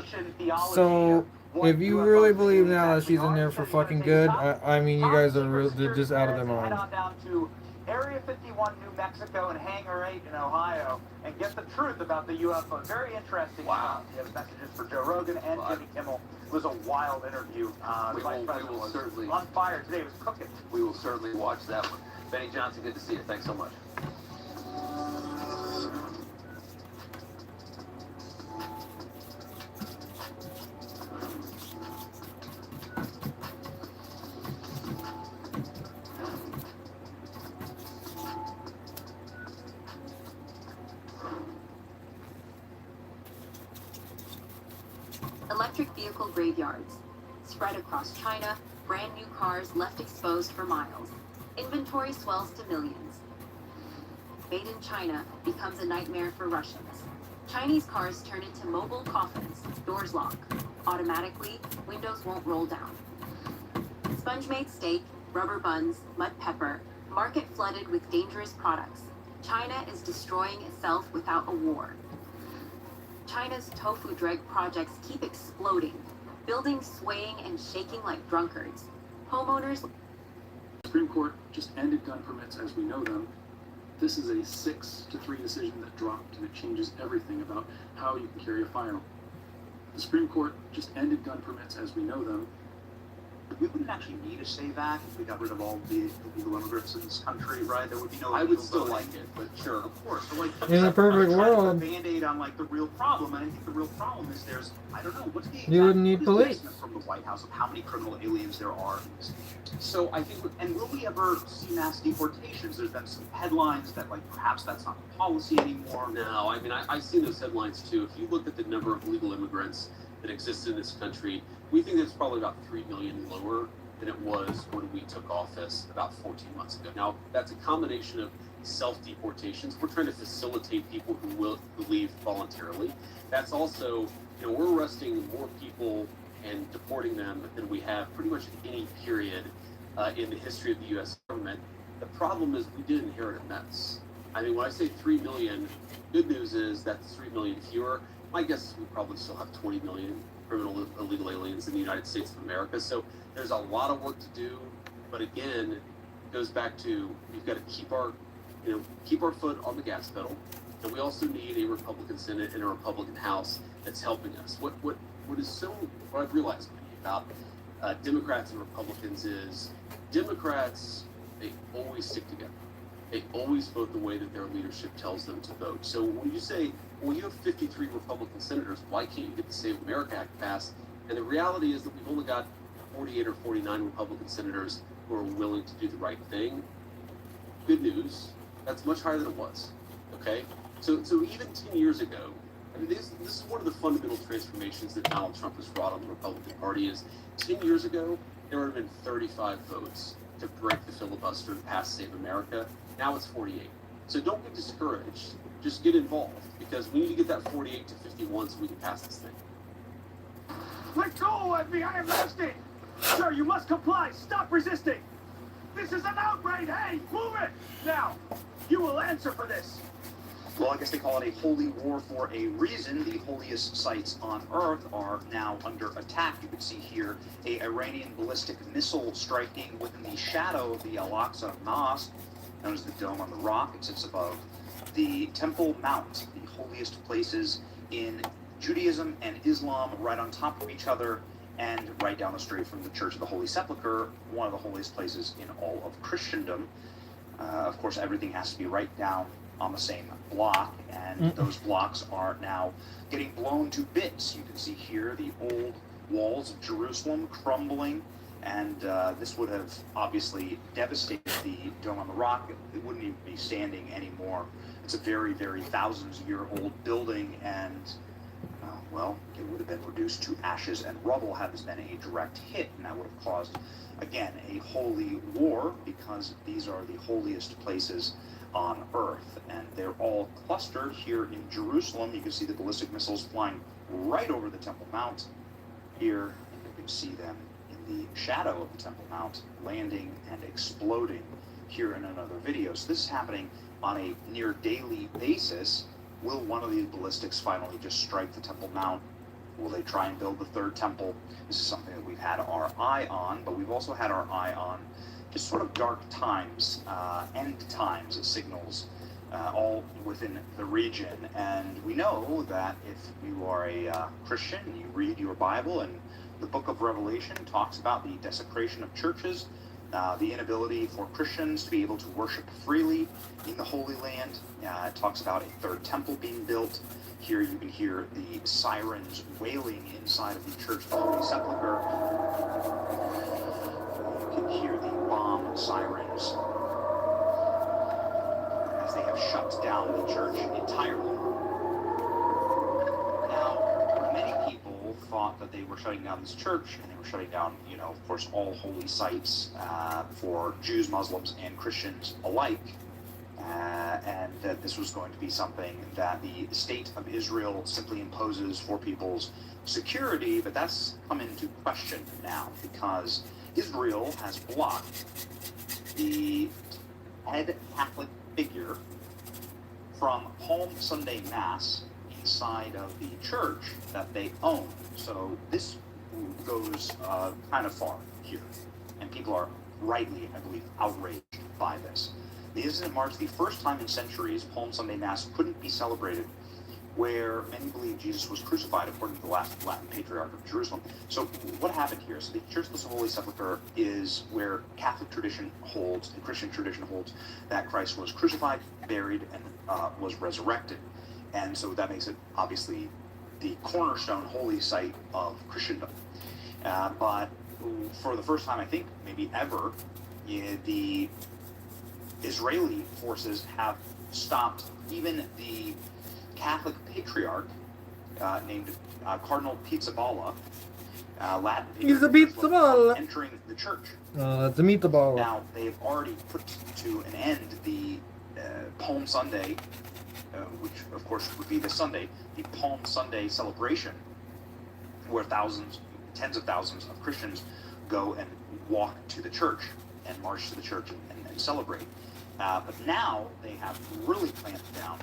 So, if you really believe now that she's in there for fucking good, I mean, you guys are they're just out of their mind. Head on down to Area 51, New Mexico, and Hangar 8 in Ohio, and get the truth about the UFO. Very interesting. Wow. He has messages for Joe Rogan and Jimmy Kimmel. It was a wild interview. The Vice President was certainly on fire today. It was cooking. We will certainly watch that one. Benny Johnson, good to see you. Thanks so much. Electric vehicle graveyards. Spread across China, brand new cars left exposed for miles. Inventory swells to millions. Made in China becomes a nightmare for Russians. Chinese cars turn into mobile coffins, doors lock. Automatically, windows won't roll down. Sponge-made steak, rubber buns, mud pepper, market flooded with dangerous products. China is destroying itself without a war. China's tofu dreg projects keep exploding, buildings swaying and shaking like drunkards. Homeowners. The Supreme Court just ended gun permits as we know them. This is a 6-3 decision that dropped, and it changes everything about how you can carry a firearm. The Supreme Court just ended gun permits as we know them. We wouldn't actually need a SAVE Act if we got rid of all the illegal immigrants in this country, right? There would be no. I would still like it, but sure. Of course. So like, In a perfect world, Band-Aid on like the real problem, and I think the real problem is there's, I don't know, what's the you wouldn't need what is the police. estimate from the White House of how many criminal aliens there are in this nation? So I think, And will we ever see mass deportations? There's been some headlines that like perhaps that's not the policy anymore. no, I mean, I've seen those headlines too. If you look at the number of illegal immigrants that exist in this country, we think it's probably about 3 million lower than it was when we took office about 14 months ago. Now, that's a combination of self-deportations. We're trying to facilitate people who leave voluntarily. That's also, we're arresting more people and deporting them than we have pretty much at any period in the history of the U.S. government. The problem is we did inherit a mess. I mean, when I say 3 million, good news is that's 3 million fewer. My guess is we probably still have 20 million criminal illegal aliens in the United States of America. So there's a lot of work to do, but again, it goes back to we've got to keep our foot on the gas pedal, and we also need a Republican Senate and a Republican House that's helping us. What I've realized about Democrats and Republicans is Democrats, they always stick together. They always vote the way that their leadership tells them to vote. So when you say, well, you have 53 Republican senators, why can't you get the Save America Act passed? And the reality is that we've only got 48 or 49 Republican senators who are willing to do the right thing. Good news, that's much higher than it was, okay? So even 10 years ago, I mean, this is one of the fundamental transformations that Donald Trump has brought on the Republican Party is 10 years ago, there would have been 35 votes to break the filibuster and pass Save America. Now it's 48. So don't get discouraged. Just get involved, because we need to get that 48 to 51 so we can pass this thing. Let go of me! I am arrested! Sir, you must comply! Stop resisting! This is an outrage! Hey, move it! Now, you will answer for this! Well, I guess they call it a holy war for a reason. The holiest sites on Earth are now under attack. You can see here a Iranian ballistic missile striking within the shadow of the Al-Aqsa Mosque, known as the Dome on the Rock. It sits above the Temple Mount, the holiest places in Judaism and Islam, right on top of each other, and right down the street from the Church of the Holy Sepulchre, one of the holiest places in all of Christendom. Of course, everything has to be right down on the same block, and those blocks are now getting blown to bits. You can see here the old walls of Jerusalem crumbling, and this would have obviously devastated the Dome on the Rock. It wouldn't even be standing anymore. It's a very, very thousands-year-old building, and well, it would have been reduced to ashes and rubble had this been a direct hit, and that would have caused, again, a holy war, because these are the holiest places on Earth, and they're all clustered here in Jerusalem. You can see the ballistic missiles flying right over the Temple Mount, Here, you can see them in the shadow of the Temple Mount, landing and exploding here in another video. So this is happening on a near daily basis. Will one of these ballistics finally just strike the Temple Mount? Will they try and build the third temple? This is something that we've had our eye on, but we've also had our eye on just sort of dark times, end times signals, all within the region. And we know that if you are a Christian, you read your Bible, and the book of Revelation talks about the desecration of churches, the inability for Christians to be able to worship freely in the Holy Land. It talks about a third temple being built. Here you can hear the sirens wailing inside of the Church of the Holy Sepulchre. You can hear the bomb sirens as they have shut down the church entirely. Now, many people thought that they were shutting down this church, and they were shutting down, of course, all holy sites for Jews, Muslims, and Christians alike. And that this was going to be something that the state of Israel simply imposes for people's security, but that's come into question now because Israel has blocked the head Catholic figure from Palm Sunday Mass inside of the church that they own. So this goes kind of far here, and people are rightly, I believe, outraged by this. The incident marks the first time in centuries Palm Sunday Mass couldn't be celebrated, where many believe Jesus was crucified, according to the last Latin Patriarch of Jerusalem. So what happened here? So the Church of the Holy Sepulchre is where Catholic tradition holds, and Christian tradition holds, that Christ was crucified, buried, and was resurrected. And so that makes it, obviously, the cornerstone holy site of Christendom. But for the first time, I think, maybe ever, the Israeli forces have stopped even the Catholic patriarch named Cardinal Pizzaballa, Latin patriarch, from entering the church. The meatball. Now, they've already put to an end the Palm Sunday, which of course would be the Sunday, the Palm Sunday celebration, where thousands, tens of thousands of Christians go and walk to the church and march to the church and celebrate. But now they have really clamped down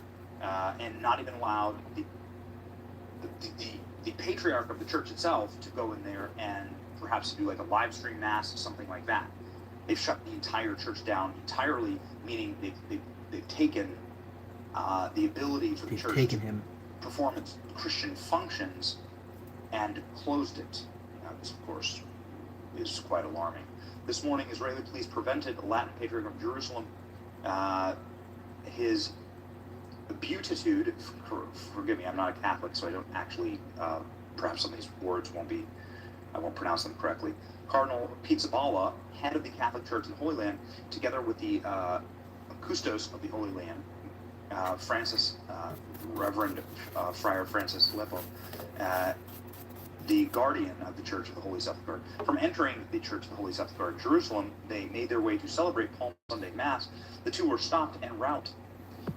and not even allowed the patriarch of the church itself to go in there and perhaps do like a live stream mass, something like that. They've shut the entire church down entirely, meaning they've taken the ability for the church to perform its Christian functions and closed it. This, of course, is quite alarming. This morning, Israeli police prevented the Latin Patriarch of Jerusalem, his beatitude, forgive me, I'm not a Catholic, so I don't actually, perhaps some of these words I won't pronounce them correctly. Cardinal Pizzaballa, head of the Catholic Church in the Holy Land, together with the custos of the Holy Land, Reverend Friar Francis Leppo, the guardian of the Church of the Holy Sepulchre. From entering the Church of the Holy Sepulchre in Jerusalem, they made their way to celebrate Palm Sunday Mass. The two were stopped en route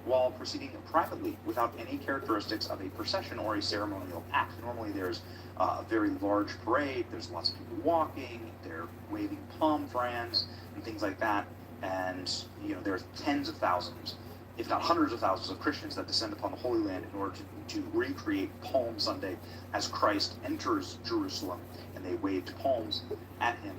while proceeding privately without any characteristics of a procession or a ceremonial act. Normally there's a very large parade, there's lots of people walking, they're waving palm fronds and things like that, and there's tens of thousands, if not hundreds of thousands of Christians that descend upon the Holy Land in order to recreate Palm Sunday as Christ enters Jerusalem, and they waved palms at him.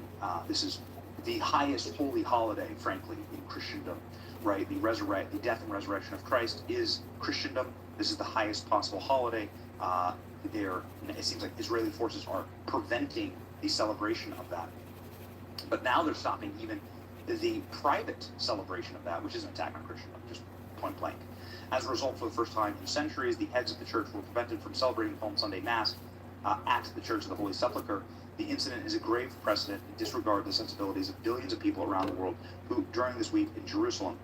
This is the highest holy holiday, frankly, in Christendom, right? The death and resurrection of Christ is Christendom. This is the highest possible holiday. It seems like Israeli forces are preventing the celebration of that. But now they're stopping even the private celebration of that, which is an attack on Christendom, just point blank. As a result, for the first time in centuries, the heads of the church were prevented from celebrating Palm Sunday Mass at the Church of the Holy Sepulchre. The incident is a grave precedent and disregard the sensibilities of billions of people around the world who, during this week in Jerusalem,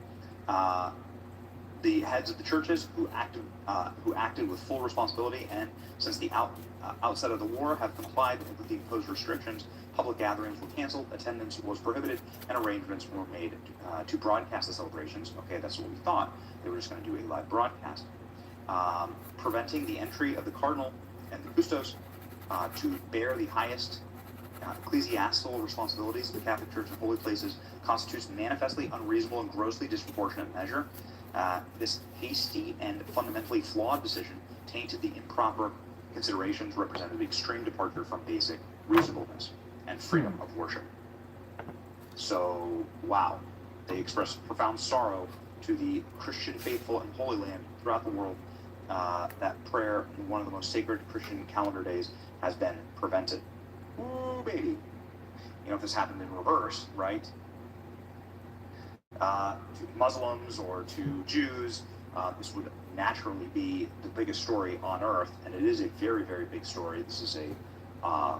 the heads of the churches who acted with full responsibility and since the outset of the war have complied with the imposed restrictions. Public gatherings were canceled, attendance was prohibited, and arrangements were made to broadcast the celebrations. Okay, that's what we thought. They were just going to do a live broadcast. Preventing the entry of the cardinal and the custos to bear the highest ecclesiastical responsibilities of the Catholic Church in holy places constitutes manifestly unreasonable and grossly disproportionate measure. This hasty and fundamentally flawed decision tainted the improper considerations, represented extreme departure from basic reasonableness and freedom of worship. So, wow, they expressed profound sorrow to the Christian faithful in Holy Land throughout the world. That prayer in one of the most sacred Christian calendar days has been prevented. Ooh, baby. You know, if this happened in reverse, right? To Muslims or to Jews, this would naturally be the biggest story on earth, and it is a very, very big story. This is a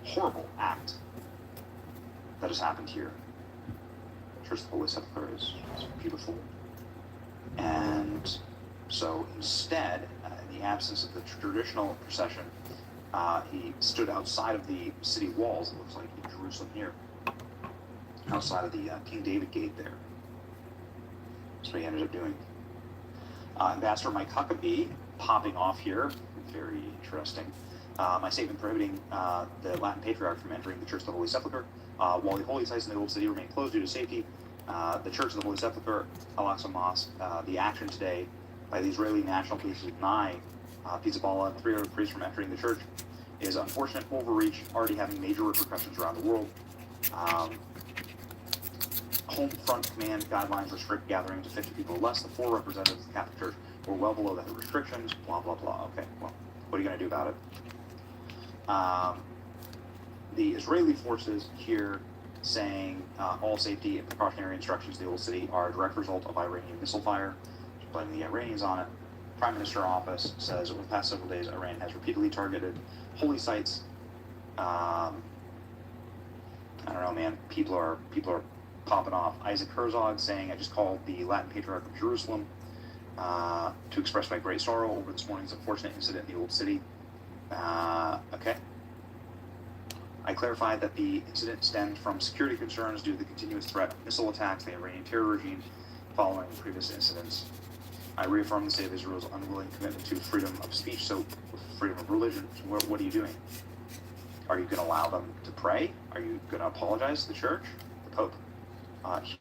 horrible act that has happened here. Church of the Holy Sepulchre is beautiful. And so instead, in the absence of the traditional procession, he stood outside of the city walls, it looks like in Jerusalem here, outside of the King David Gate there. That's what he ended up doing. Ambassador Mike Huckabee popping off here, very interesting. My statement prohibiting the Latin Patriarch from entering the Church of the Holy Sepulchre, while the holy sites in the Old City remain closed due to safety. The Church of the Holy Sepulchre, Al-Aqsa Mosque, the action today by the Israeli National Police to deny Pizzaballa and 3 other priests from entering the church is unfortunate overreach, already having major repercussions around the world. Home Front Command guidelines restrict gatherings of 50 people or less. The 4 representatives of the Catholic Church were well below the restrictions, blah, blah, blah. Okay, well, what are you going to do about it? The Israeli forces here saying all safety and precautionary instructions to the Old City are a direct result of Iranian missile fire, blaming the Iranians on it. Prime Minister office says over the past several days, Iran has repeatedly targeted holy sites. I don't know, man. People are popping off. Isaac Herzog saying, I just called the Latin Patriarch of Jerusalem to express my great sorrow over this morning's unfortunate incident in the Old City. Okay. I clarified that the incident stemmed from security concerns due to the continuous threat of missile attacks by the Iranian terror regime following previous incidents. I reaffirmed the state of Israel's unwilling commitment to freedom of speech, so freedom of religion. So what are you doing? Are you going to allow them to pray? Are you going to apologize to the church? The Pope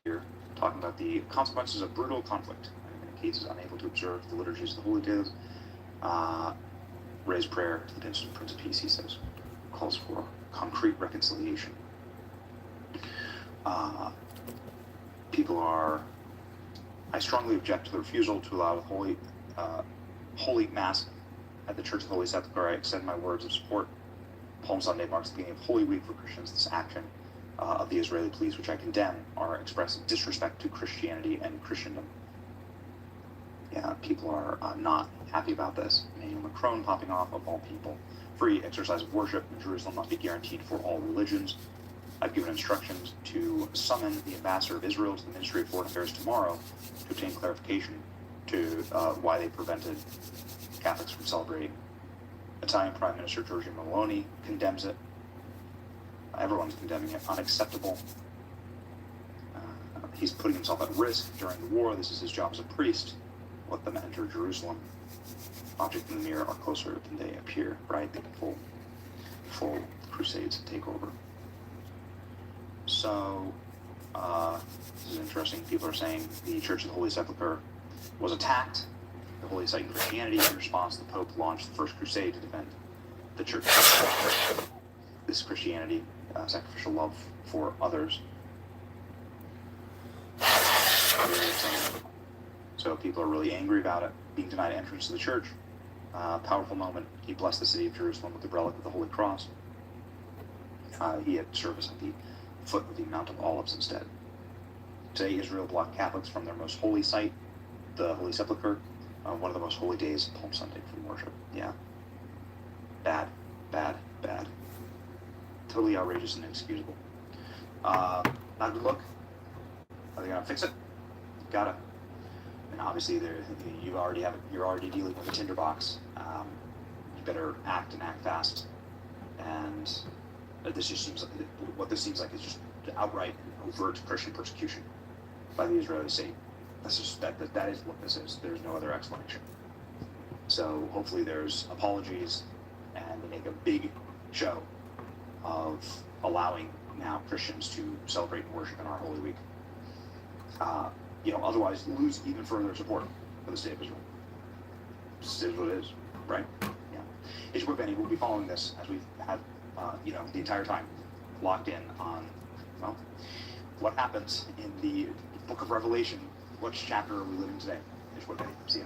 here talking about the consequences of brutal conflict. In many cases, unable to observe the liturgies of the holy days. Raise prayer to the Prince of Peace, he says. Calls for concrete reconciliation. I strongly object to the refusal to allow the Holy Mass at the Church of the Holy Sepulchre. I extend my words of support. Palm Sunday marks the beginning of Holy Week for Christians. This action of the Israeli police, which I condemn, are expressing disrespect to Christianity and Christendom. Yeah, people are not happy about this. Emmanuel Macron popping off, of all people. Free exercise of worship in Jerusalem must be guaranteed for all religions. I've given instructions to summon the ambassador of Israel to the Ministry of Foreign Affairs tomorrow to obtain clarification to why they prevented Catholics from celebrating. Italian Prime Minister Giorgia Meloni condemns it. Everyone's condemning it. Unacceptable. He's putting himself at risk during the war. This is his job as a priest. Let them enter Jerusalem. Objects in the mirror are closer than they appear, right? The full crusades to take over. So, this is interesting. People are saying the Church of the Holy Sepulchre was attacked, the holy site in Christianity. In response, the Pope launched the First Crusade to defend the Church. This Christianity, sacrificial love for others. So people are really angry about it, being denied entrance to the church. Powerful moment. He blessed the city of Jerusalem with the relic of the Holy Cross. He had service at the foot of the Mount of Olives instead. Today, Israel blocked Catholics from their most holy site, the Holy Sepulchre, one of the most holy days, Palm Sunday, from worship. Yeah. Bad, bad, bad. Totally outrageous and inexcusable. Not a good look. Are they gonna fix it? Gotta. And obviously, you're already dealing with a tinderbox. You better act and act fast. And this just seems like what this seems like is just outright and overt Christian persecution by the Israeli state. That's just that is what this is. There's no other explanation. So hopefully there's apologies and make a big show of allowing now Christians to celebrate and worship in our Holy Week. Otherwise lose even further support for the state of Israel. This is what it is, right? Yeah. Ishmael Benny will be following this as we've had, the entire time, locked in on, what happens in the book of Revelation. Which chapter are we living today? Ishmael Benny. See ya.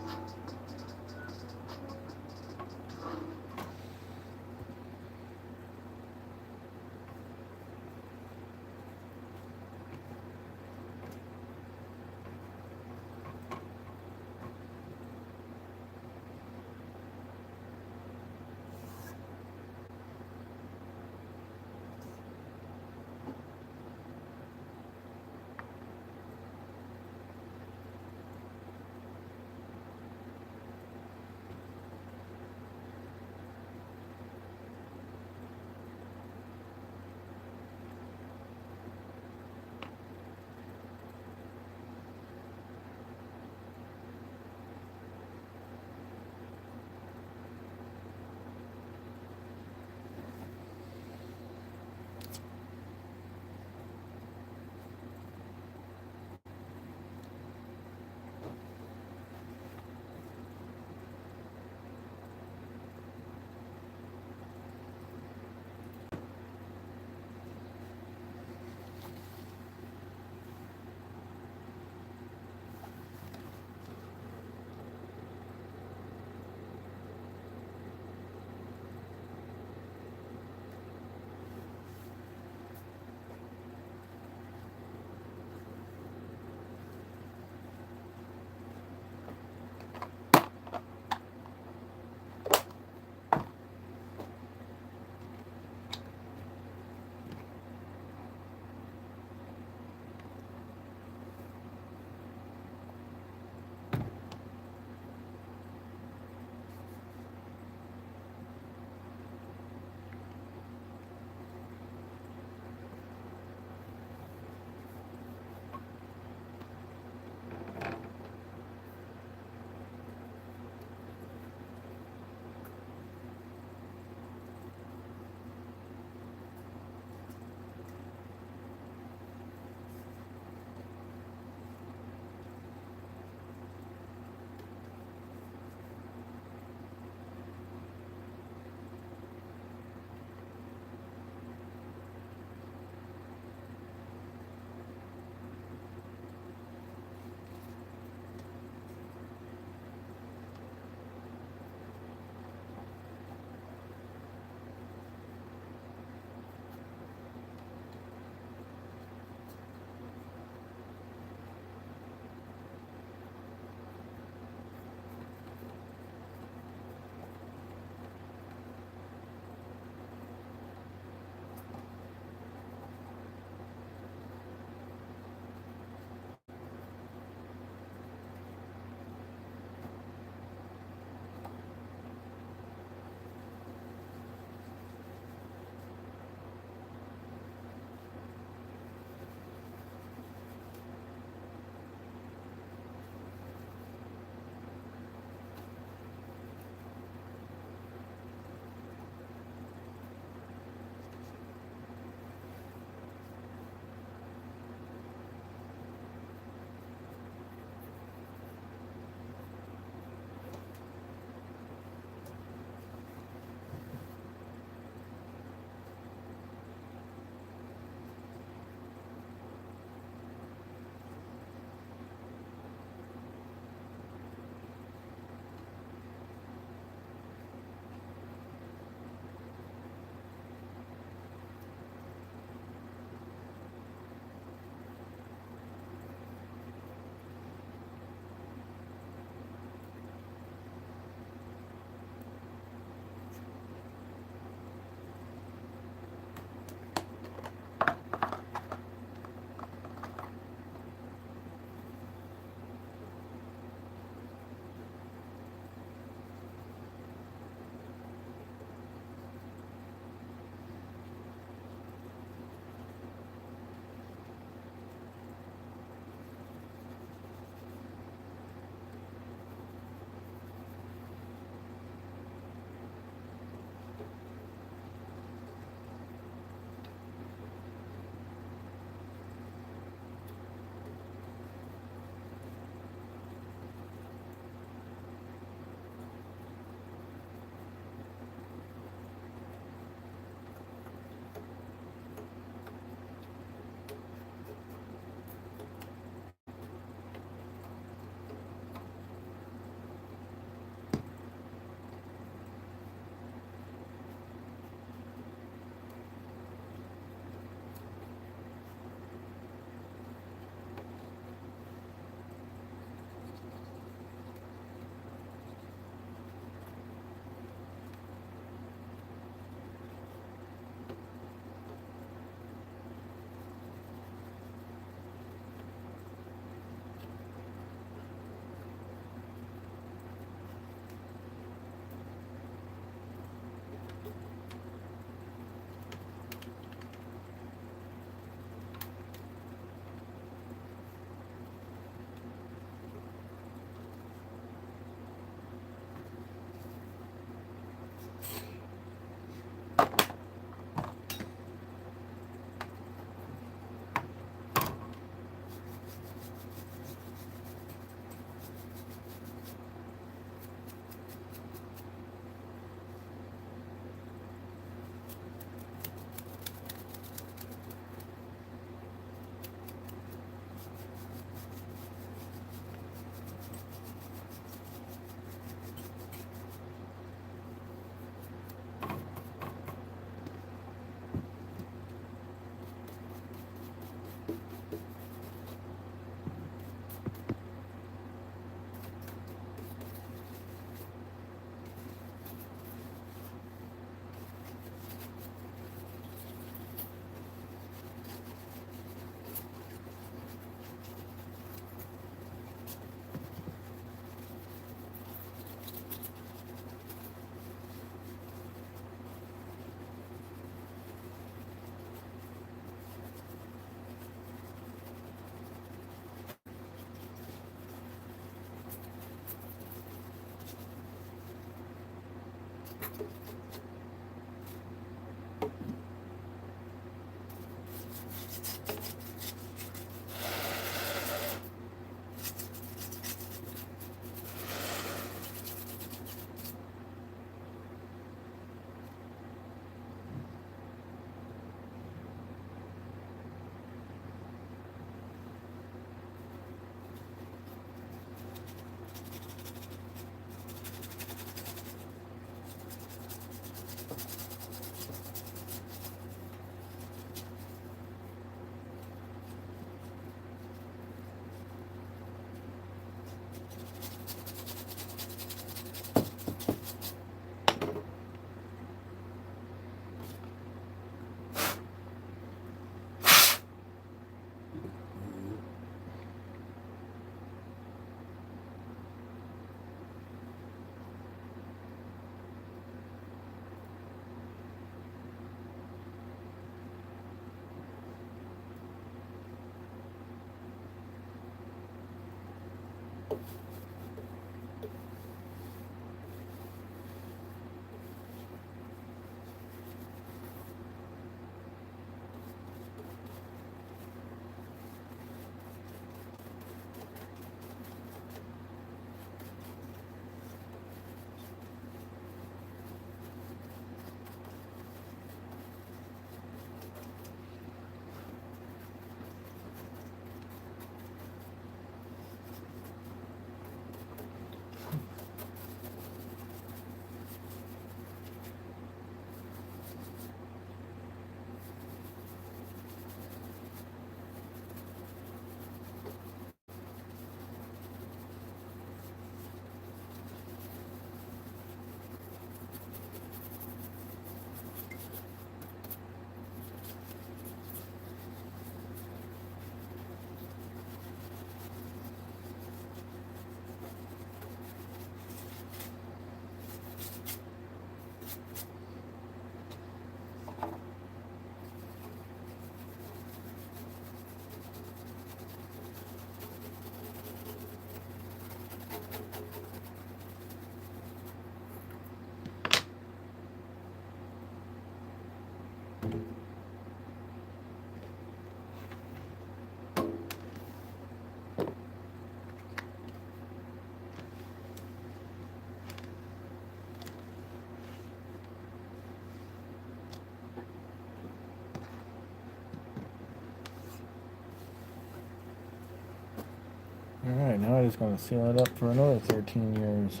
Alright, now I just gotta seal it up for another 13 years.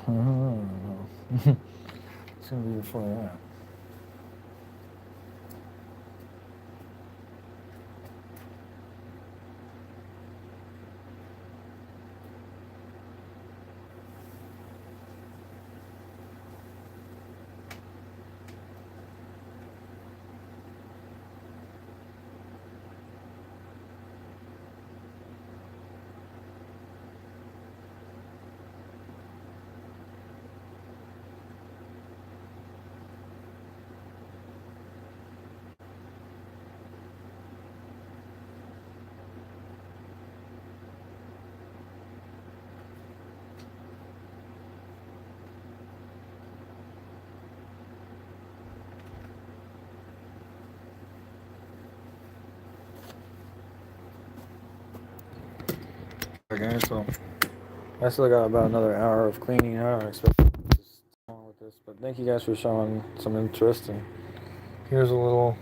It's gonna be before that. Alright guys, so I still got about another hour of cleaning. I don't expect to long with this, but thank you guys for showing some interest. And here's a little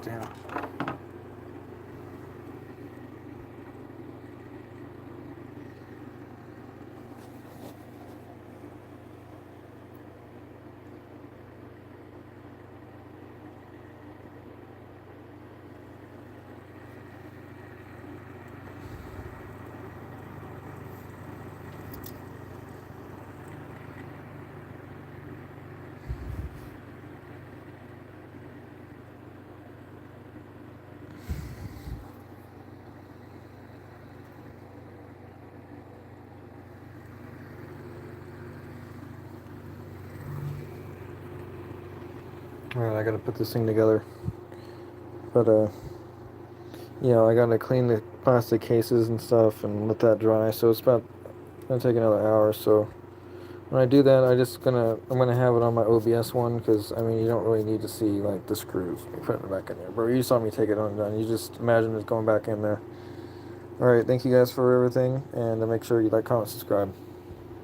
damn. Alright, I gotta put this thing together. But, yeah, I gotta clean the plastic cases and stuff and let that dry. So it's gonna take another hour. So when I do that, I'm gonna have it on my OBS one, because I mean, you don't really need to see like the screws. You put it back in there, bro. You saw me take it undone. You just imagine it going back in there. Alright, thank you guys for everything, and make sure you like, comment, subscribe.